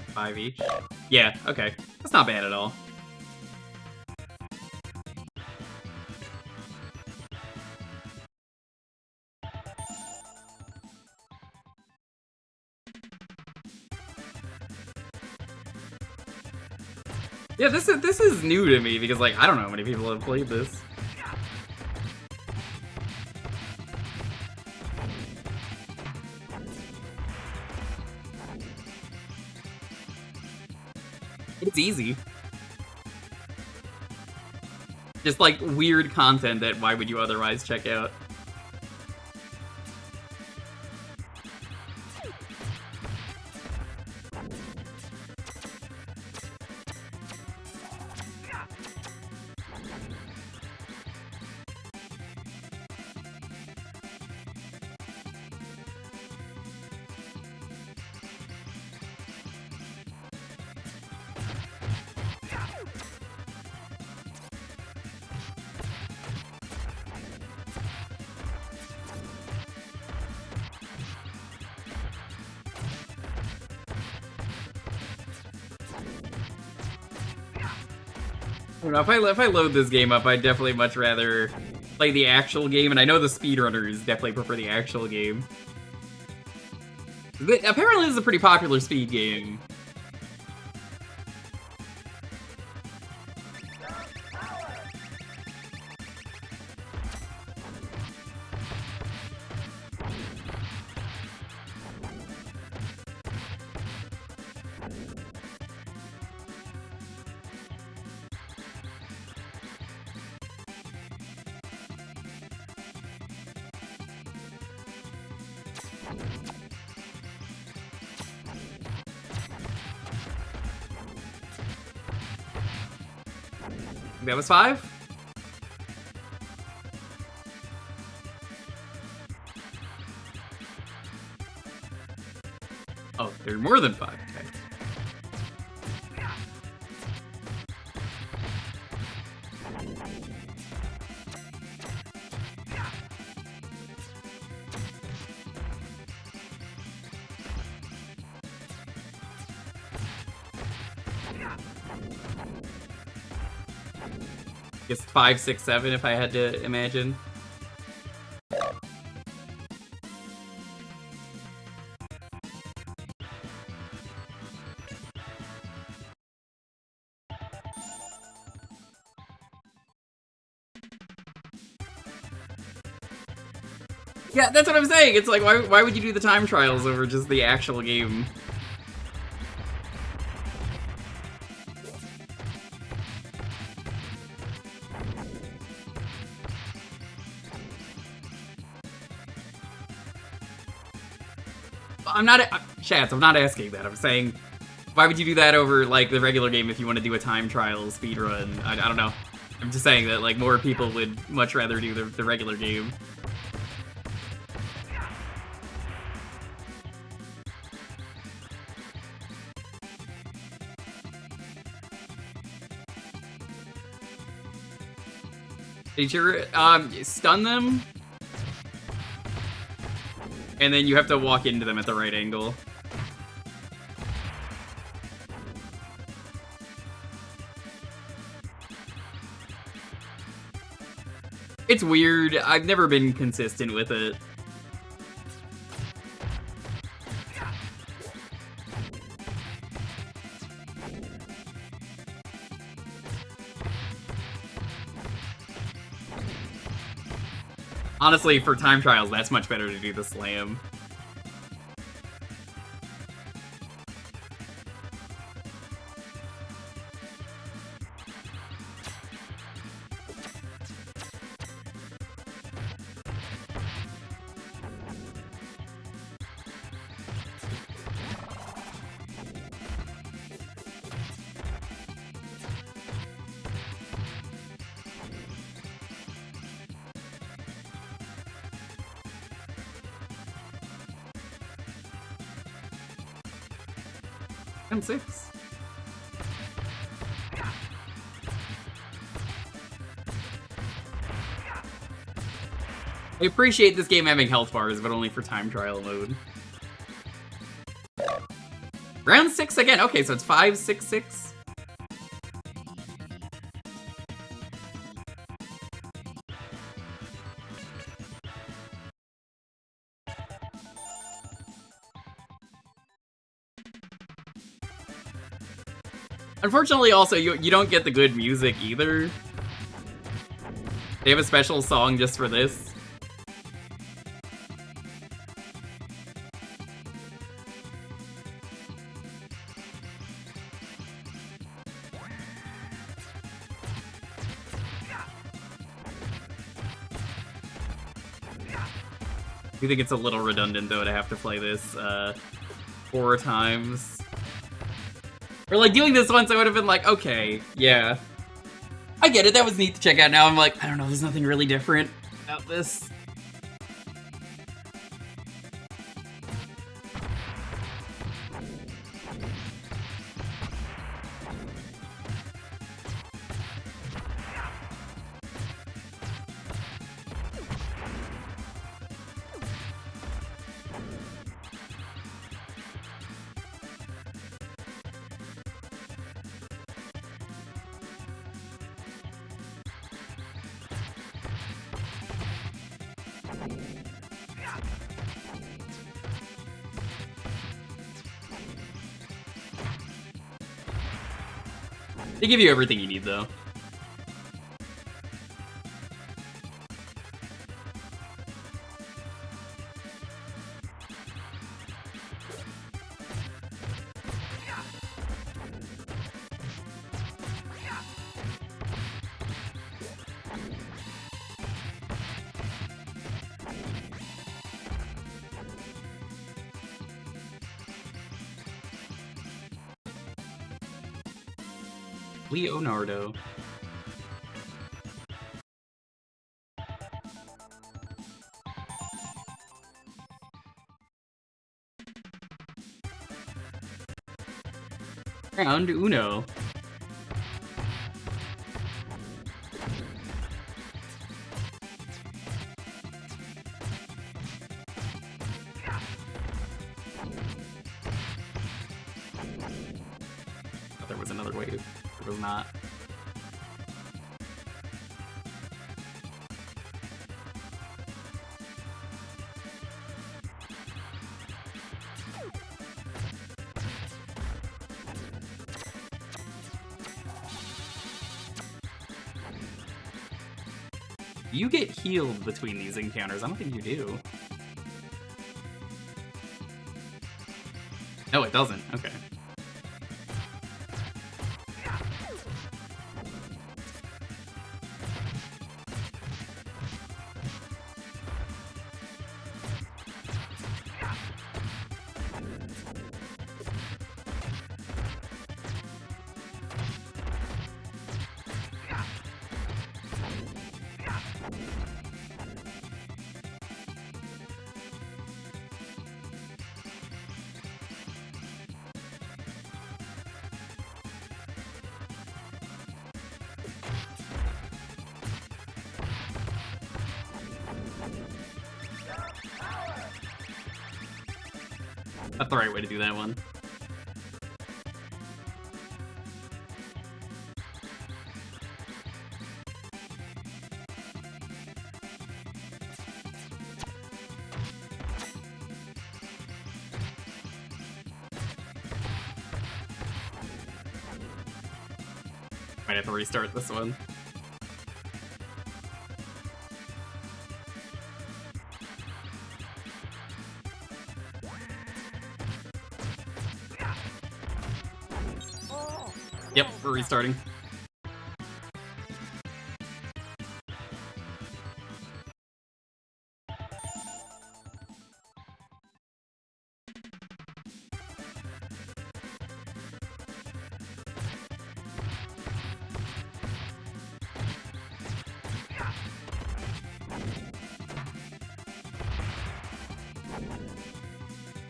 Five each? Yeah, okay. That's not bad at all. Yeah, this is new to me because, like, I don't know how many people have played this. It's easy. Just, like, weird content that why would you otherwise check out? don't know, if I load this game up, I'd definitely much rather play the actual game, and I know the speedrunners definitely prefer the actual game. Apparently this is a pretty popular speed game. That was 5? Oh, there are more than 5. Okay. Guess 5, 6, 7 if I had to imagine. Yeah, that's what I'm saying. It's like, why would you do the time trials over just the actual game? I'm not, Chats, I'm not asking that. I'm saying, why would you do that over, like, the regular game if you want to do a time trial speedrun? I don't know. I'm just saying that, like, more people would much rather do the regular game. Did you, stun them? And then you have to walk into them at the right angle. It's weird. I've never been consistent with it. Honestly, for time trials, that's much better to do the slam. And 6. I appreciate this game having health bars, but only for time trial mode. Round 6 again. Okay, so it's 5, 6, 6. Unfortunately, also, you don't get the good music either. They have a special song just for this. I think it's a little redundant, though, to have to play this 4 times. Or, like, doing this once, I would have been like, okay, yeah. I get it, that was neat to check out. Now I'm like, I don't know, there's nothing really different about this. They give you everything you need, though. Leonardo. Round Uno. Thought there was another wave. There was not. You get healed between these encounters. I don't think you do. No, it doesn't. Okay. That's the right way to do that one. Might have to restart this one. Yep, we're restarting.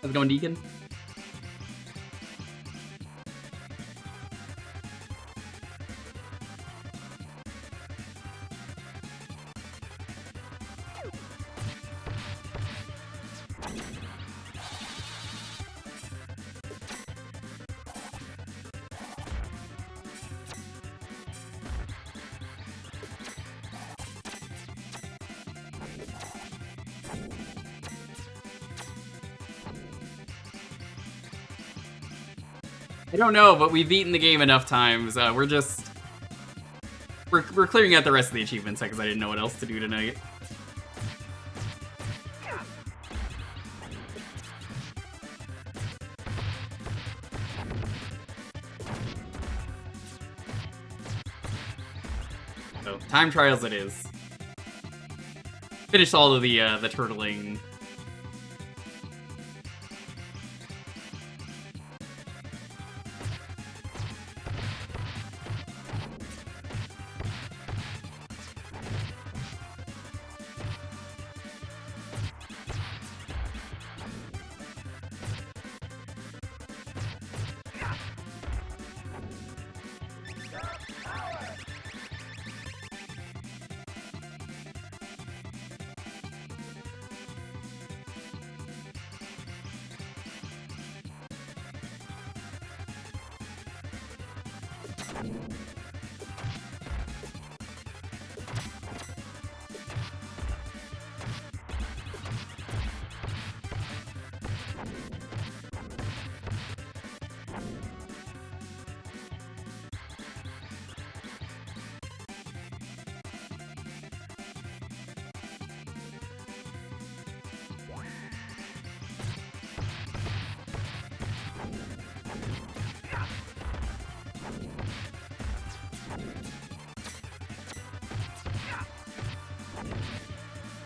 How's it going, Deacon? I don't know, but we've beaten the game enough times. We're clearing out the rest of the achievements because I didn't know what else to do tonight. So, time trials it is. Finished all of the turtling.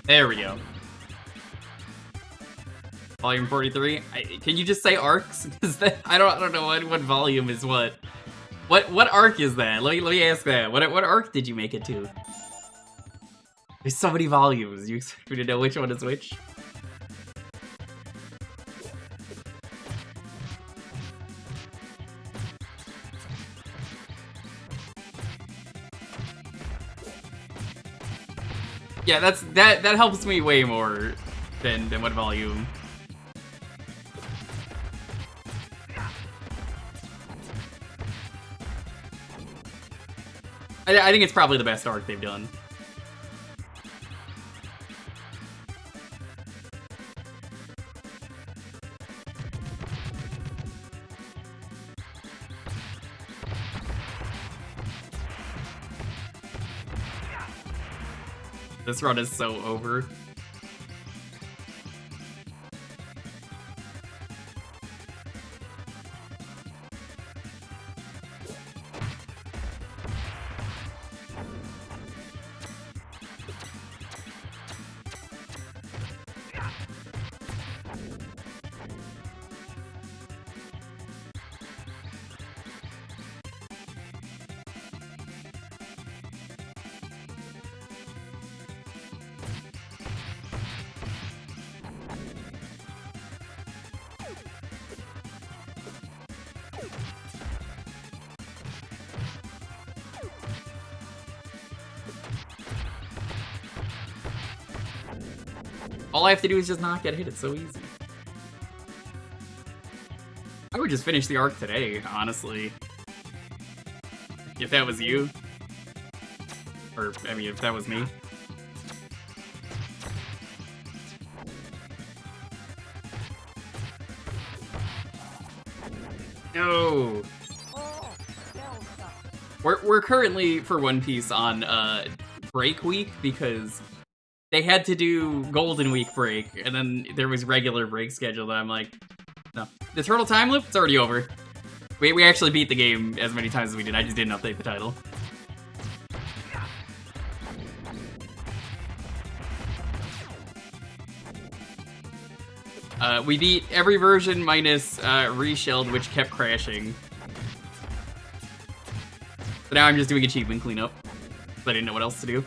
There we go. Volume 43. Can you just say arcs? Because I don't know what volume is what. What arc is that? Let me ask that. What arc did you make it to? There's so many volumes. You expect me to know which one is which? Yeah, that helps me way more than what volume. I think it's probably the best arc they've done. This run is so over. All I have to do is just not get hit. It's so easy. I would just finish the arc today, honestly. If that was you. Or, I mean, if that was me. No! We're currently, for One Piece, on break week, because they had to do Golden Week break, and then there was regular break schedule, and I'm like, no. The Turtle Time Loop? It's already over. We actually beat the game as many times as we did, I just didn't update the title. We beat every version minus Reshelled, which kept crashing. So now I'm just doing achievement cleanup, because I didn't know what else to do.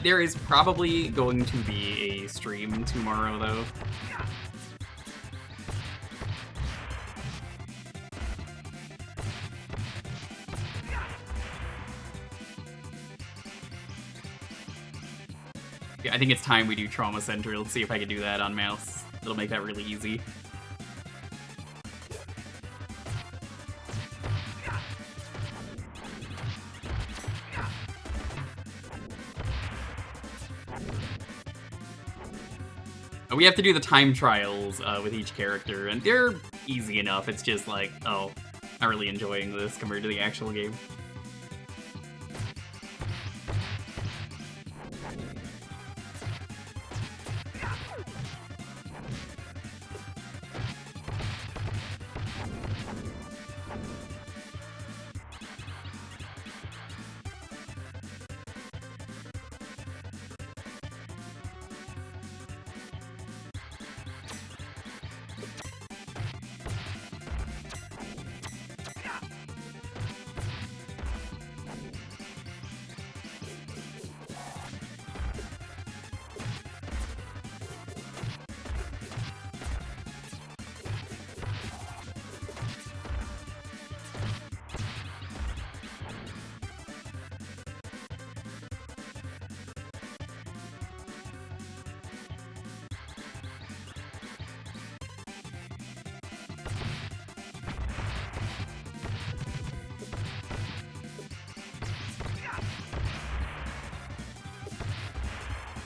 There is probably going to be a stream tomorrow, though. Yeah, I think it's time we do Trauma Center. Let's see if I can do that on mouse. It'll make that really easy. We have to do the time trials with each character, and they're easy enough. It's just like, oh, not really enjoying this compared to the actual game.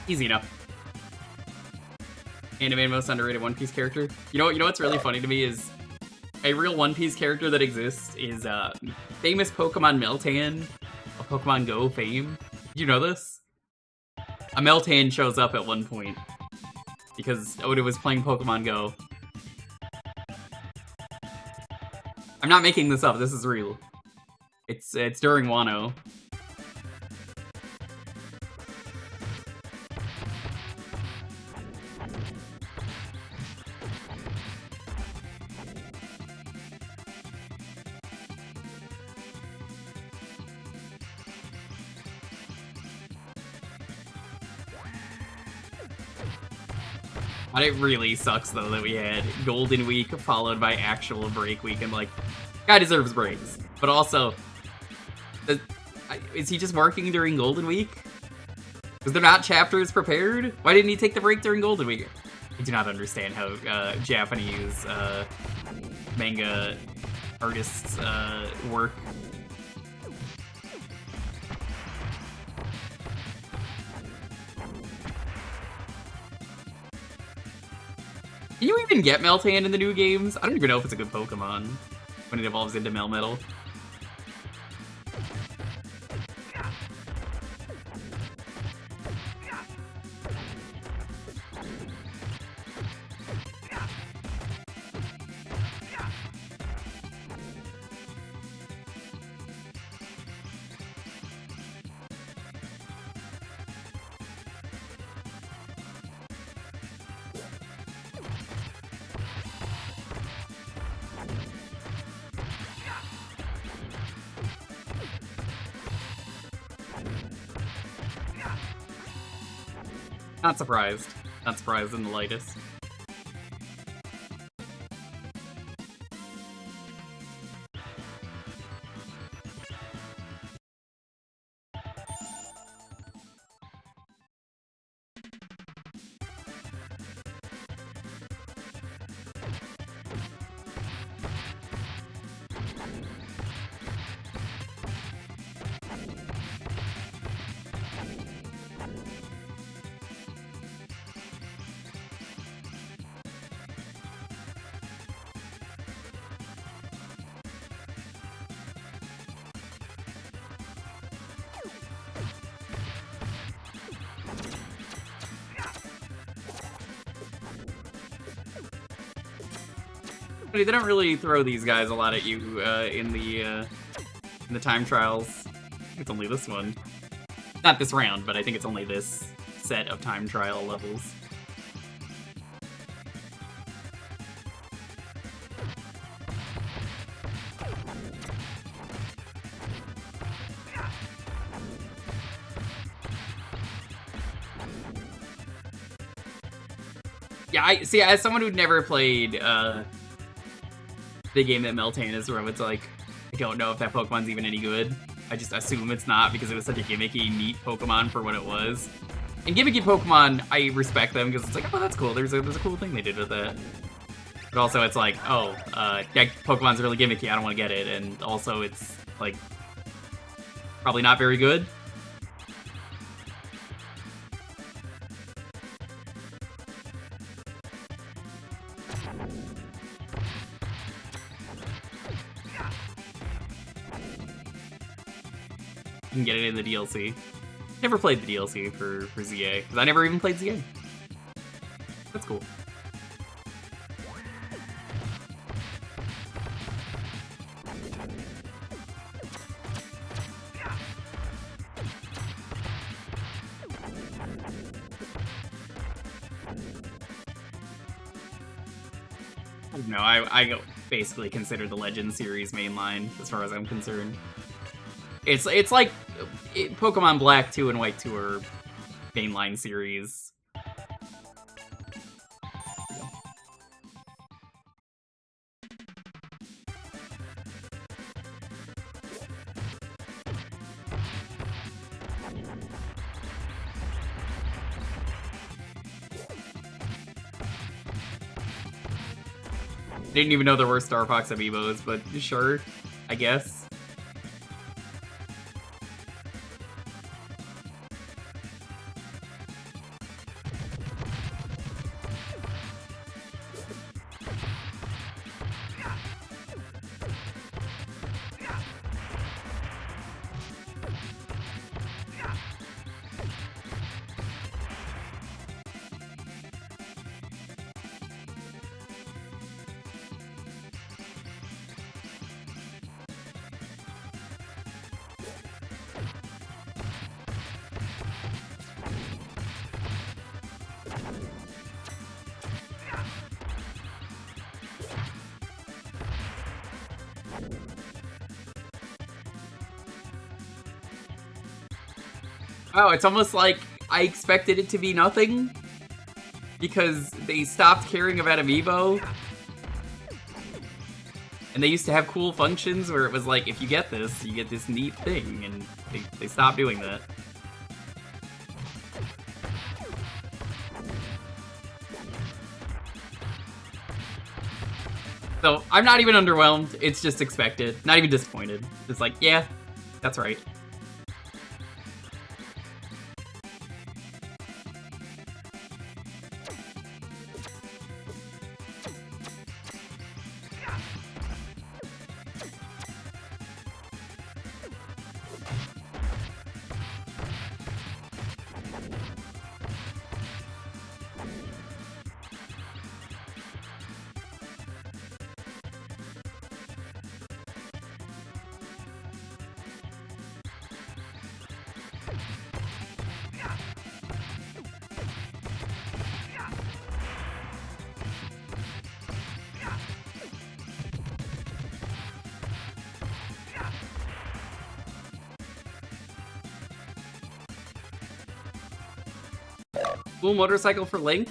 Easy enough. Anime most underrated One Piece character. You know what's really funny to me is a real One Piece character that exists is famous Pokemon Meltan of Pokemon Go fame. Did you know this? A Meltan shows up at one point because Oda was playing Pokemon Go. I'm not making this up. This is real. It's during Wano. But it really sucks, though, that we had Golden Week followed by actual break week, and, like, guy deserves breaks. But also, is he just working during Golden Week? Was there not chapters prepared? Why didn't he take the break during Golden Week? I do not understand how Japanese manga artists work. Can you even get Meltan in the new games? I don't even know if it's a good Pokemon when it evolves into Melmetal. Not surprised. Not surprised in the lightest. They don't really throw these guys a lot at you in the time trials. It's only this one. Not this round, but I think it's only this set of time trial levels. Yeah, I see. As someone who'd never played the game that Meltan is, where it's like, I don't know if that Pokemon's even any good. I just assume it's not because it was such a gimmicky, neat Pokemon for what it was. And gimmicky Pokemon, I respect them because it's like, oh, that's cool. There's a cool thing they did with it. But also, it's like, oh, that Pokemon's really gimmicky. I don't want to get it. And also, it's like probably not very good. You can get it in the DLC. Never played the DLC for ZA, because I never even played ZA. That's cool. No, I basically consider the Legend series mainline, as far as I'm concerned. It's like Pokemon Black 2 and White 2 are mainline series. Didn't even know there were Star Fox amiibos, but sure, I guess. Oh, it's almost like I expected it to be nothing because they stopped caring about Amiibo. And they used to have cool functions where it was like, if you get this, you get this neat thing, and they stopped doing that. So, I'm not even underwhelmed, it's just expected. Not even disappointed. It's like, yeah, that's right. Cool motorcycle for Link?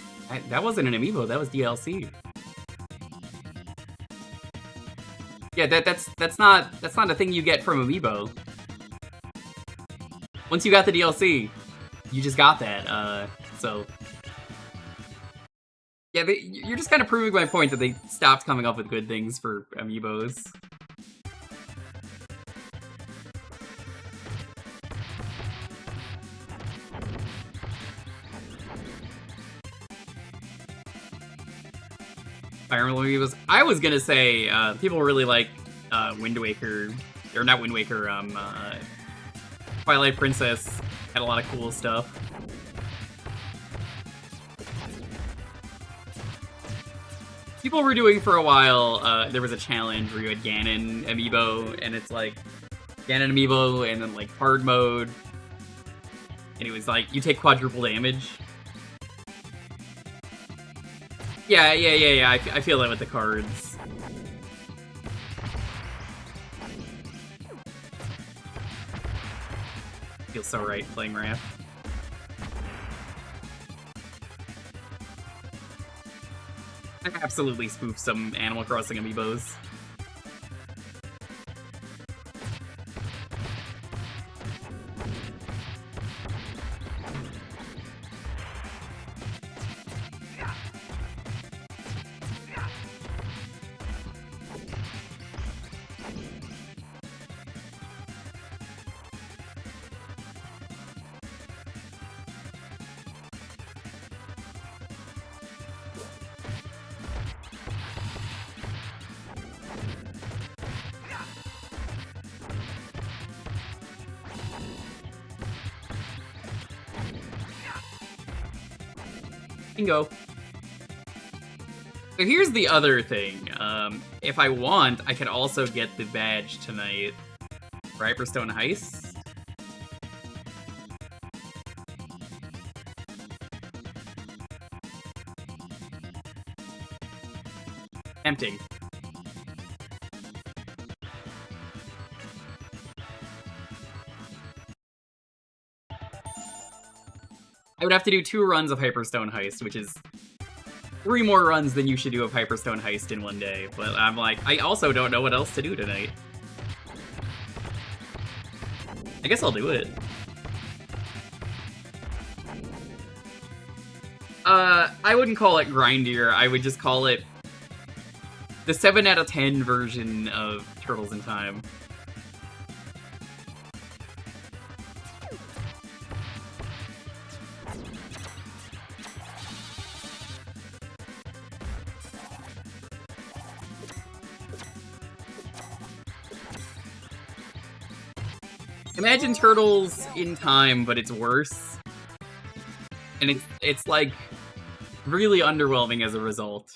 That wasn't an amiibo, that was DLC. Yeah, that's not a thing you get from amiibo. Once you got the DLC, you just got that. So yeah, you're just kind of proving my point that they stopped coming up with good things for amiibos. Fire Emblem amiibos. I was gonna say people really like Wind Waker, or not Wind Waker. Twilight Princess had a lot of cool stuff. People were doing for a while. There was a challenge where you had Ganon amiibo, and it's like Ganon amiibo, and then like hard mode, and it was like you take quadruple damage. Yeah. I feel that with the cards. Feels so right playing Raph. I absolutely spoofed some Animal Crossing amiibos. Bingo. So here's the other thing. If I want, I could also get the badge tonight for Hyperstone Heist. Tempting. I would have to do 2 runs of Hyperstone Heist, which is 3 more runs than you should do of Hyperstone Heist in one day. But I'm like, I also don't know what else to do tonight. I guess I'll do it. I wouldn't call it grindier. I would just call it the 7 out of 10 version of Turtles in Time. Imagine Turtles in Time, but it's worse. And it's like really underwhelming as a result.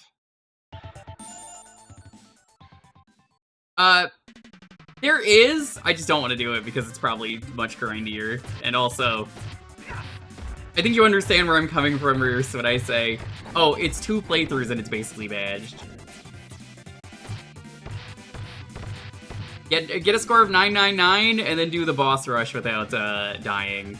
There is, I just don't want to do it because it's probably much grindier. And also, I think you understand where I'm coming from, Reese, when I say, oh, it's 2 playthroughs and it's basically badged. Get a score of 999 and then do the boss rush without dying.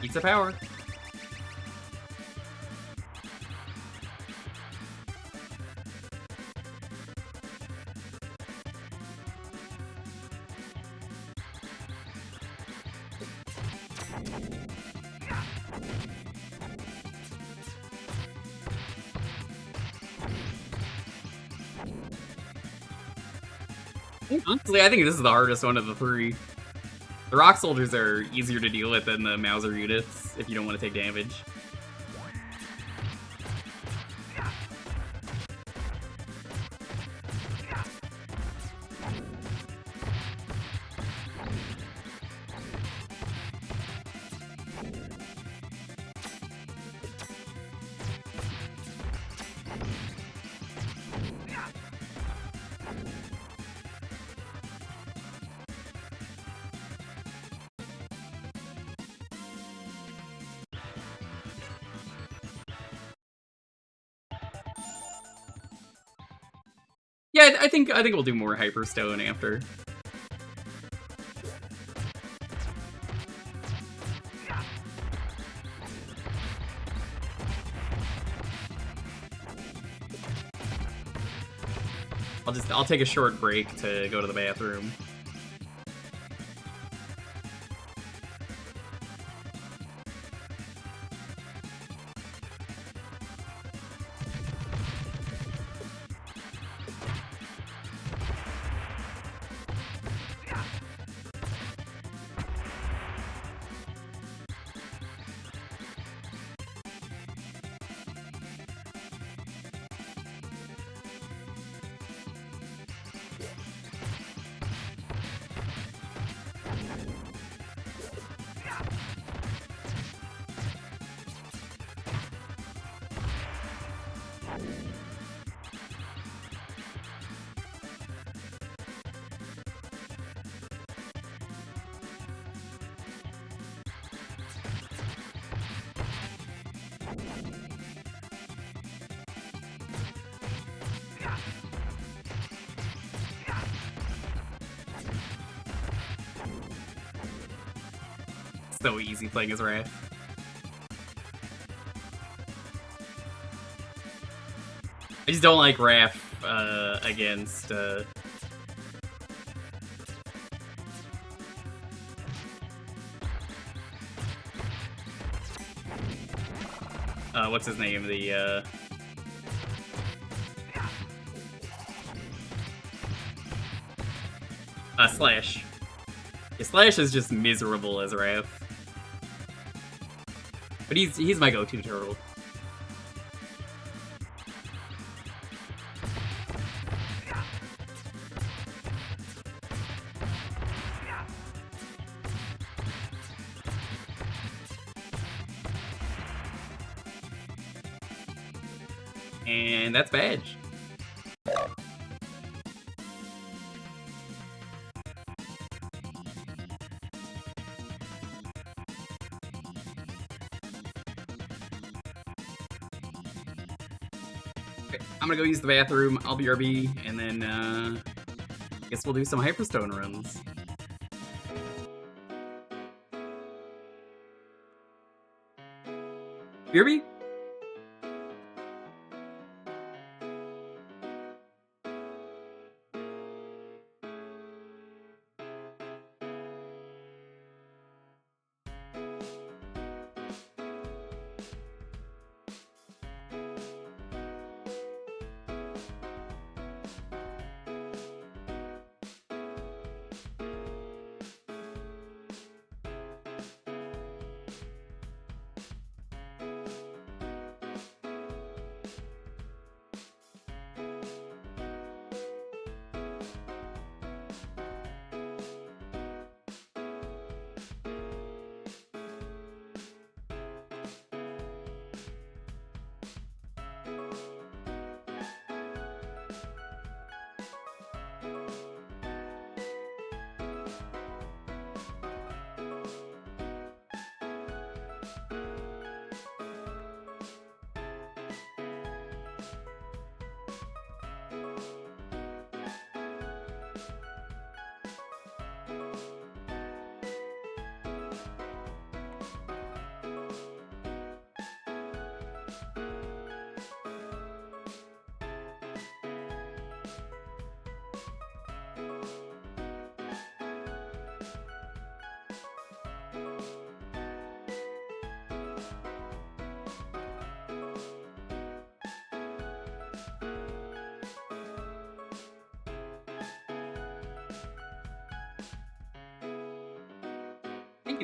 Pizza power. Honestly, I think this is the hardest one of the three. The rock soldiers are easier to deal with than the Mauser units if you don't want to take damage. Yeah, I think we'll do more Hyperstone after. I'll take a short break to go to the bathroom. So easy playing as Raph. I just don't like Raph against what's his name? The Slash. Yeah, Slash is just miserable as Raph. But he's my go-to turtle. And that's Badge. I'm gonna go use the bathroom, I'll BRB, and then, I guess we'll do some Hyperstone runs. BRB?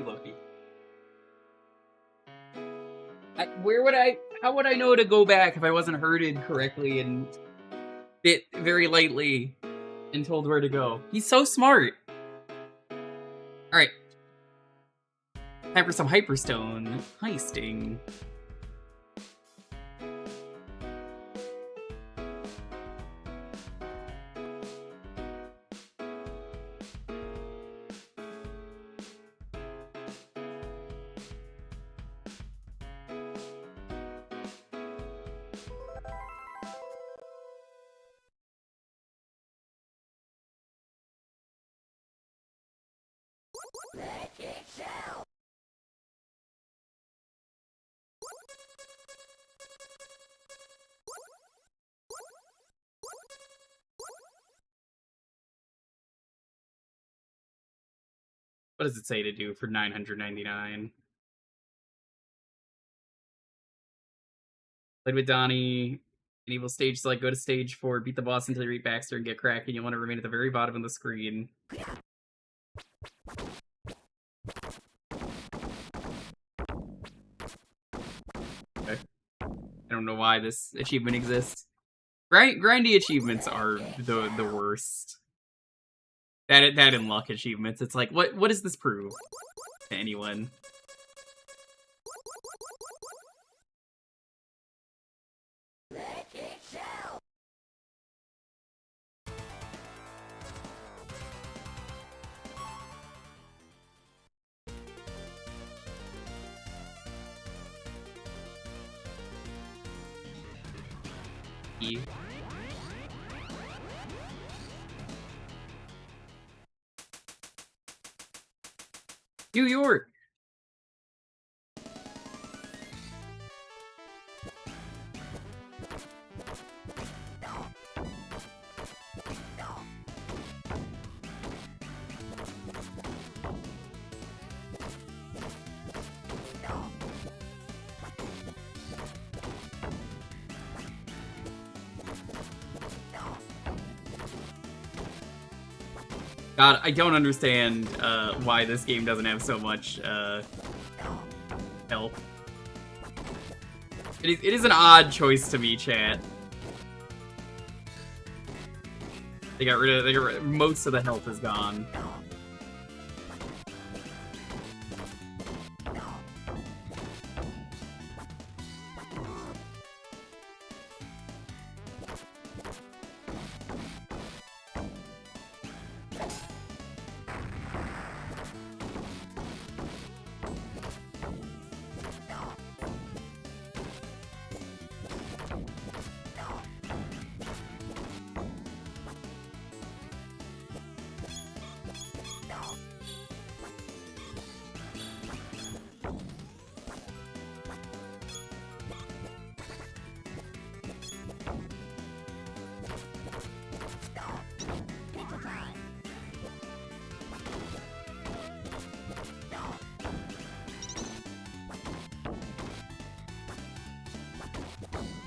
Lucky Lucky. How would I know to go back if I wasn't herded correctly and bit very lightly and told where to go? He's so smart. Alright. Time for some Hyperstone heisting. What does it say to do for 999? Played with Donnie. Enable stage select, go to stage 4, beat the boss until you reach Baxter and get Kraken. You'll want to remain at the very bottom of the screen. Okay. I don't know why this achievement exists. Grindy achievements are the worst. That and luck achievements. It's like, what does this prove to anyone? New York. God, I don't understand why this game doesn't have so much health. It is an odd choice to me, chat. They got rid of most of the health is gone.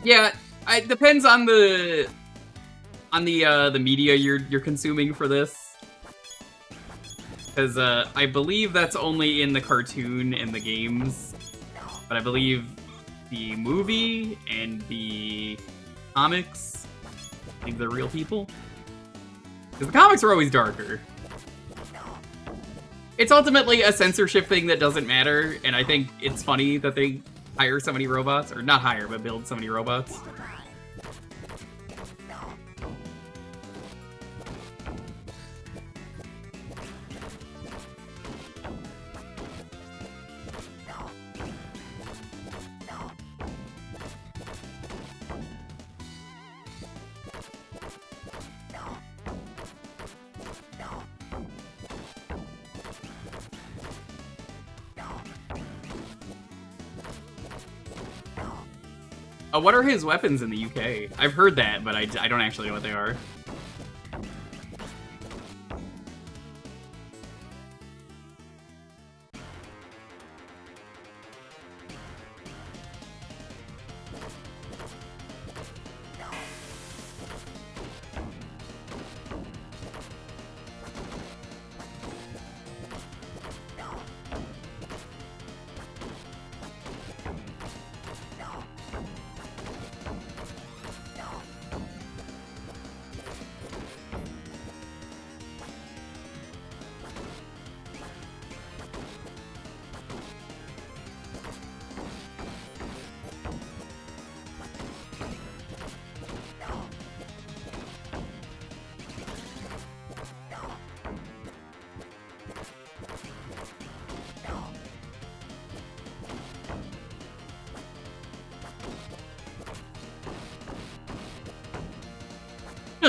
Yeah, it depends on the media you're consuming for this. Because I believe that's only in the cartoon and the games. But I believe the movie and the comics, I think they're real people. Because the comics are always darker. It's ultimately a censorship thing that doesn't matter, and I think it's funny that they hire so many robots, or not hire, but build so many robots. What are his weapons in the UK? I've heard that, but I don't actually know what they are.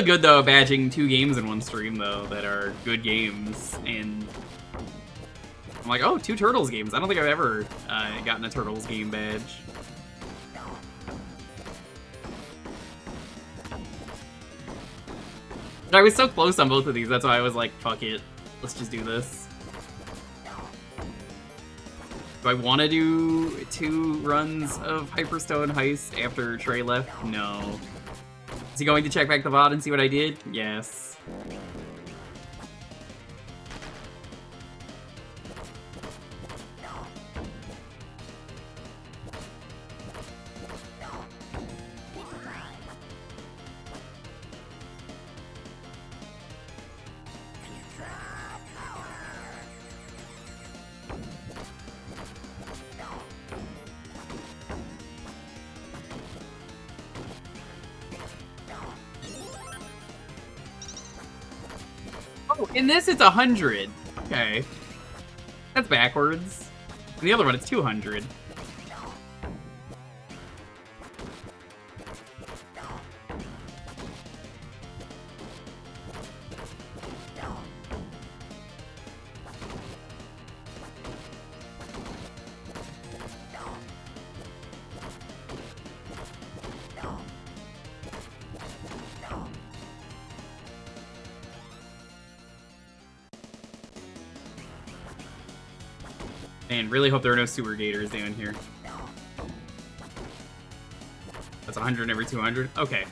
feel good though badging 2 games in one stream though that are good games, and I'm like, oh, 2 Turtles games. I don't think I've ever gotten a Turtles game badge. But I was so close on both of these, that's why I was like, fuck it, let's just do this. Do I want to do 2 runs of Hyperstone Heist after Trey left? No. Is he going to check back the VOD and see what I did? Yes. Oh, in this it's 100. Okay. That's backwards. In the other one it's 200. Man, really hope there are no sewer gators down here. That's 100 every 200? Okay.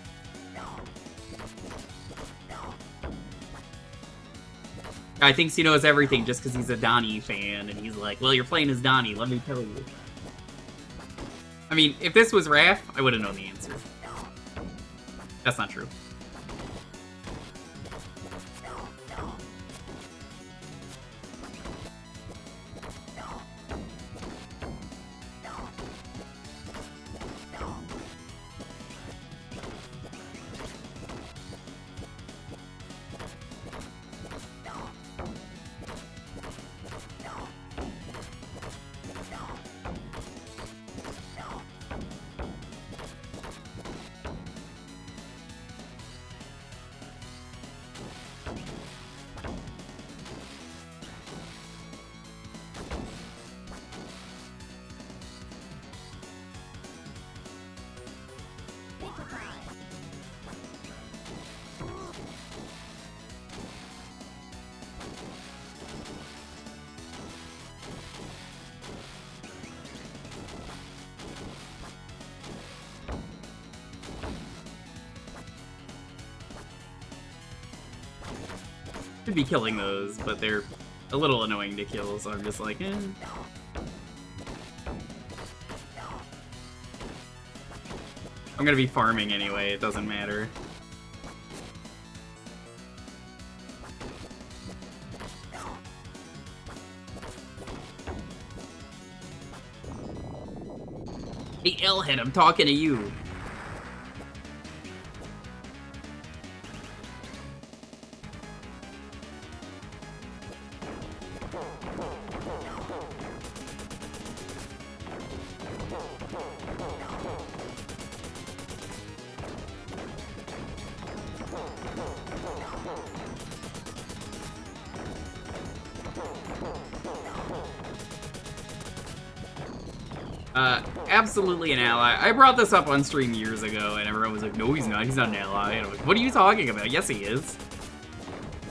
Guy thinks he knows everything just because he's a Donnie fan, and he's like, well, you're playing as Donnie, let me tell you. I mean, if this was Raph, I would have known the answer. That's not true. Should be killing those, but they're a little annoying to kill, so I'm just like, eh. I'm gonna be farming anyway, it doesn't matter. Hey, L-head, I'm talking to you. Absolutely an ally. I brought this up on stream years ago, and everyone was like, no, he's not an ally. And I'm like, what are you talking about? Yes, he is.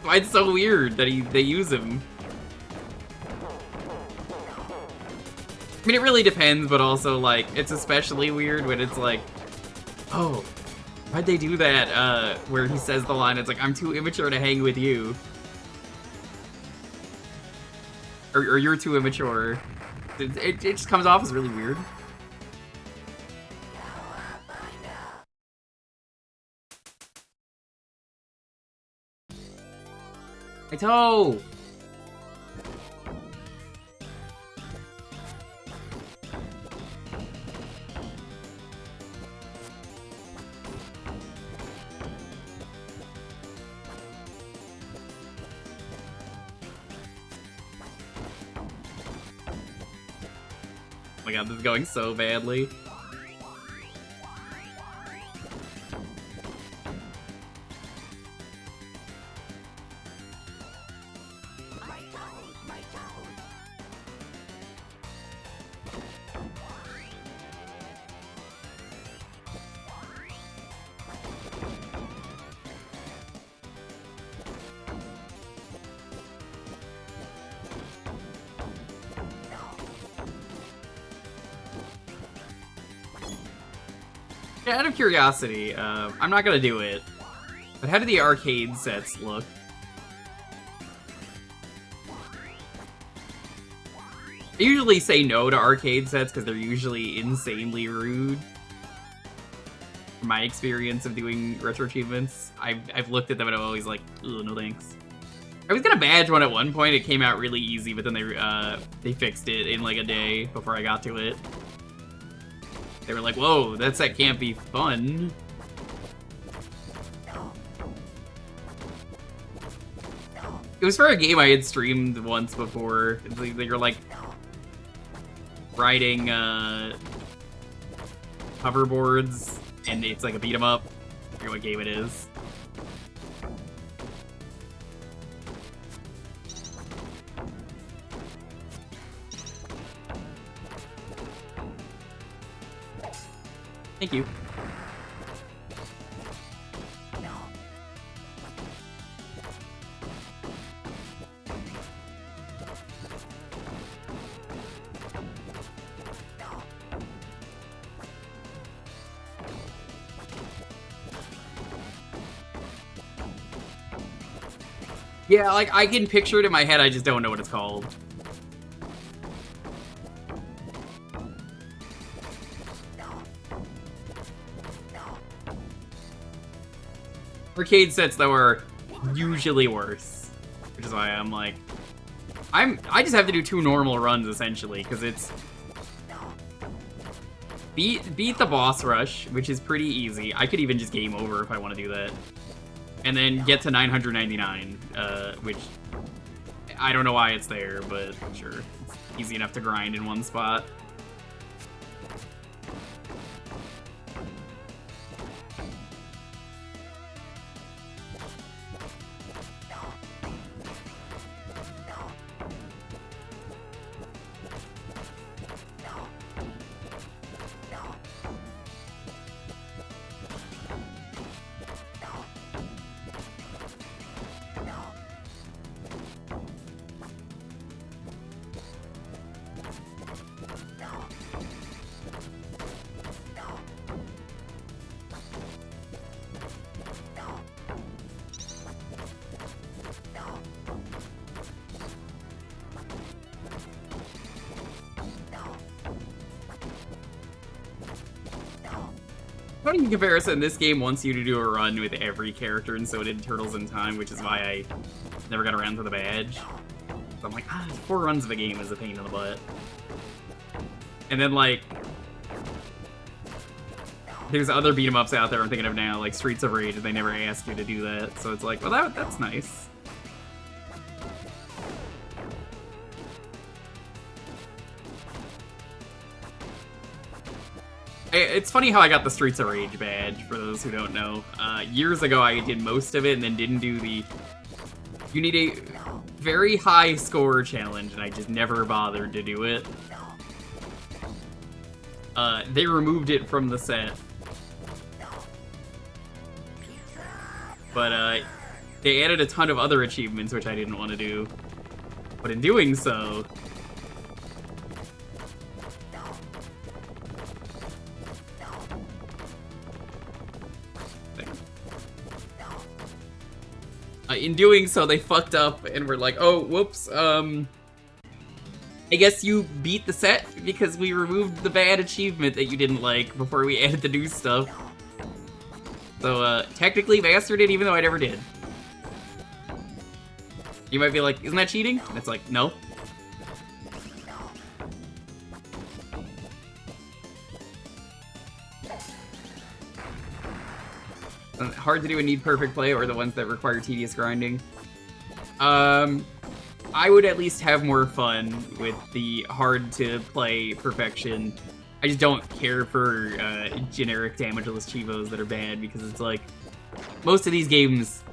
Why it's so weird that they use him. I mean, it really depends, but also, like, it's especially weird when it's like, oh, why'd they do that, where he says the line, it's like, I'm too immature to hang with you. Or you're too immature. It just comes off as really weird. My toe! Oh my god, this is going so badly. Out of curiosity, I'm not gonna do it, but how do the arcade sets look? I usually say no to arcade sets because they're usually insanely rude. From my experience of doing retro achievements, I've looked at them and I'm always like, ugh, no thanks. I was gonna badge one at one point. It came out really easy, but then they fixed it in like a day before I got to it. They were like, whoa, that set can't be fun. It was for a game I had streamed once before. You're like riding hoverboards, and it's like a beat 'em up. I forget what game it is. Thank you. Yeah, like, I can picture it in my head, I just don't know what it's called. Arcade sets, though, are usually worse. Which is why I'm like... I just have to do 2 normal runs, essentially, because it's... Beat the boss rush, which is pretty easy. I could even just game over if I want to do that. And then get to 999, which I don't know why it's there, but sure. It's easy enough to grind in one spot. Funny in comparison, this game wants you to do a run with every character, and so did Turtles in Time, which is why I never got around to the badge. So I'm like, 4 runs of a game is a pain in the butt. And then, like, there's other beat-em-ups out there I'm thinking of now, like Streets of Rage, and they never asked you to do that. So it's like, well, that's nice. It's funny how I got the Streets of Rage badge, for those who don't know. Years ago, I did most of it and then didn't do the... You need a very high score challenge, and I just never bothered to do it. They removed it from the set. But, they added a ton of other achievements, which I didn't want to do. But in doing so... in doing so, they fucked up and were like, oh, whoops, I guess you beat the set because we removed the bad achievement that you didn't like before we added the new stuff. So, technically mastered it even though I never did. You might be like, isn't that cheating? And it's like, no. Hard to do and need perfect play, or the ones that require tedious grinding. I would at least have more fun with the hard to play perfection. I just don't care for generic damageless chivos that are bad, because it's like most of these games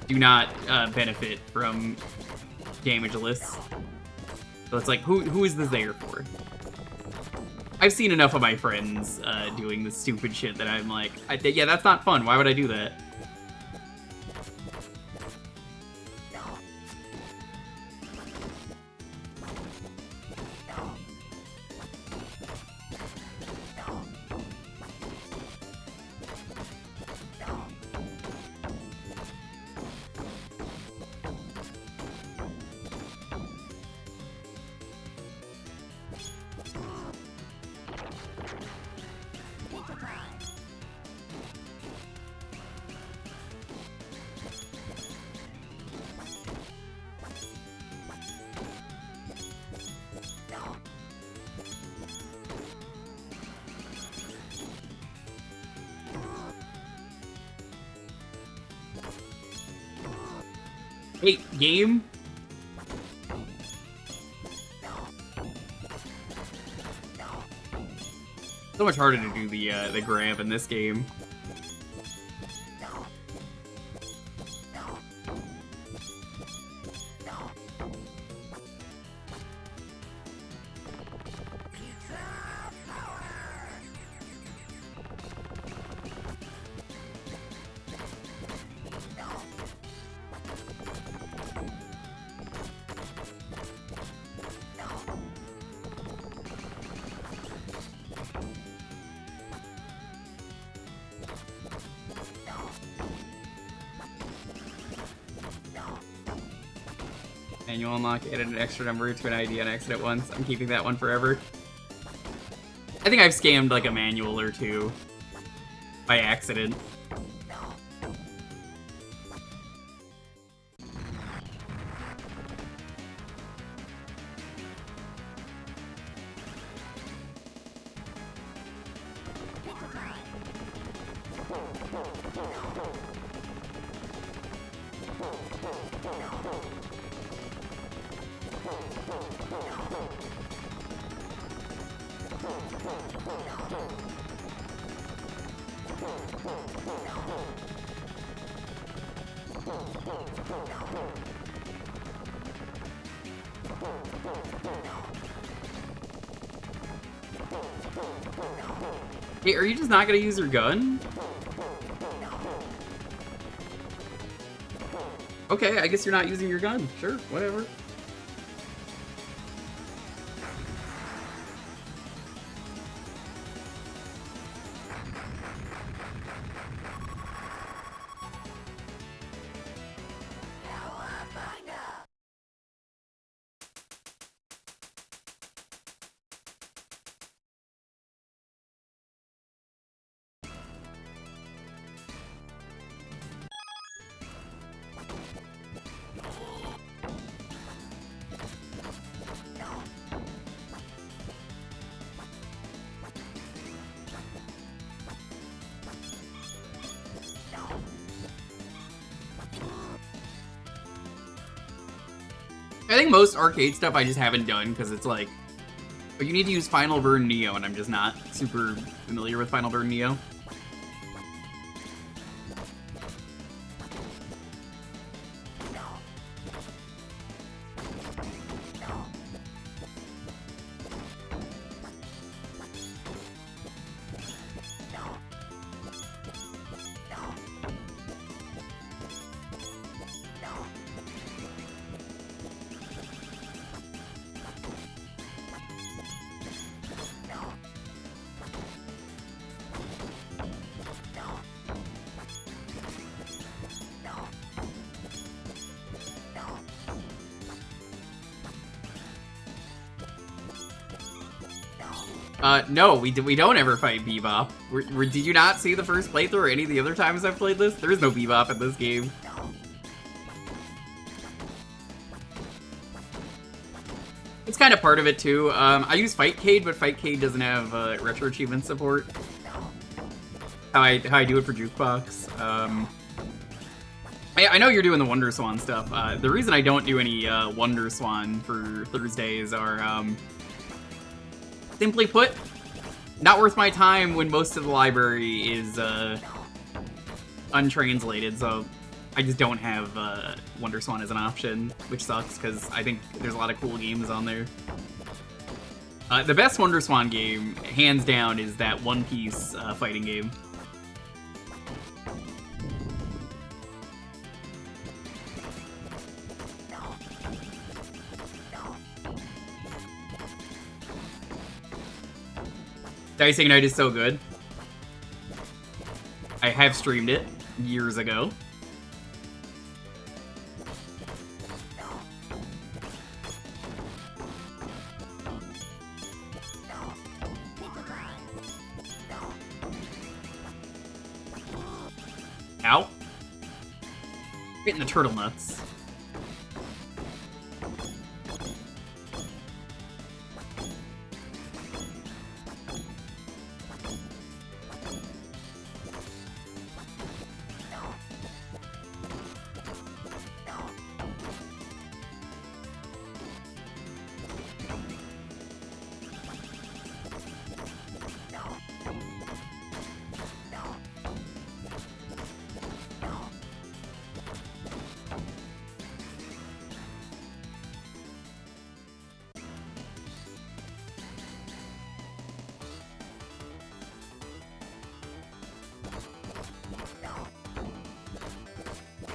do not benefit from damageless. So it's like, who is this there for? I've seen enough of my friends doing this stupid shit that I'm like, yeah, that's not fun. Why would I do that? Hey, game. So much harder to do the grab in this game. Manual unlock, added an extra number to an ID on accident once. I'm keeping that one forever. I think I've scammed like a manual or two by accident. Hey, are you just not gonna use your gun? Okay, I guess you're not using your gun. Sure, whatever. I think most arcade stuff I just haven't done because it's like, but you need to use Final Burn Neo, and I'm just not super familiar with Final Burn Neo. No, we don't ever fight Bebop. Did you not see the first playthrough or any of the other times I've played this? There is no Bebop in this game. It's kind of part of it too. I use Fightcade, but Fightcade doesn't have retro achievement support. How I do it for Jukebox. I know you're doing the Wonder Swan stuff. The reason I don't do any Wonder Swan for Thursdays are, simply put, not worth my time when most of the library is untranslated, so I just don't have Wonder Swan as an option, which sucks because I think there's a lot of cool games on there. The best Wonder Swan game, hands down, is that One Piece fighting game. Dicing Night is so good. I have streamed it years ago. Ow. Getting the turtle nuts.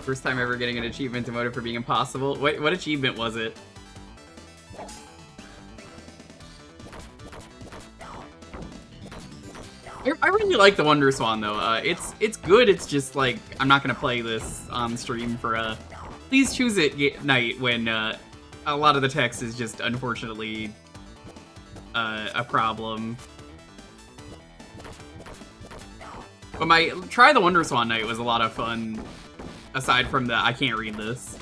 First time ever getting an achievement demoted for being impossible. Wait, what achievement was it? I really like the Wonder Swan though. It's good. It's just like I'm not gonna play this on stream for Please Choose It night when a lot of the text is just unfortunately a problem. But my Try the Wonder Swan night was a lot of fun. Aside from the I can't read this.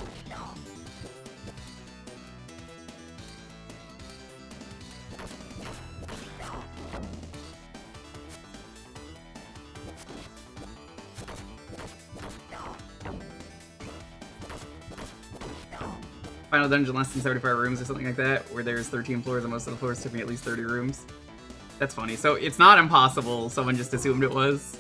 Final dungeon less than 75 rooms or something like that, where there's 13 floors and most of the floors took me at least 30 rooms. That's funny. So it's not impossible, someone just assumed it was.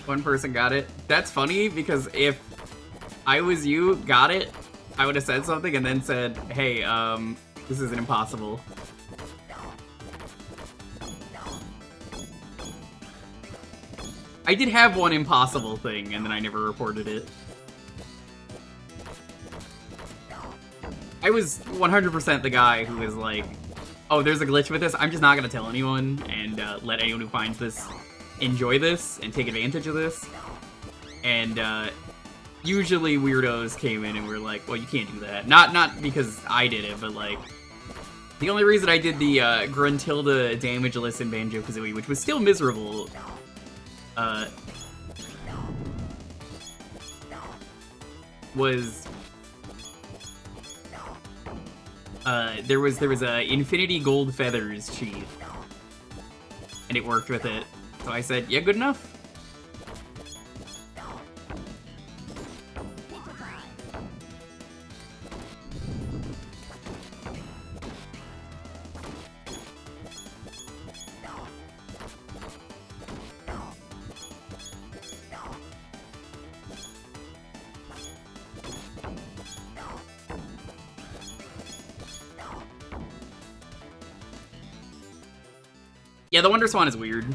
One person got it. That's funny because if I was you, got it, I would have said something and then said, hey, this isn't impossible. I did have one impossible thing and then I never reported it. I was 100% the guy who was like, oh, there's a glitch with this, I'm just not gonna tell anyone and let anyone who finds this enjoy this and take advantage of this. And usually weirdos came in and were like, well, you can't do that. Not because I did it, but like the only reason I did the Gruntilda damageless in Banjo-Kazooie, which was still miserable, was there was a Infinity Gold Feathers cheat, and it worked with it. So I said, yeah, good enough. Yeah, the Wonder Swan is weird.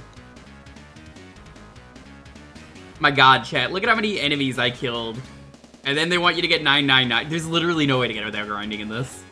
My god, chat, look at how many enemies I killed. And then they want you to get 999. There's literally no way to get without grinding in this.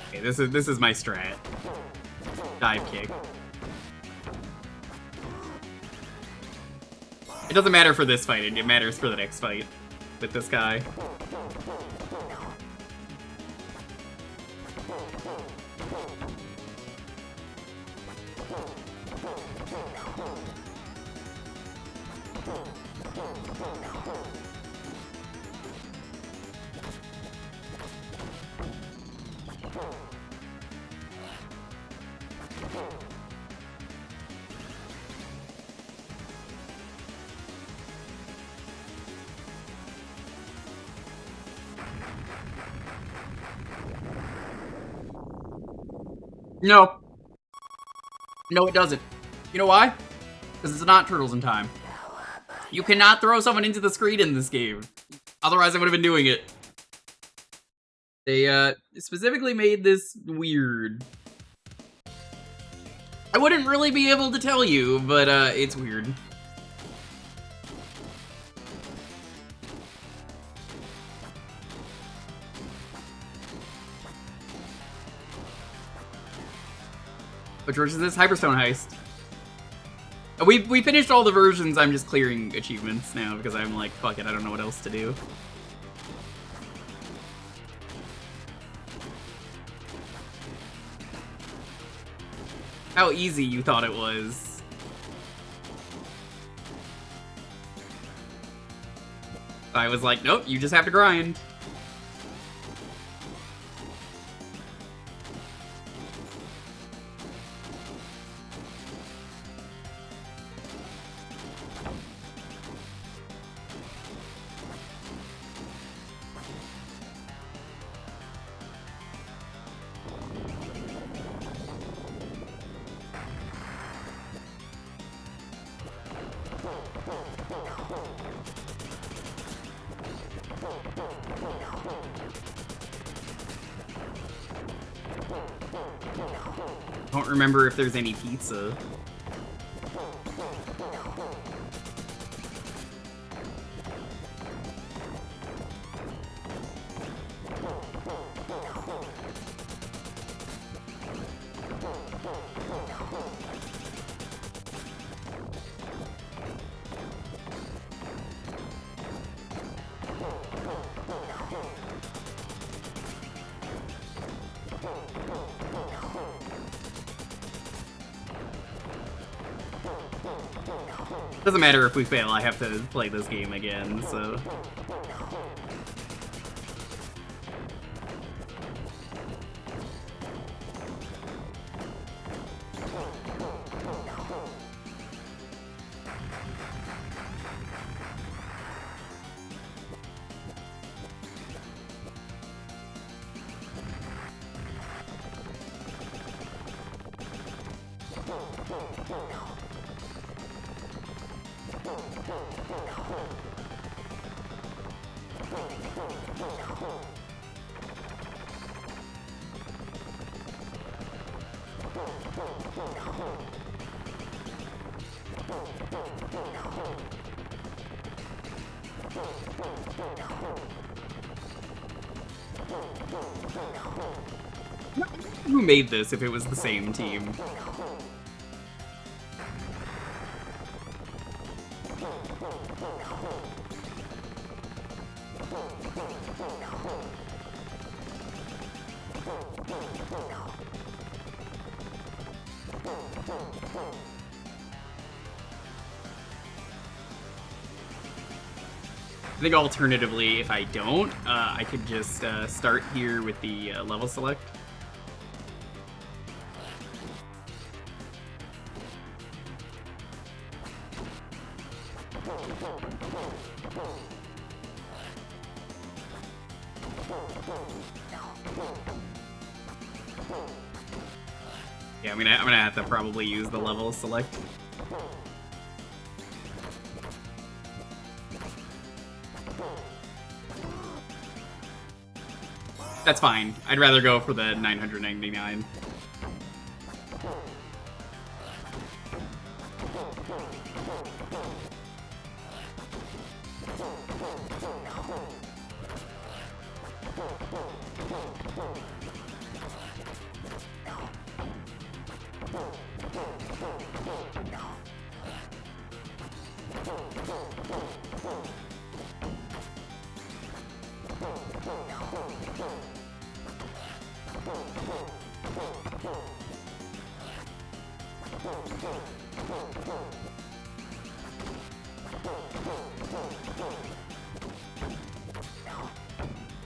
Okay, this is my strat. Dive kick. It doesn't matter for this fight, it matters for the next fight with this guy. No. No, it doesn't. You know why? Because it's not Turtles in Time. You cannot throw someone into the screen in this game. Otherwise, I would have been doing it. They specifically made this weird. I wouldn't really be able to tell you, but it's weird. Which version is this? Hyperstone Heist. We finished all the versions. I'm just clearing achievements now because I'm like, fuck it, I don't know what else to do. How easy you thought it was. I was like, nope, you just have to grind. Don't remember if there's any pizza. Doesn't matter if we fail, I have to play this game again, so... Who made this if it was the same team? I think alternatively, if I don't, I could just start here with the level select. Yeah, I'm gonna have to probably use the level select. That's fine. I'd rather go for the 999.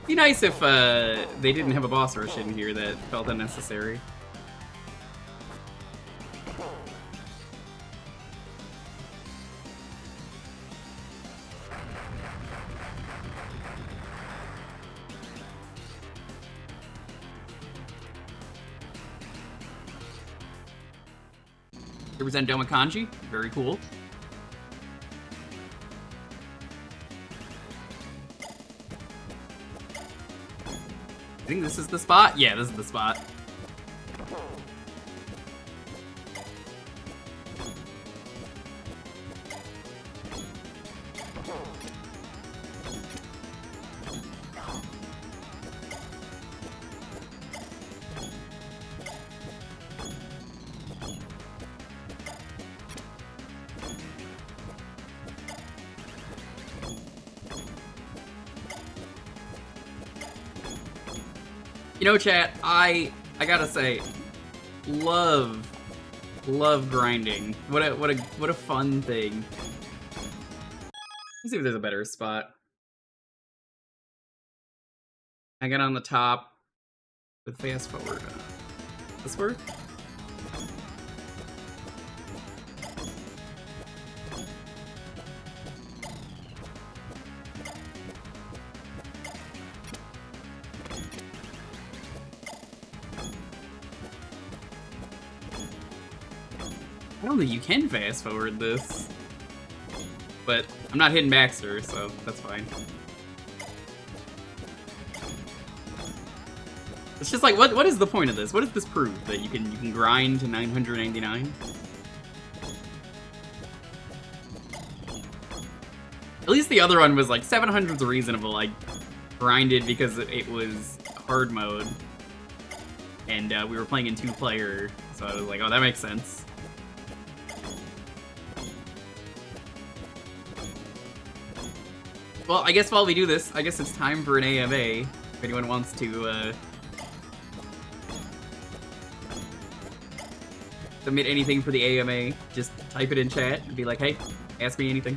Be nice if they didn't have a boss rush in here that felt unnecessary. represent Domakanji. Very cool. I think this is the spot? Yeah, this is the spot. You know, chat, I gotta say, love grinding. What a fun thing. Let's see if there's a better spot. I get on the top with fast forward. This work? I don't think you can fast forward this. But I'm not hitting Baxter, so that's fine. It's just like, what is the point of this? What does this prove? That you can grind to 999? At least the other one was like 700's reasonable. I grinded because it was hard mode. And we were playing in 2-player, so I was like, oh, that makes sense. Well, I guess while we do this, I guess it's time for an AMA. If anyone wants to submit anything for the AMA, just type it in chat and be like, hey, ask me anything.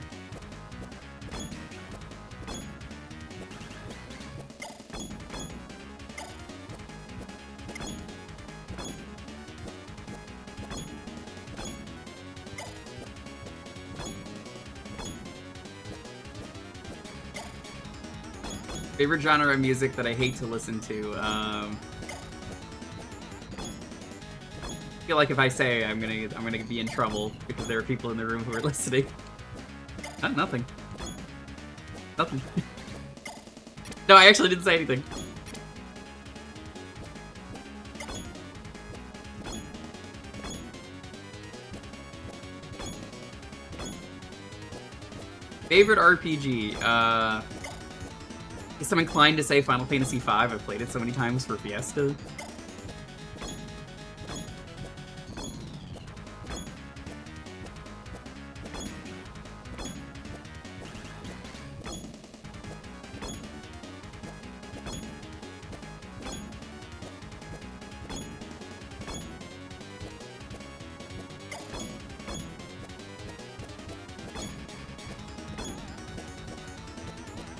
Favorite genre of music that I hate to listen to. I feel like if I say I'm gonna be in trouble because there are people in the room who are listening. Nothing. Nothing. No, I actually didn't say anything. Favorite RPG? I guess I'm inclined to say Final Fantasy V. I've played it so many times for Fiesta.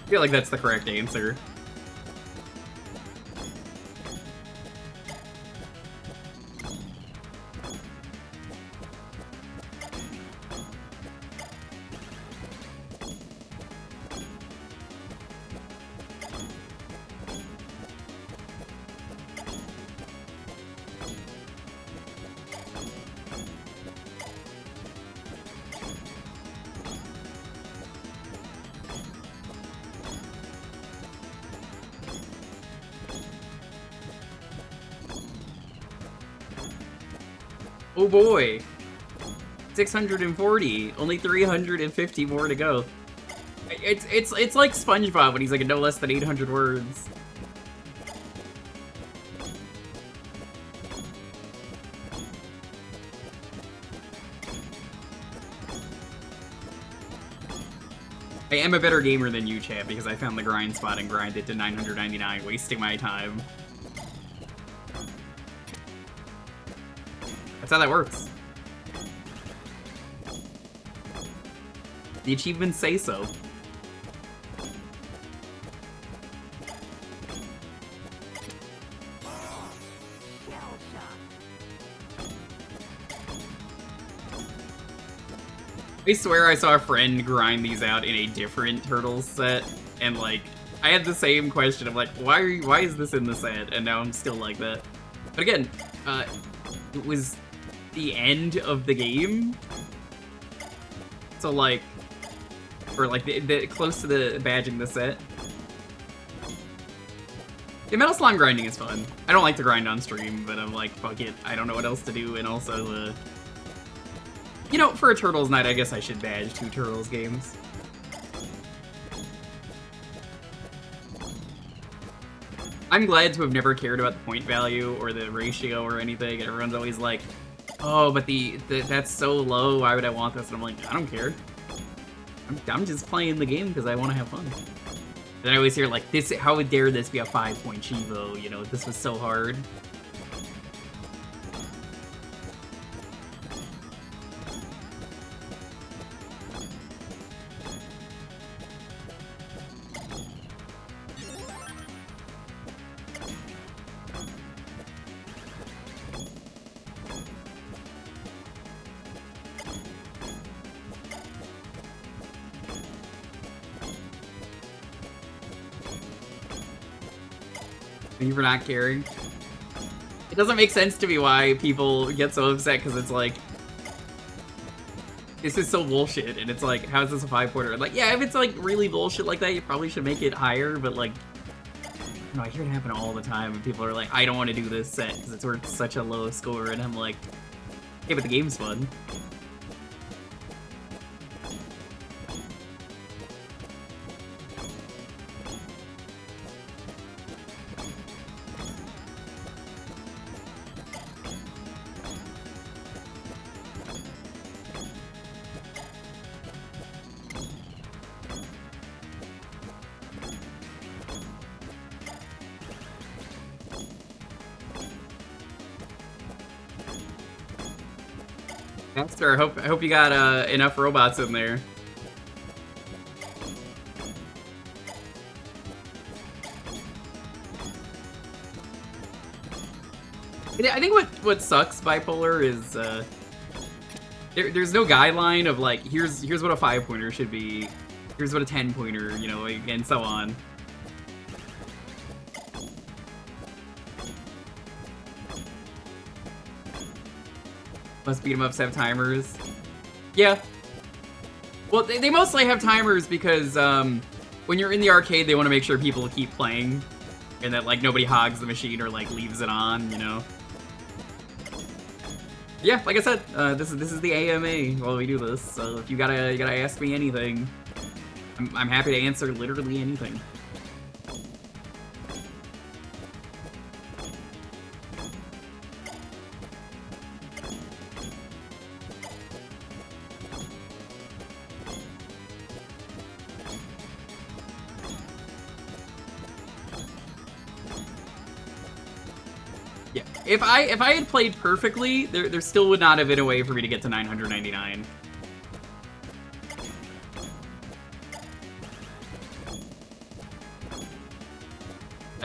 I feel like that's the correct answer. Oh boy! 640, only 350 more to go. It's like SpongeBob when he's like no less than 800 words. I am a better gamer than you, chat, because I found the grind spot and grinded to 999, wasting my time. That's how that works. The achievements say so. I swear I saw a friend grind these out in a different Turtles set, and like, I had the same question. I'm like, why is this in the set? And now I'm still like that. But again, it was the end of the game. So like, or like the close to the badging the set. Yeah, Metal Slime grinding is fun. I don't like to grind on stream, but I'm like, fuck it. I don't know what else to do, and also, you know, for a Turtles night, I guess I should badge 2 Turtles games. I'm glad to have never cared about the point value or the ratio or anything. Everyone's always like, oh, but that's so low, why would I want this? And I'm like, I don't care. I'm just playing the game because I want to have fun. And I always hear like, how dare this be a 5-point Chivo? You know, this was so hard. Thank you for not caring. It doesn't make sense to me why people get so upset, because it's like, this is so bullshit, and it's like, how is this a 5-pointer? Like, yeah, if it's like really bullshit like that, you probably should make it higher, but like, you know, I hear it happen all the time, and people are like, I don't want to do this set because it's worth such a low score, and I'm like, hey, but the game's fun. Master, I hope you got enough robots in there. I think what sucks bipolar is there's no guideline of like here's what a 5-pointer should be, here's what a 10-pointer, you know, and so on. Must beat 'em ups have timers. Yeah. Well, they mostly have timers because when you're in the arcade, they want to make sure people keep playing, and that like nobody hogs the machine or like leaves it on, you know. Yeah, like I said, this is the AMA while we do this. So if you gotta ask me anything, I'm happy to answer literally anything. Yeah, if I had played perfectly, there still would not have been a way for me to get to 999.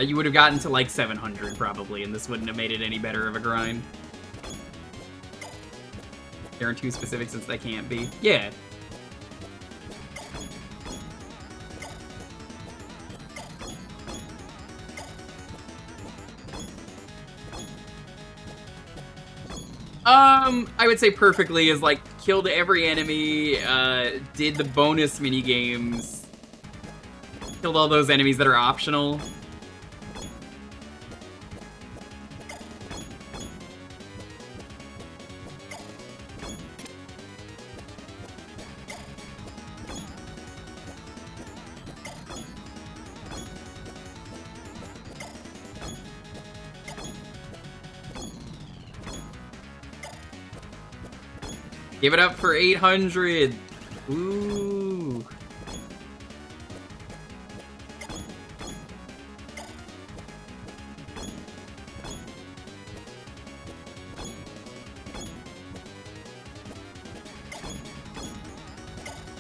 You would have gotten to like 700 probably, and this wouldn't have made it any better of a grind. They aren't too specific since they can't be. Yeah. I would say perfectly is like killed every enemy, did the bonus mini games, killed all those enemies that are optional. Give it up for 800. Ooh.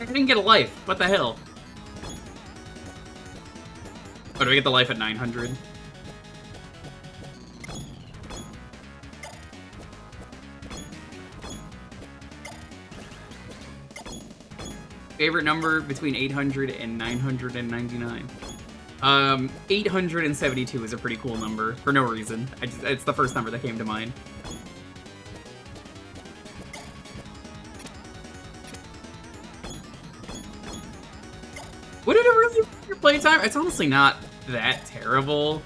I didn't get a life. What the hell? Oh, do I get the life at 900? Favorite number between 800 and 999. 872 is a pretty cool number for no reason. It's the first number that came to mind. playtime, it's honestly not that terrible.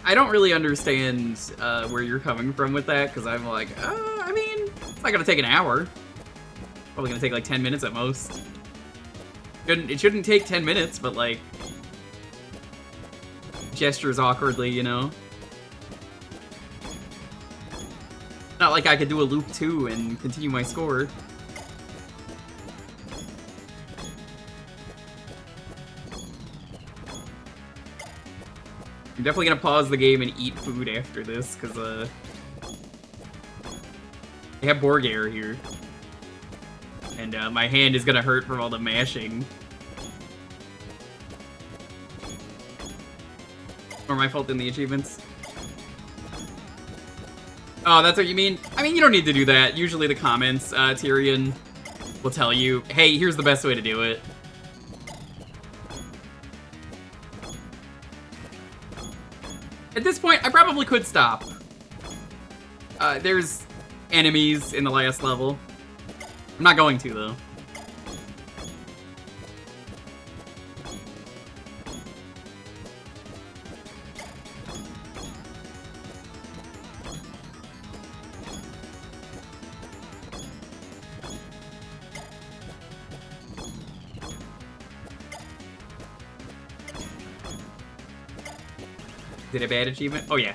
I don't really understand where you're coming from with that, because I'm like, I mean, it's not gonna take an hour. Probably gonna take like 10 minutes at most. It shouldn't take 10 minutes, but like, gestures awkwardly, you know? Not like I could do a loop 2 and continue my score. I'm definitely gonna pause the game and eat food after this, because, they have Borgare here. And, my hand is gonna hurt from all the mashing. Or my fault in the achievements. Oh, that's what you mean? I mean, you don't need to do that. Usually the comments, Tyrion, will tell you, hey, here's the best way to do it. At this point, I probably could stop. There's enemies in the last level. I'm not going to, though. Did a bad achievement? Oh, yeah.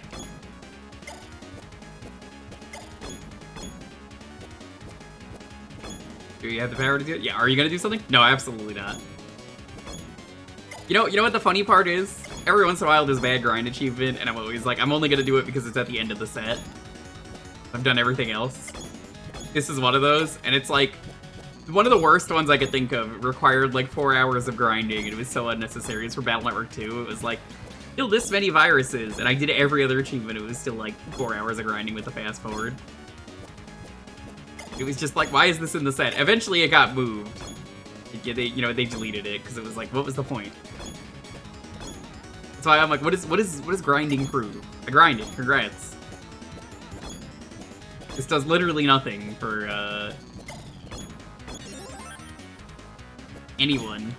Do you have the power to do it? Yeah, are you gonna do something? No, absolutely not. You know what the funny part is? Every once in a while there's a bad grind achievement, and I'm always like, I'm only gonna do it because it's at the end of the set. I've done everything else. This is one of those, and it's like, one of the worst ones I could think of. It required like 4 hours of grinding, and it was so unnecessary. It's for Battle Network 2. It was like, kill this many viruses, and I did every other achievement. It was still like 4 hours of grinding with the fast forward. It was just like, why is this in the set? Eventually it got moved. Yeah, they deleted it, because it was like, what was the point? That's why I'm like, what is grinding prove? I grinded, congrats. This does literally nothing for, anyone.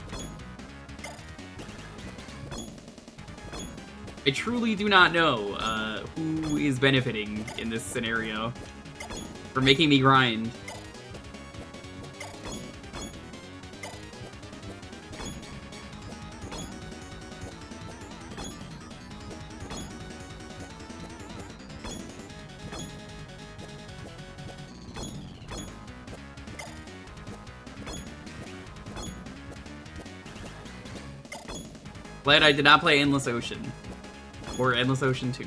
I truly do not know, who is benefiting in this scenario for making me grind. Glad I did not play Endless Ocean. Or Endless Ocean 2.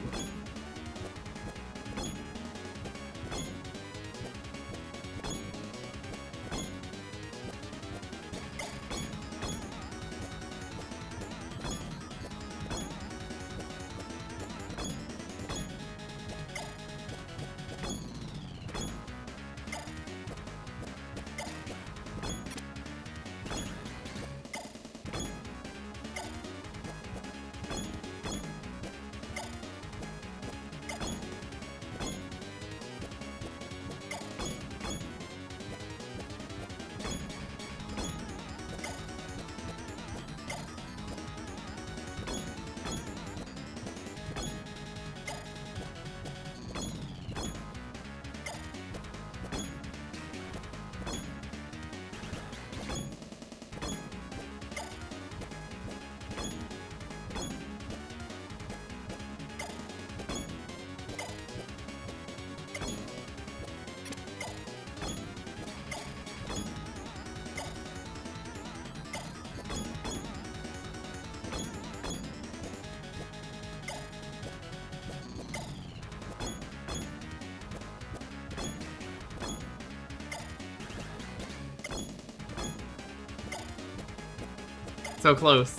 So close.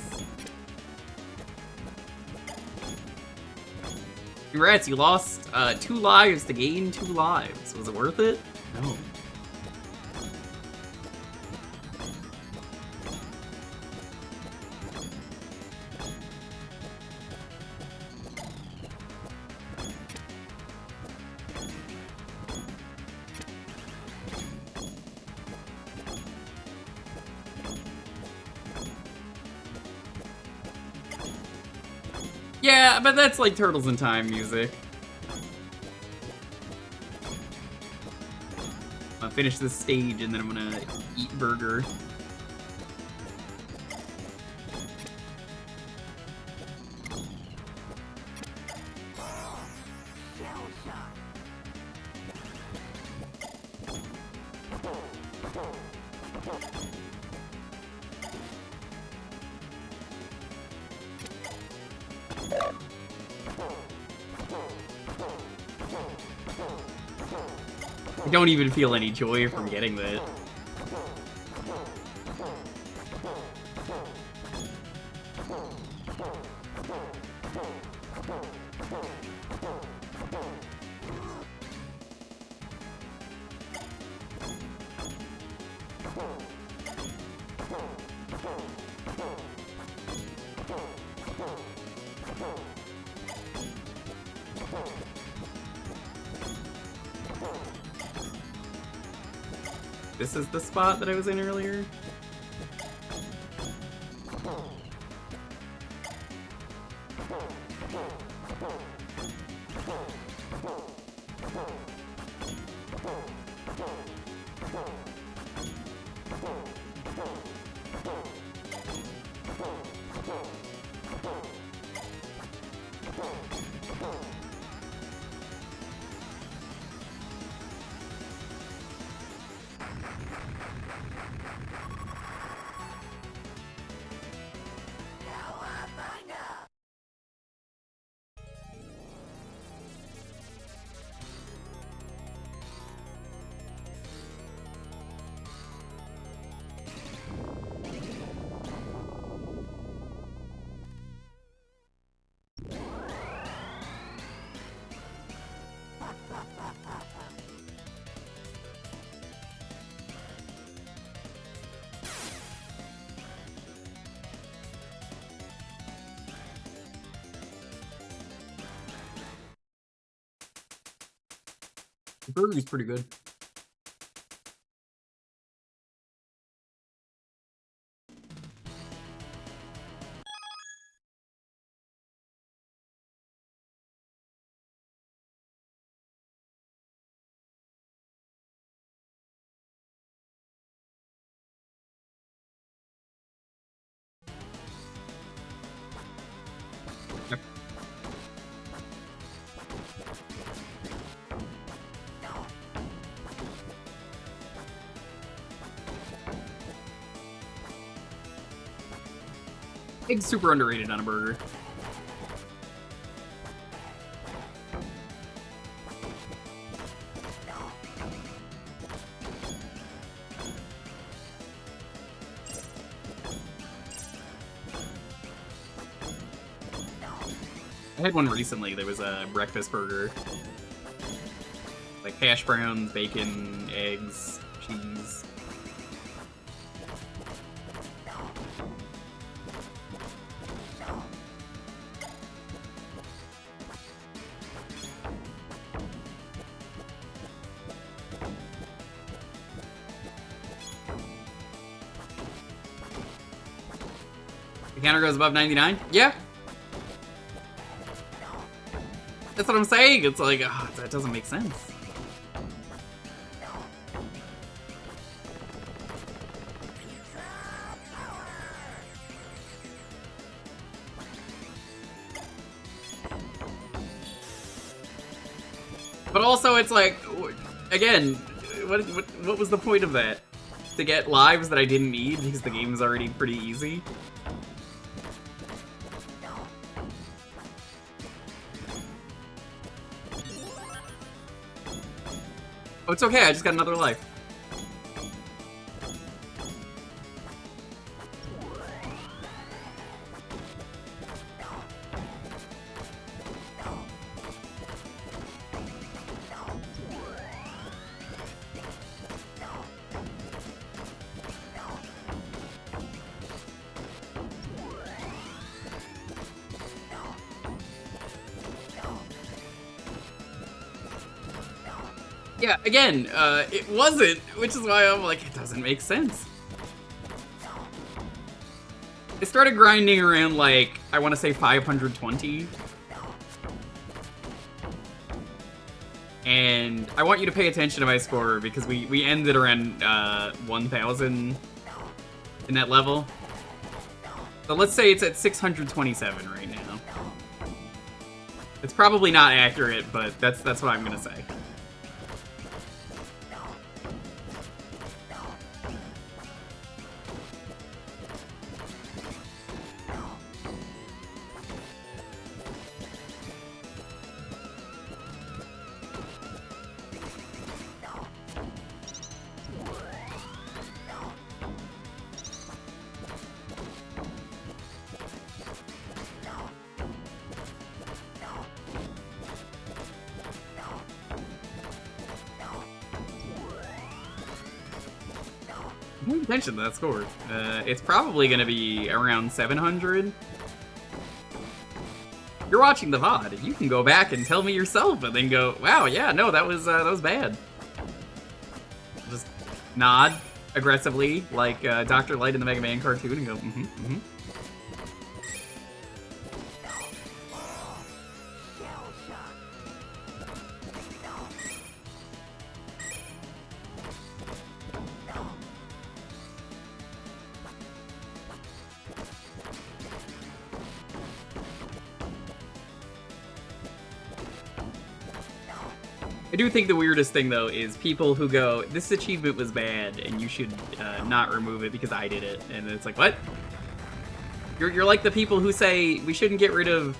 Congrats, you lost 2 lives to gain 2 lives. Was it worth it? No. Yeah, but that's like Turtles in Time music. I'll finish this stage and then I'm gonna eat burger. I don't even feel any joy from getting that. This is the spot that I was in earlier. The burger's pretty good. Yep. Egg's super underrated on a burger. I had one recently. There was a breakfast burger. Like hash browns, bacon, eggs, cheese. The counter goes above 99? Yeah. That's what I'm saying. It's like, oh, that doesn't make sense. But also, it's like, again, what was the point of that? To get lives that I didn't need because the game's already pretty easy? Oh, it's okay, I just got another life. Yeah, again, it wasn't, which is why I'm like, it doesn't make sense. I started grinding around, like, I want to say 520. And I want you to pay attention to my score, because we ended around 1,000 in that level. So let's say it's at 627 right now. It's probably not accurate, but that's what I'm gonna say. Pay attention to that score. It's probably gonna be around 700. You're watching the VOD. You can go back and tell me yourself, and then go, "Wow, yeah, no, that was bad." Just nod aggressively, like Dr. Light in the Mega Man cartoon, and go, "Mm-hmm, mm-hmm." I do think the weirdest thing, though, is people who go, "This achievement was bad, and you should not remove it because I did it." And it's like, what? You're like the people who say we shouldn't get rid of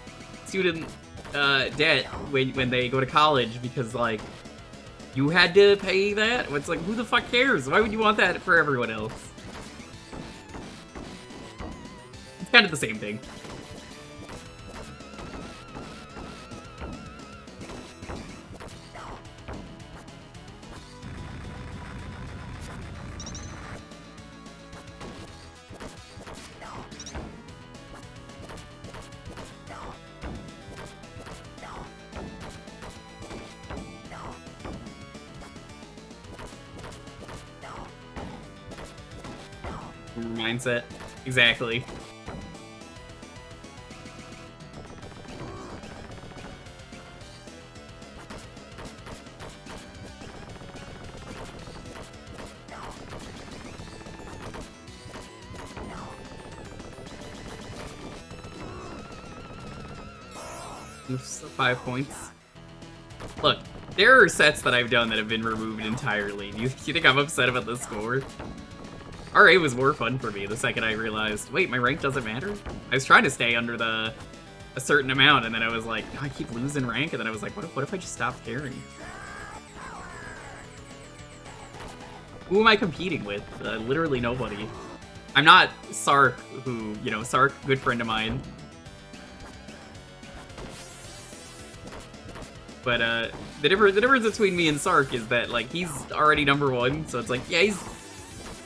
student debt when they go to college because, like, you had to pay that? It's like, who the fuck cares? Why would you want that for everyone else? It's kind of the same thing. Mindset. Exactly. Oops, 5 points. Look, there are sets that I've done that have been removed entirely. Do you think I'm upset about the score? RA was more fun for me the second I realized, wait, my rank doesn't matter? I was trying to stay under a certain amount, and then I was like, no, I keep losing rank, and then I was like, what if I just stopped caring? Who am I competing with? Literally nobody. I'm not Sark, who, you know, Sark, good friend of mine. But the difference between me and Sark is that, like, he's already #1, so it's like, yeah,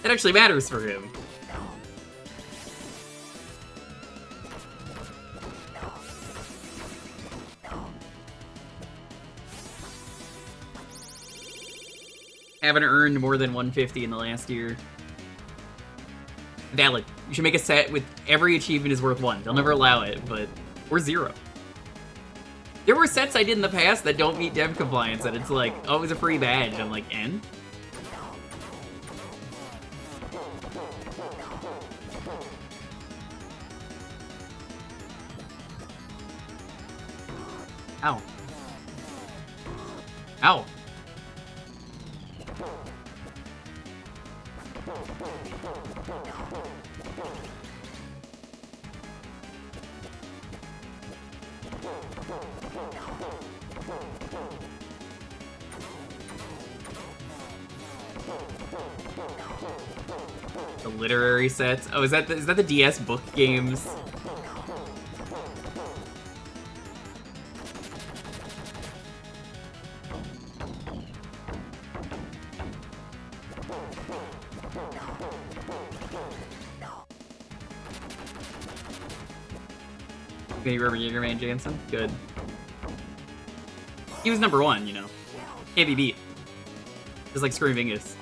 it actually matters for him. Haven't earned more than 150 in the last year. Valid. You should make a set with every achievement is worth 1. They'll never allow it, but... or 0. There were sets I did in the past that don't meet dev compliance, and it's like, oh, it was a free badge. I'm like, and? Ow. Ow. The literary sets. Oh, is that the DS book games? Can you remember Jaegerman Jansen? Good. He was #1, you know. Can't be beat. Just like Screaming Vingus.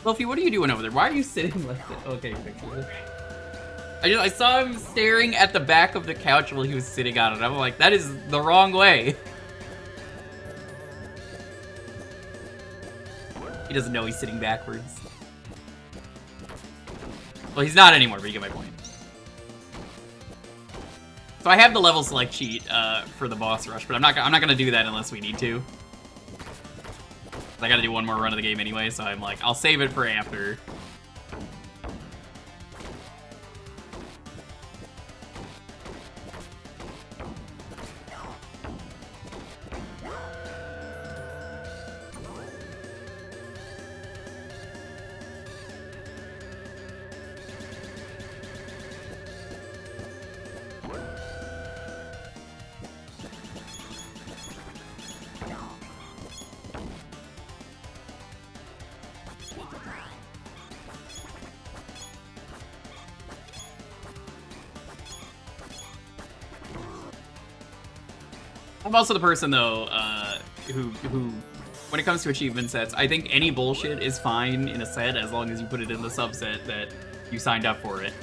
Luffy, what are you doing over there? Why are you sitting like that? Okay, I saw him staring at the back of the couch while he was sitting on it. I'm like, that is the wrong way. He doesn't know he's sitting backwards. Well, he's not anymore, but you get my point. So I have the level select cheat for the boss rush, but I'm not gonna do that unless we need to. I gotta do one more run of the game anyway, so I'm like, I'll save it for after. I'm also the person, though, who, when it comes to achievement sets, I think any bullshit is fine in a set as long as you put it in the subset that you signed up for it.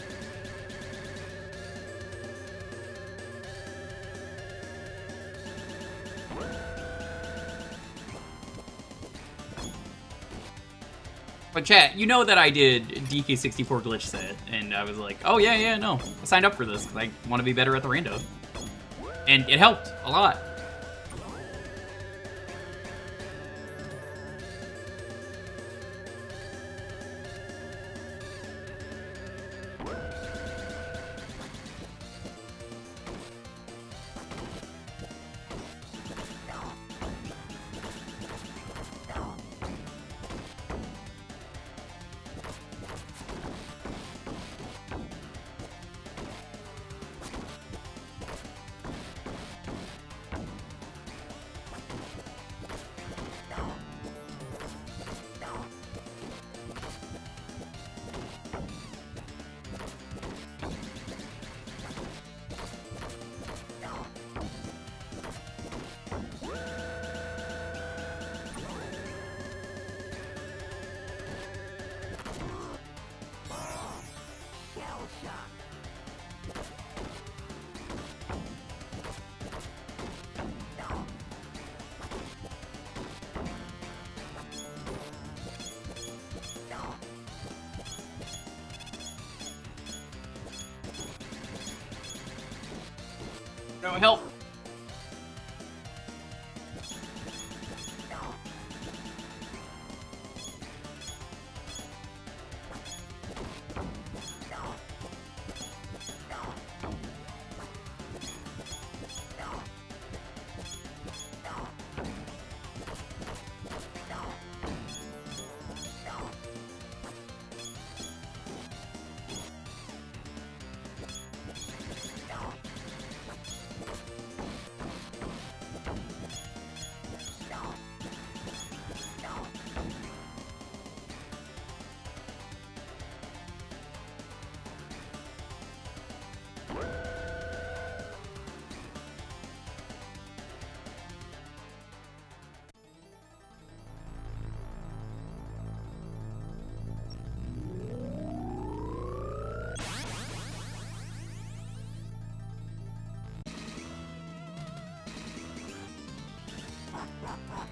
But chat, you know that I did DK64 glitch set, and I was like, oh yeah, no, I signed up for this because I want to be better at the rando. And it helped a lot. No help.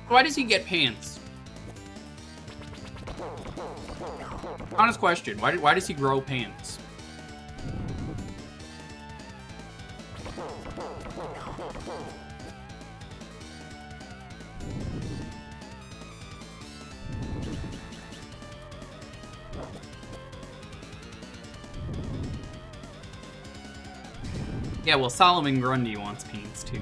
Why does he get pants? Honest question. Why does he grow pants? Yeah, well, Solomon Grundy wants pants too.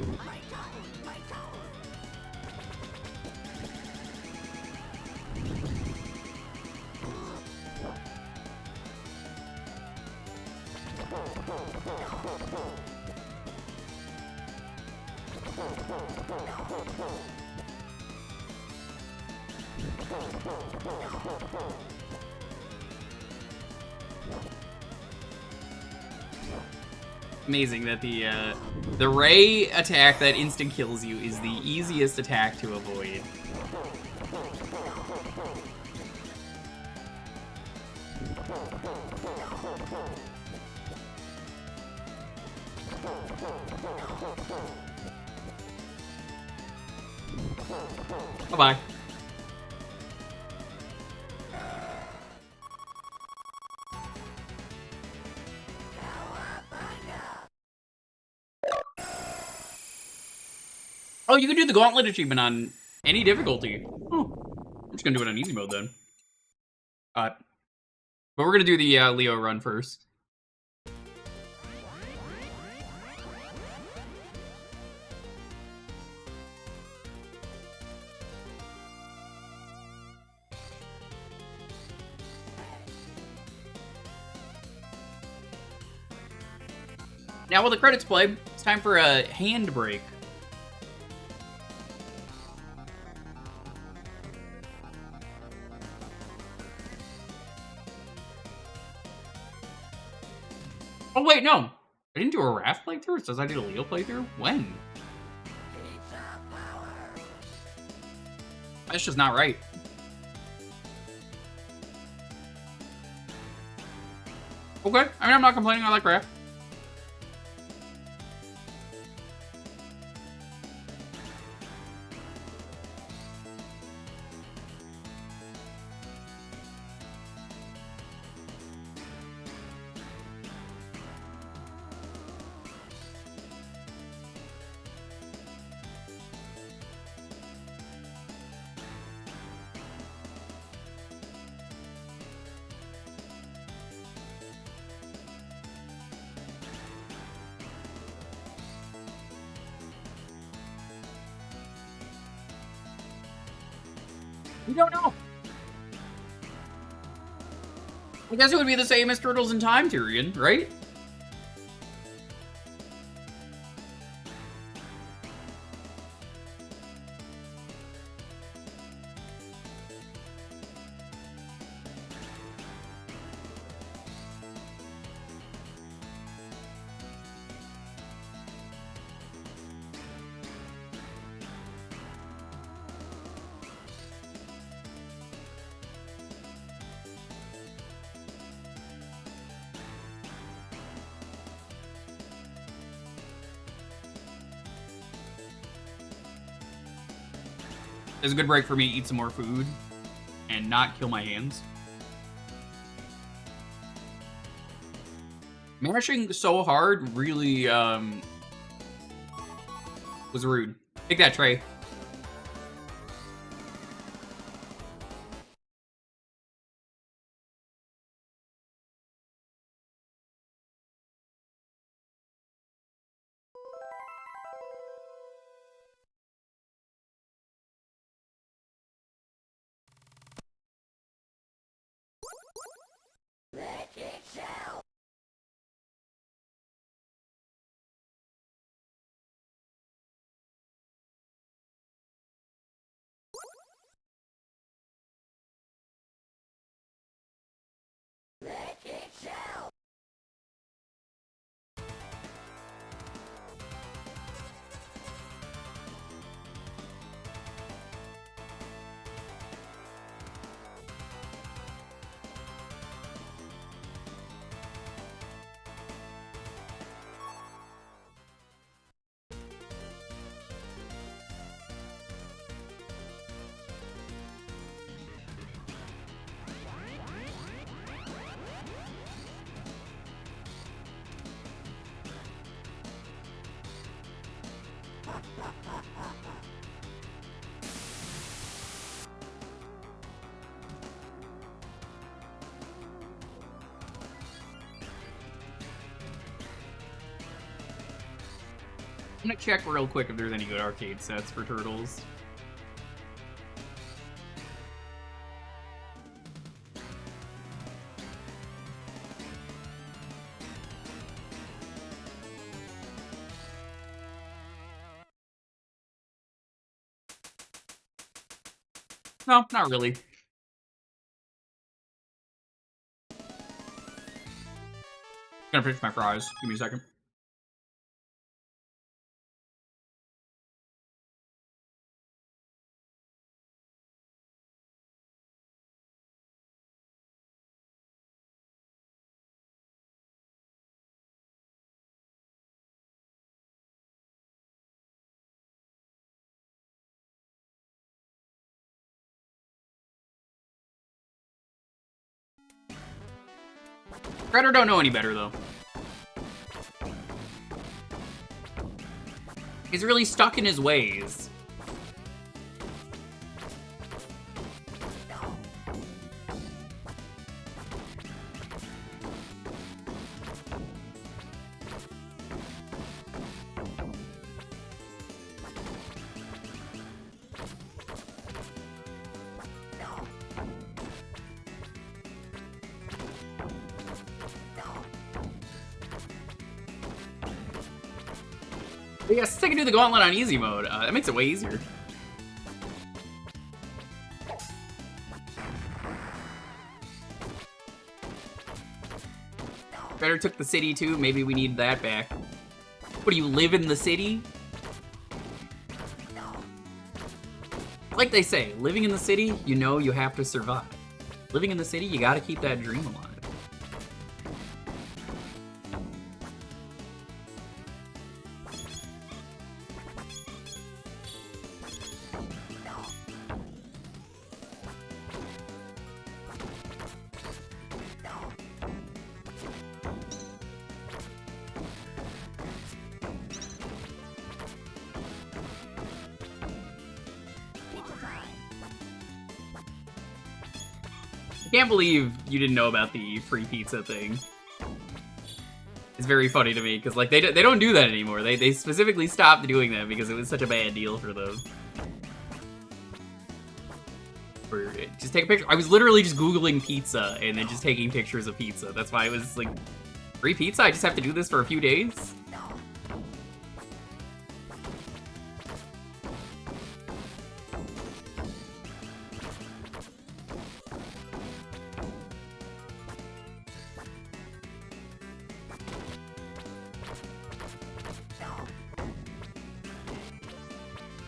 Amazing that the ray attack that instant kills you is the easiest attack to avoid. Bye-bye. Oh, you can do the gauntlet achievement on any difficulty. Oh, I'm just gonna do it on easy mode then. But we're gonna do the Leo run first. Now, while the credits play, it's time for a hand break. Oh, wait, no. I didn't do a Wrath playthrough? It says I did a Leo playthrough? When? That's just not right. Okay. I mean, I'm not complaining. I like Wrath. We don't know. I guess it would be the same as Turtles in Time, Tyrion, right? It's a good break for me to eat some more food and not kill my hands. Mashing so hard really was rude. Take that, Trey. I'm gonna check real quick if there's any good arcade sets for Turtles. No, not really. Gonna finish my fries. Give me a second. Shredder don't know any better, though. He's really stuck in his ways. But yeah, since I can do the gauntlet on easy mode, that makes it way easier. Better took the city too, maybe we need that back. What, do you live in the city? Like they say, living in the city, you know you have to survive. Living in the city, you gotta keep that dream alive. I can't believe you didn't know about the free pizza thing. It's very funny to me, because like they don't do that anymore. They specifically stopped doing that because it was such a bad deal for them. Or just take a picture. I was literally just Googling pizza and then just taking pictures of pizza. That's why it was like, free pizza? I just have to do this for a few days?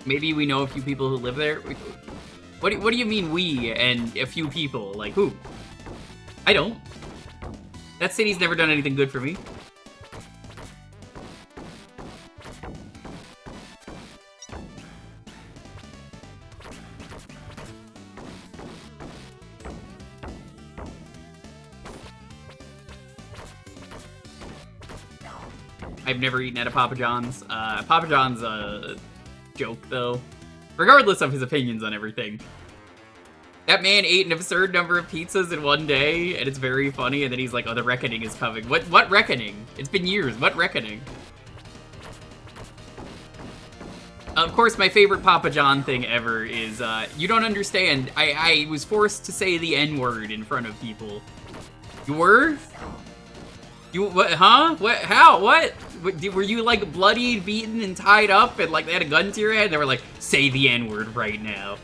Maybe we know a few people who live there. What do you mean we and a few people? Like who? I don't. That city's never done anything good for me. I've never eaten at a Papa John's. Papa John's joke though, regardless of his opinions on everything. That man ate an absurd number of pizzas in one day, and it's very funny, and then he's like, oh, the reckoning is coming. What reckoning? It's been years. What reckoning? Of course, my favorite Papa John thing ever is, you don't understand, I was forced to say the N-word in front of people. You were? You, what, huh? What, how, what? Were you, like, bloodied, beaten, and tied up, and, like, they had a gun to your head, and they were like, say the N-word right now.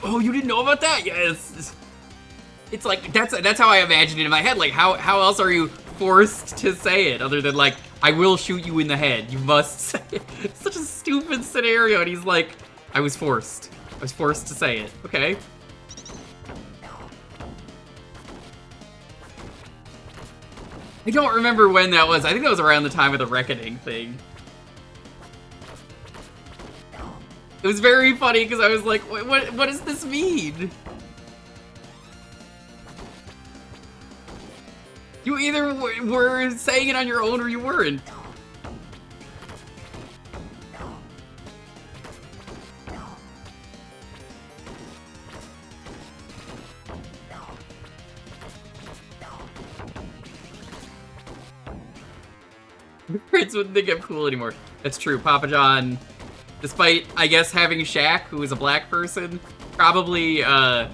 Oh, you didn't know about that? Yes. It's like, that's how I imagined it in my head. Like, how else are you forced to say it, other than, like, I will shoot you in the head. You must say it. It's such a stupid scenario, and he's like, I was forced. I was forced to say it. Okay. I don't remember when that was. I think that was around the time of the reckoning thing. It was very funny because I was like, what does this mean? You either were saying it on your own or you weren't. Prince wouldn't think I'm cool anymore. That's true. Papa John, despite, I guess, having Shaq, who is a black person, probably, yeah,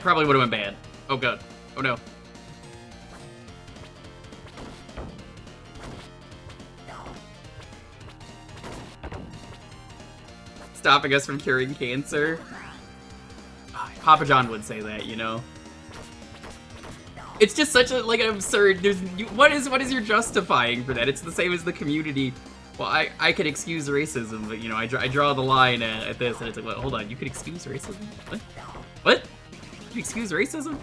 probably would have went bad. Oh, God. Oh, no. Stopping us from curing cancer. Papa John would say that, you know? It's just such a, like, an absurd, what is your justifying for that? It's the same as the community. Well, I could excuse racism, but, you know, I draw the line at this, and it's like, well, hold on, you could excuse racism? What? What? You excuse racism?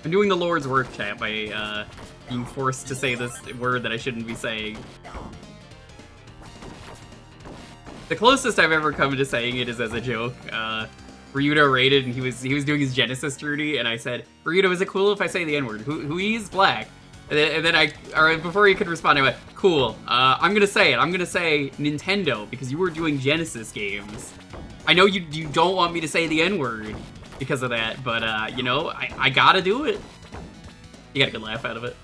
I'm doing the Lord's work, chat, by being forced to say this word that I shouldn't be saying. The closest I've ever come to saying it is as a joke. Ryudo raided, and he was doing his Genesis journey, and I said, "Ryudo, is it cool if I say the N-word? Who is black?" And then before he could respond, I went, "Cool. I'm gonna say it. I'm gonna say Nintendo because you were doing Genesis games. I know you don't want me to say the N-word because of that, but you know, I gotta do it." You got a good laugh out of it.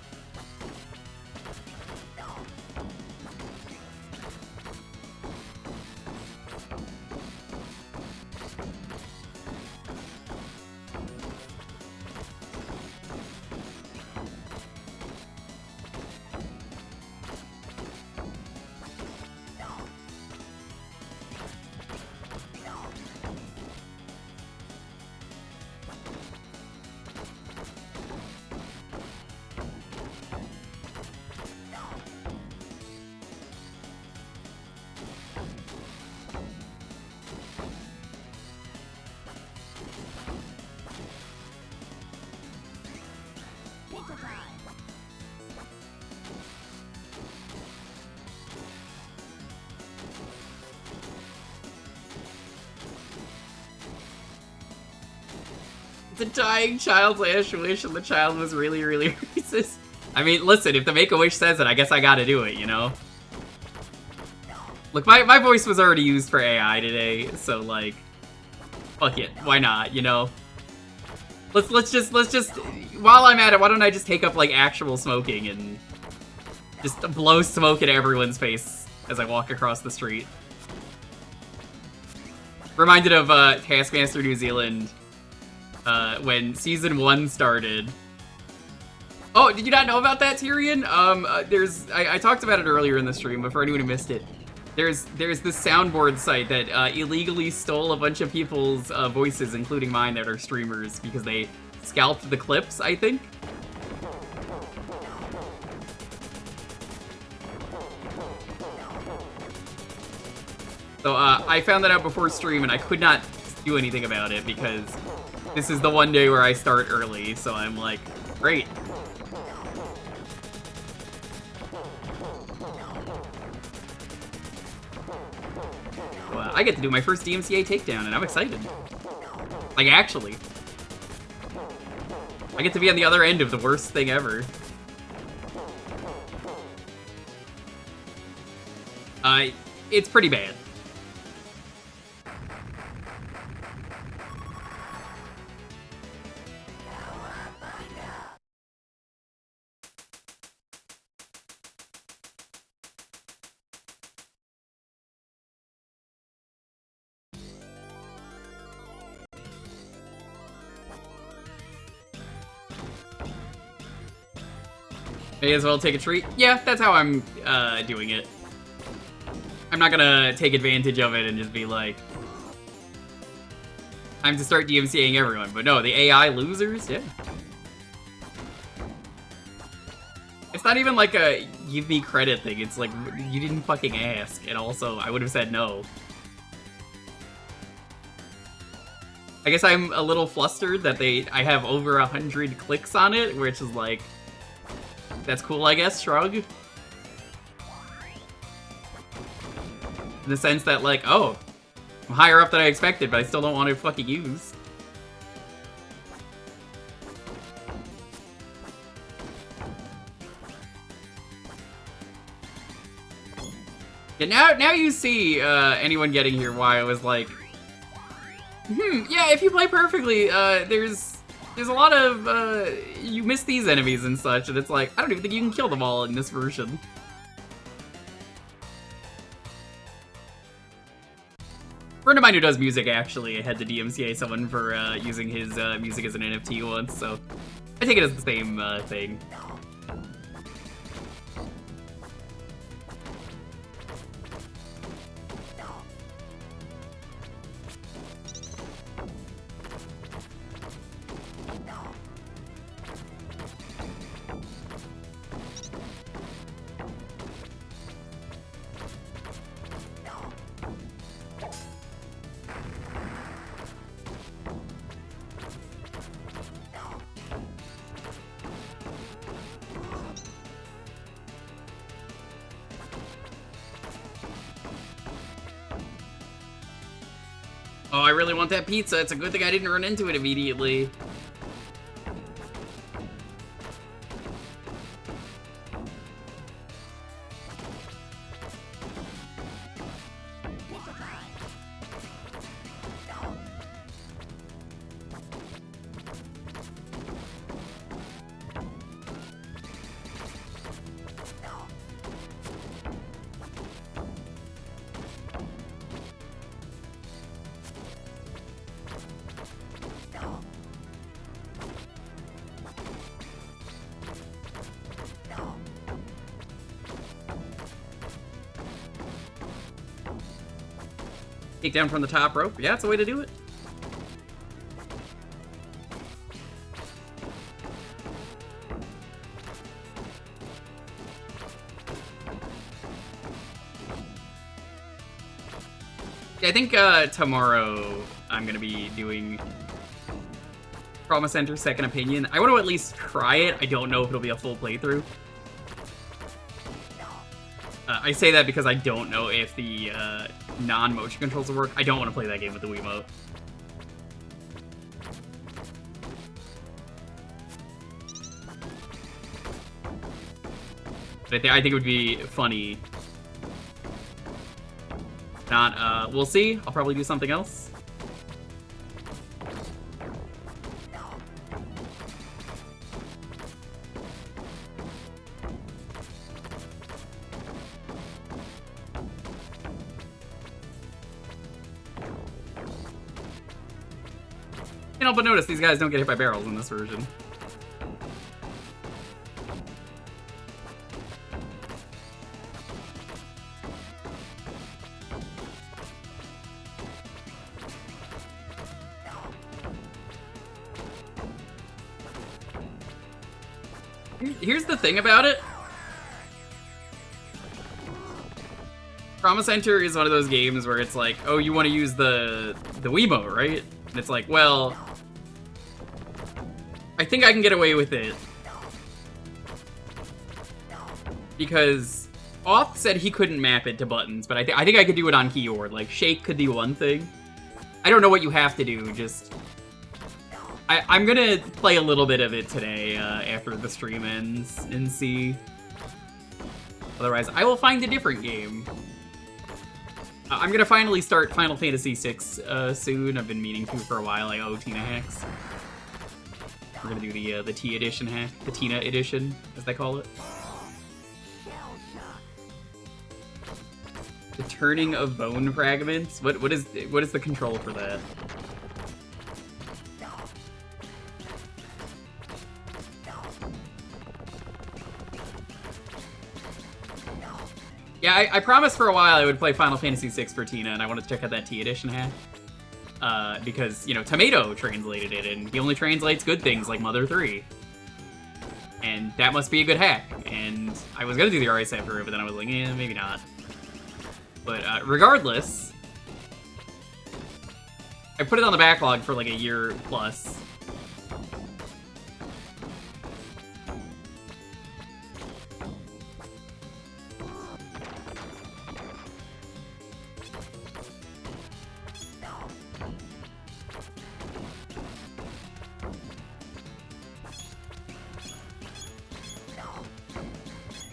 The dying child's last wish, and the child was really, really racist. I mean, listen, if the Make-A-Wish says it, I guess I gotta do it, you know? Look, my voice was already used for AI today, so, like, fuck it, why not, you know? Let's just, while I'm at it, why don't I just take up, like, actual smoking and just blow smoke in everyone's face as I walk across the street. Reminded of, Taskmaster New Zealand, when Season 1 started. Oh, did you not know about that, Tyrion? I talked about it earlier in the stream, but for anyone who missed it, there's this soundboard site that illegally stole a bunch of people's voices, including mine, that are streamers, because they scalped the clips, I think. So I found that out before stream, and I could not do anything about it, because this is the one day where I start early, so I'm like, great. Well, I get to do my first DMCA takedown, and I'm excited. Like, actually. I get to be on the other end of the worst thing ever. It's pretty bad. May as well take a treat. Yeah, that's how I'm doing it. I'm not gonna take advantage of it and just be like, time to start DMCAing everyone. But no, the AI losers, yeah. It's not even like a give me credit thing. It's like, you didn't fucking ask. And also, I would have said no. I guess I'm a little flustered that I have over 100 clicks on it, which is like, that's cool, I guess, shrug. In the sense that, like, oh, I'm higher up than I expected, but I still don't want to fucking use. Yeah, now you see anyone getting here why I was like, yeah, if you play perfectly, there's a lot of, you miss these enemies and such, and it's like, I don't even think you can kill them all in this version. A friend of mine who does music actually had to DMCA someone for using his music as an NFT once, so I take it as the same thing. Oh, I really want that pizza. It's a good thing I didn't run into it immediately. Take down from the top rope. Yeah, it's a way to do it. Yeah, I think tomorrow I'm gonna be doing Trauma Center Second Opinion. I want to at least try it. I don't know if it'll be a full playthrough. I say that because I don't know if the non-motion controls will work. I don't want to play that game with the Wiimote. But I think it would be funny. Not, we'll see. I'll probably do something else. Can't help but notice these guys don't get hit by barrels in this version. Here's the thing about it. Trauma Center is one of those games where it's like, oh, you want to use the Wiimote, right? And it's like, well, I think I can get away with it. Because Off said he couldn't map it to buttons, but I think I could do it on keyboard. Like, shake could do one thing. I don't know what you have to do, just... I'm gonna play a little bit of it today after the stream ends and see. Otherwise, I will find a different game. I'm gonna finally start Final Fantasy VI soon. I've been meaning to for a while. I owe Tina hacks. We're gonna do the T edition hack, the Tina edition, as they call it. The turning of bone fragments. What is the control for that? Yeah, I promised for a while I would play Final Fantasy VI for Tina, and I wanted to check out that T edition hack. Because, you know, Tomato translated it, and he only translates good things like Mother 3. And that must be a good hack. And I was gonna do the RS after it, but then I was like, eh, maybe not. But regardless, I put it on the backlog for like a year plus.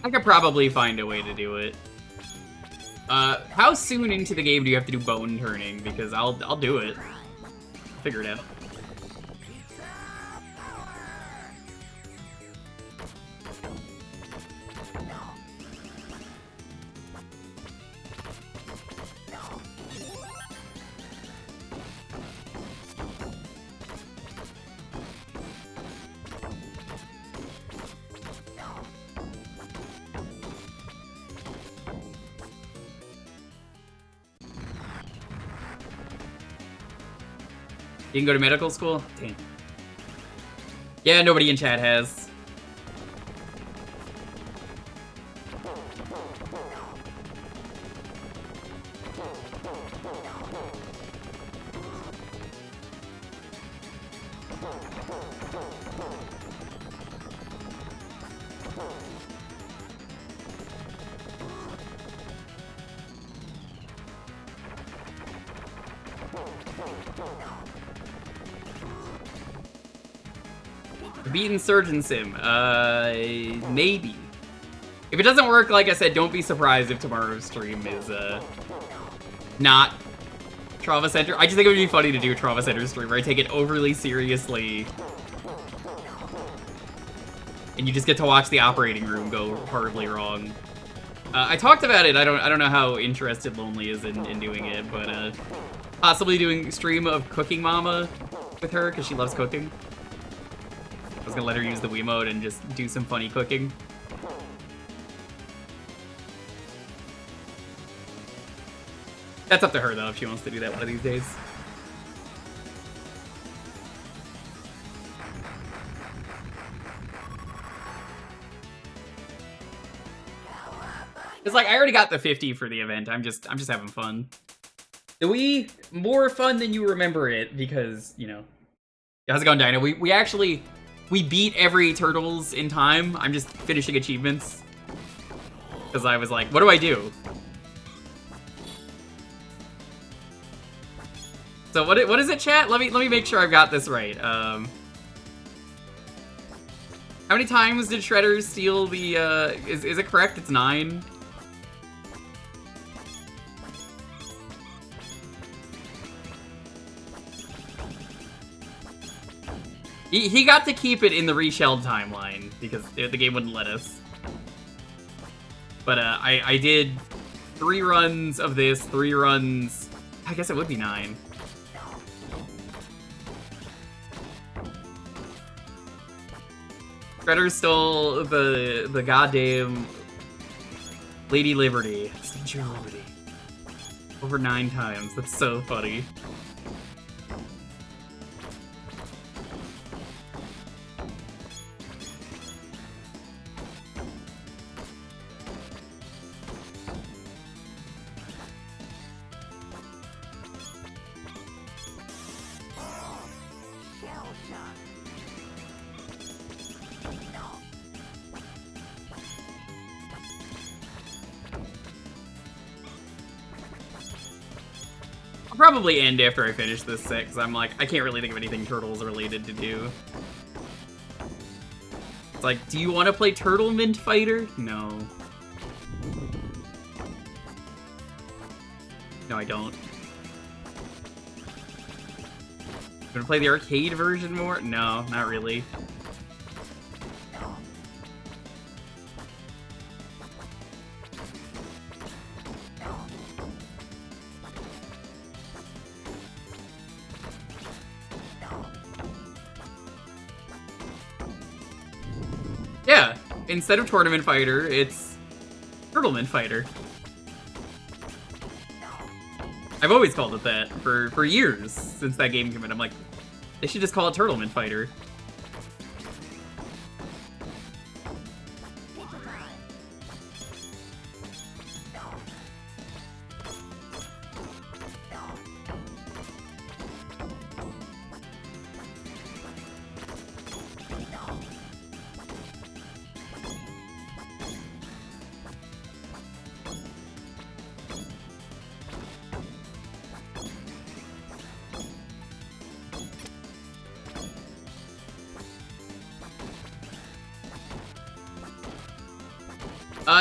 I could probably find a way to do it. How soon into the game do you have to do bone turning? Because I'll do it. Figure it out. You can go to medical school? Damn. Yeah, nobody in chat has. Beaten Surgeon Sim. Maybe. If it doesn't work, like I said, don't be surprised if tomorrow's stream is, not Trauma Center. I just think it would be funny to do a Trauma Center stream where I take it overly seriously. And you just get to watch the operating room go horribly wrong. I talked about it. I don't know how interested Lonely is in doing it, but, possibly doing a stream of Cooking Mama with her, because she loves cooking. I was gonna let her use the Wiimote and just do some funny cooking. That's up to her, though, if she wants to do that one of these days. It's like, I already got the 50 for the event. I'm just having fun. The Wii, more fun than you remember it, because, you know. How's it going, Dino? We beat every Turtles in time. I'm just finishing achievements. Because I was like, what do I do? So what is it, chat? Let me make sure I've got this right. How many times did Shredder steal the, is it correct? It's 9? He got to keep it in the reshelled timeline, because the game wouldn't let us. But, I did 3 runs of this, 3 runs... I guess it would be 9. Shredder stole the goddamn Lady Liberty. Statue of Liberty. Over 9 times. That's so funny. Probably end after I finish this set, because I'm like, I can't really think of anything Turtles related to do. It's like, do you want to play Turtle Mint Fighter? No. No, I don't. Gonna play the arcade version more? No, not really. Yeah, instead of Tournament Fighter, it's Turtlement Fighter. I've always called it that for years since that game came out. I'm like, they should just call it Turtlement Fighter.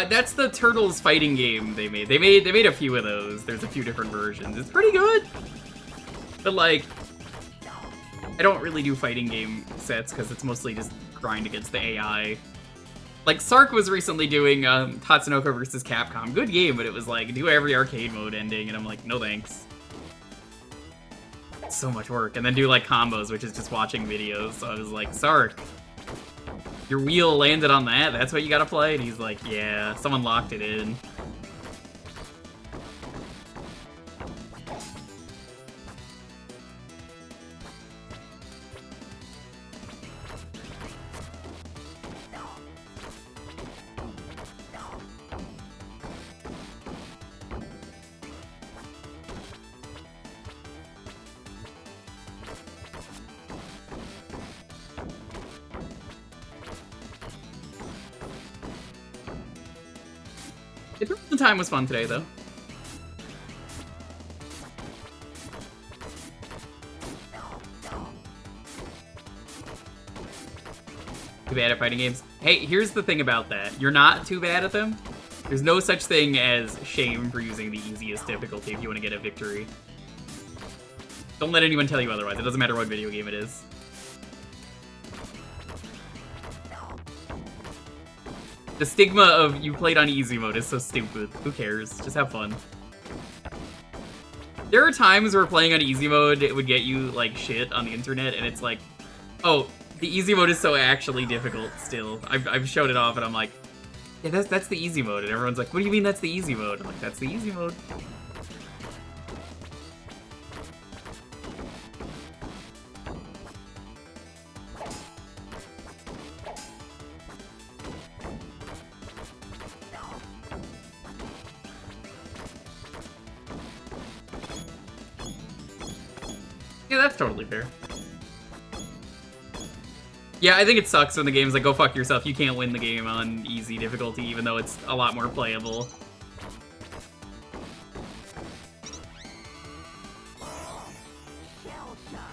That's the Turtles fighting game they made. They made a few of those. There's a few different versions. It's pretty good. But like, I don't really do fighting game sets because it's mostly just grind against the AI. Like Sark was recently doing Tatsunoko versus Capcom. Good game, but it was like do every arcade mode ending, and I'm like, no thanks. It's so much work. And then do like combos, which is just watching videos. So I was like, Sark, your wheel landed on that? That's what you gotta play? And he's like, yeah, someone locked it in. The time was fun today, though. Too bad at fighting games. Hey, here's the thing about that. You're not too bad at them. There's no such thing as shame for using the easiest difficulty if you want to get a victory. Don't let anyone tell you otherwise. It doesn't matter what video game it is. The stigma of you played on easy mode is so stupid. Who cares? Just have fun. There are times where playing on easy mode, it would get you, like, shit on the internet, and it's like, oh, the easy mode is so actually difficult still. I've showed it off, and I'm like, yeah, that's the easy mode. And everyone's like, what do you mean that's the easy mode? I'm like, that's the easy mode. Yeah, that's totally fair. Yeah, I think it sucks when the game's like, go fuck yourself, you can't win the game on easy difficulty, even though it's a lot more playable.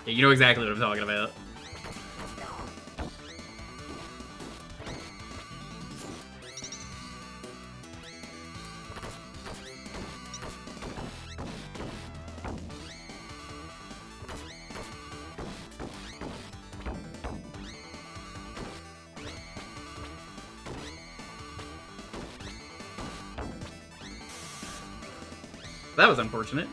Yeah, you know exactly what I'm talking about. That was unfortunate.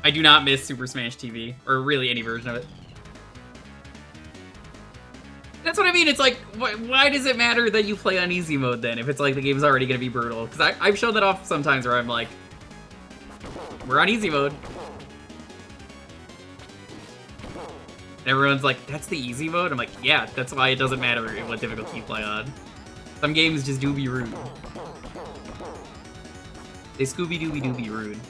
I do not miss Super Smash TV, or really any version of it. That's what I mean, it's like, why does it matter that you play on easy mode then, if it's like the game's already gonna be brutal? Because I've shown that off sometimes where I'm like, we're on easy mode. And everyone's like, that's the easy mode? I'm like, yeah, that's why it doesn't matter what difficulty you play on. Some games just do be rude. They Scooby-Dooby-Doo be rude.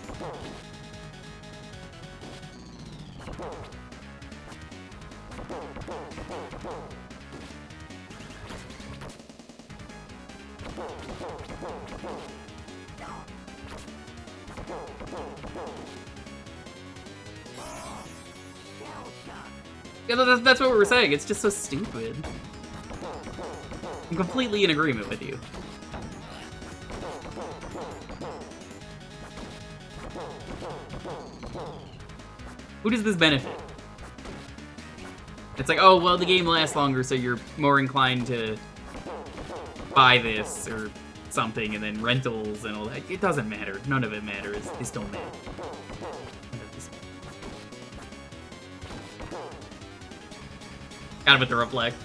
Yeah, that's what we were saying. It's just so stupid. I'm completely in agreement with you. Who does this benefit? It's like, oh, well, the game lasts longer, so you're more inclined to buy this or something, and then rentals and all that. It doesn't matter. None of it matters. This don't matter. Got him with the reflect.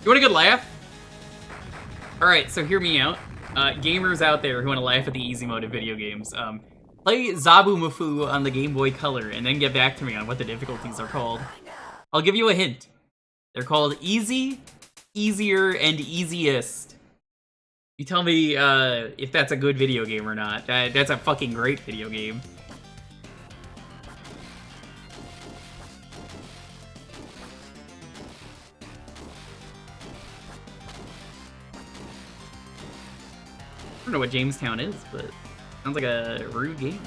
You want a good laugh? Alright, so hear me out. Gamers out there who want to laugh at the easy mode of video games, play Zabu Mafu on the Game Boy Color and then get back to me on what the difficulties are called. I'll give you a hint. They're called Easy, Easier, and Easiest. You tell me if that's a good video game or not. That's a fucking great video game. I don't know what Jamestown is, but it sounds like a rude game.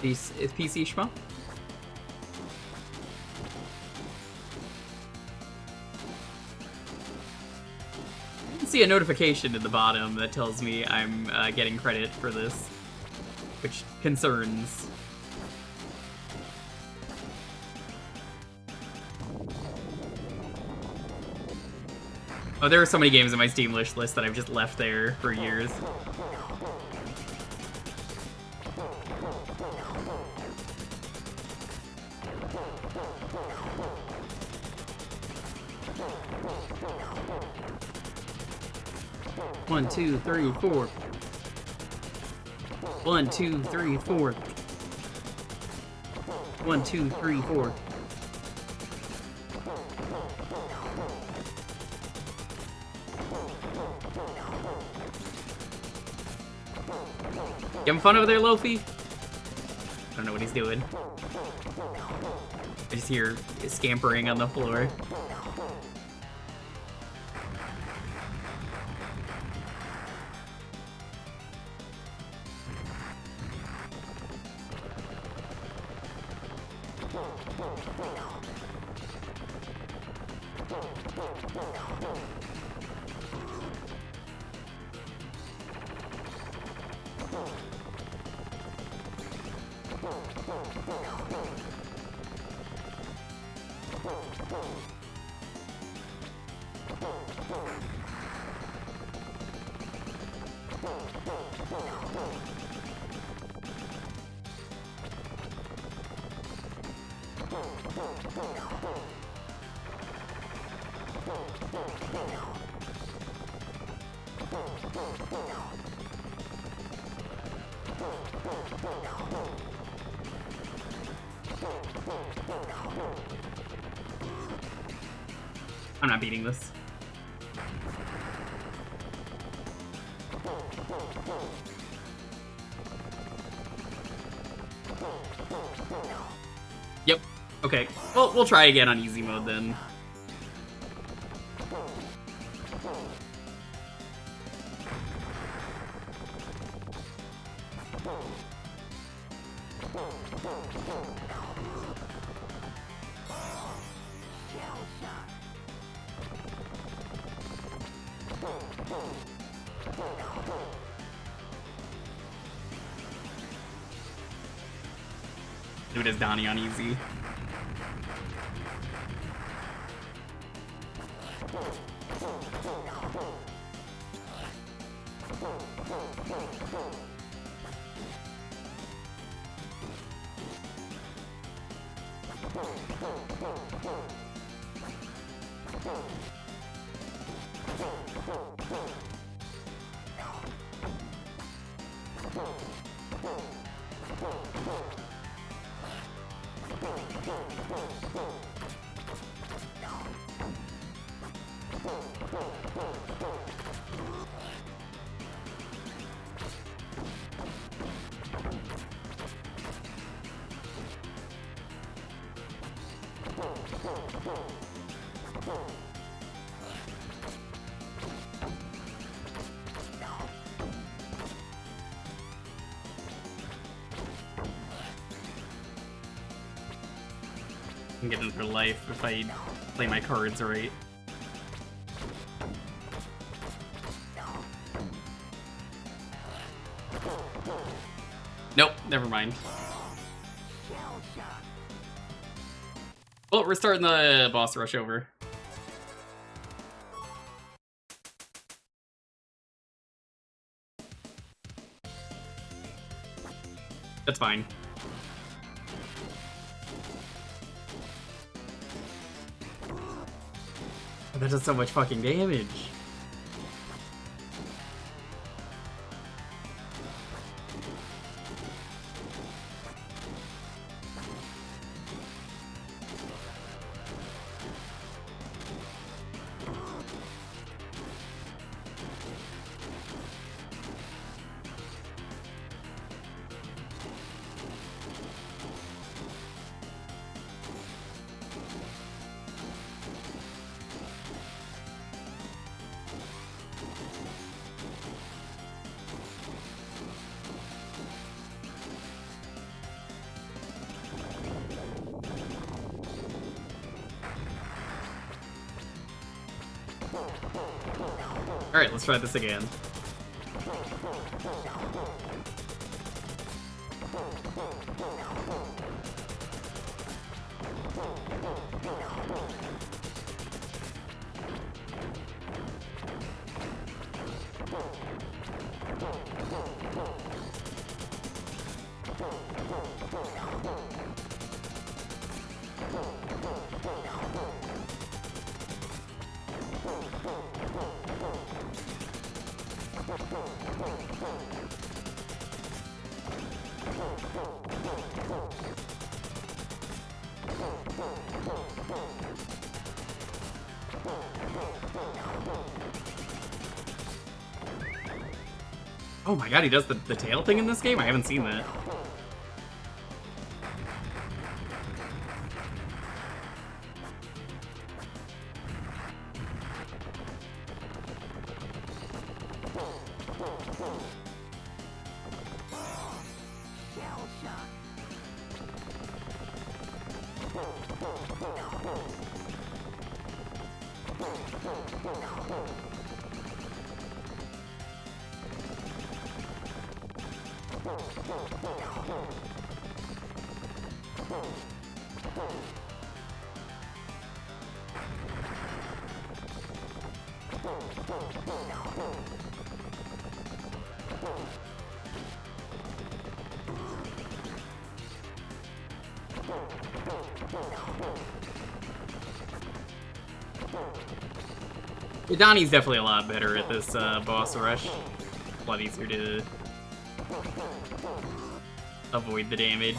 Is PC Schmo? See a notification at the bottom that tells me I'm getting credit for this, which concerns. Oh, there are so many games in my Steam wish list that I've just left there for years. One, two, three, four. 1, 2, 3, 4. 1, 2, 3, 4. You having fun over there, Lofi? I don't know what he's doing. I just hear scampering on the floor. I'm not beating this. Yep. Okay. Well, we'll try again on easy mode then. Do it as Donnie on easy. I can get another life if I play my cards right. Nope, never mind. Well, we're starting the boss rush over. That's fine. That does so much fucking damage. Alright, let's try this again. Oh my god, he does the tail thing in this game? I haven't seen that. Donnie's definitely a lot better at this boss rush. A lot easier to avoid the damage.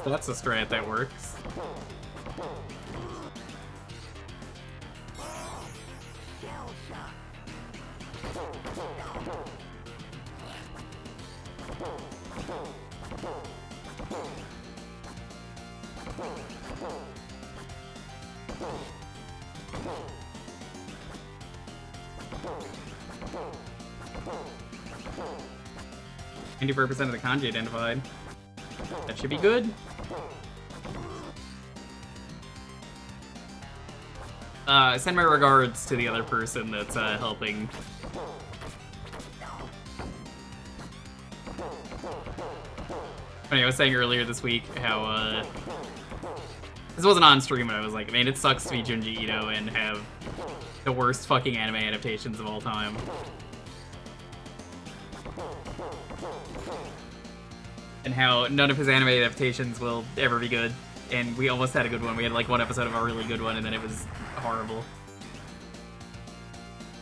So that's a strat that works. %, of the kanji identified. That should be good. Send my regards to the other person that's helping. Funny, I was saying earlier this week how this wasn't on stream, but I was like, man, it sucks to be Junji Ito and have the worst fucking anime adaptations of all time. And how none of his anime adaptations will ever be good. And we almost had a good one. We had like one episode of a really good one, and then it was horrible.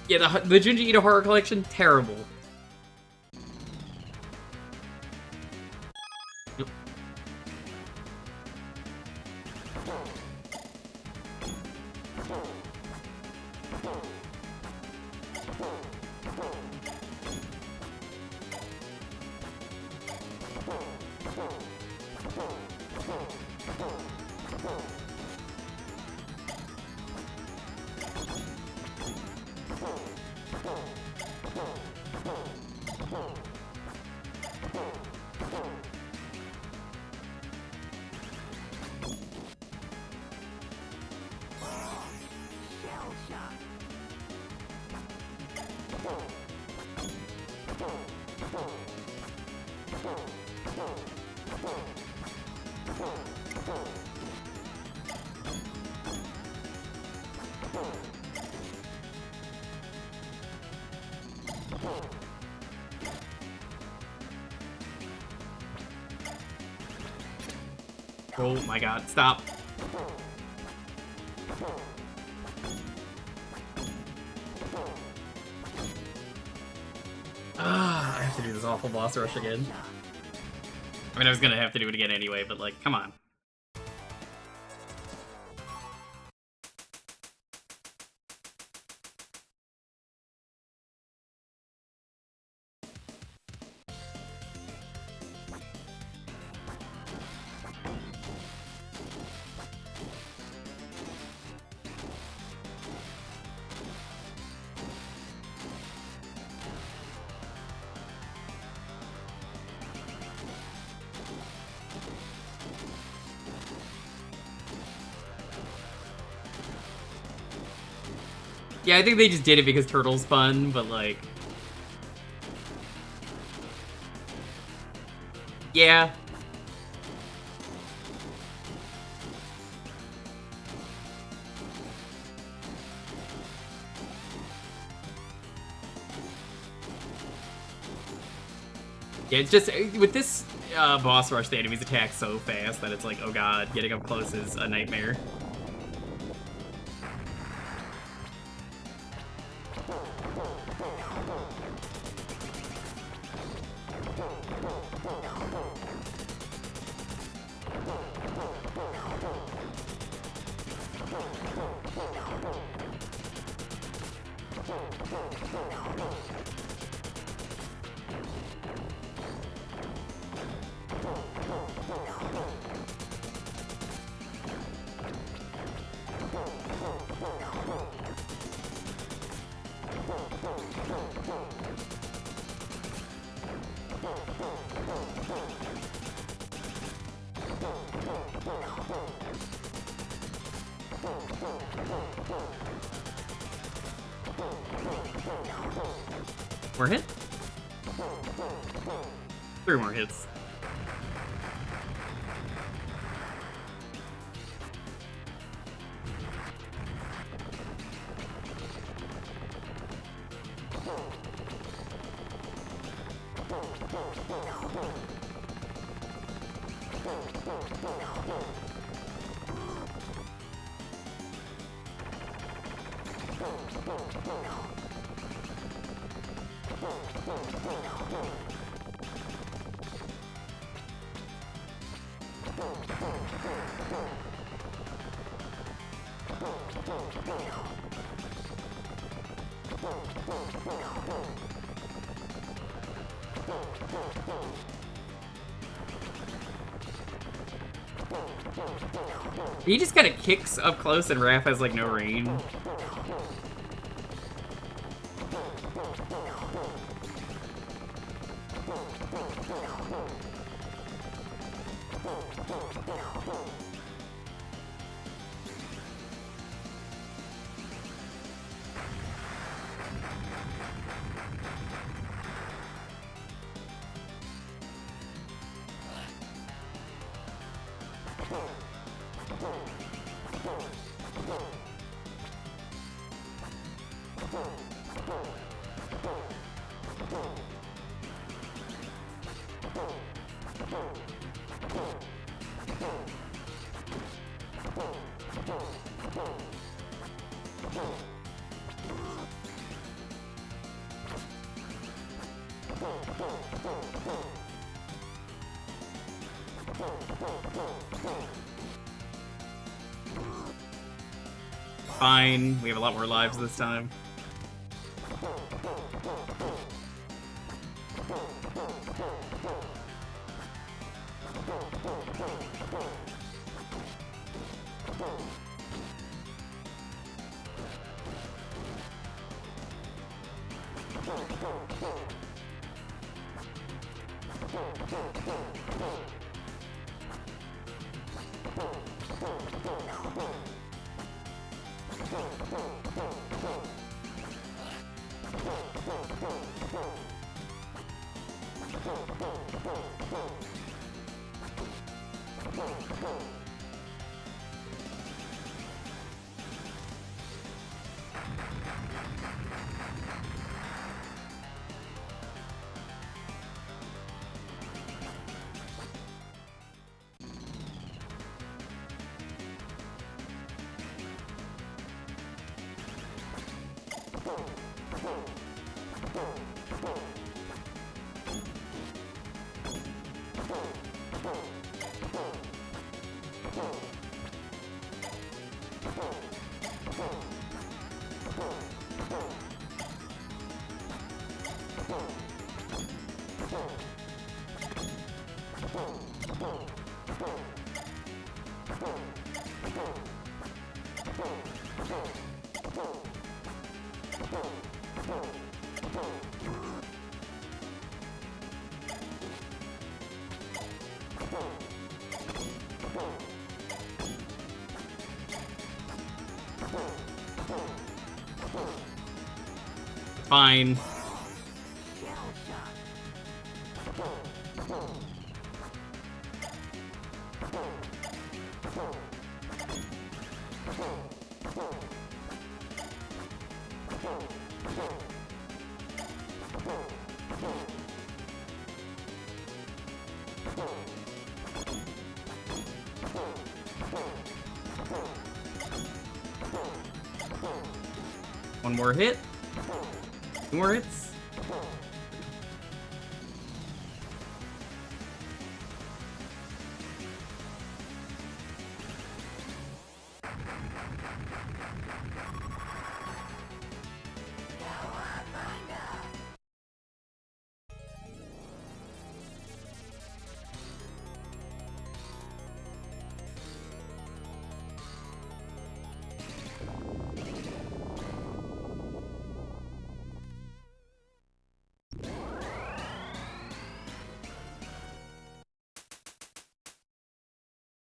Yeah, the Junji Ito horror collection, terrible. Yep. Oh my god, stop. I have to do this awful boss rush again. I mean, I was gonna have to do it again anyway, but like, come on. Yeah, I think they just did it because Turtle's fun, but like... Yeah. Yeah, it's just, with this boss rush, the enemies attack so fast that it's like, oh god, getting up close is a nightmare. More hit? 3 more hits. He just kind of kicks up close and Raph has like no range. Fine, we have a lot more lives this time. Fine. One more hit. Two more hits.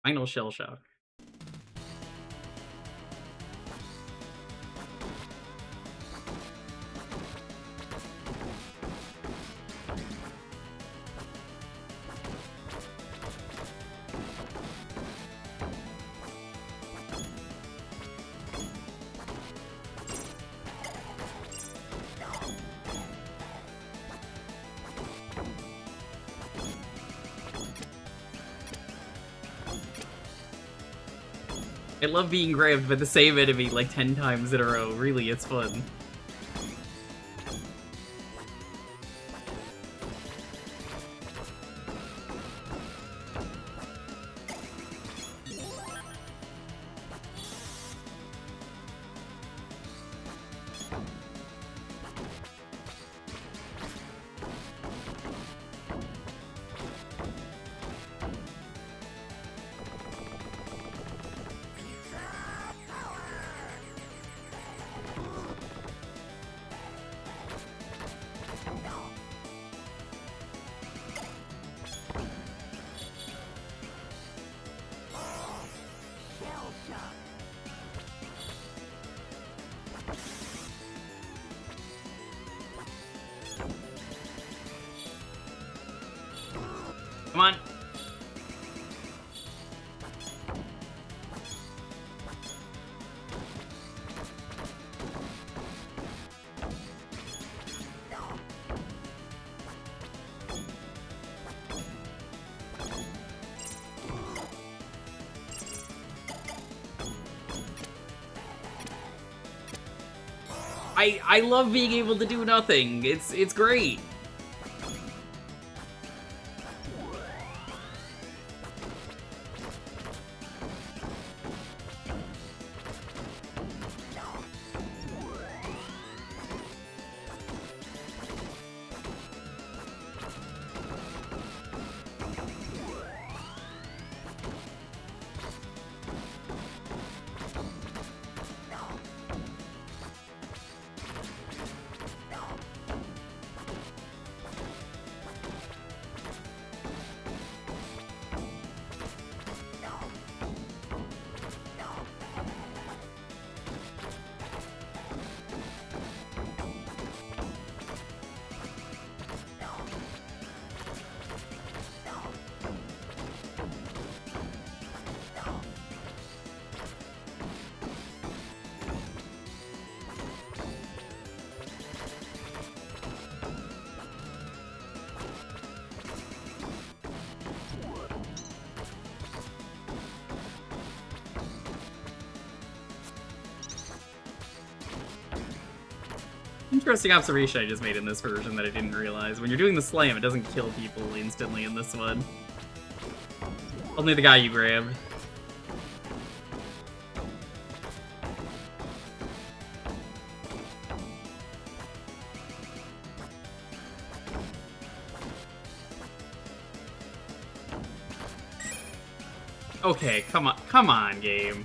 Final shell shock. I love being grabbed by the same enemy like 10 times in a row. Really, it's fun. Come on. I love being able to do nothing. It's great. Interesting observation I just made in this version that I didn't realize. When you're doing the slam, it doesn't kill people instantly in this one. Only the guy you grabbed. Okay, come on, game.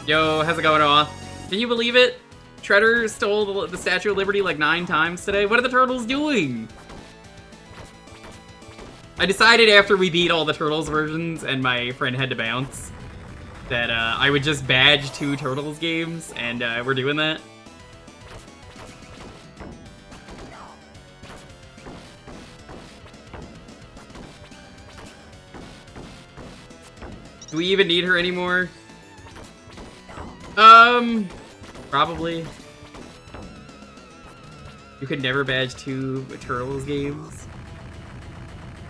Yo, how's it going, Aw? Can you believe it? Shredder stole the Statue of Liberty like 9 times today? What are the turtles doing? I decided after we beat all the Turtles versions and my friend had to bounce that I would just badge 2 Turtles games, and we're doing that. Do we even need her anymore? Probably. You could never badge 2 Turtles games.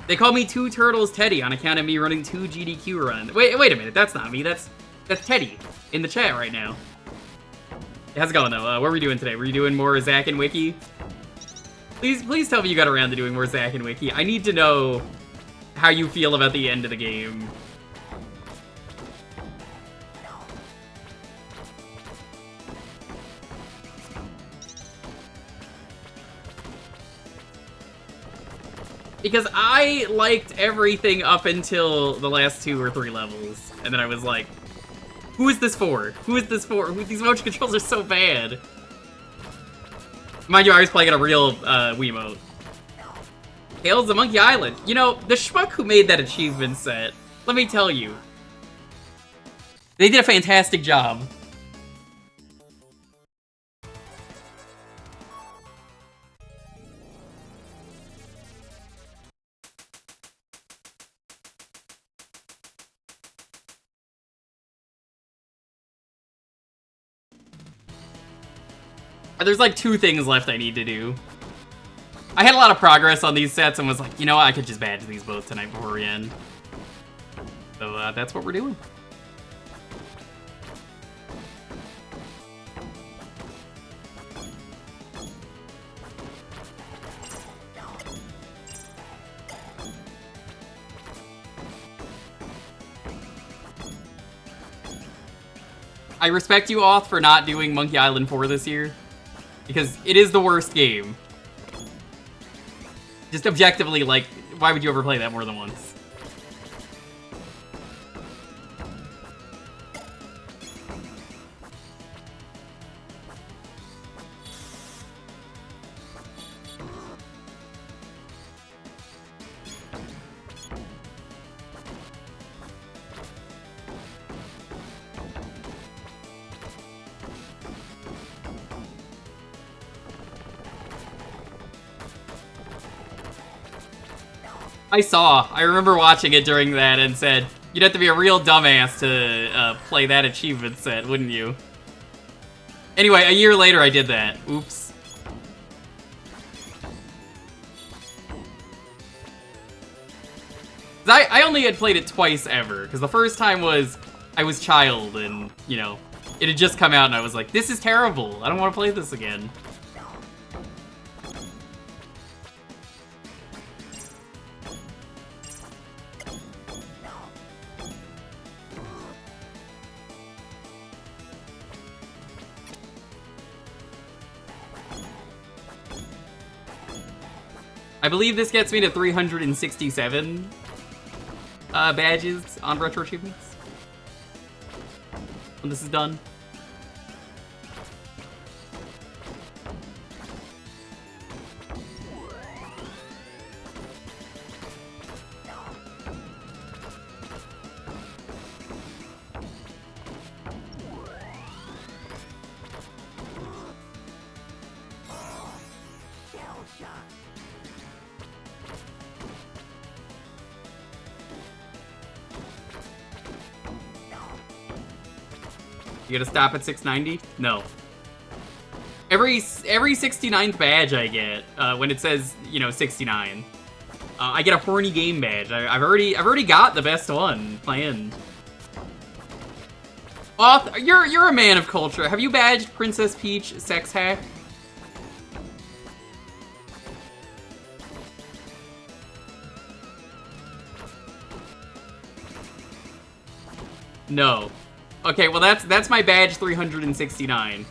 They call me 2 Turtles Teddy on account of me running 2 GDQ runs. Wait a minute, that's not me, that's Teddy in the chat right now. How's it going though? What are we doing today? Were you doing more Zack and Wiki? Please tell me you got around to doing more Zack and Wiki. I need to know how you feel about the end of the game. Because I liked everything up until the last 2 or 3 levels, and then I was like, who is this for? Who is this for? These motion controls are so bad. Mind you, I was playing at a real Wiimote. Tales of Monkey Island. You know, the schmuck who made that achievement set, let me tell you, they did a fantastic job. There's like 2 things left I need to do. I had a lot of progress on these sets and was like, you know what, I could just badge these both tonight before we end. So that's what we're doing. I respect you, Auth, for not doing Monkey Island 4 this year. Because it is the worst game. Just objectively, like, why would you ever play that more than once? I remember watching it during that and said, you'd have to be a real dumbass to play that achievement set, wouldn't you? Anyway, a year later I did that. Oops. I only had played it twice ever, because the first time was, I was child and, you know, it had just come out and I was like, this is terrible, I don't want to play this again. I believe this gets me to 367 badges on retro achievements when this is done. You gonna stop at 690? No. Every 69th badge I get, when it says, you know, 69, I get a horny game badge. I've already got the best one planned. Auth, you're a man of culture. Have you badged Princess Peach sex hack? No. Okay, well that's my badge 369.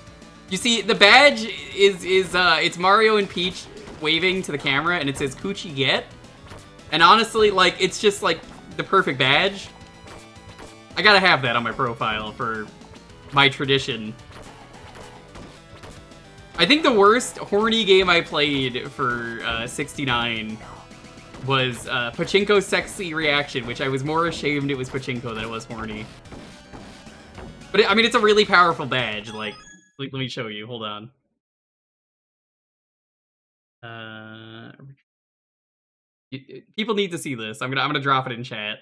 You see, the badge is it's Mario and Peach waving to the camera, and it says "Coochie Get." And honestly, like, it's just like the perfect badge. I gotta have that on my profile for my tradition. I think the worst horny game I played for 69 was Pachinko's Sexy Reaction, which I was more ashamed it was Pachinko than it was horny. But I mean, it's a really powerful badge. Like, let me show you. Hold on. People need to see this. I'm gonna drop it in chat.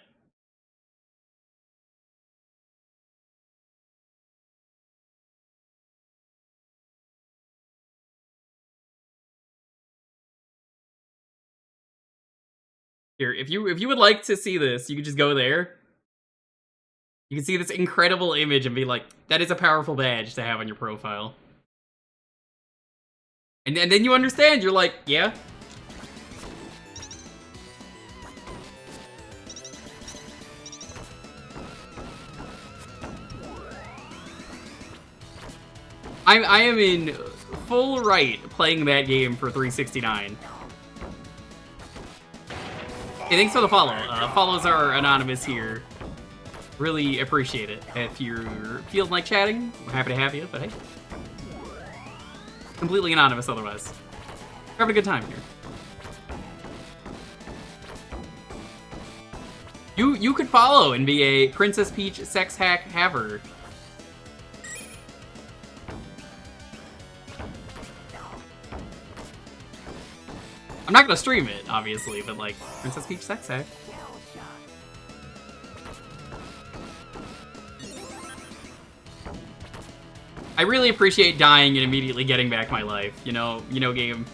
Here, if you would like to see this, you can just go there. You can see this incredible image and be like, that is a powerful badge to have on your profile. And then you understand, you're like, yeah. I am in full right playing that game for 369. Hey, thanks for the follow. Follows are anonymous here. Really appreciate it. If you're feeling like chatting, we're happy to have you, but hey. Completely anonymous otherwise. We're having a good time here. You could follow and be a Princess Peach sex hack haver. I'm not gonna stream it, obviously, but like, Princess Peach sex hack. I really appreciate dying and immediately getting back my life. You know, game.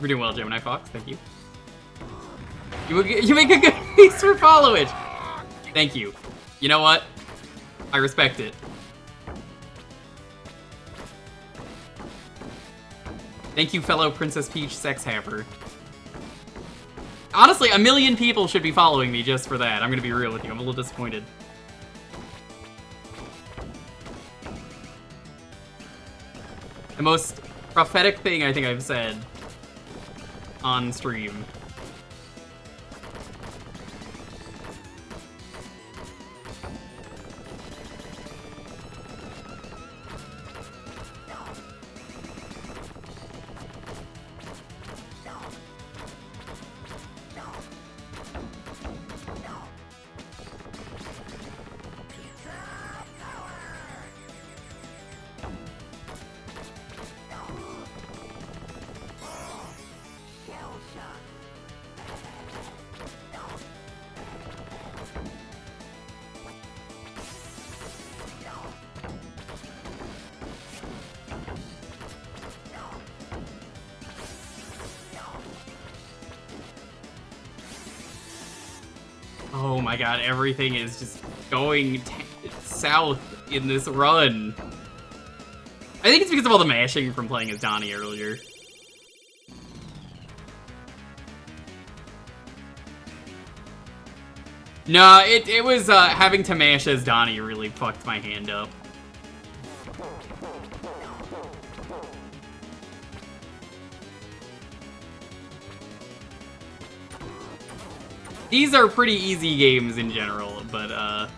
You're doing well, Gemini Fox. Thank you. You make a good face for followage. Thank you. You know what? I respect it. Thank you, fellow Princess Peach sex haver. Honestly, 1 million people should be following me just for that. I'm gonna be real with you. I'm a little disappointed. The most prophetic thing I think I've said on stream. Oh my god, everything is just going south in this run. I think it's because of all the mashing from playing as Donnie earlier. No, it was having to mash as Donnie really fucked my hand up. These are pretty easy games in general, but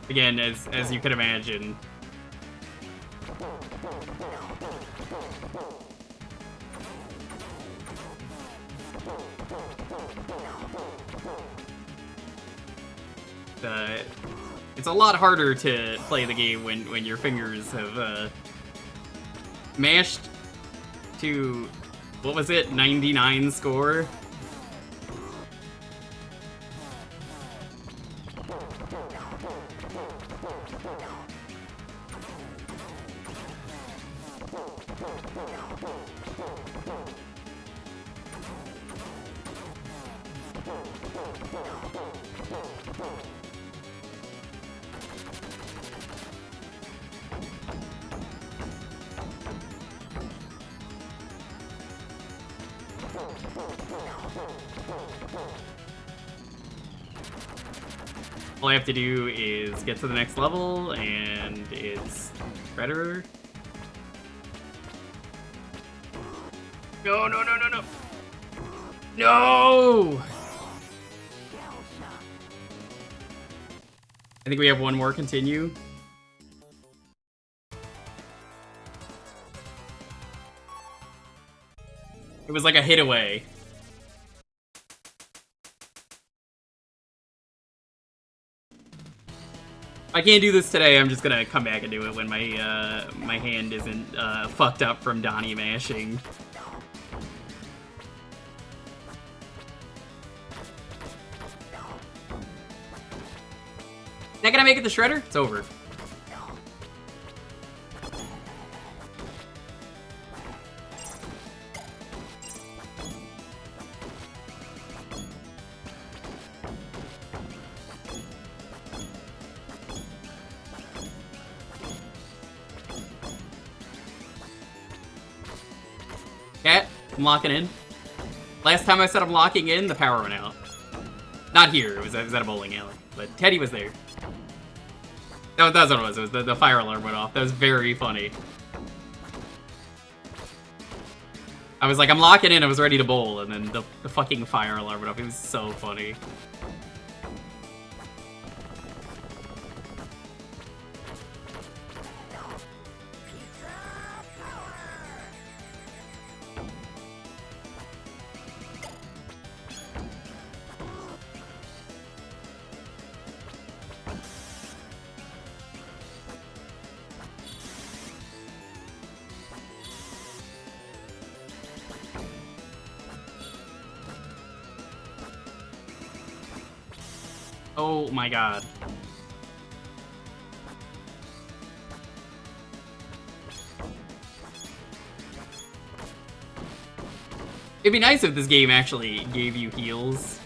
Again, as you can imagine. It's a lot harder to play the game when your fingers have mashed to, what was it, 99 score? All I have to do is get to the next level, and it's Predator. No, no, no, no, no! No! I think we have one more continue. It was like a hit away. I can't do this today. I'm just gonna come back and do it when my my hand isn't fucked up from Donnie mashing. Not gonna make it to Shredder? It's over. Cat, I'm locking in. Last time I said I'm locking in, the power went out. Not here, it was at a bowling alley. But Teddy was there. That's what it was. It was the fire alarm went off. That was very funny. I was like, I'm locking in, I was ready to bowl, and then the fucking fire alarm went off. It was so funny. Oh my god. It'd be nice if this game actually gave you heals.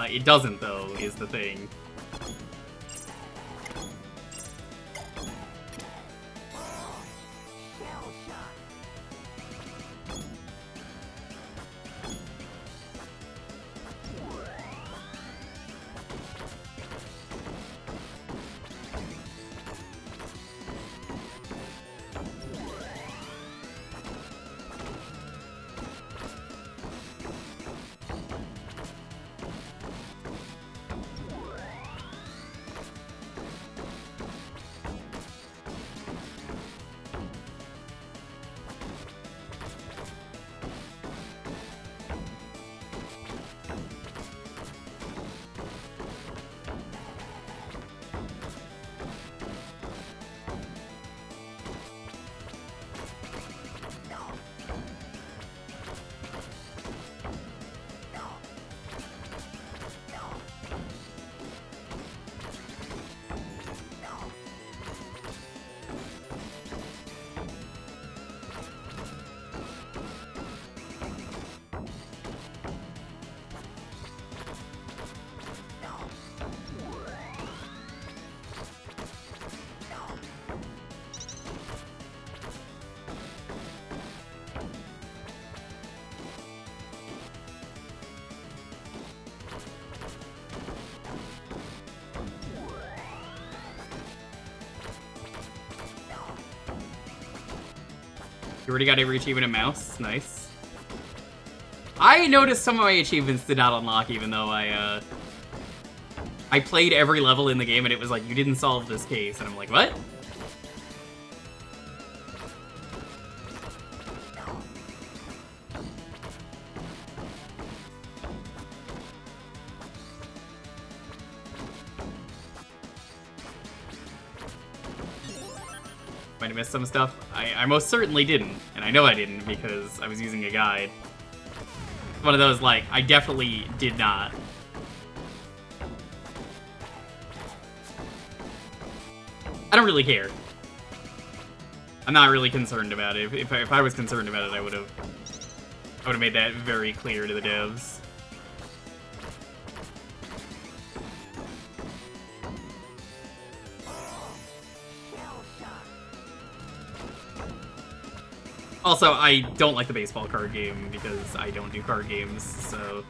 It doesn't, though, is the thing. You already got every achievement in Mouse. Nice. I noticed some of my achievements did not unlock, even though I played every level in the game, and it was like, you didn't solve this case, and I'm like, what? Might have missed some stuff. I most certainly didn't, and I know I didn't because I was using a guide. One of those, like, I definitely did not. I don't really care. I'm not really concerned about it. If I was concerned about it, I would have made that very clear to the devs. Also, I don't like the baseball card game because I don't do card games, so...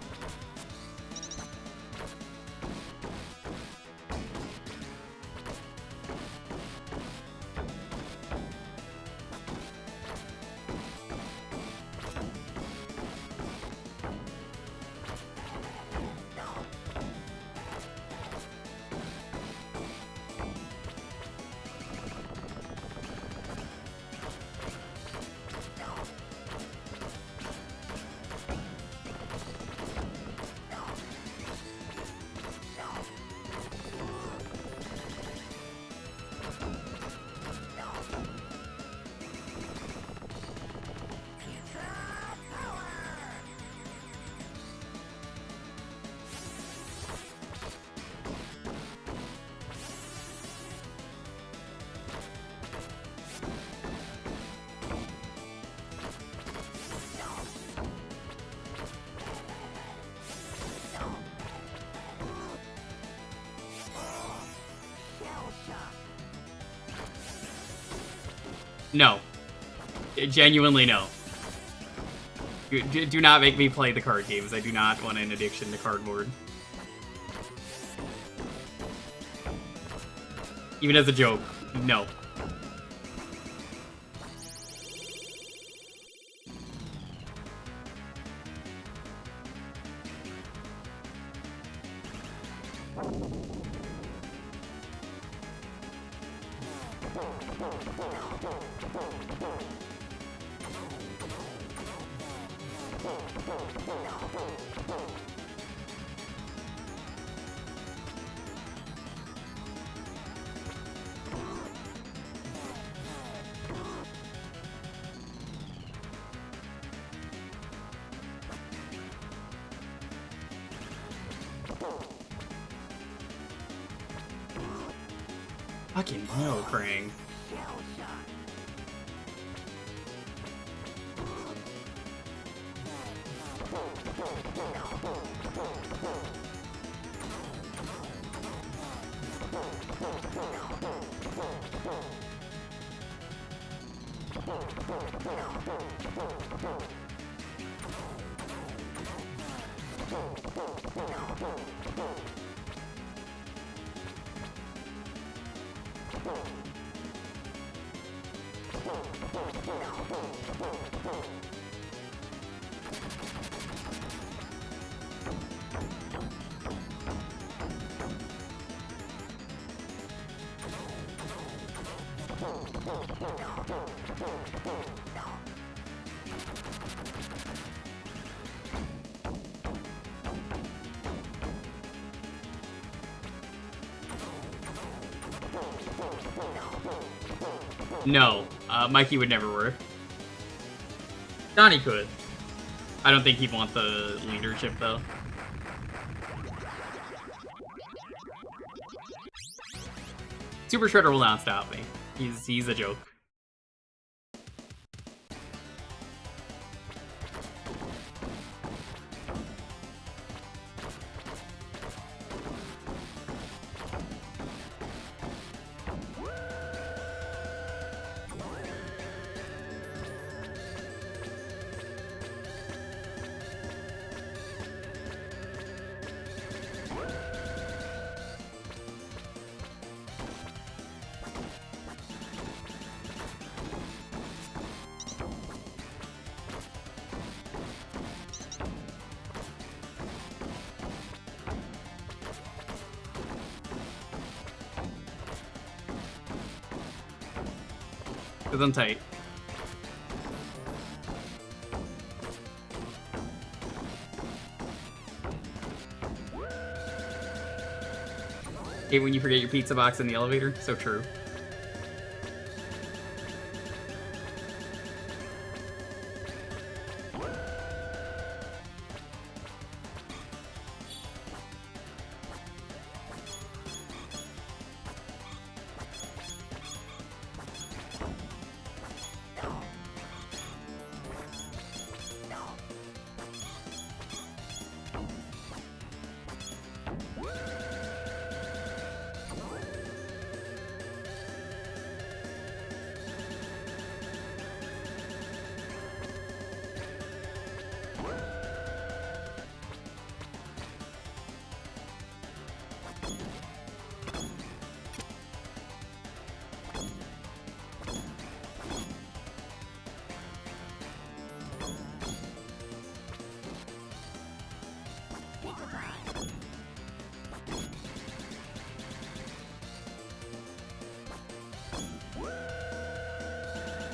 No. Genuinely no. Do not make me play the card games. I do not want an addiction to cardboard. Even as a joke, no. Fucking hell, Krang. No, Mikey would never work. Donnie could. I don't think he'd want the leadership, though. Super Shredder will not stop me. He's a joke. Cause I'm tight. Hate when you forget your pizza box in the elevator. So true.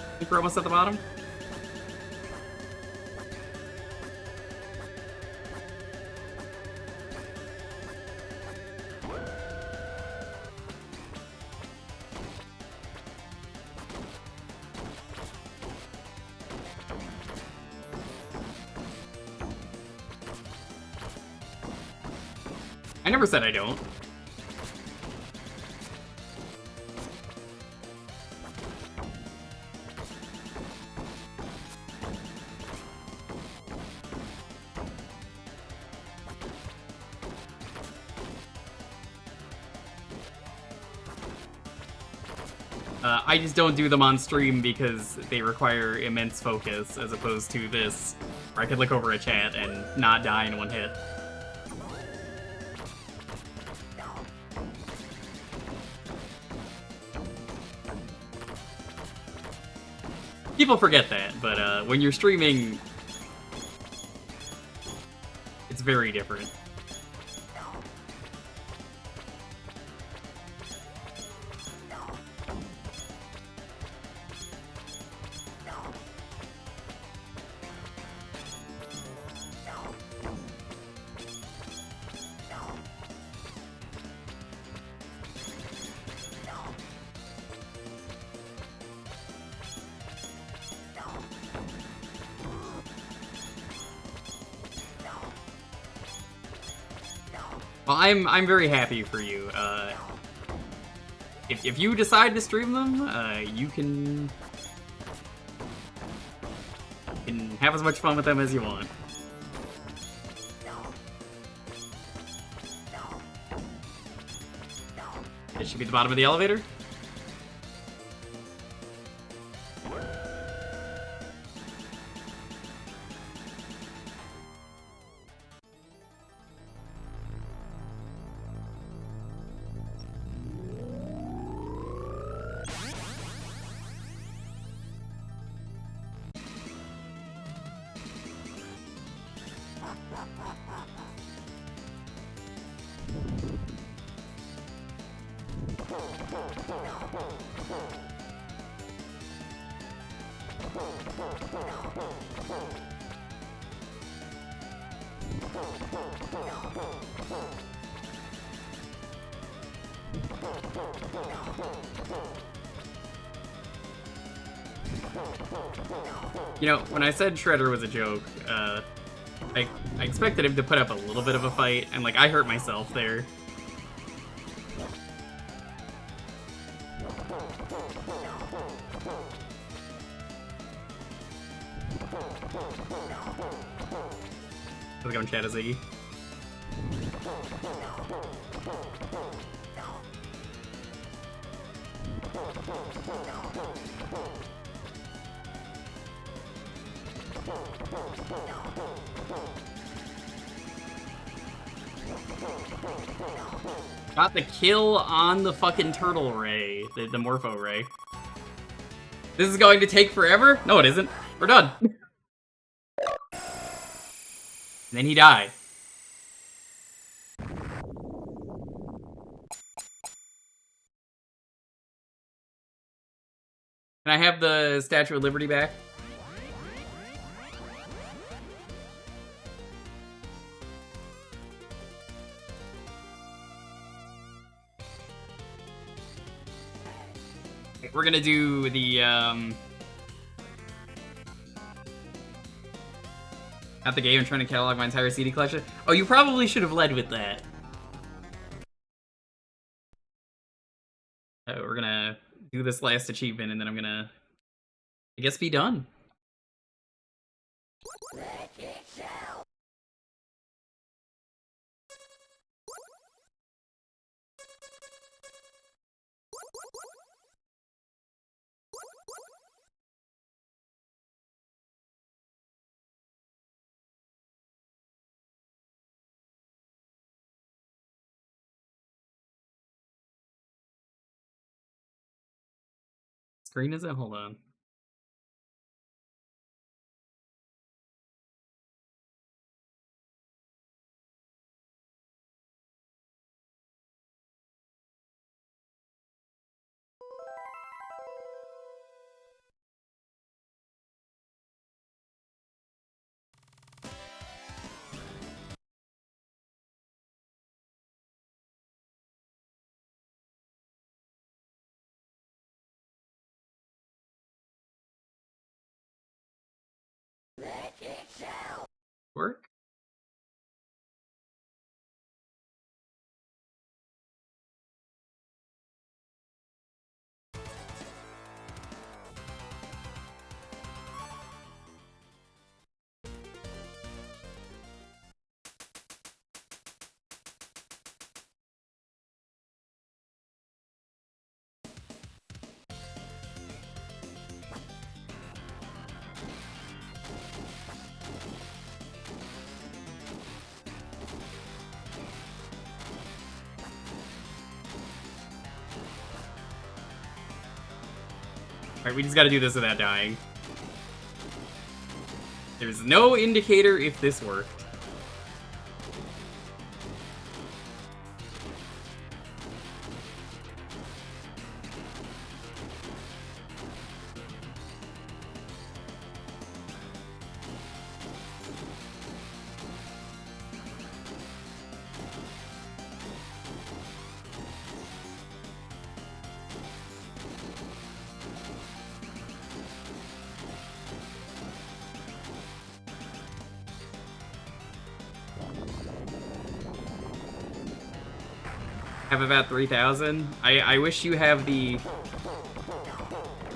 I think we're almost at the bottom. I never said I don't. I just don't do them on stream because they require immense focus, as opposed to this, where I could look over a chat and not die in one hit. People forget that, but when you're streaming, it's very different. Well, I'm very happy for you. If you decide to stream them, you can have as much fun with them as you want. It should be the bottom of the elevator. You know, when I said Shredder was a joke, I expected him to put up a little bit of a fight, and like I hurt myself there. How's it going, Chad Ziggy? Got the kill on the fucking turtle ray, the Morpho ray. This is going to take forever? No, it isn't. We're done. And then he died. Can I have the Statue of Liberty back? We're gonna do the, Not the game, I'm trying to catalog my entire CD collection. Oh, you probably should have led with that. We're gonna do this last achievement, and then I'm gonna, I guess, be done. Screen is it? Hold on. Work? Alright, we just gotta do this without dying. There's no indicator if this worked. Have about 3,000. I wish you have the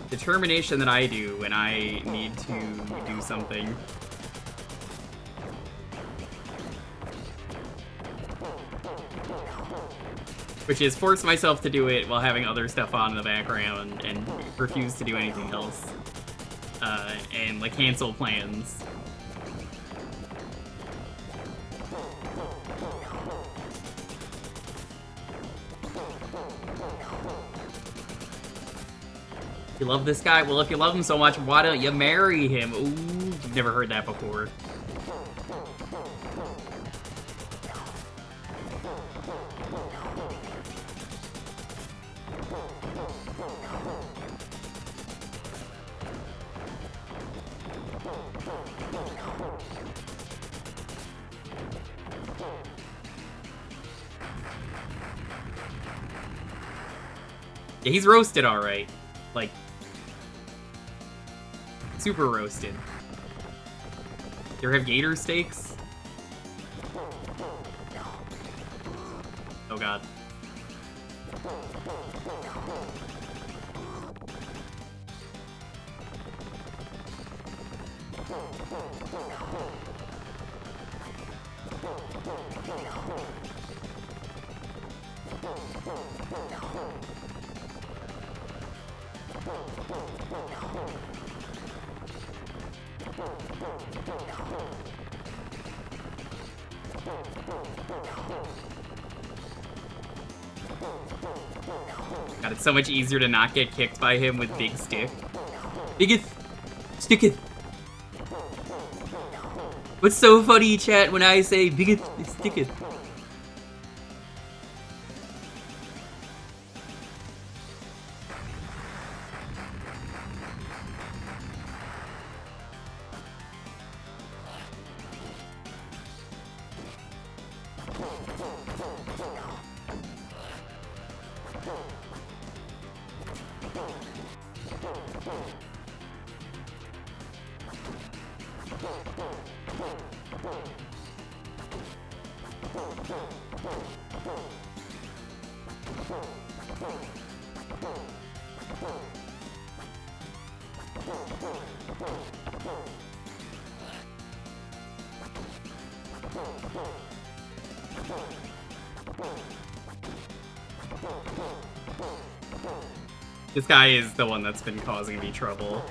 determination that I do when I need to do something. Which is force myself to do it while having other stuff on in the background and refuse to do anything else. And like cancel plans. You love this guy? Well, if you love him so much, why don't you marry him? Ooh, you've never heard that before. Yeah, he's roasted alright. Like, super roasted. You ever have gator steaks? Oh god. God, it's so much easier to not get kicked by him with big stick. Biggest sticketh. What's so funny, chat, when I say biggest sticketh? This guy is the one that's been causing me trouble.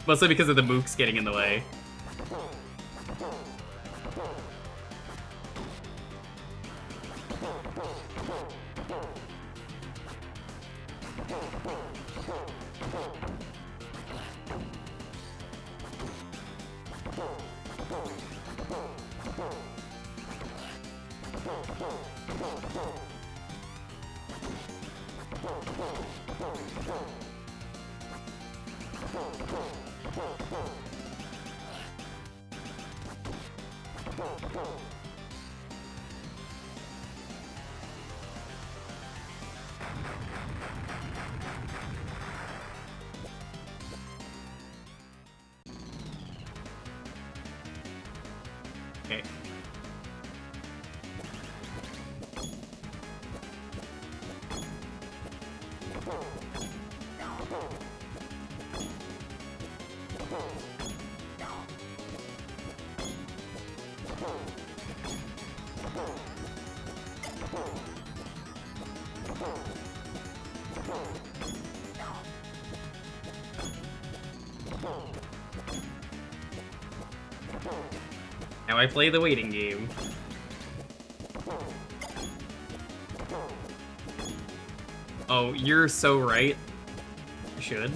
Mostly because of the mooks getting in the way. Okay. Now I play the waiting game. Oh, you're so right. I should.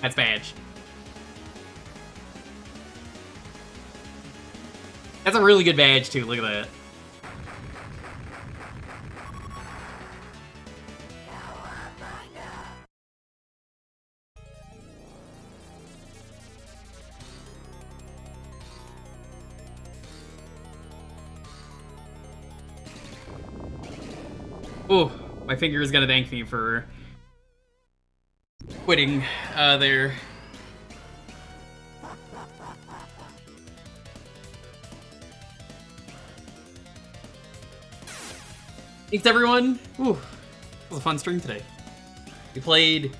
That's badge. That's a really good badge too, look at that. Oh, my finger is gonna thank me for quitting there. Thanks everyone. Ooh, it was a fun stream today. We played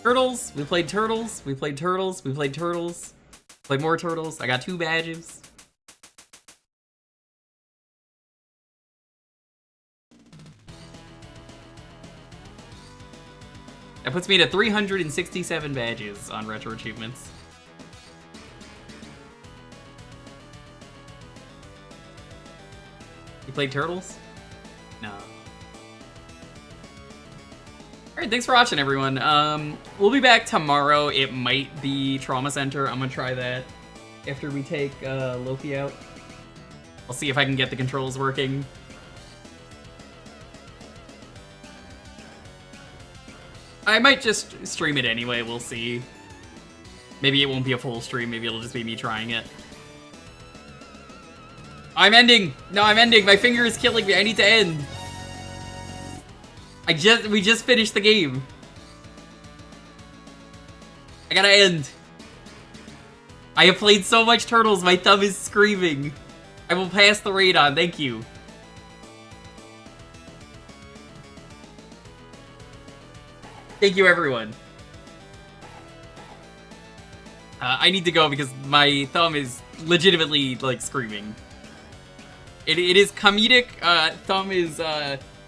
turtles, we played turtles, we played turtles, we played turtles, played more turtles. I got 2 badges. That puts me to 367 badges on retro achievements. You played turtles? No. Alright, thanks for watching, everyone. We'll be back tomorrow. It might be Trauma Center. I'm gonna try that after we take Loki out. I'll see if I can get the controls working. I might just stream it anyway, we'll see. Maybe it won't be a full stream, maybe it'll just be me trying it. I'm ending! No, I'm ending! My finger is killing me, I need to end! We just finished the game. I gotta end. I have played so much Turtles, my thumb is screaming. I will pass the raid on, thank you. Thank you, everyone. I need to go because my thumb is legitimately, like, screaming. It is comedic. Thumb is,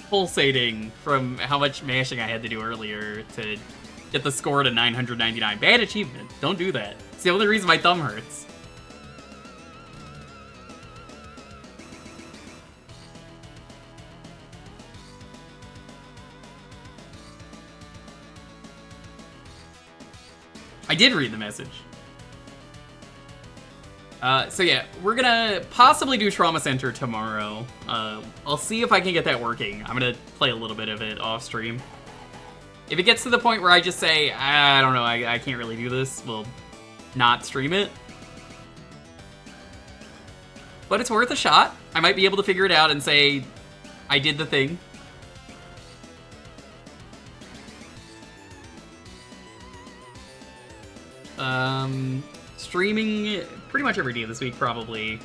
pulsating from how much mashing I had to do earlier to get the score to 999. Bad achievement. Don't do that. It's the only reason my thumb hurts. I did read the message. So yeah, we're gonna possibly do Trauma Center tomorrow. I'll see if I can get that working. I'm gonna play a little bit of it off stream. If it gets to the point where I just say, I don't know, I can't really do this, we'll not stream it. But it's worth a shot. I might be able to figure it out and say, I did the thing. Streaming pretty much every day this week, probably.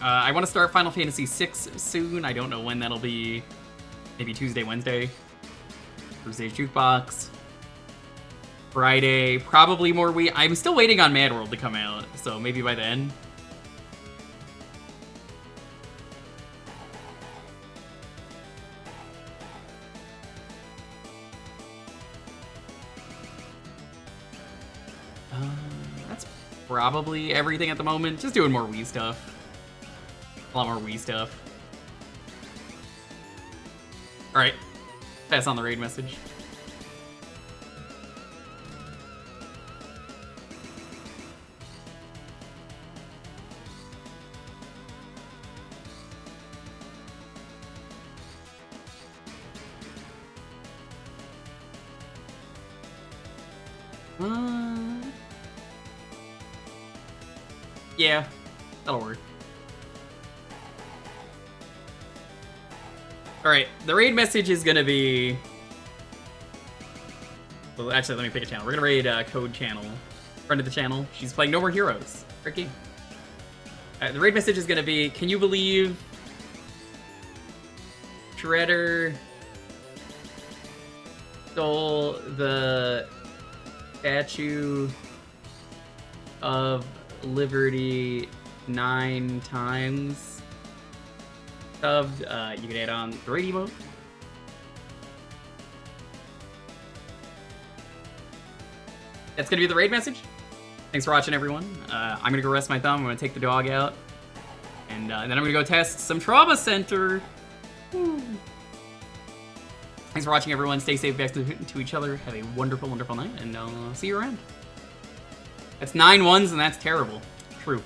I want to start Final Fantasy VI soon. I don't know when that'll be. Maybe Tuesday, Wednesday. Thursday's Jukebox. Friday, probably more Wii. I'm still waiting on Mad World to come out, so maybe by then. That's probably everything at the moment. Just doing more Wii stuff. A lot more Wii stuff. Alright. Pass on the raid message. Yeah, that'll work. Alright, the raid message is gonna be... Well, actually, let me pick a channel. We're gonna raid Code Channel. Friend of the channel. She's playing No More Heroes. Ricky. The raid message is gonna be, can you believe... Shredder... stole the... Statue... of Liberty 9 times. Subbed, you can add on the raid emote. That's gonna be the raid message. Thanks for watching, everyone. I'm gonna go rest my thumb. I'm gonna take the dog out, and then I'm gonna go test some Trauma Center. Woo. Thanks for watching, everyone. Stay safe back to each other. Have a wonderful, wonderful night, and I'll see you around. That's 9 ones, and that's terrible. True.